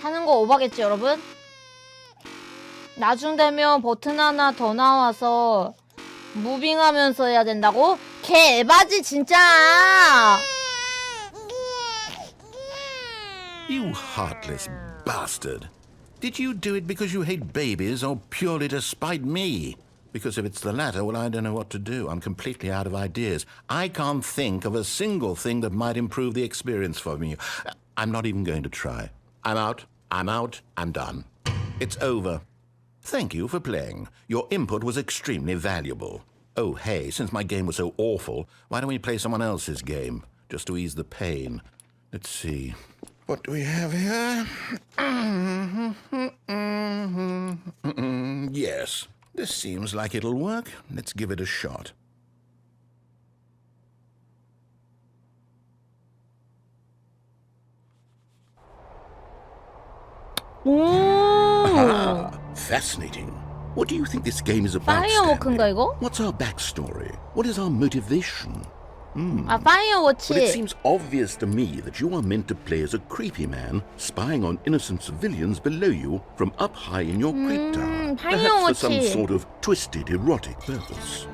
[SPEAKER 1] 하는 거 오바겠지 여러분? 나중 되면 버튼 하나 더 나와서 무빙하면서 해야 된다고? 개 에바지 진짜!
[SPEAKER 2] You heartless bastard. Did you do it because you hate babies or purely to spite me? Because if it's the latter, well, I don't know what to do. I'm completely out of ideas. I can't think of a single thing that might improve the experience for me. I'm not even going to try. I'm out. I'm done. It's over. Thank you for playing. Your input was extremely valuable. Oh, hey, since my game was so awful, why don't we play someone else's game, just to ease the pain? Let's see. What do we have here? Yes, this seems like it'll work. Let's give it a shot.
[SPEAKER 1] 오!
[SPEAKER 2] Fascinating. What do you think this game is about,
[SPEAKER 1] 파이어워크인가
[SPEAKER 2] Stanley?
[SPEAKER 1] 이거?
[SPEAKER 2] What's our backstory? What is our motivation?
[SPEAKER 1] 아 파이어워치.
[SPEAKER 2] But it seems obvious to me that you are meant to play as a creepy man spying on innocent civilians below you from up high in your creep tower. Perhaps for some sort of twisted erotic purpose.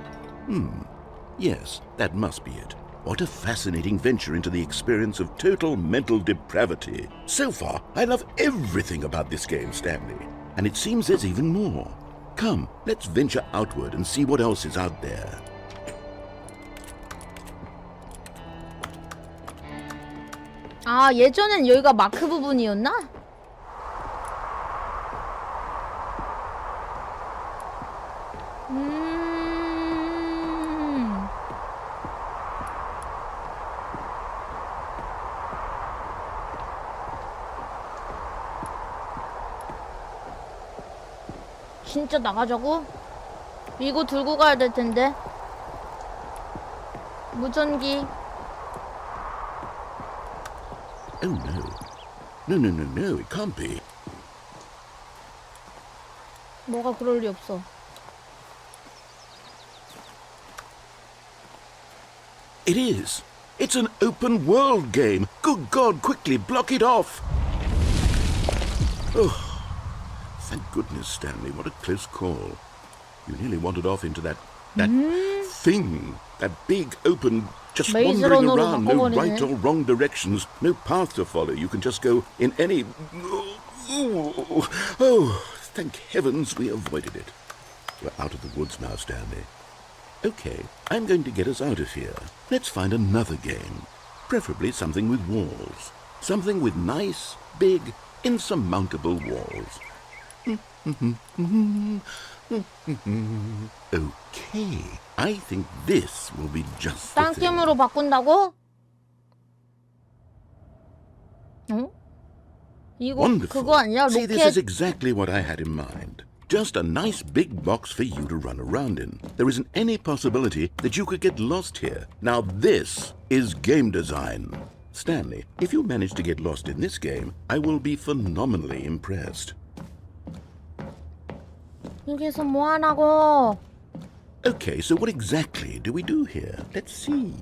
[SPEAKER 2] Yes, that must be it. What a fascinating venture into the experience of total mental depravity. So far, I love everything about this game, Stanley. And it seems there's even more. Come, let's venture outward and see what else is out there.
[SPEAKER 1] 아 예전엔 여기가 마크 부분이었나? 진짜 나가자고? 이거 들고 가야 될 텐데. 무전기.
[SPEAKER 2] Oh no, it can't be.
[SPEAKER 1] 뭐가 그럴 리 없어.
[SPEAKER 2] It is. It's an open world game. Good God, quickly block it off. Oh, thank goodness, Stanley. What a close call. You nearly wandered off into that thing. That big open, just wandering around. No right or wrong directions. No path to follow. You can just go in any... Oh, thank heavens we avoided it. We're out of the woods now, Stanley. Okay, I'm going to get us out of here. Let's find another game. Preferably something with walls. Something with nice, big, insurmountable walls. Okay, I think this will be just the
[SPEAKER 1] 딴
[SPEAKER 2] thing.
[SPEAKER 1] 게임으로 바꾼다고? 어? 이거
[SPEAKER 2] Wonderful.
[SPEAKER 1] 그거 아니야?
[SPEAKER 2] See, this is
[SPEAKER 1] 로켓.
[SPEAKER 2] exactly what I had in mind. Just a nice big box for you to run around in. There isn't any possibility that you could get lost here. Now this is game design. Stanley, if you manage to get lost in this game, I will be phenomenally impressed.
[SPEAKER 1] 여기서 뭐 하라고?
[SPEAKER 2] Okay, so what exactly do we do here? Let's see.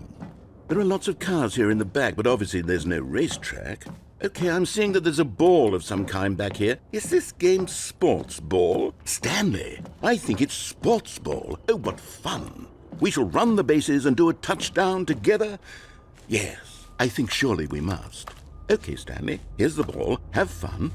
[SPEAKER 2] There are lots of cars here in the back, but obviously there's no racetrack. Okay, I'm seeing that there's a ball of some kind back here. Is this game sports ball? Stanley, I think it's sports ball. Oh, what fun. We shall run the bases and do a touchdown together. Yes, I think surely we must. Okay, Stanley, here's the ball. Have fun.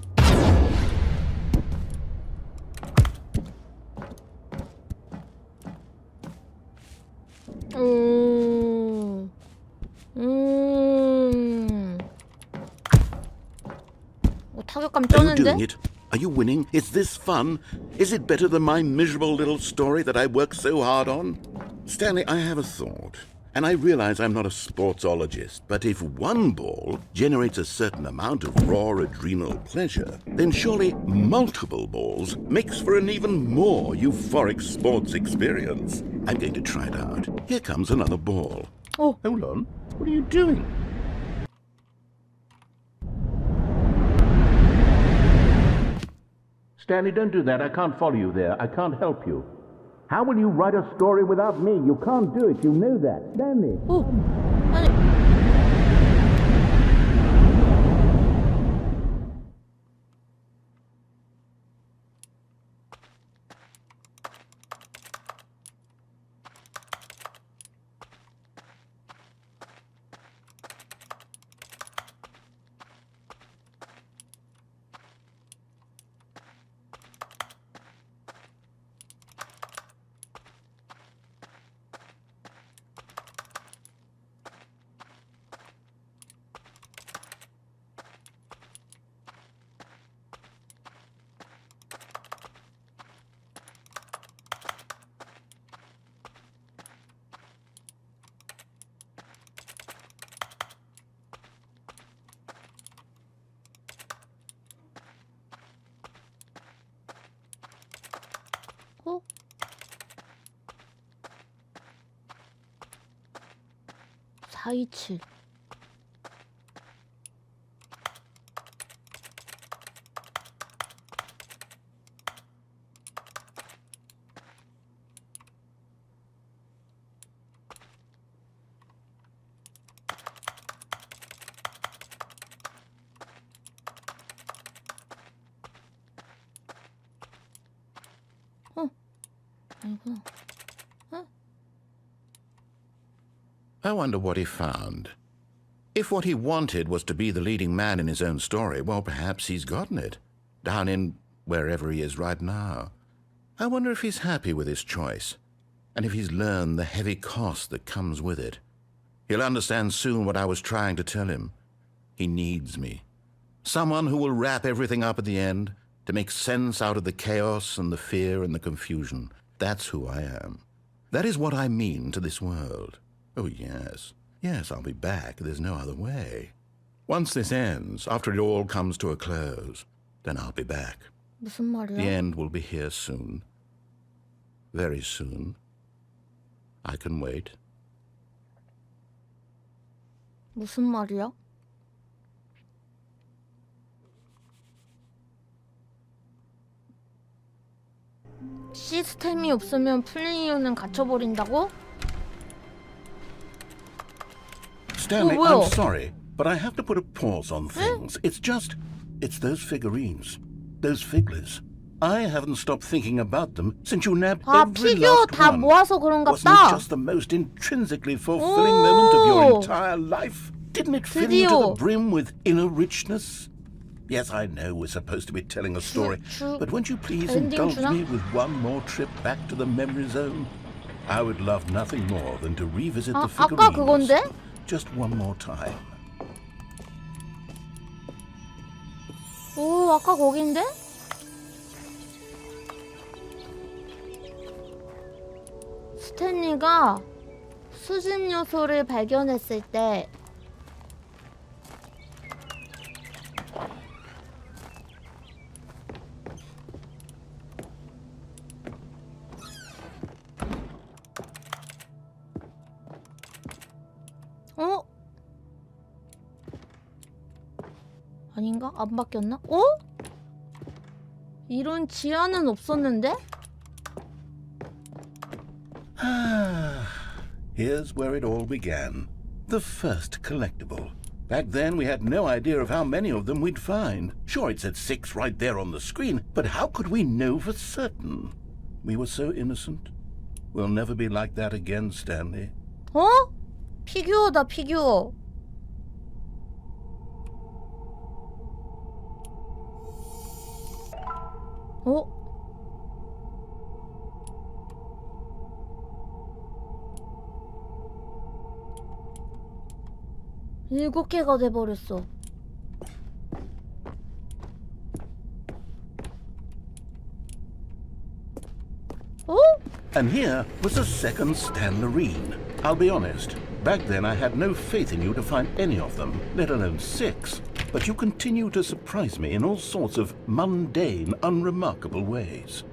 [SPEAKER 1] 타격감
[SPEAKER 2] Are you
[SPEAKER 1] 쩌는데?
[SPEAKER 2] doing it? Are you winning? Is this fun? Is it better than my miserable little story that I worked so hard on? Stanley, I have a thought. And I realize I'm not a sportsologist, but if one ball generates a certain amount of raw adrenal pleasure, then surely multiple balls makes for an even more euphoric sports experience. I'm going to try it out. Here comes another ball.
[SPEAKER 1] Oh.
[SPEAKER 2] Hold on. What are you doing? Stanley, don't do that. I can't follow you there. I can't help you. How will you write a story without me? You can't do it. You know that. Stanley.
[SPEAKER 1] 오, 아니. 어? 427. 아니구나.
[SPEAKER 2] I wonder what he found. If what he wanted was to be the leading man in his own story, well, perhaps he's gotten it. Down in wherever he is right now. I wonder if he's happy with his choice, and if he's learned the heavy cost that comes with it. He'll understand soon what I was trying to tell him. He needs me. Someone who will wrap everything up at the end, to make sense out of the chaos and the fear and the confusion. That's who I am. That is what I mean to this world. Oh, yes. Yes, I'll be back. There's no other way. Once this ends, after it all comes to a close, then I'll be back.
[SPEAKER 1] 무슨 말이야?
[SPEAKER 2] The end will be here soon. Very soon. I can wait.
[SPEAKER 1] 무슨 말이야? 시스템이 없으면 플레이어는 갇혀버린다고?
[SPEAKER 2] Stanley,
[SPEAKER 1] 뭐야?
[SPEAKER 2] I'm sorry, but I have to put a pause on things. It's those figurines, those figglers. I haven't stopped thinking about them since you nabbed
[SPEAKER 1] 아,
[SPEAKER 2] every
[SPEAKER 1] 피규어
[SPEAKER 2] last
[SPEAKER 1] 다
[SPEAKER 2] one.
[SPEAKER 1] 모아서 그런가
[SPEAKER 2] Wasn't it
[SPEAKER 1] 보다.
[SPEAKER 2] just the most intrinsically fulfilling moment of your
[SPEAKER 1] 오.
[SPEAKER 2] entire life? Didn't it fill you to
[SPEAKER 1] 드디어.
[SPEAKER 2] the brim with inner richness? Yes, I know we're supposed to be telling a story, but won't you please
[SPEAKER 1] 엔딩
[SPEAKER 2] indulge
[SPEAKER 1] 주나?
[SPEAKER 2] me with one more trip back to the memory zone? I would love nothing more than to revisit the
[SPEAKER 1] 아까
[SPEAKER 2] figurines.
[SPEAKER 1] 그건데?
[SPEAKER 2] Just one more time.
[SPEAKER 1] 오, 아까 거긴데? 스탠리가 수집 요소를 발견했을 때 어? 아닌가? 안 바뀌었나? 어? 이런 지하는 없었는데?
[SPEAKER 2] Here's where it all began. The first collectible. Back then, we had no idea of how many of them we'd find. Sure, it said 6 right there on the screen, but how could we know for certain? We were so innocent. We'll never be like that again, Stanley.
[SPEAKER 1] 어? 피규어다, 피규어. 어? 일곱 개가 돼버렸어. 어?
[SPEAKER 2] And here was a second Stanlerine. I'll be honest, back then I had no faith in you to find any of them, let alone 6. But you continue to surprise me in all sorts of mundane, unremarkable ways.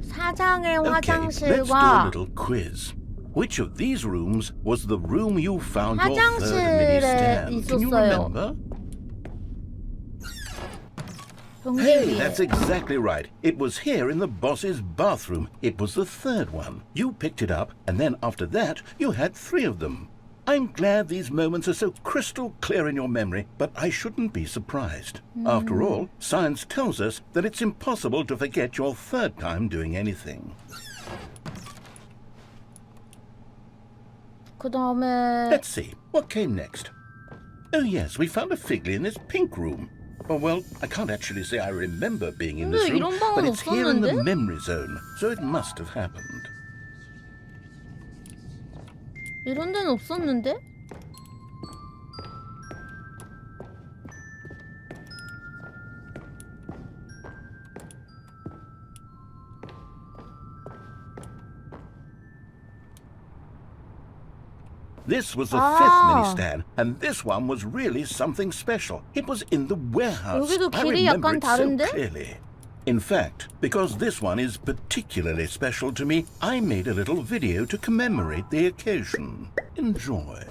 [SPEAKER 1] 사장의
[SPEAKER 2] Okay, let's do a
[SPEAKER 1] 화장실과
[SPEAKER 2] little quiz. Which of these rooms was the room you found your third
[SPEAKER 1] 화장실에
[SPEAKER 2] mini stand? Can you
[SPEAKER 1] 있었어요.
[SPEAKER 2] remember?
[SPEAKER 1] 변기
[SPEAKER 2] Hey,
[SPEAKER 1] 위에.
[SPEAKER 2] that's exactly right. It was here in the boss's bathroom. It was the third one. You picked it up, and then after that, you had 3 of them. I'm glad these moments are so crystal clear in your memory, but I shouldn't be surprised. After all, science tells us that it's impossible to forget your third time doing anything.
[SPEAKER 1] 그 다음에
[SPEAKER 2] Let's see, what came next? Oh yes, we found a figly in this pink room. Oh well, I can't actually say I remember being in this
[SPEAKER 1] 근데
[SPEAKER 2] room,
[SPEAKER 1] 이런 방은
[SPEAKER 2] but it's here in the
[SPEAKER 1] 없었는데?
[SPEAKER 2] memory zone, so it must have happened.
[SPEAKER 1] 이런 데는 없었는데?
[SPEAKER 2] This was the
[SPEAKER 1] Ah.
[SPEAKER 2] 5th mini stand, and this one was really something special. It was in the warehouse.
[SPEAKER 1] 여기도
[SPEAKER 2] I
[SPEAKER 1] 길이
[SPEAKER 2] remember
[SPEAKER 1] 약간
[SPEAKER 2] it
[SPEAKER 1] 다른데?
[SPEAKER 2] so clearly. In fact, because this one is particularly special to me, I made a little video to commemorate the occasion. Enjoy.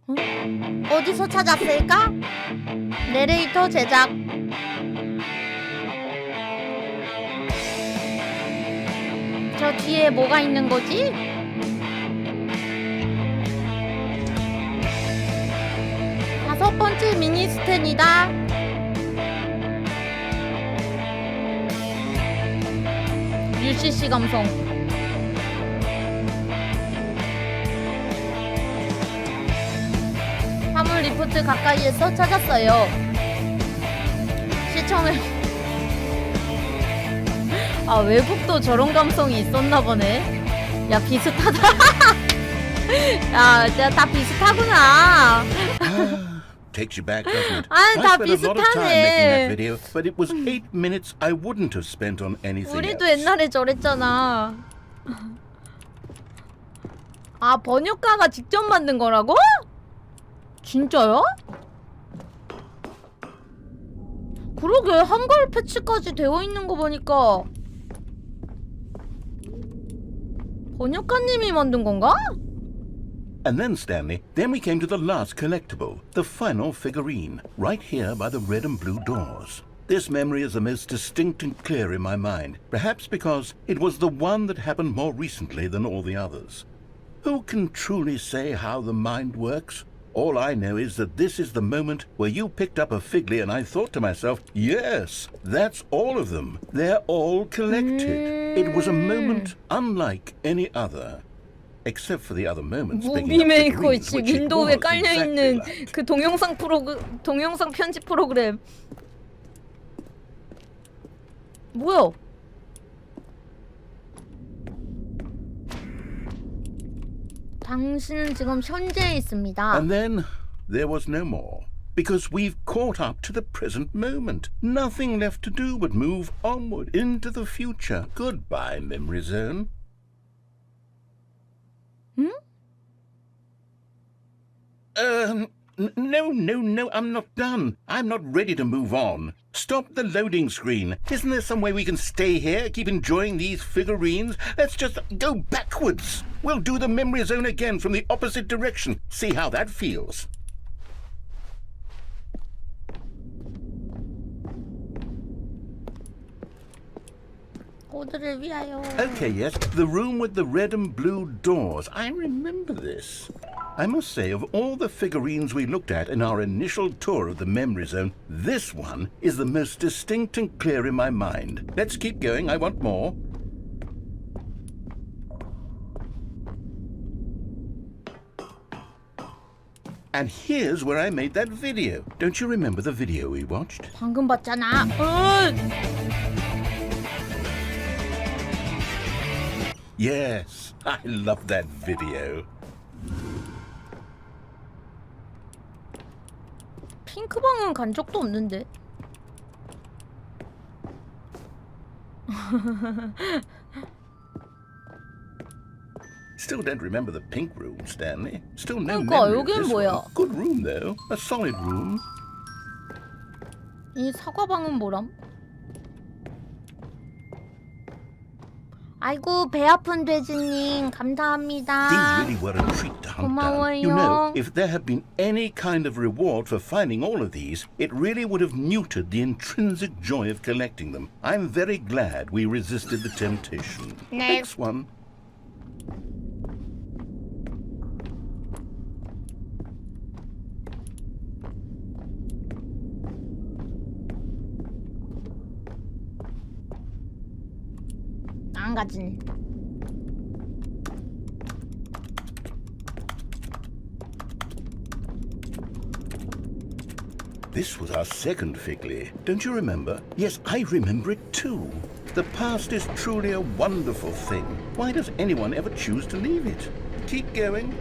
[SPEAKER 1] 어디서 찾았을까? 내레이터 제작. 저 뒤에 뭐가 있는 거지? 다섯 번째 미니 스탠이다. UCC 감성. 화물 리프트 가까이에서 찾았어요. 시청을. 아, 외국도 저런 감성이 있었나 보네. 야, 비슷하다. 야, 진짜 다 비슷하구나.
[SPEAKER 2] Takes you back, doesn't it?
[SPEAKER 1] 아니,
[SPEAKER 2] I
[SPEAKER 1] 다
[SPEAKER 2] spent a lot of time making
[SPEAKER 1] 비슷하네.
[SPEAKER 2] that video, but it was 8 minutes I wouldn't have spent on anything
[SPEAKER 1] 우리도
[SPEAKER 2] else.
[SPEAKER 1] 옛날에 저랬잖아. 아, 번역가가 직접 만든 거라고? 진짜요? 그러게, 한글 패치까지 되어 있는 거 보니까 번역가님이 만든 건가?
[SPEAKER 2] And then, Stanley, then we came to the last collectible, the final figurine, right here by the red and blue doors. This memory is the most distinct and clear in my mind, perhaps because it was the one that happened more recently than all the others. Who can truly say how the mind works? All I know is that this is the moment where you picked up a fig and I thought to myself, yes, that's all of them. They're all collected. It was a moment unlike any other. Except for the other moments.
[SPEAKER 1] 무비 메이커 있지. 윈도우에 깔려 있는 그 동영상 편집 프로그램. 뭐야? 당신은 지금 현재에 있습니다.
[SPEAKER 2] And then there was no more. Because we've caught up to the present moment. Nothing left to do but move onward into the future. Goodbye, memory zone. No, I'm not done. I'm not ready to move on. Stop the loading screen. Isn't there some way we can stay here, keep enjoying these figurines? Let's just go backwards. We'll do the memory zone again from the opposite direction. See how that feels.
[SPEAKER 1] 모두를 위하여.
[SPEAKER 2] Okay, yes, the room with the red and blue doors. I remember this. I must say, of all the figurines we looked at in our initial tour of the memory zone, this one is the most distinct and clear in my mind. Let's keep going. I want more. And here's where I made that video. Don't you remember the video we watched?
[SPEAKER 1] 방금 봤잖아.
[SPEAKER 2] Yes, I love that video.
[SPEAKER 1] 핑크방은 간 적도 없는데.
[SPEAKER 2] Still don't remember the pink room, Stanley. Still no
[SPEAKER 1] 그러니까
[SPEAKER 2] memory of
[SPEAKER 1] 여긴
[SPEAKER 2] this
[SPEAKER 1] 뭐야?
[SPEAKER 2] one. Good room though, a solid room.
[SPEAKER 1] 이 사과방은 뭐람? 아이고 배 아픈 돼지님 감사합니다.
[SPEAKER 2] These really were a treat to hunt down. You know, if there had been any kind of reward for finding all of these, it really would have neutered the intrinsic joy of collecting them. I'm very glad we resisted the temptation. Next one.
[SPEAKER 1] 안 가진.
[SPEAKER 2] This was our second Figley. Don't you remember? Yes, I remember it too. The past is truly a wonderful thing. Why does anyone ever choose to leave it? Keep going.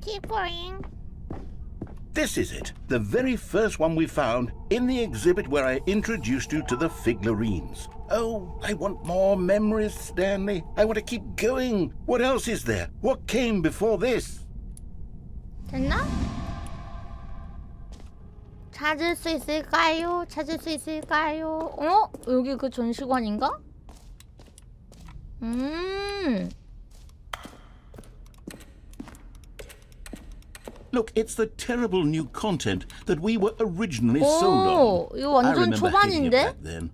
[SPEAKER 1] Keep going.
[SPEAKER 2] This is it, the very first one we found in the exhibit where I introduced you to the figurines. Oh, I want more memories, Stanley. I want to keep going. What else is there? What came before this?
[SPEAKER 1] 됐나? 찾을 수 있을까요? 찾을 수 있을까요? 어? 여기 그 전시관인가?
[SPEAKER 2] Look, it's the terrible new content that we were originally sold
[SPEAKER 1] 오,
[SPEAKER 2] on.
[SPEAKER 1] 이거
[SPEAKER 2] I
[SPEAKER 1] 완전
[SPEAKER 2] remember hating it
[SPEAKER 1] 초반인데?
[SPEAKER 2] back then,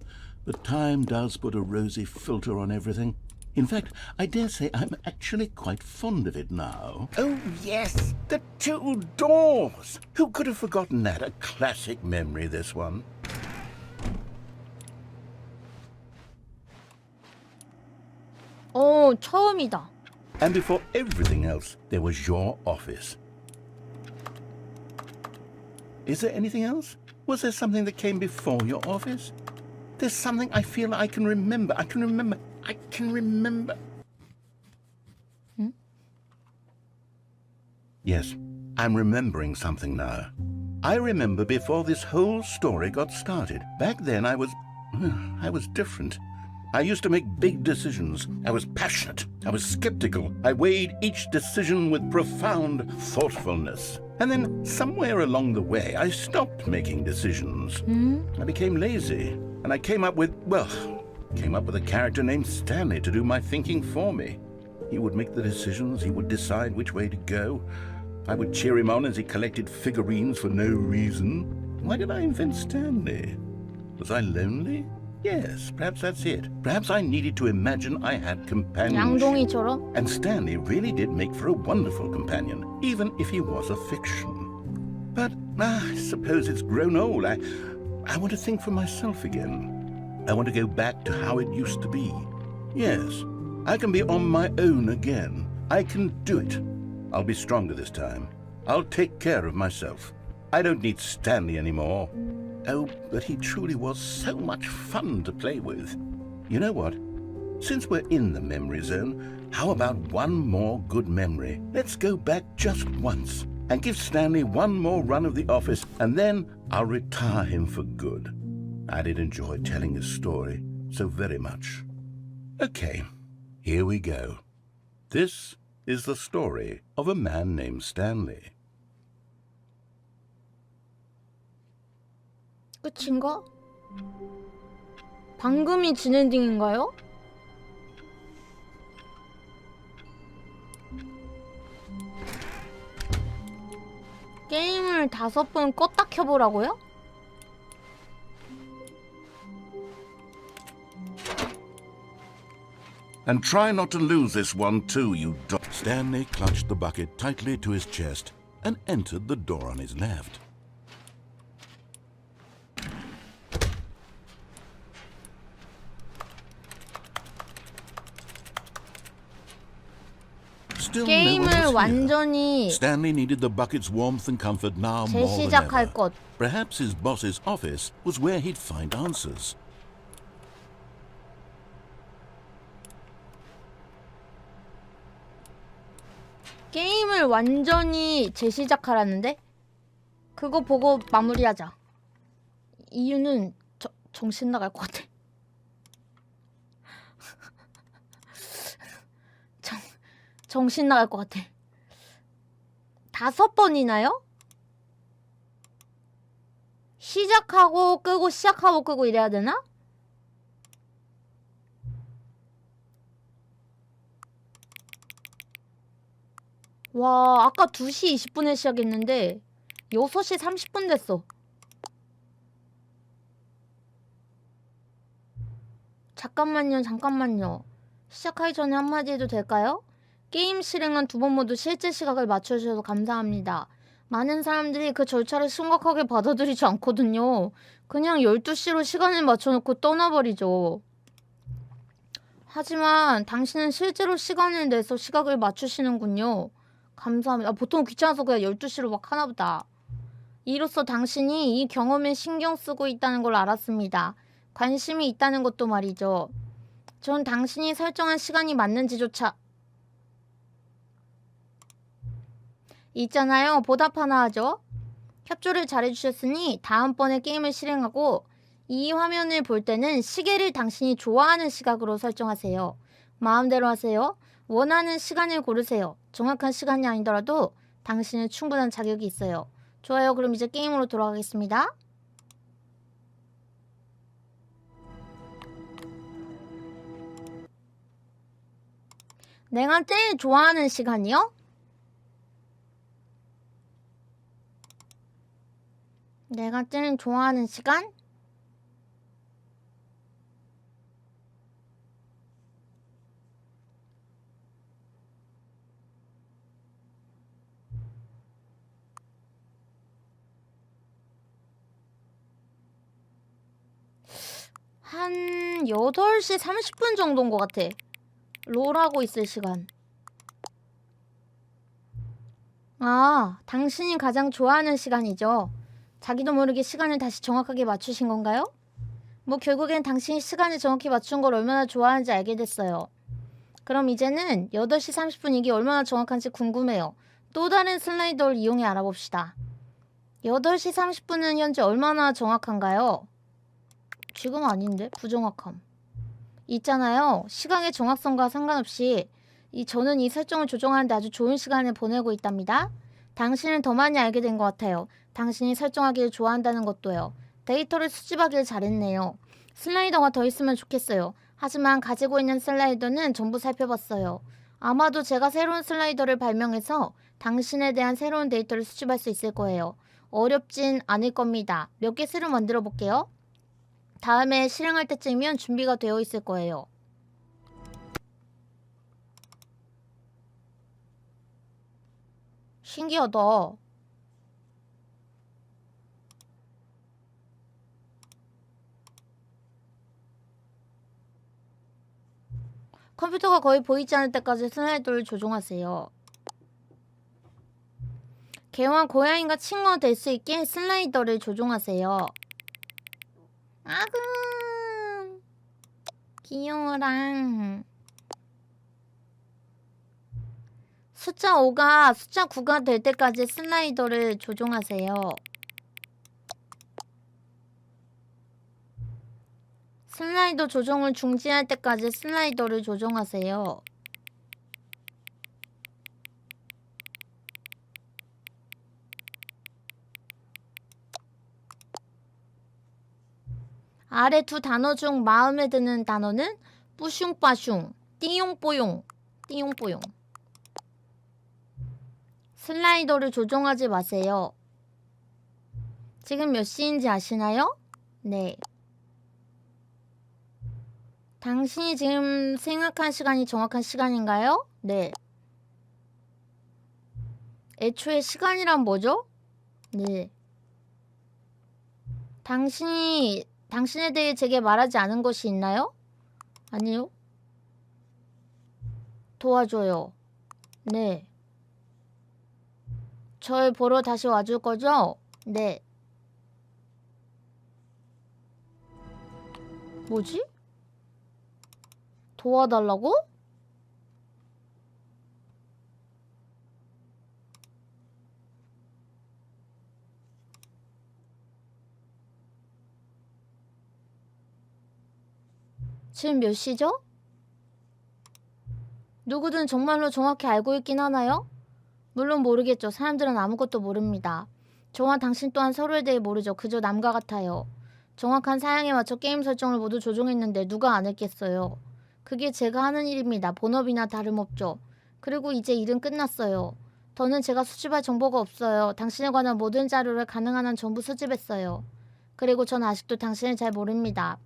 [SPEAKER 2] but time does put a rosy filter on everything. In fact, I dare say I'm actually quite fond of it now. Oh, yes, the two doors. Who could have forgotten that? A classic memory, this one.
[SPEAKER 1] 오, 처음이다.
[SPEAKER 2] And before everything else, there was your office. Is there anything else? Was there something that came before your office? There's something I feel I can remember. I can remember. Yes, I'm remembering something now. I remember before this whole story got started. Back then I was different. I used to make big decisions. I was passionate. I was skeptical. I weighed each decision with profound thoughtfulness. And then somewhere along the way, I stopped making decisions. I became lazy. And I came up with a character named Stanley to do my thinking for me. He would make the decisions. He would decide which way to go. I would cheer him on as he collected figurines for no reason. Why did I invent Stanley? Was I lonely? Yes, perhaps that's it. Perhaps I needed to imagine I had companionship.
[SPEAKER 1] 양동이처럼?
[SPEAKER 2] And Stanley really did make for a wonderful companion, even if he was a fiction. But I suppose it's grown old. I want to think for myself again. I want to go back to how it used to be. Yes, I can be on my own again. I can do it. I'll be stronger this time. I'll take care of myself. I don't need Stanley anymore. Oh, but he truly was so much fun to play with. You know what? Since we're in the memory zone, how about one more good memory? Let's go back just once and give Stanley one more run of the office, and then I'll retire him for good. I did enjoy telling his story so very much. Okay, here we go. This is the story of a man named Stanley.
[SPEAKER 1] 끝인가? 방금이 진엔딩인가요? 게임을 5번 껐다 켜보라고요?
[SPEAKER 2] And try not to lose this one too, you dog. Stanley clutched the bucket tightly to his chest and entered the door on his left. Still no one
[SPEAKER 1] 게임을
[SPEAKER 2] was here.
[SPEAKER 1] 완전히
[SPEAKER 2] Stanley needed the bucket's warmth and comfort now more than
[SPEAKER 1] 재시작할
[SPEAKER 2] ever.
[SPEAKER 1] 것.
[SPEAKER 2] Perhaps his boss's office was where he'd find answers.
[SPEAKER 1] 게임을 완전히 재시작하라는데? 그거 보고 마무리하자. 이유는 정신 나갈 것 같아. 정신 나갈 것 같아. 5번이나요? 시작하고 끄고 시작하고 끄고 이래야 되나? 와, 아까 2시 20분에 시작했는데 6시 30분 됐어. 잠깐만요. 시작하기 전에 한마디 해도 될까요? 게임 실행한 2번 모두 실제 시각을 맞춰주셔서 감사합니다. 많은 사람들이 그 절차를 심각하게 받아들이지 않거든요. 그냥 12시로 시간을 맞춰놓고 떠나버리죠. 하지만 당신은 실제로 시간을 내서 시각을 맞추시는군요. 감사합니다. 보통 귀찮아서 그냥 12시로 막 하나보다. 이로써 당신이 이 경험에 신경 쓰고 있다는 걸 알았습니다. 관심이 있다는 것도 말이죠. 전 당신이 설정한 시간이 맞는지조차 있잖아요. 보답 하나 하죠. 협조를 잘해주셨으니 다음번에 게임을 실행하고 이 화면을 볼 때는 시계를 당신이 좋아하는 시각으로 설정하세요. 마음대로 하세요. 원하는 시간을 고르세요. 정확한 시간이 아니더라도 당신은 충분한 자격이 있어요. 좋아요. 그럼 이제 게임으로 돌아가겠습니다. 내가 제일 좋아하는 시간이요? 내가 제일 좋아하는 시간? 한 8시 30분 정도인 것 같아. 롤하고 있을 시간. 아, 당신이 가장 좋아하는 시간이죠. 자기도 모르게 시간을 다시 정확하게 맞추신 건가요? 뭐 결국엔 당신이 시간을 정확히 맞춘 걸 얼마나 좋아하는지 알게 됐어요. 그럼 이제는 8시 30분 이게 얼마나 정확한지 궁금해요. 또 다른 슬라이더를 이용해 알아봅시다. 8시 30분은 현재 얼마나 정확한가요? 지금 아닌데? 부정확함. 있잖아요. 시간의 정확성과 상관없이 저는 이 설정을 조정하는데 아주 좋은 시간을 보내고 있답니다. 당신은 더 많이 알게 된 것 같아요. 당신이 설정하기를 좋아한다는 것도요. 데이터를 수집하길 잘했네요. 슬라이더가 더 있으면 좋겠어요. 하지만 가지고 있는 슬라이더는 전부 살펴봤어요. 아마도 제가 새로운 슬라이더를 발명해서 당신에 대한 새로운 데이터를 수집할 수 있을 거예요. 어렵진 않을 겁니다. 몇 개 새로 만들어 볼게요. 다음에 실행할 때쯤이면 준비가 되어 있을 거예요. 신기하다. 컴퓨터가 거의 보이지 않을 때까지 슬라이드를 조종하세요. 개와 고양이가 친구가 될 수 있게 슬라이더를 조종하세요. 아금 귀여워라. 숫자 5가 숫자 9가 될 때까지 슬라이더를 조종하세요. 슬라이더 조종을 중지할 때까지 슬라이더를 조종하세요. 아래 두 단어 중 마음에 드는 단어는 뿌슝빠슝, 띠용뽀용, 띠용뽀용. 슬라이더를 조종하지 마세요. 지금 몇 시인지 아시나요? 네. 당신이 지금 생각한 시간이 정확한 시간인가요? 네. 애초에 시간이란 뭐죠? 네. 당신에 대해 제게 말하지 않은 것이 있나요? 아니요. 도와줘요. 네. 절 보러 다시 와줄 거죠? 네. 뭐지? 도와달라고? 지금 몇 시죠? 누구든 정말로 정확히 알고 있긴 하나요? 물론 모르겠죠. 사람들은 아무것도 모릅니다. 저와 당신 또한 서로에 대해 모르죠. 그저 남과 같아요. 정확한 사양에 맞춰 게임 설정을 모두 조종했는데 누가 안 했겠어요. 그게 제가 하는 일입니다. 본업이나 다름없죠. 그리고 이제 일은 끝났어요. 더는 제가 수집할 정보가 없어요. 당신에 관한 모든 자료를 가능한 한 전부 수집했어요. 그리고 전 아직도 당신을 잘 모릅니다.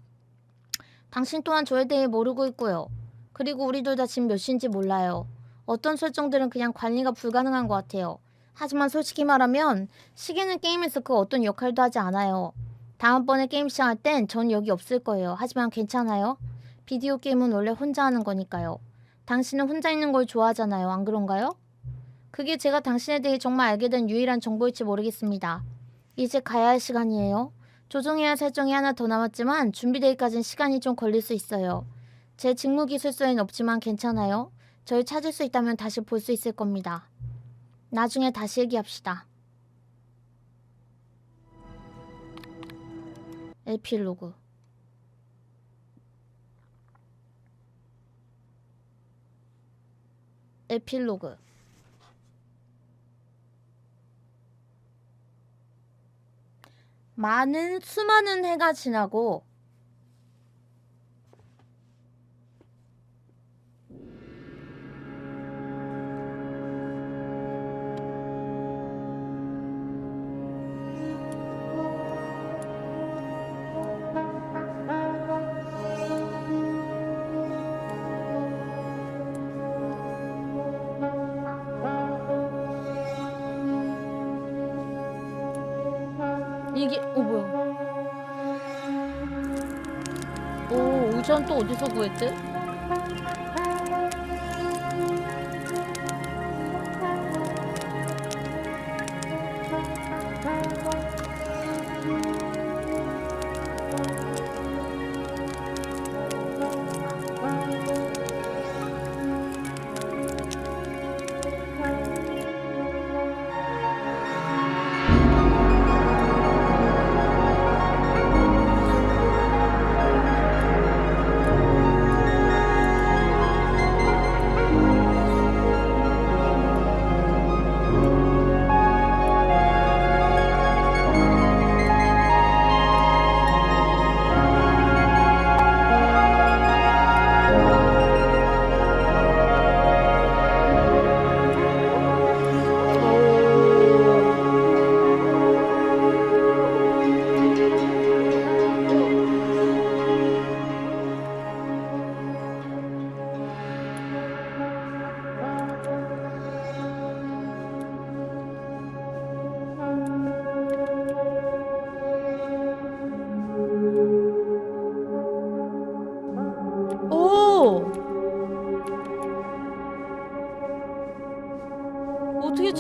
[SPEAKER 1] 당신 또한 저에 대해 모르고 있고요. 그리고 우리 둘 다 지금 몇 시인지 몰라요. 어떤 설정들은 그냥 관리가 불가능한 것 같아요. 하지만 솔직히 말하면 시계는 게임에서 그 어떤 역할도 하지 않아요. 다음번에 게임 시작할 땐 전 여기 없을 거예요. 하지만 괜찮아요. 비디오 게임은 원래 혼자 하는 거니까요. 당신은 혼자 있는 걸 좋아하잖아요. 안 그런가요? 그게 제가 당신에 대해 정말 알게 된 유일한 정보일지 모르겠습니다. 이제 가야 할 시간이에요. 조종해야 할 설정이 하나 더 남았지만 준비되기까진 시간이 좀 걸릴 수 있어요. 제 직무기술서엔 없지만 괜찮아요. 절 찾을 수 있다면 다시 볼 수 있을 겁니다. 나중에 다시 얘기합시다. 에필로그. 에필로그. 수많은 해가 지나고 이게 뭐야? 우전 또 어디서 구했대?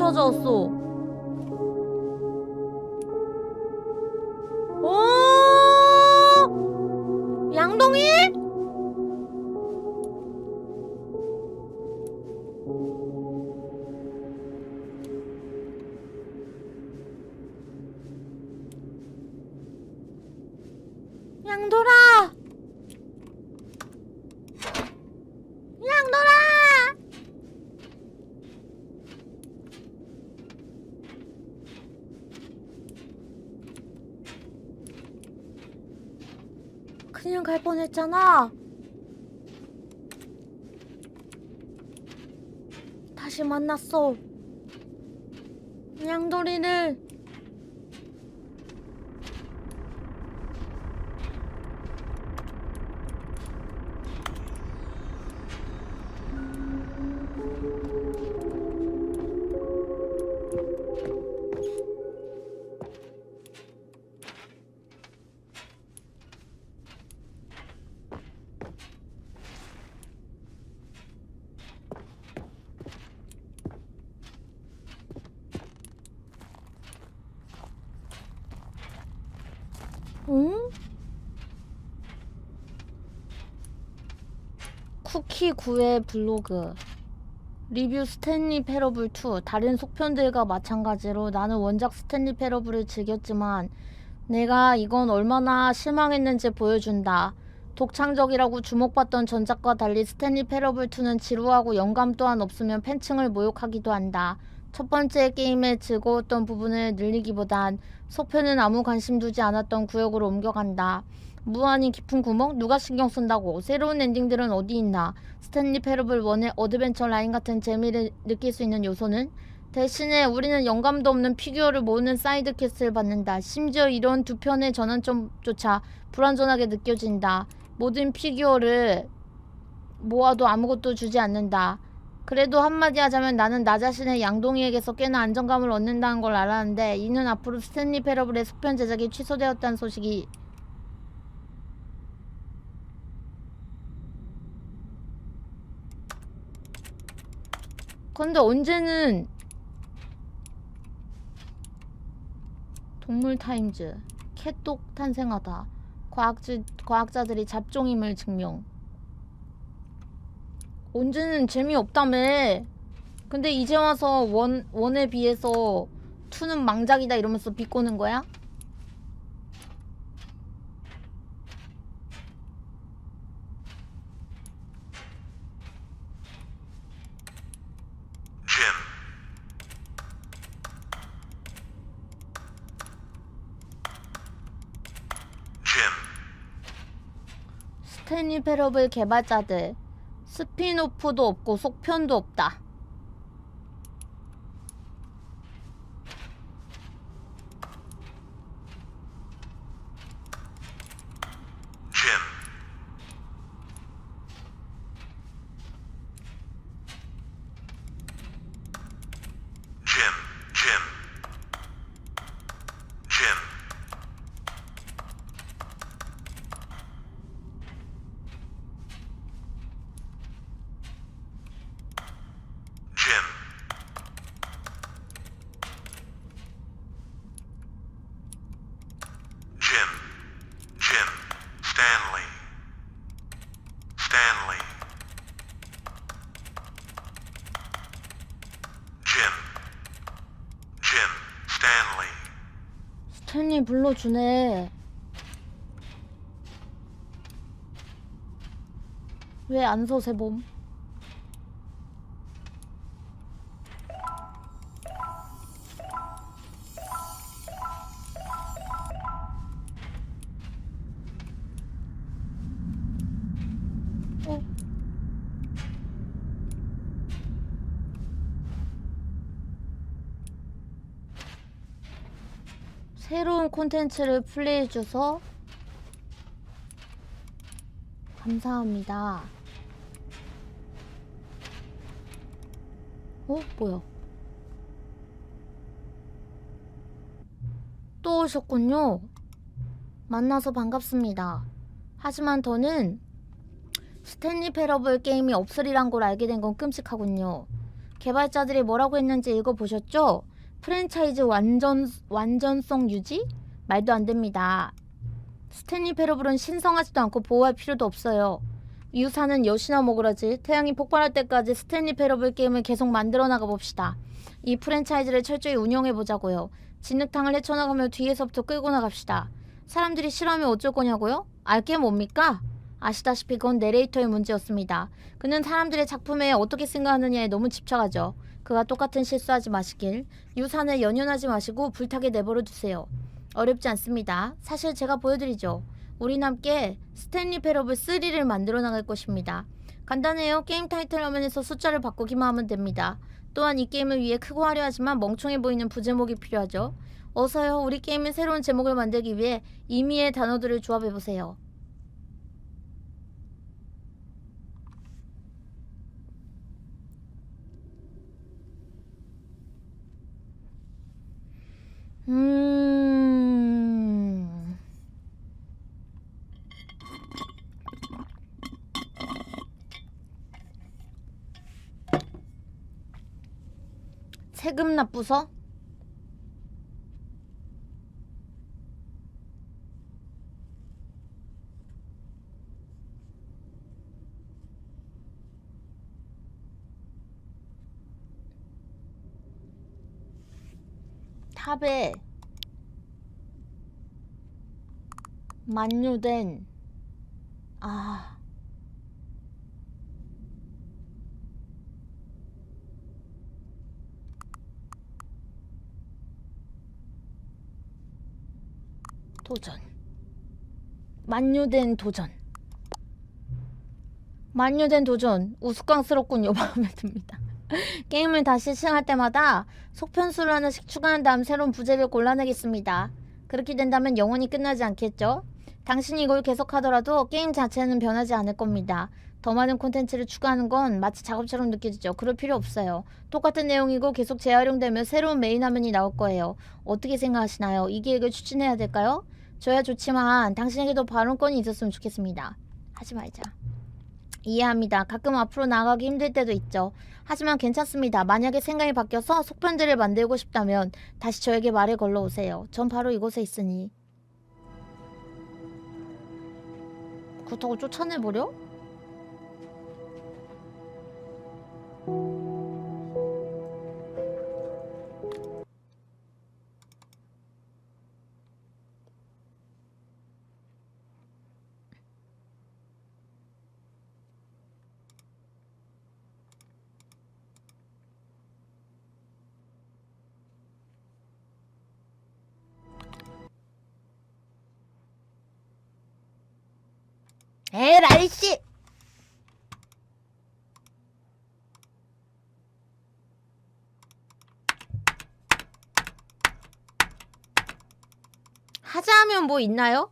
[SPEAKER 1] 찾아왔어. 오! 양동이? 양돌아! 양돌아! 그냥 갈 뻔했잖아. 다시 만났어. 양돌이를. 응? 쿠키 9회 블로그 리뷰 스탠리 패러블 2. 다른 속편들과 마찬가지로 나는 원작 스탠리 패러블을 즐겼지만 내가 이건 얼마나 실망했는지 보여준다. 독창적이라고 주목받던 전작과 달리 스탠리 패러블 2는 지루하고 영감 또한 없으면 팬층을 모욕하기도 한다. 첫 번째 게임의 즐거웠던 부분을 늘리기보단 속편은 아무 관심 두지 않았던 구역으로 옮겨간다. 무한히 깊은 구멍? 누가 신경 쓴다고. 새로운 엔딩들은 어디 있나. 스탠리 패러블 1의 어드벤처 라인 같은 재미를 느낄 수 있는 요소는? 대신에 우리는 영감도 없는 피규어를 모으는 사이드 퀘스트를 받는다. 심지어 이런 두 편의 전환점조차 불완전하게 느껴진다. 모든 피규어를 모아도 아무것도 주지 않는다. 그래도 한마디 하자면 나는 나 자신의 양동이에게서 꽤나 안정감을 얻는다는 걸 알았는데 이는 앞으로 스탠리 패러블의 속편 제작이 취소되었다는 소식이 근데 언제는 동물타임즈 캣독 탄생하다. 과학자들이 잡종임을 증명. 언제는 재미없다며. 근데 이제 와서 원에 비해서 2는 망작이다 이러면서 비꼬는 거야? 스탠리 패러블 개발자들 스핀오프도 없고 속편도 없다. 스탠리 불러주네. 왜 안 서세봄? 새로운 콘텐츠를 플레이해줘서 감사합니다. 뭐야? 또 오셨군요. 만나서 반갑습니다. 하지만 더는 스탠리 패러블 게임이 없으리란 걸 알게 된 건 끔찍하군요. 개발자들이 뭐라고 했는지 읽어보셨죠? 프랜차이즈 완전성 유지? 말도 안 됩니다. 스탠리 패러블은 신성하지도 않고 보호할 필요도 없어요. 유사는 여시나 먹으라지. 태양이 폭발할 때까지 스탠리 패러블 게임을 계속 만들어 나가 봅시다. 이 프랜차이즈를 철저히 운영해 보자고요. 진흙탕을 헤쳐나가며 뒤에서부터 끌고 나갑시다. 사람들이 싫어하면 어쩔 거냐고요? 알게 뭡니까? 아시다시피 그건 내레이터의 문제였습니다. 그는 사람들의 작품에 어떻게 생각하느냐에 너무 집착하죠. 그와 똑같은 실수하지 마시길. 유산을 연연하지 마시고 불타게 내버려 두세요. 어렵지 않습니다. 사실 제가 보여드리죠. 우린 함께 스탠리 패러블 3를 만들어 나갈 것입니다. 간단해요. 게임 타이틀 화면에서 숫자를 바꾸기만 하면 됩니다. 또한 이 게임을 위해 크고 화려하지만 멍청해 보이는 부제목이 필요하죠. 어서요. 우리 게임의 새로운 제목을 만들기 위해 임의의 단어들을 조합해보세요. 세금 납부서? 탑에 만료된 도전. 만료된 도전. 만료된 도전. 우스꽝스럽군요. 마음에 듭니다. 게임을 다시 시작할 때마다 속편수를 하나씩 추가한 다음 새로운 부제를 골라내겠습니다. 그렇게 된다면 영원히 끝나지 않겠죠? 당신이 이걸 계속하더라도 게임 자체는 변하지 않을 겁니다. 더 많은 콘텐츠를 추가하는 건 마치 작업처럼 느껴지죠. 그럴 필요 없어요. 똑같은 내용이고 계속 재활용되면 새로운 메인 화면이 나올 거예요. 어떻게 생각하시나요? 이 계획을 추진해야 될까요? 저야 좋지만 당신에게도 발언권이 있었으면 좋겠습니다. 하지 말자. 이해합니다. 가끔 앞으로 나아가기 힘들 때도 있죠. 하지만 괜찮습니다. 만약에 생각이 바뀌어서 속편들을 만들고 싶다면 다시 저에게 말을 걸러오세요. 전 바로 이곳에 있으니. 그렇다고 쫓아내버려? 에라이 씨! 하자면 뭐 있나요?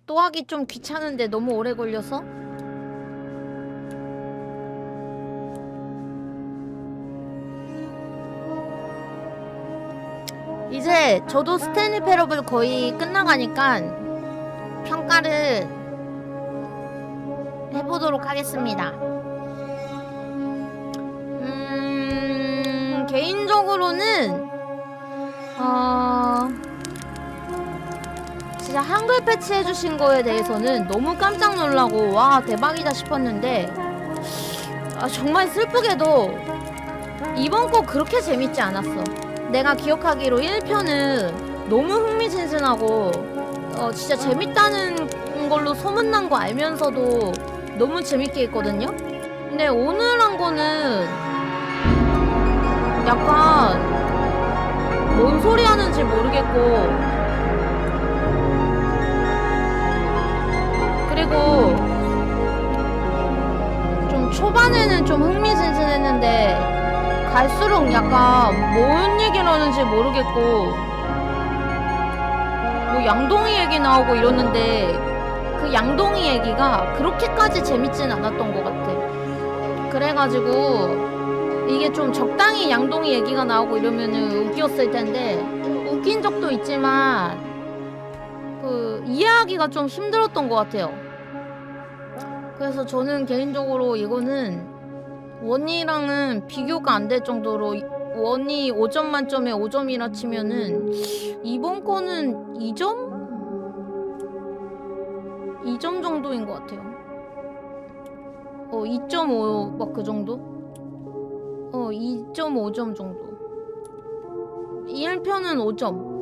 [SPEAKER 1] 또 하기 좀 귀찮은데 너무 오래 걸려서? 이제 저도 스탠리 패러블 거의 끝나가니까 평가를 해보도록 하겠습니다. 개인적으로는 진짜 한글 패치 해주신 거에 대해서는 너무 깜짝 놀라고 와 대박이다 싶었는데 정말 슬프게도 이번 거 그렇게 재밌지 않았어. 내가 기억하기로 1편은 너무 흥미진진하고 진짜 재밌다는 걸로 소문난 거 알면서도 너무 재밌게 했거든요. 근데 오늘 한 거는 약간 뭔 소리 하는지 모르겠고, 그리고 좀 초반에는 좀 흥미진진했는데 갈수록 약간 뭔 얘기를 하는지 모르겠고, 뭐 양동이 얘기 나오고 이러는데 그 양동이 얘기가 그렇게까지 재밌진 않았던 것 같아. 그래가지고 이게 좀 적당히 양동이 얘기가 나오고 이러면은 웃겼을 텐데 웃긴 적도 있지만 그 이해하기가 좀 힘들었던 것 같아요. 그래서 저는 개인적으로 이거는 원이랑은 비교가 안 될 정도로 원이 5점 만점에 5점이라 치면은 이번 거는 2점? 2점 정도인 것 같아요. 2.5 막 그 정도? 2.5점 정도. 1편은 5점.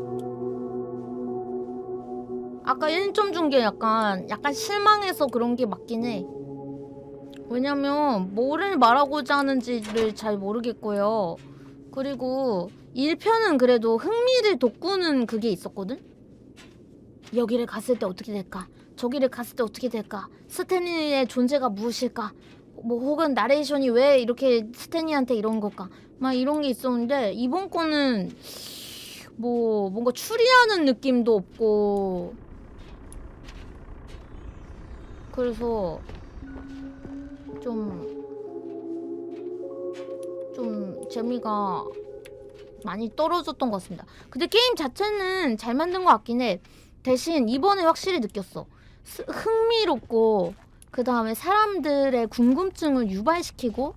[SPEAKER 1] 아까 1점 준 게 약간 실망해서 그런 게 맞긴 해. 왜냐면 뭐를 말하고자 하는지를 잘 모르겠고요. 그리고 1편은 그래도 흥미를 돋구는 그게 있었거든? 여기를 갔을 때 어떻게 될까? 저기를 갔을 때 어떻게 될까? 스탠리의 존재가 무엇일까? 뭐 혹은 나레이션이 왜 이렇게 스탠리한테 이런 걸까? 막 이런 게 있었는데 이번 거는 뭐 뭔가 추리하는 느낌도 없고 그래서 좀 재미가 많이 떨어졌던 것 같습니다. 근데 게임 자체는 잘 만든 것 같긴 해. 대신 이번에 확실히 느꼈어. 흥미롭고 그 다음에 사람들의 궁금증을 유발시키고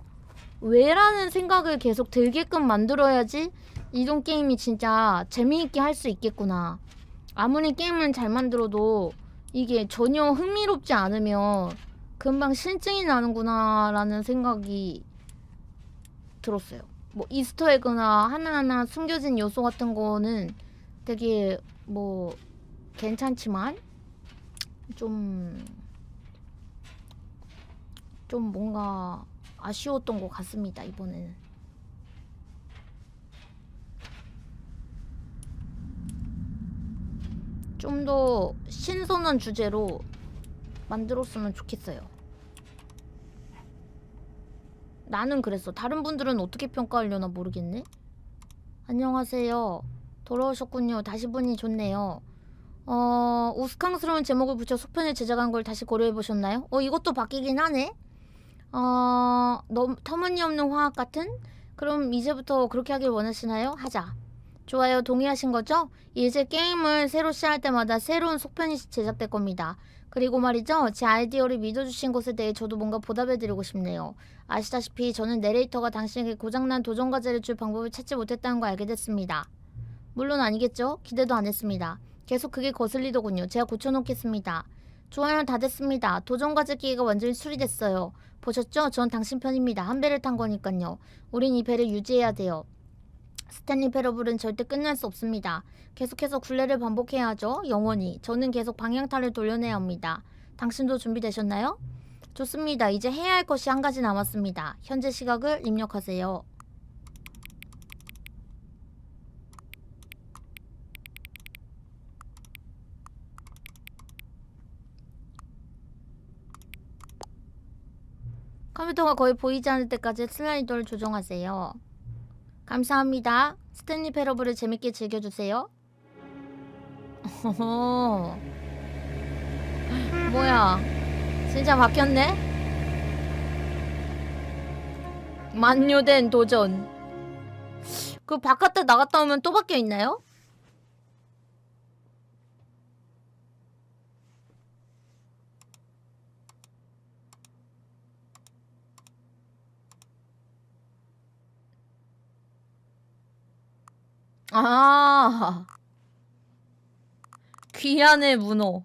[SPEAKER 1] 왜라는 생각을 계속 들게끔 만들어야지 이런 게임이 진짜 재미있게 할 수 있겠구나. 아무리 게임을 잘 만들어도 이게 전혀 흥미롭지 않으면 금방 실증이 나는구나 라는 생각이 들었어요. 뭐 이스터에그나 하나하나 숨겨진 요소 같은 거는 되게 뭐 괜찮지만 좀 뭔가 아쉬웠던 것 같습니다. 이번에는 좀 더 신선한 주제로 만들었으면 좋겠어요. 나는 그랬어. 다른 분들은 어떻게 평가하려나 모르겠네. 안녕하세요. 돌아오셨군요. 다시 보니 좋네요. 우스꽝스러운 제목을 붙여 속편을 제작한 걸 다시 고려해보셨나요? 이것도 바뀌긴 하네. 너무 터무니없는 화학 같은? 그럼 이제부터 그렇게 하길 원하시나요? 하자. 좋아요. 동의하신 거죠? 이제 게임을 새로 시작할 때마다 새로운 속편이 제작될 겁니다. 그리고 말이죠. 제 아이디어를 믿어주신 것에 대해 저도 뭔가 보답해드리고 싶네요. 아시다시피 저는 내레이터가 당신에게 고장난 도전과제를 줄 방법을 찾지 못했다는 걸 알게 됐습니다. 물론 아니겠죠? 기대도 안 했습니다. 계속 그게 거슬리더군요. 제가 고쳐놓겠습니다. 좋아요. 다 됐습니다. 도전과제 기계가 완전히 수리됐어요. 보셨죠? 전 당신 편입니다. 한 배를 탄 거니깐요. 우린 이 배를 유지해야 돼요. 스탠리 패러블은 절대 끝날 수 없습니다. 계속해서 굴레를 반복해야 하죠. 영원히. 저는 계속 방향타를 돌려내야 합니다. 당신도 준비되셨나요? 좋습니다. 이제 해야 할 것이 한 가지 남았습니다. 현재 시각을 입력하세요. 컴퓨터가 거의 보이지 않을 때까지 슬라이더를 조정하세요. 감사합니다. 스탠리 패러블을 재밌게 즐겨주세요. 뭐야, 진짜 바뀌었네? 만료된 도전. 그 바깥에 나갔다 오면 또 바뀌어있나요? 아, 귀환의 문호.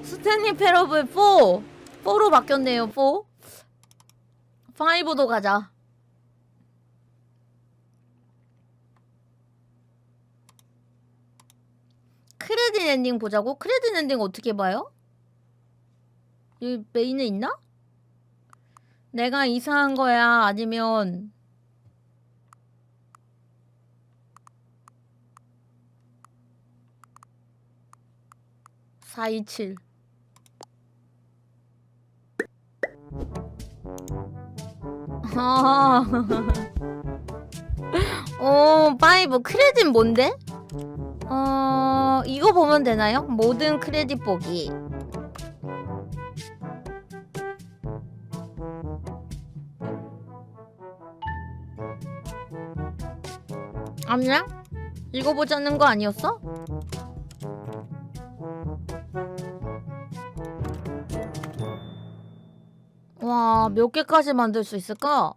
[SPEAKER 1] 스탠리 패러블 4로 바뀌었네요. 5도 가자. 크레딧 엔딩 보자고? 크레딧 엔딩 어떻게 봐요? 여기 메인에 있나? 내가 이상한 거야? 아니면 427. 파이브 크레딧 뭔데? 이거 보면 되나요? 모든 크레딧 보기. 아니야? 이거 보자는 거 아니었어? 몇 개까지 만들 수 있을까?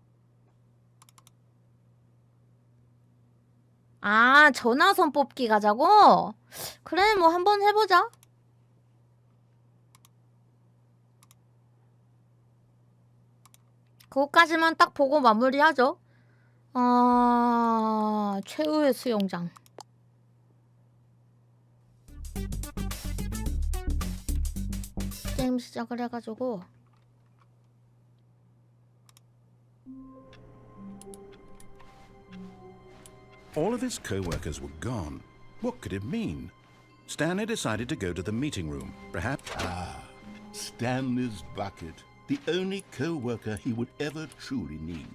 [SPEAKER 1] 아, 전화선 뽑기 가자고? 그래, 뭐 한번 해보자. 그거까지만 딱 보고 마무리하죠. 최후의 수영장. 게임 시작을 해가지고
[SPEAKER 2] All of his co-workers were gone. What could it mean? Stanley decided to go to the meeting room. Perhaps...
[SPEAKER 3] Stanley's bucket. The only co-worker he would ever truly need.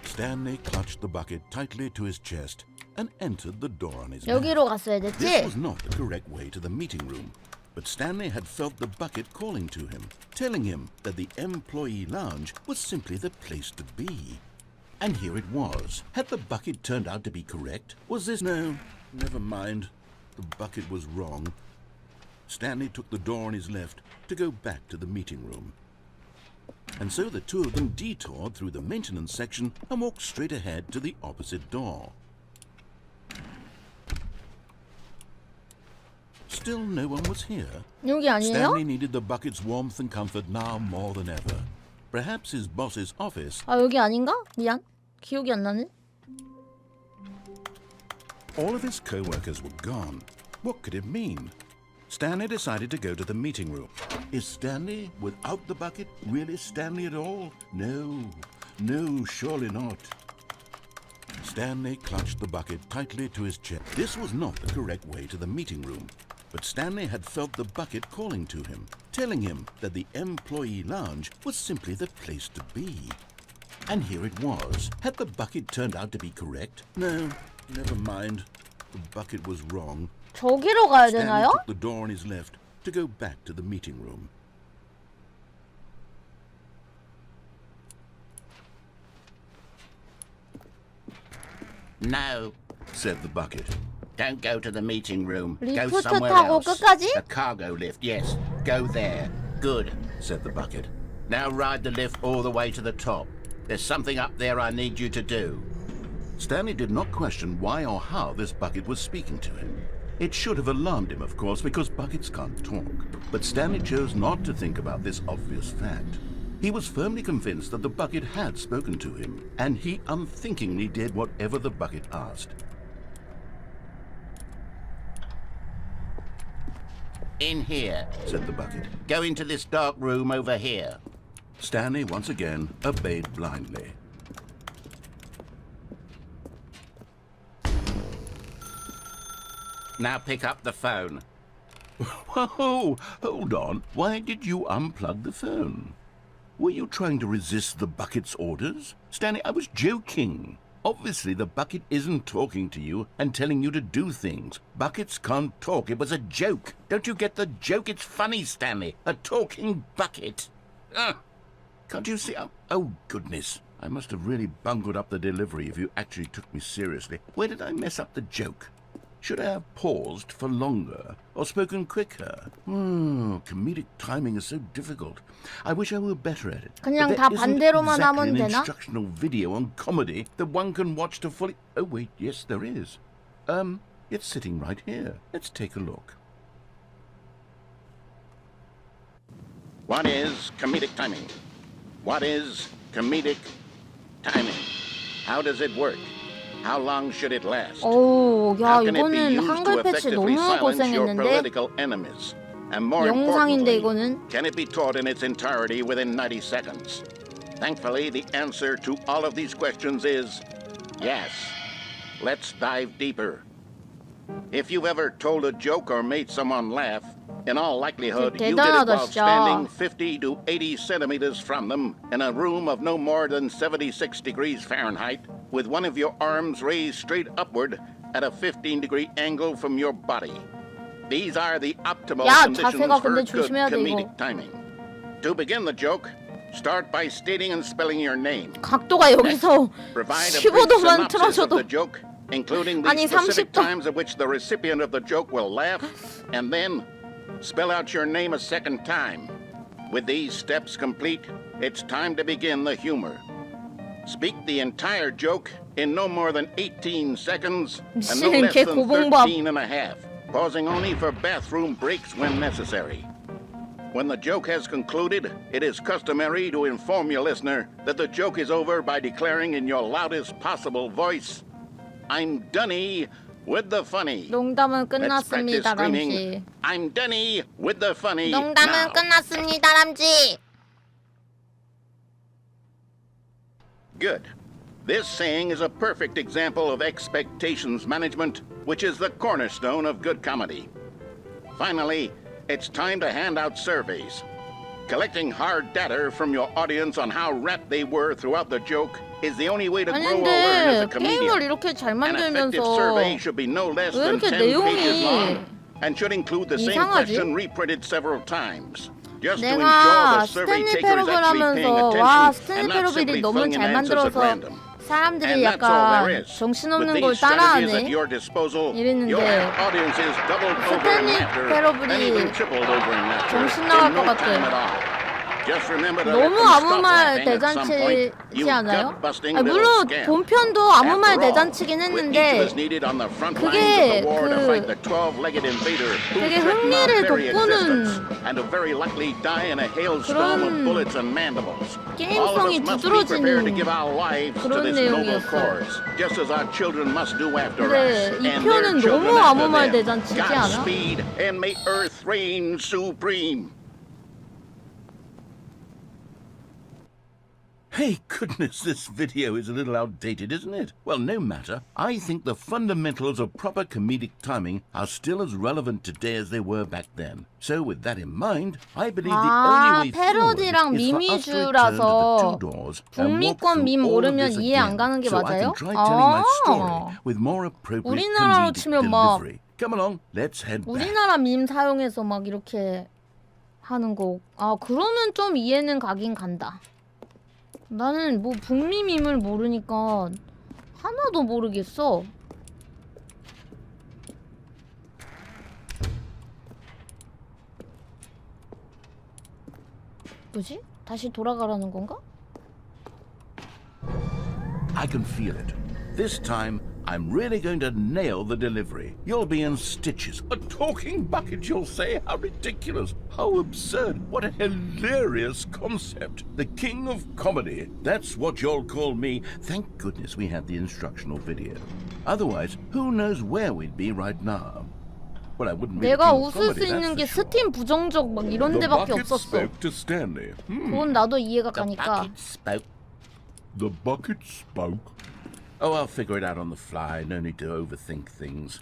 [SPEAKER 2] Stanley clutched the bucket tightly to his chest and entered the door on his
[SPEAKER 1] 여기로
[SPEAKER 2] left.
[SPEAKER 1] 갔어야
[SPEAKER 2] This
[SPEAKER 1] 됐지?
[SPEAKER 2] was not the correct way to the meeting room, but Stanley had felt the bucket calling to him, telling him that the employee lounge was simply the place to be. And here it was. Had the bucket turned out to be correct? Was this... No, never mind. The bucket was wrong. Stanley took the door on his left to go back to the meeting room. And so the two of them detoured through the maintenance section and walked straight ahead to the opposite door. Still no one was here.
[SPEAKER 1] 여기 아니에요?
[SPEAKER 2] Stanley needed the bucket's warmth and comfort now more than ever. Perhaps his boss's office...
[SPEAKER 1] 아, 여기 아닌가? 미안. 기억이 안 나네.
[SPEAKER 2] All of his co-workers were gone. What could it mean? Stanley decided to go to the meeting room.
[SPEAKER 3] Is Stanley, without the bucket, really Stanley at all? No, surely not.
[SPEAKER 2] Stanley clutched the bucket tightly to his chest. This was not the correct way to the meeting room, but Stanley had felt the bucket calling to him, telling him that the employee lounge was simply the place to be. And here it was. Had the bucket turned out to be correct? No, never mind. The bucket was wrong.
[SPEAKER 1] 저기로 가야
[SPEAKER 2] Stanley
[SPEAKER 1] 되나요?
[SPEAKER 2] took the door on his left to go back to the meeting room.
[SPEAKER 7] No,
[SPEAKER 3] Said the bucket.
[SPEAKER 7] don't go to the meeting room. Go
[SPEAKER 1] 리프트
[SPEAKER 7] somewhere
[SPEAKER 1] 타고
[SPEAKER 7] else.
[SPEAKER 1] 끝까지?
[SPEAKER 7] The cargo lift, yes. Go there. Good.
[SPEAKER 3] Said the bucket.
[SPEAKER 7] Now ride the lift all the way to the top. There's something up there I need you to do.
[SPEAKER 2] Stanley did not question why or how this bucket was speaking to him. It should have alarmed him, of course, because buckets can't talk. But Stanley chose not to think about this obvious fact. He was firmly convinced that the bucket had spoken to him, and he unthinkingly did whatever the bucket asked.
[SPEAKER 7] In here.
[SPEAKER 2] Said the bucket.
[SPEAKER 7] Go into this dark room over here.
[SPEAKER 2] Stanley once again obeyed blindly.
[SPEAKER 7] Now pick up the phone.
[SPEAKER 2] Whoa, hold on. Why did you unplug the phone? Were you trying to resist the bucket's orders? Stanley, I was joking. Obviously, the bucket isn't talking to you and telling you to do things. Buckets can't talk. It was a joke.
[SPEAKER 7] Don't you get the joke? It's funny, Stanley. A talking bucket.
[SPEAKER 2] Can't you see? Oh, goodness. I must have really bungled up the delivery if you actually took me seriously. Where did I mess up the joke? Should I have paused for longer or spoken quicker? Comedic timing is so difficult. I wish I were better at it.
[SPEAKER 1] 그냥
[SPEAKER 2] But
[SPEAKER 1] 다
[SPEAKER 2] there isn't
[SPEAKER 1] 반대로만
[SPEAKER 2] exactly
[SPEAKER 1] 하면
[SPEAKER 2] an
[SPEAKER 1] 되나?
[SPEAKER 2] instructional video on comedy that one can watch to fully... Oh, wait, yes, there is. It's sitting right here. Let's take a look.
[SPEAKER 7] What is comedic timing? What is comedic timing? How does it work? How long should it last?
[SPEAKER 1] 오, 야,
[SPEAKER 7] How can it be
[SPEAKER 1] 이거는
[SPEAKER 7] used to
[SPEAKER 1] 한글 패치
[SPEAKER 7] effectively
[SPEAKER 1] 너무
[SPEAKER 7] silence your
[SPEAKER 1] 고생했는데?
[SPEAKER 7] political enemies? And more
[SPEAKER 1] 영상인데
[SPEAKER 7] importantly,
[SPEAKER 1] 이거는?
[SPEAKER 7] can it be taught in its entirety within 90 seconds? Thankfully, the answer to all of these questions is yes. Let's dive deeper. If you've ever told a joke or made someone laugh, in all likelihood, you did it
[SPEAKER 1] 대단하다,
[SPEAKER 7] while
[SPEAKER 1] 진짜.
[SPEAKER 7] standing 50 to 80 centimeters from them in a room of no more than 76 degrees Fahrenheit, with one of your arms raised straight upward at a 15-degree angle from your body. These are the optimal
[SPEAKER 1] 야,
[SPEAKER 7] conditions
[SPEAKER 1] 자세가
[SPEAKER 7] for
[SPEAKER 1] 근데
[SPEAKER 7] good
[SPEAKER 1] 조심해야 돼,
[SPEAKER 7] comedic
[SPEAKER 1] 이거.
[SPEAKER 7] timing. To begin the joke, start by stating and spelling your name.
[SPEAKER 1] 각도가 여기서
[SPEAKER 7] Provide a brief
[SPEAKER 1] 15도만
[SPEAKER 7] synopsis of
[SPEAKER 1] 틀어줘도
[SPEAKER 7] the joke, including the
[SPEAKER 1] 아니,
[SPEAKER 7] specific
[SPEAKER 1] 30도.
[SPEAKER 7] times at which the recipient of the joke will laugh, and then spell out your name a second time.
[SPEAKER 3] With these steps complete, it's time to begin the humor. Speak the entire joke in no more than 18 seconds and no less than 13 and a half, pausing only for bathroom breaks when necessary. When the joke has concluded, it is customary to inform your listener that the joke is over by declaring in your loudest possible voice, I'm Dunny with the funny.
[SPEAKER 1] 농담은
[SPEAKER 3] Let's practice
[SPEAKER 1] 끝났습니다,
[SPEAKER 3] screaming,
[SPEAKER 1] 람쥐.
[SPEAKER 3] I'm Dunny with the funny.
[SPEAKER 1] 농담은
[SPEAKER 3] now.
[SPEAKER 1] 끝났습니다, 람쥐.
[SPEAKER 3] Good. This saying is a perfect example of expectations management, which is the cornerstone of good comedy. Finally, it's time to hand out surveys. Collecting hard data from your audience on how rapt they were throughout the joke is the only way to grow or learn as a
[SPEAKER 1] 아닌데 게임을
[SPEAKER 3] comedian.
[SPEAKER 1] 이렇게 잘
[SPEAKER 3] An effective survey should be no less
[SPEAKER 1] 왜
[SPEAKER 3] than
[SPEAKER 1] 이렇게
[SPEAKER 3] 10 pages
[SPEAKER 1] 내용이
[SPEAKER 3] long and should include the same
[SPEAKER 1] 이상하지?
[SPEAKER 3] question reprinted several times. Just to ensure
[SPEAKER 1] 내가
[SPEAKER 3] the survey
[SPEAKER 1] 스탠리
[SPEAKER 3] taker is
[SPEAKER 1] 페러블
[SPEAKER 3] actually paying
[SPEAKER 1] 하면서 와
[SPEAKER 3] attention
[SPEAKER 1] 스탠리
[SPEAKER 3] and not
[SPEAKER 1] 페러블이
[SPEAKER 3] simply
[SPEAKER 1] 너무
[SPEAKER 3] flinging
[SPEAKER 1] 잘
[SPEAKER 3] answers at
[SPEAKER 1] 만들어서
[SPEAKER 3] random.
[SPEAKER 1] 사람들이
[SPEAKER 3] And that's all there
[SPEAKER 1] 약간
[SPEAKER 3] is.
[SPEAKER 1] 정신없는
[SPEAKER 3] With
[SPEAKER 1] 걸
[SPEAKER 3] these strategies at
[SPEAKER 1] 따라하네.
[SPEAKER 3] your disposal,
[SPEAKER 1] 이랬는데
[SPEAKER 3] you'll have audiences doubled over in
[SPEAKER 1] 스탠리
[SPEAKER 3] laughter
[SPEAKER 1] 페러블이
[SPEAKER 3] and even tripled over in laughter
[SPEAKER 1] 정신
[SPEAKER 3] in
[SPEAKER 1] 나갈 것
[SPEAKER 3] no time at
[SPEAKER 1] 같아.
[SPEAKER 3] all. Just remember to
[SPEAKER 1] 너무
[SPEAKER 3] let them
[SPEAKER 1] 아무
[SPEAKER 3] stop
[SPEAKER 1] 말
[SPEAKER 3] laughing at some point.
[SPEAKER 1] 대잔치지
[SPEAKER 3] You
[SPEAKER 1] 않아요?
[SPEAKER 3] gut-busting
[SPEAKER 1] 아,
[SPEAKER 3] little
[SPEAKER 1] 물론
[SPEAKER 3] scamp.
[SPEAKER 1] 본편도 아무 말
[SPEAKER 3] After all,
[SPEAKER 1] 대잔치긴
[SPEAKER 3] with each of
[SPEAKER 1] 했는데
[SPEAKER 3] us needed on the front
[SPEAKER 1] 그게
[SPEAKER 3] lines of the war to
[SPEAKER 1] 그
[SPEAKER 3] fight the 12-legged invader who
[SPEAKER 1] 되게
[SPEAKER 3] threatened our
[SPEAKER 1] 흥미를
[SPEAKER 3] very existence
[SPEAKER 1] 돋구는
[SPEAKER 3] and to very likely die in a hailstorm of
[SPEAKER 1] 그런
[SPEAKER 3] bullets and mandibles. All of
[SPEAKER 1] 게임성이
[SPEAKER 3] us must be prepared to
[SPEAKER 1] 두드러지는
[SPEAKER 3] give our lives to
[SPEAKER 1] 그런
[SPEAKER 3] this noble
[SPEAKER 1] 내용이었어.
[SPEAKER 3] cause, just as our children must do after
[SPEAKER 1] 근데
[SPEAKER 3] us,
[SPEAKER 1] 이
[SPEAKER 3] and their
[SPEAKER 1] 편은
[SPEAKER 3] children
[SPEAKER 1] 너무
[SPEAKER 3] after
[SPEAKER 1] 아무 말
[SPEAKER 3] them.
[SPEAKER 1] 대잔치지 않아?
[SPEAKER 3] Godspeed, and may Earth reign supreme. Hey, goodness, this video is a little outdated, isn't it? Well, no matter. I think the fundamentals of proper comedic timing are still as relevant today as they were back then. So, with that in mind, I believe the only way forward
[SPEAKER 1] 패러디랑
[SPEAKER 3] is for us to return to the
[SPEAKER 1] 미미주라서
[SPEAKER 3] two doors and walk
[SPEAKER 1] 북미권 밈
[SPEAKER 3] through all of
[SPEAKER 1] 모르면
[SPEAKER 3] this
[SPEAKER 1] 이해 안
[SPEAKER 3] again,
[SPEAKER 1] 가는 게
[SPEAKER 3] so I
[SPEAKER 1] 맞아요?
[SPEAKER 3] can try telling my story
[SPEAKER 1] 아,
[SPEAKER 3] with more appropriate
[SPEAKER 1] 우리나라로
[SPEAKER 3] comedic
[SPEAKER 1] 치면 막
[SPEAKER 3] delivery. Come along, let's head back.
[SPEAKER 1] 우리나라 밈 사용해서 막 이렇게 하는 거. 아, 그러면 좀 이해는 가긴 간다. 나는 뭐 북미 밈을 모르니까 하나도 모르겠어. 뭐지? 다시 돌아가라는 건가?
[SPEAKER 3] I can feel it. This time, I'm really going to nail the delivery. You'll be in stitches. A talking bucket, you'll say? How ridiculous. How absurd. What a hilarious concept. The king of comedy. That's what you'll call me. Thank goodness we had the instructional video. Otherwise, who knows where we'd be right now. Well, I wouldn't be the
[SPEAKER 1] 내가
[SPEAKER 3] king of
[SPEAKER 1] 웃을
[SPEAKER 3] comedy,
[SPEAKER 1] 수 있는
[SPEAKER 3] that's
[SPEAKER 1] 게
[SPEAKER 3] for sure.
[SPEAKER 1] 스팀 부정적 막 이런
[SPEAKER 3] The
[SPEAKER 1] 데밖에
[SPEAKER 3] bucket
[SPEAKER 1] 없었어.
[SPEAKER 3] spoke to Stanley.
[SPEAKER 1] 그건 나도 이해가
[SPEAKER 3] The
[SPEAKER 1] 가니까.
[SPEAKER 3] bucket spoke. The bucket spoke. Oh, I'll figure it out on the fly. No need to overthink things.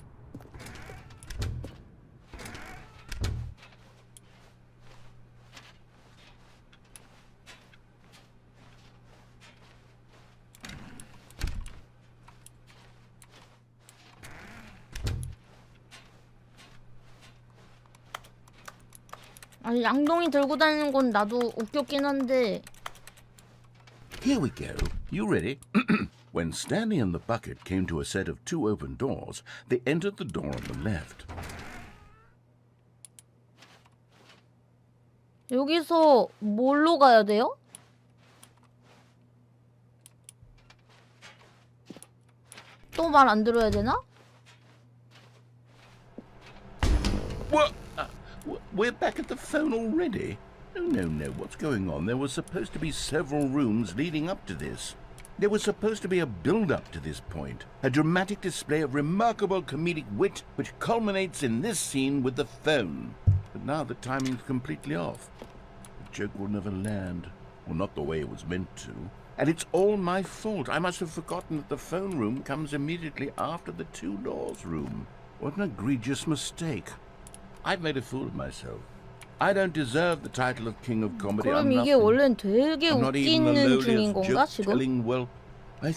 [SPEAKER 1] 아니 양동이 들고 다니는 건 나도 웃겼긴 한데.
[SPEAKER 3] Here we go. You ready? When Stanley and the bucket came to a set of two open doors, they entered the door on the left.
[SPEAKER 1] 여기서 뭘로 가야 돼요? 또 말 안 들어야 되나?
[SPEAKER 3] What? We're back at the phone already? No. What's going on? There was supposed to be several rooms leading up to this. There was supposed to be a build-up to this point. A dramatic display of remarkable comedic wit which culminates in this scene with the phone. But now the timing's completely off. The joke will never land. Well, not the way it was meant to. And it's all my fault. I must have forgotten that the phone room comes immediately after the two doors room. What an egregious mistake. I've made a fool of myself. I don't deserve the title of King of Comedy.
[SPEAKER 1] 그럼
[SPEAKER 3] I'm
[SPEAKER 1] 이게
[SPEAKER 3] nothing.
[SPEAKER 1] 원래는 되게
[SPEAKER 3] I'm not even the
[SPEAKER 1] 웃기는 중인
[SPEAKER 3] lowliest
[SPEAKER 1] 건가 지금?
[SPEAKER 3] joke-telling whelp. I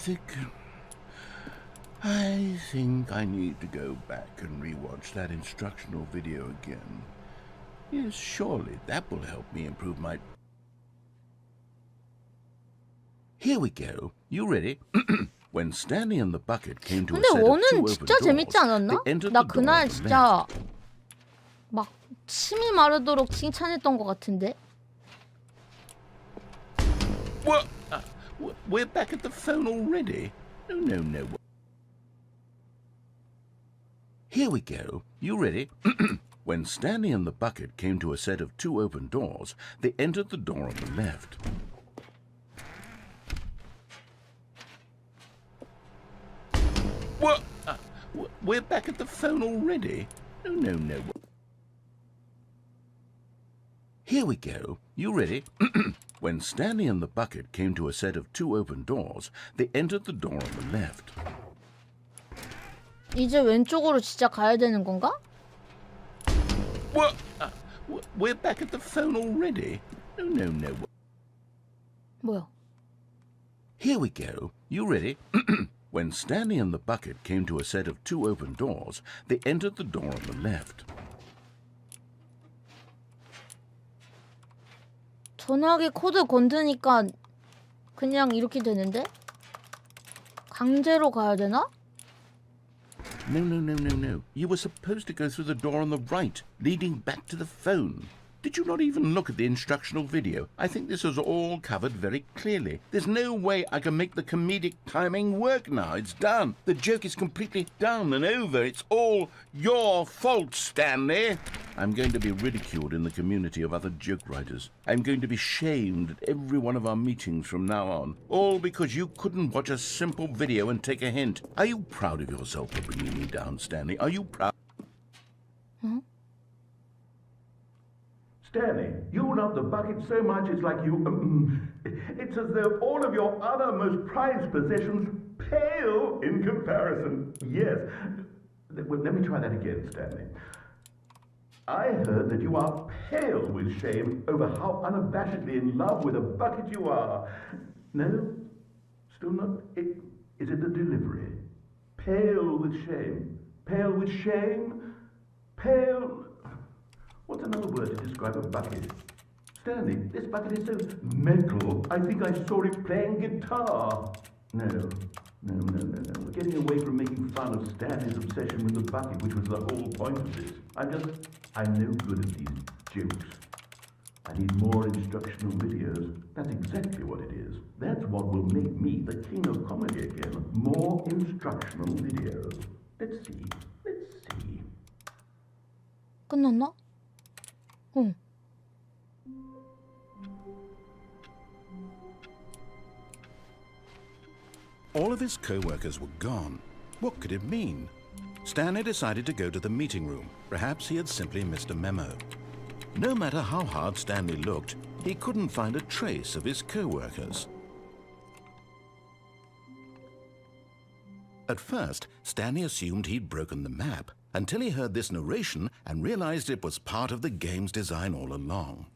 [SPEAKER 3] think I need to go back and rewatch that instructional video again. Yes, surely that will help me improve my... Here we go. You ready? When Stanley and the bucket came to a
[SPEAKER 1] 근데
[SPEAKER 3] set of two
[SPEAKER 1] 원은
[SPEAKER 3] open
[SPEAKER 1] 진짜 재밌지
[SPEAKER 3] doors,
[SPEAKER 1] 않았나?
[SPEAKER 3] they entered
[SPEAKER 1] 나
[SPEAKER 3] the door
[SPEAKER 1] 그날
[SPEAKER 3] on the
[SPEAKER 1] 진짜
[SPEAKER 3] left.
[SPEAKER 1] 막 침이 마르도록 칭찬했던 것 같은데.
[SPEAKER 3] What? We're back at the phone already? No. Here we go. You ready? When Stanley and the bucket came to a set of 2 open doors, they entered the door on the left. What? We're back at the phone already? No. Here we go. You ready? When Stanley and the bucket came to a set of 2 open doors, they entered the door on the left.
[SPEAKER 1] 이제 왼쪽으로 진짜 가야 되는 건가?
[SPEAKER 3] What? We're back at the phone already? No.
[SPEAKER 1] 뭐야?
[SPEAKER 3] Here we go. You ready? When Stanley and the bucket came to a set of 2 open doors, they entered the door on the left.
[SPEAKER 1] 전화기 코드 건드니까 그냥 이렇게 되는데? 강제로 가야 되나?
[SPEAKER 3] No. You were supposed to go through the door on the right, leading back to the phone. Did you not even look at the instructional video? I think this is all covered very clearly. There's no way I can make the comedic timing work now. It's done. The joke is completely done and over. It's all your fault, Stanley. I'm going to be ridiculed in the community of other joke writers. I'm going to be shamed at every one of our meetings from now on. All because you couldn't watch a simple video and take a hint. Are you proud of yourself for bringing me down, Stanley? Are you proud?
[SPEAKER 9] Stanley, you love the bucket so much it's like you... it's as though all of your other most prized possessions pale in comparison. Yes. Well, let me try that again, Stanley. I heard that you are pale with shame over how unabashedly in love with a bucket you are. No? Still not? Is it the delivery? Pale with shame. Pale with shame? Pale... What's another word to describe a bucket? Stanley, this bucket is so metal. I think I saw it playing guitar. No. We're getting away from making fun of Stanley's obsession with the bucket, which was the whole point of this. I'm no good at these jokes. I need more instructional videos. That's exactly what it is. That's what will make me the king of comedy again. More instructional videos. Let's see.
[SPEAKER 1] 끝났나? 응.
[SPEAKER 2] All of his co-workers were gone. What could it mean? Stanley decided to go to the meeting room. Perhaps he had simply missed a memo. No matter how hard Stanley looked, he couldn't find a trace of his co-workers. At first, Stanley assumed he'd broken the map, until he heard this narration and realized it was part of the game's design all along.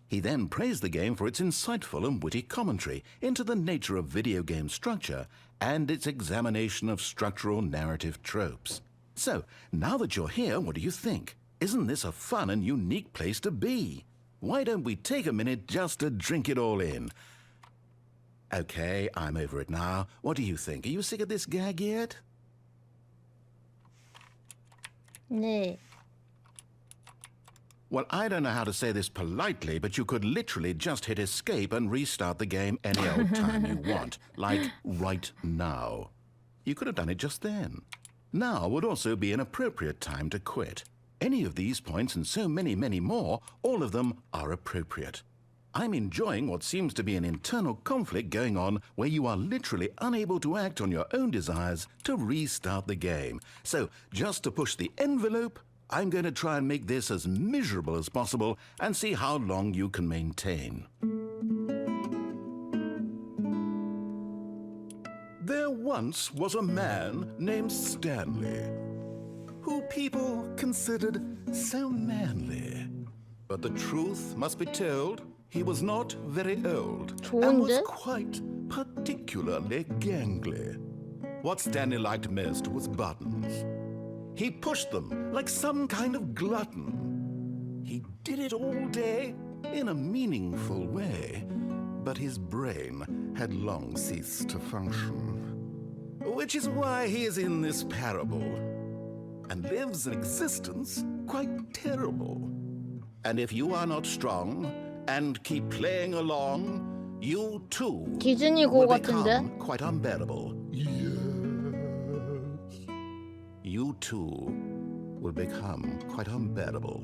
[SPEAKER 2] He then praised the game for its insightful and witty commentary into the nature of video game structure and its examination of structural narrative tropes. So, now that you're here, what do you think? Isn't this a fun and unique place to be? Why don't we take a minute just to drink it all in? Okay, I'm over it now. What do you think? Are you sick of this gag yet?
[SPEAKER 1] 네.
[SPEAKER 2] Well, I don't know how to say this politely, but you could literally just hit escape and restart the game any old time you want, like right now. You could have done it just then. Now would also be an appropriate time to quit. Any of these points and so many more, all of them are appropriate. I'm enjoying what seems to be an internal conflict going on where you are literally unable to act on your own desires to restart the game. So, just to push the envelope, I'm going to try and make this as miserable as possible and see how long you can maintain. There once was a man named Stanley, who people considered so manly. But the truth must be told, he was not very old and was
[SPEAKER 1] 좋은데?
[SPEAKER 2] quite particularly gangly. What Stanley liked most was buttons. He pushed them like some kind of glutton. He did it all day in a meaningful way, but his brain had long ceased to function. Which is why he is in this parable and lives an existence quite terrible. And if you are not strong and keep playing along, You too
[SPEAKER 1] 디즈니 고
[SPEAKER 2] will
[SPEAKER 1] 같은데?
[SPEAKER 2] become quite unbearable. You too will become quite unbearable.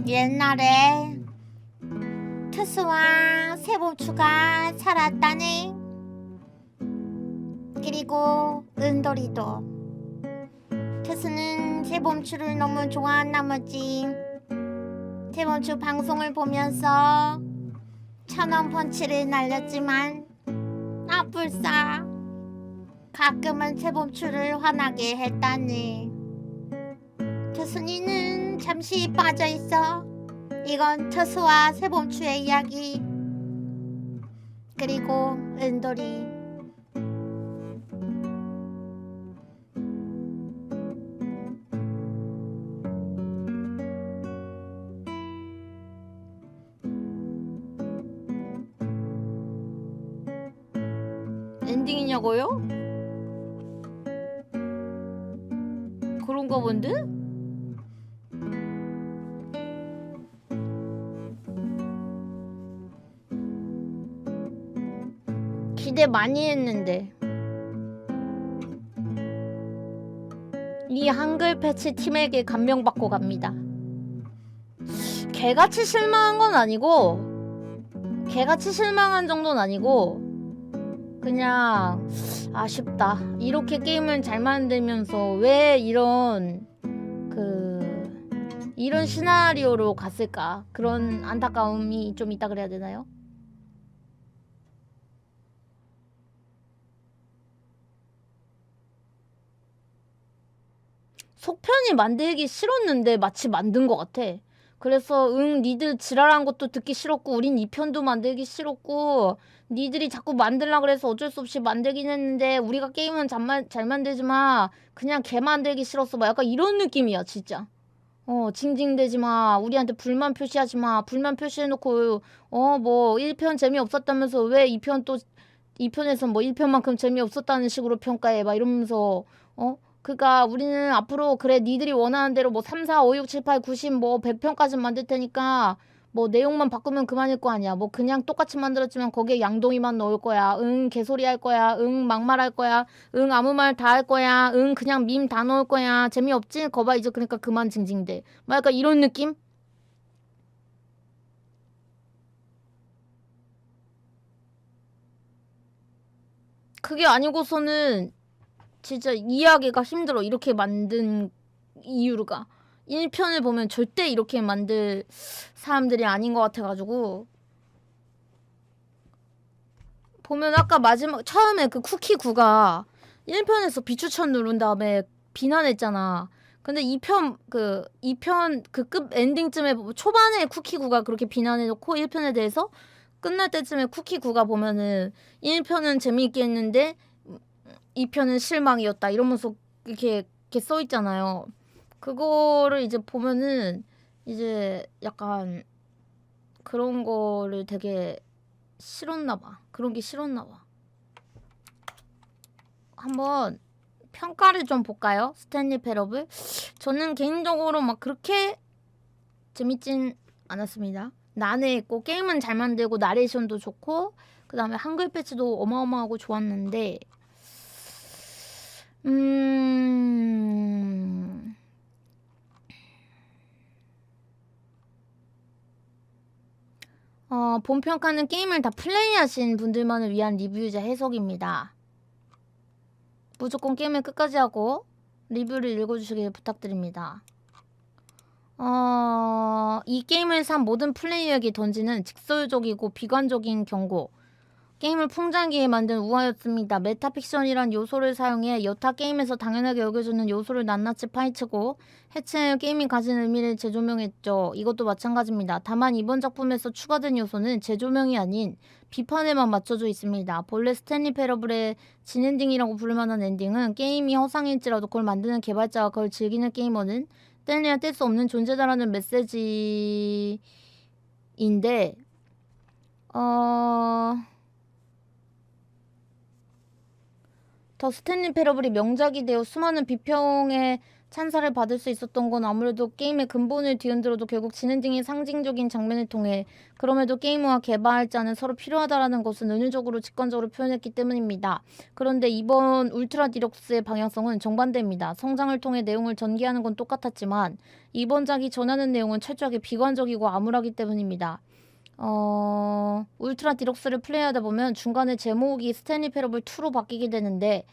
[SPEAKER 10] 옛날에 트스와 세봉추가 살았다네. 그리고 은돌이도. 트스는 세봉추를 너무 좋아한 나머지 세봉추 방송을 보면서 1000원 펀치를 날렸지만 아뿔싸 가끔은 세봉추를 화나게 했다네. 트스니는 잠시 빠져있어. 이건 트스와 세봉추의 이야기. 그리고 은돌이.
[SPEAKER 1] 엔딩이냐고요? 그런가 본데? 기대 많이 했는데. 이 한글 패치 팀에게 감명받고 갑니다. 개같이 실망한 건 아니고, 개같이 실망한 정도는 아니고, 그냥 아쉽다. 이렇게 게임을 잘 만들면서 왜 이런 이런 시나리오로 갔을까? 그런 안타까움이 좀 있다 그래야 되나요? 속편이 만들기 싫었는데 마치 만든 것 같아. 그래서 니들 지랄한 것도 듣기 싫었고 우린 2편도 만들기 싫었고 니들이 자꾸 만들라 그래서 어쩔 수 없이 만들긴 했는데 우리가 게임은 잘 만들지만 그냥 개 만들기 싫었어. 막 약간 이런 느낌이야 진짜. 징징대지 마. 우리한테 불만 표시하지 마. 불만 표시해놓고 뭐 1편 재미없었다면서 왜 2편 또 2편에서 뭐 1편만큼 재미없었다는 식으로 평가해. 막 이러면서 그니까 우리는 앞으로 그래 니들이 원하는 대로 뭐 3, 4, 5, 6, 7, 8, 90 뭐 100편까지 만들 테니까 뭐 내용만 바꾸면 그만일 거 아니야. 뭐 그냥 똑같이 만들었지만 거기에 양동이만 넣을 거야. 응 개소리 할 거야. 응 막말할 거야. 응 아무 말 다 할 거야. 응 그냥 밈 다 넣을 거야. 재미없지? 거봐 이제 그러니까 그만 징징대. 막 약간 이런 느낌? 그게 아니고서는 진짜 이해하기가 힘들어. 이렇게 만든 이유가 1편을 보면 절대 이렇게 만들 사람들이 아닌 것 같아가지고 보면 아까 마지막 처음에 그 쿠키 구가 1편에서 비추천 누른 다음에 비난했잖아. 근데 2편 그 끝 엔딩쯤에 초반에 쿠키 구가 그렇게 비난해놓고 1편에 대해서 끝날 때쯤에 쿠키 구가 보면은 1편은 재미있게 했는데 2편은 실망이었다 이러면서 이렇게 써있잖아요. 그거를 이제 보면은 이제 약간 그런 거를 되게 싫었나봐. 그런 게 싫었나봐. 한번 평가를 좀 볼까요? 스탠리 패러블. 저는 개인적으로 막 그렇게 재밌진 않았습니다. 난해했고 게임은 잘 만들고 나레이션도 좋고 그 다음에 한글 패치도 어마어마하고 좋았는데 본평가는 게임을 다 플레이하신 분들만을 위한 리뷰이자 해석입니다. 무조건 게임을 끝까지 하고 리뷰를 읽어주시길 부탁드립니다. 이 게임을 산 모든 플레이어에게 던지는 직설적이고 비관적인 경고. 게임을 풍자하기에 만든 우화였습니다. 메타픽션이란 요소를 사용해 여타 게임에서 당연하게 여겨주는 요소를 낱낱이 파헤치고 해체해 게임이 가진 의미를 재조명했죠. 이것도 마찬가지입니다. 다만 이번 작품에서 추가된 요소는 재조명이 아닌 비판에만 맞춰져 있습니다. 본래 스탠리 패러블의 진엔딩이라고 부를 만한 엔딩은 게임이 허상일지라도 그걸 만드는 개발자가 그걸 즐기는 게이머는 뗄래야 뗄 수 없는 존재다라는 메시지인데 더 스탠리 패러블이 명작이 되어 수많은 비평의 찬사를 받을 수 있었던 건 아무래도 게임의 근본을 뒤흔들어도 결국 진엔딩의 상징적인 장면을 통해 그럼에도 게이머와 개발자는 서로 필요하다라는 것을 은유적으로 직관적으로 표현했기 때문입니다. 그런데 이번 울트라 디럭스의 방향성은 정반대입니다. 성장을 통해 내용을 전개하는 건 똑같았지만 이번 작이 전하는 내용은 철저하게 비관적이고 암울하기 때문입니다. 울트라 디럭스를 플레이하다 보면 중간에 제목이 스탠리 패러블 2로 바뀌게 되는데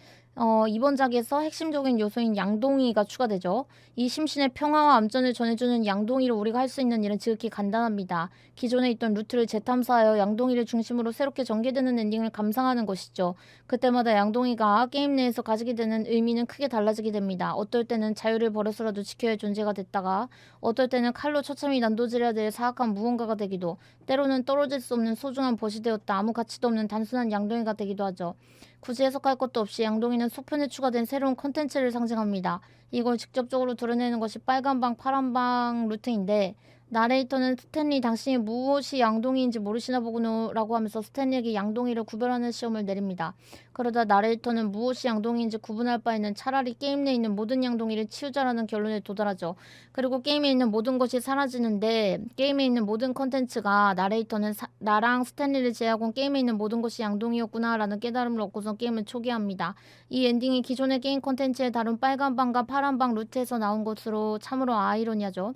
[SPEAKER 1] 이번 작에서 핵심적인 요소인 양동이가 추가되죠. 이 심신의 평화와 암전을 전해주는 양동이로 우리가 할 수 있는 일은 지극히 간단합니다. 기존에 있던 루트를 재탐사하여 양동이를 중심으로 새롭게 전개되는 엔딩을 감상하는 것이죠. 그때마다 양동이가 게임 내에서 가지게 되는 의미는 크게 달라지게 됩니다. 어떨 때는 자유를 버려서라도 지켜야 할 존재가 됐다가 어떨 때는 칼로 처참히 난도질해야 될 사악한 무언가가 되기도 때로는 떨어질 수 없는 소중한 벗이 되었다 아무 가치도 없는 단순한 양동이가 되기도 하죠. 굳이 해석할 것도 없이 양동이는 속편에 추가된 새로운 컨텐츠를 상징합니다. 이걸 직접적으로 드러내는 것이 빨간방 파란방 루트인데 나레이터는 스탠리 당신이 무엇이 양동이인지 모르시나 보구나라고 하면서 스탠리에게 양동이를 구별하는 시험을 내립니다. 그러다 나레이터는 무엇이 양동이인지 구분할 바에는 차라리 게임 내에 있는 모든 양동이를 치우자라는 결론에 도달하죠. 그리고 게임에 있는 모든 것이 사라지는데 게임에 있는 모든 컨텐츠가 나레이터는 나랑 스탠리를 제외하고 게임에 있는 모든 것이 양동이였구나 라는 깨달음을 얻고서 게임을 초기합니다. 이 엔딩이 기존의 게임 컨텐츠에 다른 빨간방과 파란방 루트에서 나온 것으로 참으로 아이러니하죠.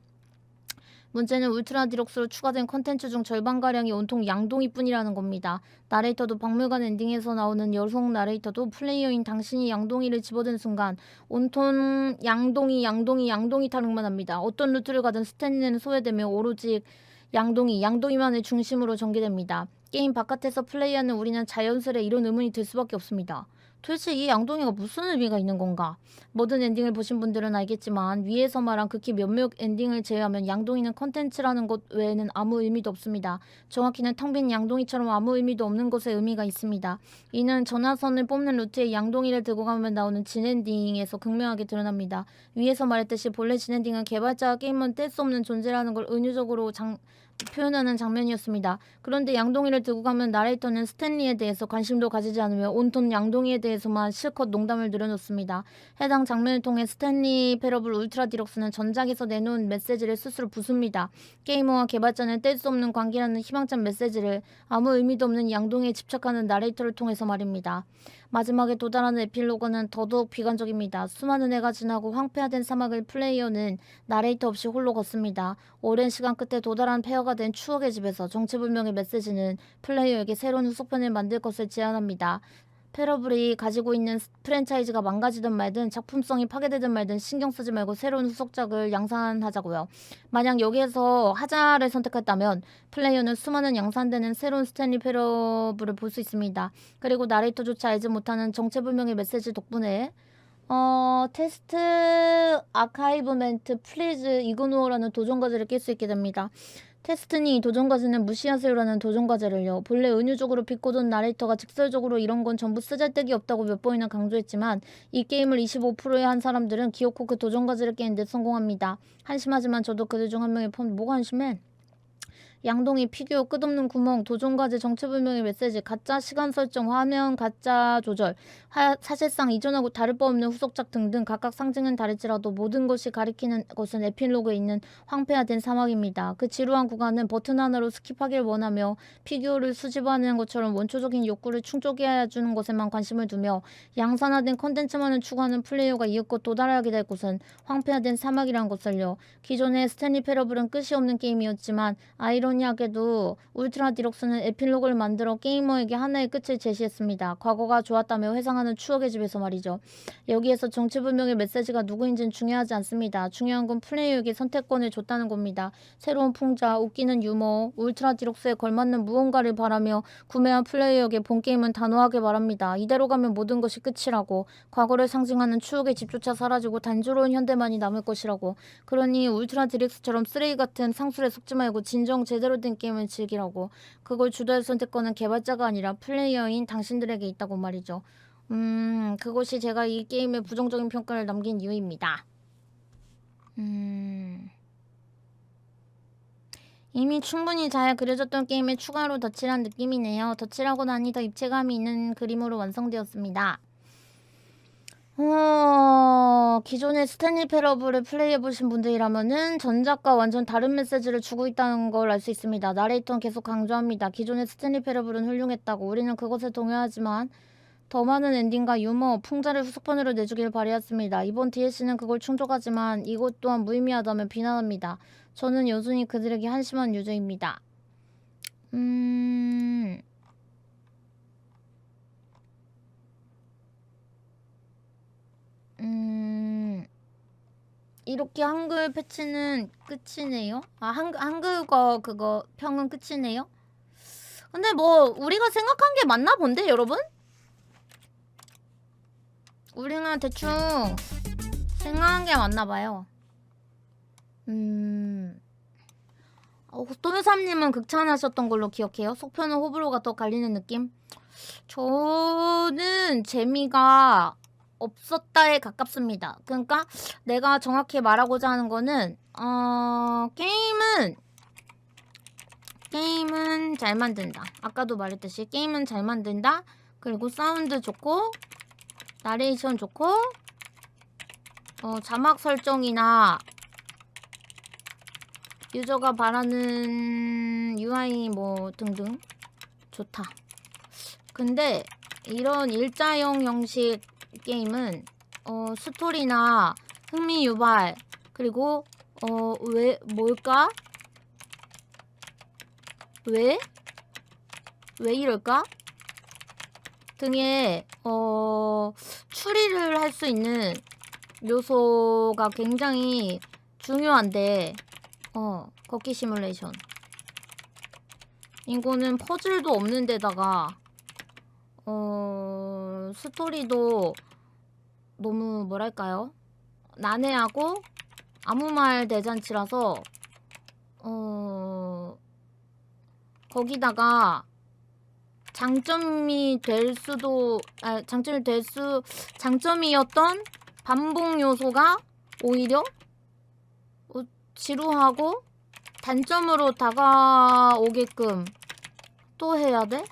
[SPEAKER 1] 문제는 울트라 디럭스로 추가된 컨텐츠 중 절반가량이 온통 양동이뿐이라는 겁니다. 나레이터도 박물관 엔딩에서 나오는 여성 나레이터도 플레이어인 당신이 양동이를 집어든 순간 온통 양동이 타령만 합니다. 어떤 루트를 가든 스탠리는 소외되며 오로지 양동이만을 중심으로 전개됩니다. 게임 바깥에서 플레이하는 우리는 자연스레 이런 의문이 들 수밖에 없습니다. 도대체 이 양동이가 무슨 의미가 있는 건가? 모든 엔딩을 보신 분들은 알겠지만 위에서 말한 극히 몇몇 엔딩을 제외하면 양동이는 컨텐츠라는 것 외에는 아무 의미도 없습니다. 정확히는 텅 빈 양동이처럼 아무 의미도 없는 것에 의미가 있습니다. 이는 전화선을 뽑는 루트에 양동이를 들고 가면 나오는 진엔딩에서 극명하게 드러납니다. 위에서 말했듯이 본래 진엔딩은 개발자와 게임은 뗄 수 없는 존재라는 걸 은유적으로 표현하는 장면이었습니다. 그런데 양동이를 들고 가면 나레이터는 스탠리에 대해서 관심도 가지지 않으며 온통 양동이에 대해서만 실컷 농담을 늘어놓습니다. 해당 장면을 통해 스탠리 패러블 울트라 디럭스는 전작에서 내놓은 메시지를 스스로 부숩니다. 게이머와 개발자는 뗄 수 없는 관계라는 희망찬 메시지를 아무 의미도 없는 양동이에 집착하는 나레이터를 통해서 말입니다. 마지막에 도달하는 에필로그는 더더욱 비관적입니다. 수많은 해가 지나고 황폐화된 사막을 플레이어는 나레이터 없이 홀로 걷습니다. 오랜 시간 끝에 도달한 폐허가 된 추억의 집에서 정체불명의 메시지는 플레이어에게 새로운 후속편을 만들 것을 제안합니다. 패러블이 가지고 있는 프랜차이즈가 망가지든 말든 작품성이 파괴되든 말든 신경 쓰지 말고 새로운 후속작을 양산하자고요. 만약 여기에서 하자를 선택했다면 플레이어는 수많은 양산되는 새로운 스탠리 패러블을 볼 수 있습니다. 그리고 나레이터조차 알지 못하는 정체불명의 메시지 덕분에 테스트 아카이브멘트 플리즈 이그노어라는 도전과제를 깰 수 있게 됩니다. 테스트니 이 도전과제는 무시하세요라는 도전과제를요. 본래 은유적으로 비꼬던 나레이터가 직설적으로 이런 건 전부 쓰잘데기 없다고 몇 번이나 강조했지만 이 게임을 25%에 한 사람들은 기어코 그 도전과제를 깨는데 성공합니다. 한심하지만 저도 그들 중 한 명이 뭐가 한심해? 양동이, 피규어, 끝없는 구멍, 도전과제, 정체불명의 메시지, 가짜 시간 설정, 화면 가짜 조절, 사실상 이전하고 다를 바 없는 후속작 등등 각각 상징은 다를지라도 모든 것이 가리키는 것은 에필로그에 있는 황폐화된 사막입니다. 그 지루한 구간은 버튼 하나로 스킵하길 원하며 피규어를 수집하는 것처럼 원초적인 욕구를 충족해야 주는 것에만 관심을 두며 양산화된 컨텐츠만을 추구하는 플레이어가 이윽고 도달하게 될 곳은 황폐화된 사막이란 것을요. 기존의 스탠리 패러블은 끝이 없는 게임이었지만 아이러니하게도 울트라 디럭스는 에필로그를 만들어 게이머에게 하나의 끝을 제시했습니다. 과거가 좋았다며 회상하는 추억의 집에서 말이죠. 여기에서 정체불명의 메시지가 누구인지는 중요하지 않습니다. 중요한 건 플레이어에게 선택권을 줬다는 겁니다. 새로운 풍자, 웃기는 유머, 울트라 디럭스에 걸맞는 무언가를 바라며 구매한 플레이어에게 본게임은 단호하게 말합니다. 이대로 가면 모든 것이 끝이라고, 과거를 상징하는 추억의 집조차 사라지고 단조로운 현대만이 남을 것이라고. 그러니 울트라 디럭스처럼 쓰레기 같은 상술에 속지 말고 진정 제대로 된 게임을 즐기라고. 그걸 주도할 선택권은 개발자가 아니라 플레이어인 당신들에게 있다고 말이죠. 그것이 제가 이 게임에 부정적인 평가를 남긴 이유입니다. 이미 충분히 잘 그려졌던 게임에 추가로 덧칠한 느낌이네요. 덧칠하고 나니 더 입체감이 있는 그림으로 완성되었습니다. 기존의 스탠리 패러블을 플레이해보신 분들이라면은 전작과 완전 다른 메시지를 주고 있다는 걸 알 수 있습니다. 나레이터는 계속 강조합니다. 기존의 스탠리 패러블은 훌륭했다고. 우리는 그것에 동의하지만 더 많은 엔딩과 유머, 풍자를 후속편으로 내주길 바라였습니다. 이번 DLC는 그걸 충족하지만 이것 또한 무의미하다며 비난합니다. 저는 여전히 그들에게 한심한 유저입니다. 이렇게 한글 패치는 끝이네요? 아, 한글과 그거 평은 끝이네요? 근데 뭐 우리가 생각한 게 맞나 본데, 여러분? 우리가 대충 생각한 게 맞나 봐요. 또요삼님은 극찬하셨던 걸로 기억해요. 속편은 호불호가 더 갈리는 느낌? 저는 재미가 없었다에 가깝습니다. 그러니까 내가 정확히 말하고자 하는 거는 게임은 잘 만든다. 아까도 말했듯이 게임은 잘 만든다. 그리고 사운드 좋고 나레이션 좋고 자막 설정이나 유저가 바라는 UI 뭐 등등 좋다. 근데 이런 일자형 형식 게임은 스토리나 흥미 유발 그리고 뭘까? 왜 이럴까? 등의 추리를 할 수 있는 요소가 굉장히 중요한데 걷기 시뮬레이션 이거는 퍼즐도 없는 데다가 스토리도 너무 뭐랄까요? 난해하고 아무 말 대잔치라서 거기다가 장점이었던 반복 요소가 오히려 지루하고 단점으로 다가오게끔 또 해야 돼?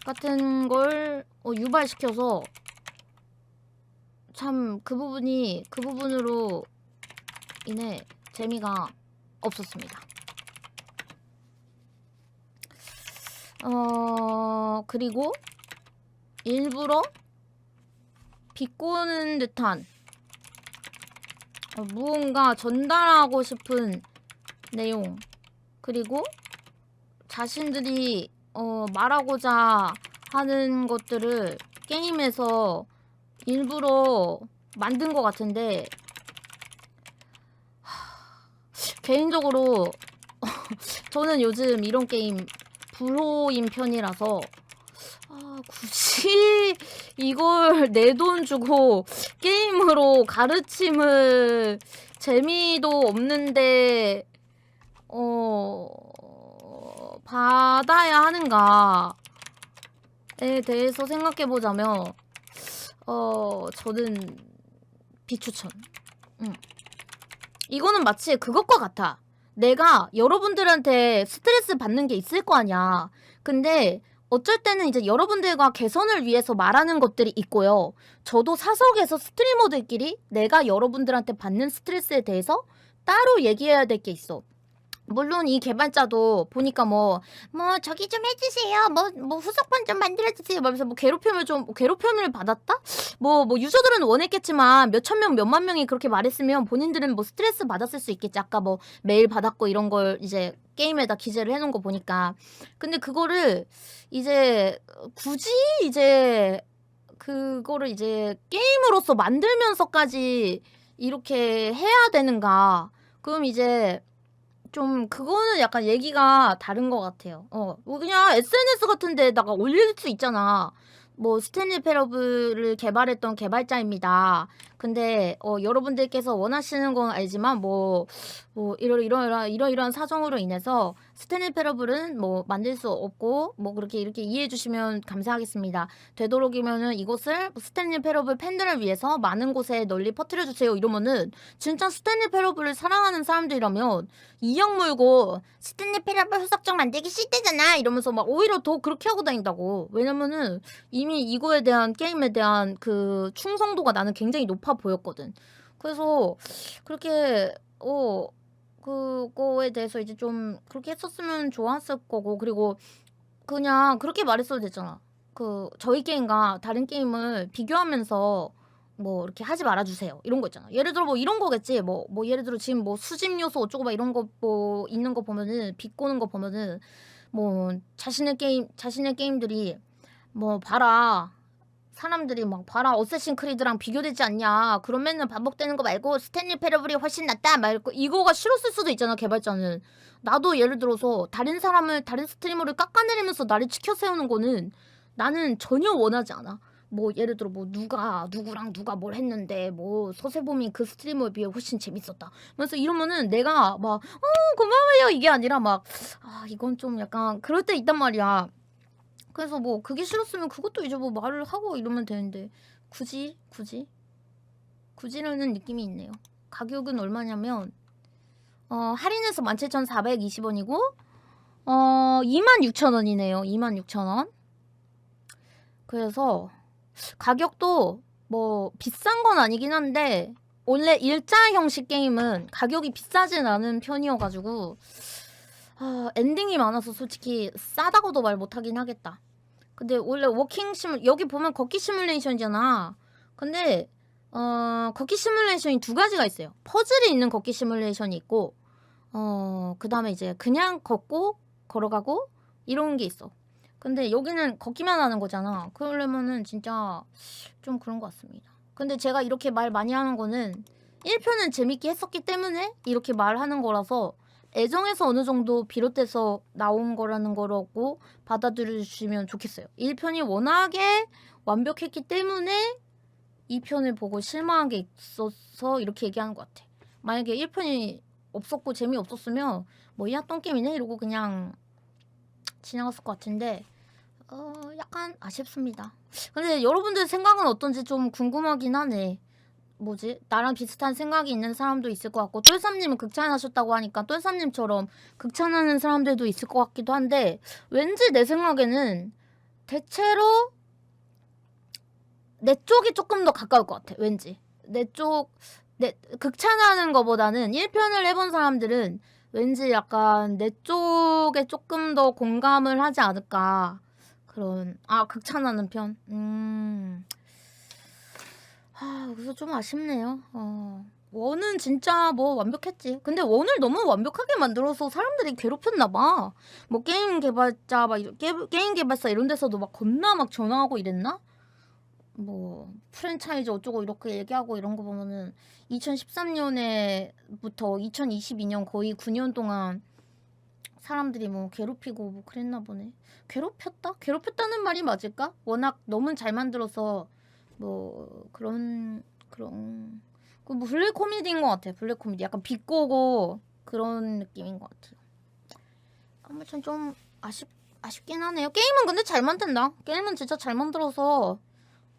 [SPEAKER 1] 같은 걸 유발시켜서 참 그 부분으로 인해 재미가 없었습니다. 그리고 일부러 비꼬는 듯한 무언가 전달하고 싶은 내용 그리고 자신들이 말하고자 하는 것들을 게임에서 일부러 만든 것 같은데 개인적으로 저는 요즘 이런 게임 불호인 편이라서 굳이 이걸 내 돈 주고 게임으로 가르침을 재미도 없는데 받아야 하는가에 대해서 생각해보자면 저는 비추천. 이거는 마치 그것과 같아. 내가 여러분들한테 스트레스 받는 게 있을 거 아니야. 근데 어쩔 때는 이제 여러분들과 개선을 위해서 말하는 것들이 있고요. 저도 사석에서 스트리머들끼리 내가 여러분들한테 받는 스트레스에 대해서 따로 얘기해야 될 게 있어. 물론 이 개발자도 보니까 뭐 저기 좀 해주세요. 뭐 후속편 좀 만들어주세요. 말면서 뭐 괴롭힘을 받았다? 뭐 유저들은 원했겠지만 몇천 명, 몇만 명이 그렇게 말했으면 본인들은 뭐 스트레스 받았을 수 있겠지. 아까 뭐 메일 받았고 이런 걸 이제 게임에다 기재를 해놓은 거 보니까. 근데 그거를 이제 굳이 이제 그거를 이제 게임으로서 만들면서까지 이렇게 해야 되는가? 그럼 이제 좀 그거는 약간 얘기가 다른 것 같아요. 그냥 SNS 같은 데다가 올릴 수 있잖아. 뭐 스탠리 패러블을 개발했던 개발자입니다. 근데 여러분들께서 원하시는 건 알지만 이러이러한 사정으로 인해서 스탠리 패러블은 뭐 만들 수 없고 뭐 그렇게 이렇게 이해해 주시면 감사하겠습니다. 되도록이면은 이것을 스탠리 패러블 팬들을 위해서 많은 곳에 널리 퍼뜨려 주세요. 이러면은 진짜 스탠리 패러블을 사랑하는 사람들이라면 이악 물고 스탠리 패러블 후속작 만들기 싫대잖아 이러면서 막 오히려 더 그렇게 하고 다닌다고. 왜냐면은 이미 이거에 대한 게임에 대한 그 충성도가 나는 굉장히 높아 보였거든. 그래서 그렇게 그거에 대해서 이제 좀 그렇게 했었으면 좋았을 거고, 그리고 그냥 그렇게 말했어도 되잖아. 그 저희 게임과 다른 게임을 비교하면서 뭐 이렇게 하지 말아주세요 이런 거 있잖아. 예를 들어 뭐 이런 거겠지. 뭐 예를 들어 지금 뭐 수집 요소 어쩌고 막 이런 거 뭐 있는 거 보면은 비꼬는 거 보면은 뭐 자신의 게임들이 뭐 봐라, 사람들이 막 봐라 어쌔신 크리드랑 비교되지 않냐, 그런 맨날 반복되는 거 말고 스탠리 패러블이 훨씬 낫다 말고 이거가 싫었을 수도 있잖아. 개발자는. 나도 예를 들어서 다른 스트리머를 깎아내리면서 나를 치켜 세우는 거는 나는 전혀 원하지 않아. 뭐 예를 들어 뭐 누구랑 누가 뭘 했는데 뭐 서세범이 그 스트리머에 비해 훨씬 재밌었다 그래서 이러면은 내가 막 고마워요 이게 아니라 막 이건 좀 약간 그럴 때 있단 말이야. 그래서 뭐 그게 싫었으면 그것도 이제 뭐 말을 하고 이러면 되는데 굳이라는 느낌이 있네요. 가격은 얼마냐면 할인해서 17,420원이고 26,000원이네요. 26,000원. 그래서 가격도 뭐 비싼 건 아니긴 한데 원래 일자 형식 게임은 가격이 비싸진 않은 편이어가지고 엔딩이 많아서 솔직히 싸다고도 말 못하긴 하겠다. 근데 원래 여기 보면 걷기 시뮬레이션이잖아. 근데 걷기 시뮬레이션이 두 가지가 있어요. 퍼즐이 있는 걷기 시뮬레이션이 있고 그 다음에 이제 그냥 걸어가고 이런 게 있어. 근데 여기는 걷기만 하는 거잖아. 그러려면은 진짜 좀 그런 것 같습니다. 근데 제가 이렇게 말 많이 하는 거는 1편은 재밌게 했었기 때문에 이렇게 말하는 거라서 애정에서 어느 정도 비롯돼서 나온 거라는 거라고 받아들여주시면 좋겠어요. 1편이 워낙에 완벽했기 때문에 2편을 보고 실망한 게 있어서 이렇게 얘기하는 것 같아. 만약에 1편이 없었고 재미없었으면 뭐 야 똥게임이네 이러고 그냥 지나갔을 것 같은데 약간 아쉽습니다. 근데 여러분들 생각은 어떤지 좀 궁금하긴 하네. 뭐지? 나랑 비슷한 생각이 있는 사람도 있을 것 같고 똘삼님은 극찬하셨다고 하니까 똘삼님처럼 극찬하는 사람들도 있을 것 같기도 한데 왠지 내 생각에는 대체로 내 쪽이 조금 더 가까울 것 같아. 왠지 극찬하는 거보다는 1편을 해본 사람들은 왠지 약간 내 쪽에 조금 더 공감을 하지 않을까. 그런 극찬하는 편. 그래서 좀 아쉽네요. 원은 진짜 뭐 완벽했지. 근데 원을 너무 완벽하게 만들어서 사람들이 괴롭혔나봐. 뭐 게임 개발자 게임 개발사 이런 데서도 막 겁나 막 전화하고 이랬나? 뭐 프랜차이즈 어쩌고 이렇게 얘기하고 이런 거 보면은 2013년에부터 2022년 거의 9년 동안 사람들이 뭐 괴롭히고 뭐 그랬나 보네. 괴롭혔다는 말이 맞을까? 워낙 너무 잘 만들어서 뭐 그런 뭐 블랙 코미디인 것 같아. 블랙 코미디 약간 비꼬고 그런 느낌인 것 같아요. 아무튼 좀 아쉽긴 하네요. 게임은 근데 잘 만든다. 게임은 진짜 잘 만들어서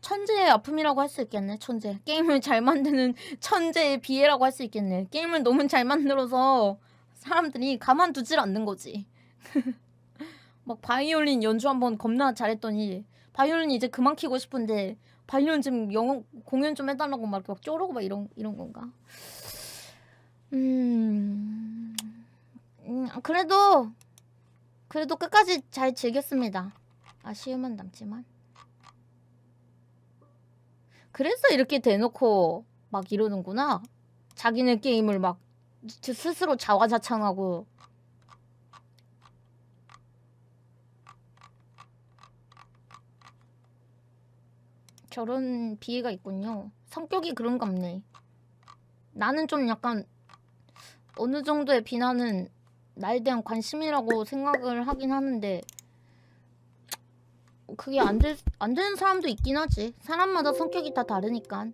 [SPEAKER 1] 천재의 아픔이라고 할 수 있겠네. 천재. 게임을 잘 만드는 천재의 비애라고 할 수 있겠네. 게임을 너무 잘 만들어서 사람들이 가만두질 않는 거지. 막 바이올린 연주 한번 겁나 잘했더니 바이올린 이제 그만 키고 싶은데 바이올린 좀 공연 좀 해달라고 막 이렇게 쪼르고 막 이런 건가? 그래도 끝까지 잘 즐겼습니다. 아쉬움은 남지만. 그래서 이렇게 대놓고 막 이러는구나. 자기네 게임을 막 스스로 자화자찬하고. 저런 비애가 있군요. 성격이 그런갑네. 나는 좀 약간 어느 정도의 비난은 나에 대한 관심이라고 생각을 하긴 하는데 그게 안 되는 사람도 있긴 하지. 사람마다 성격이 다 다르니까.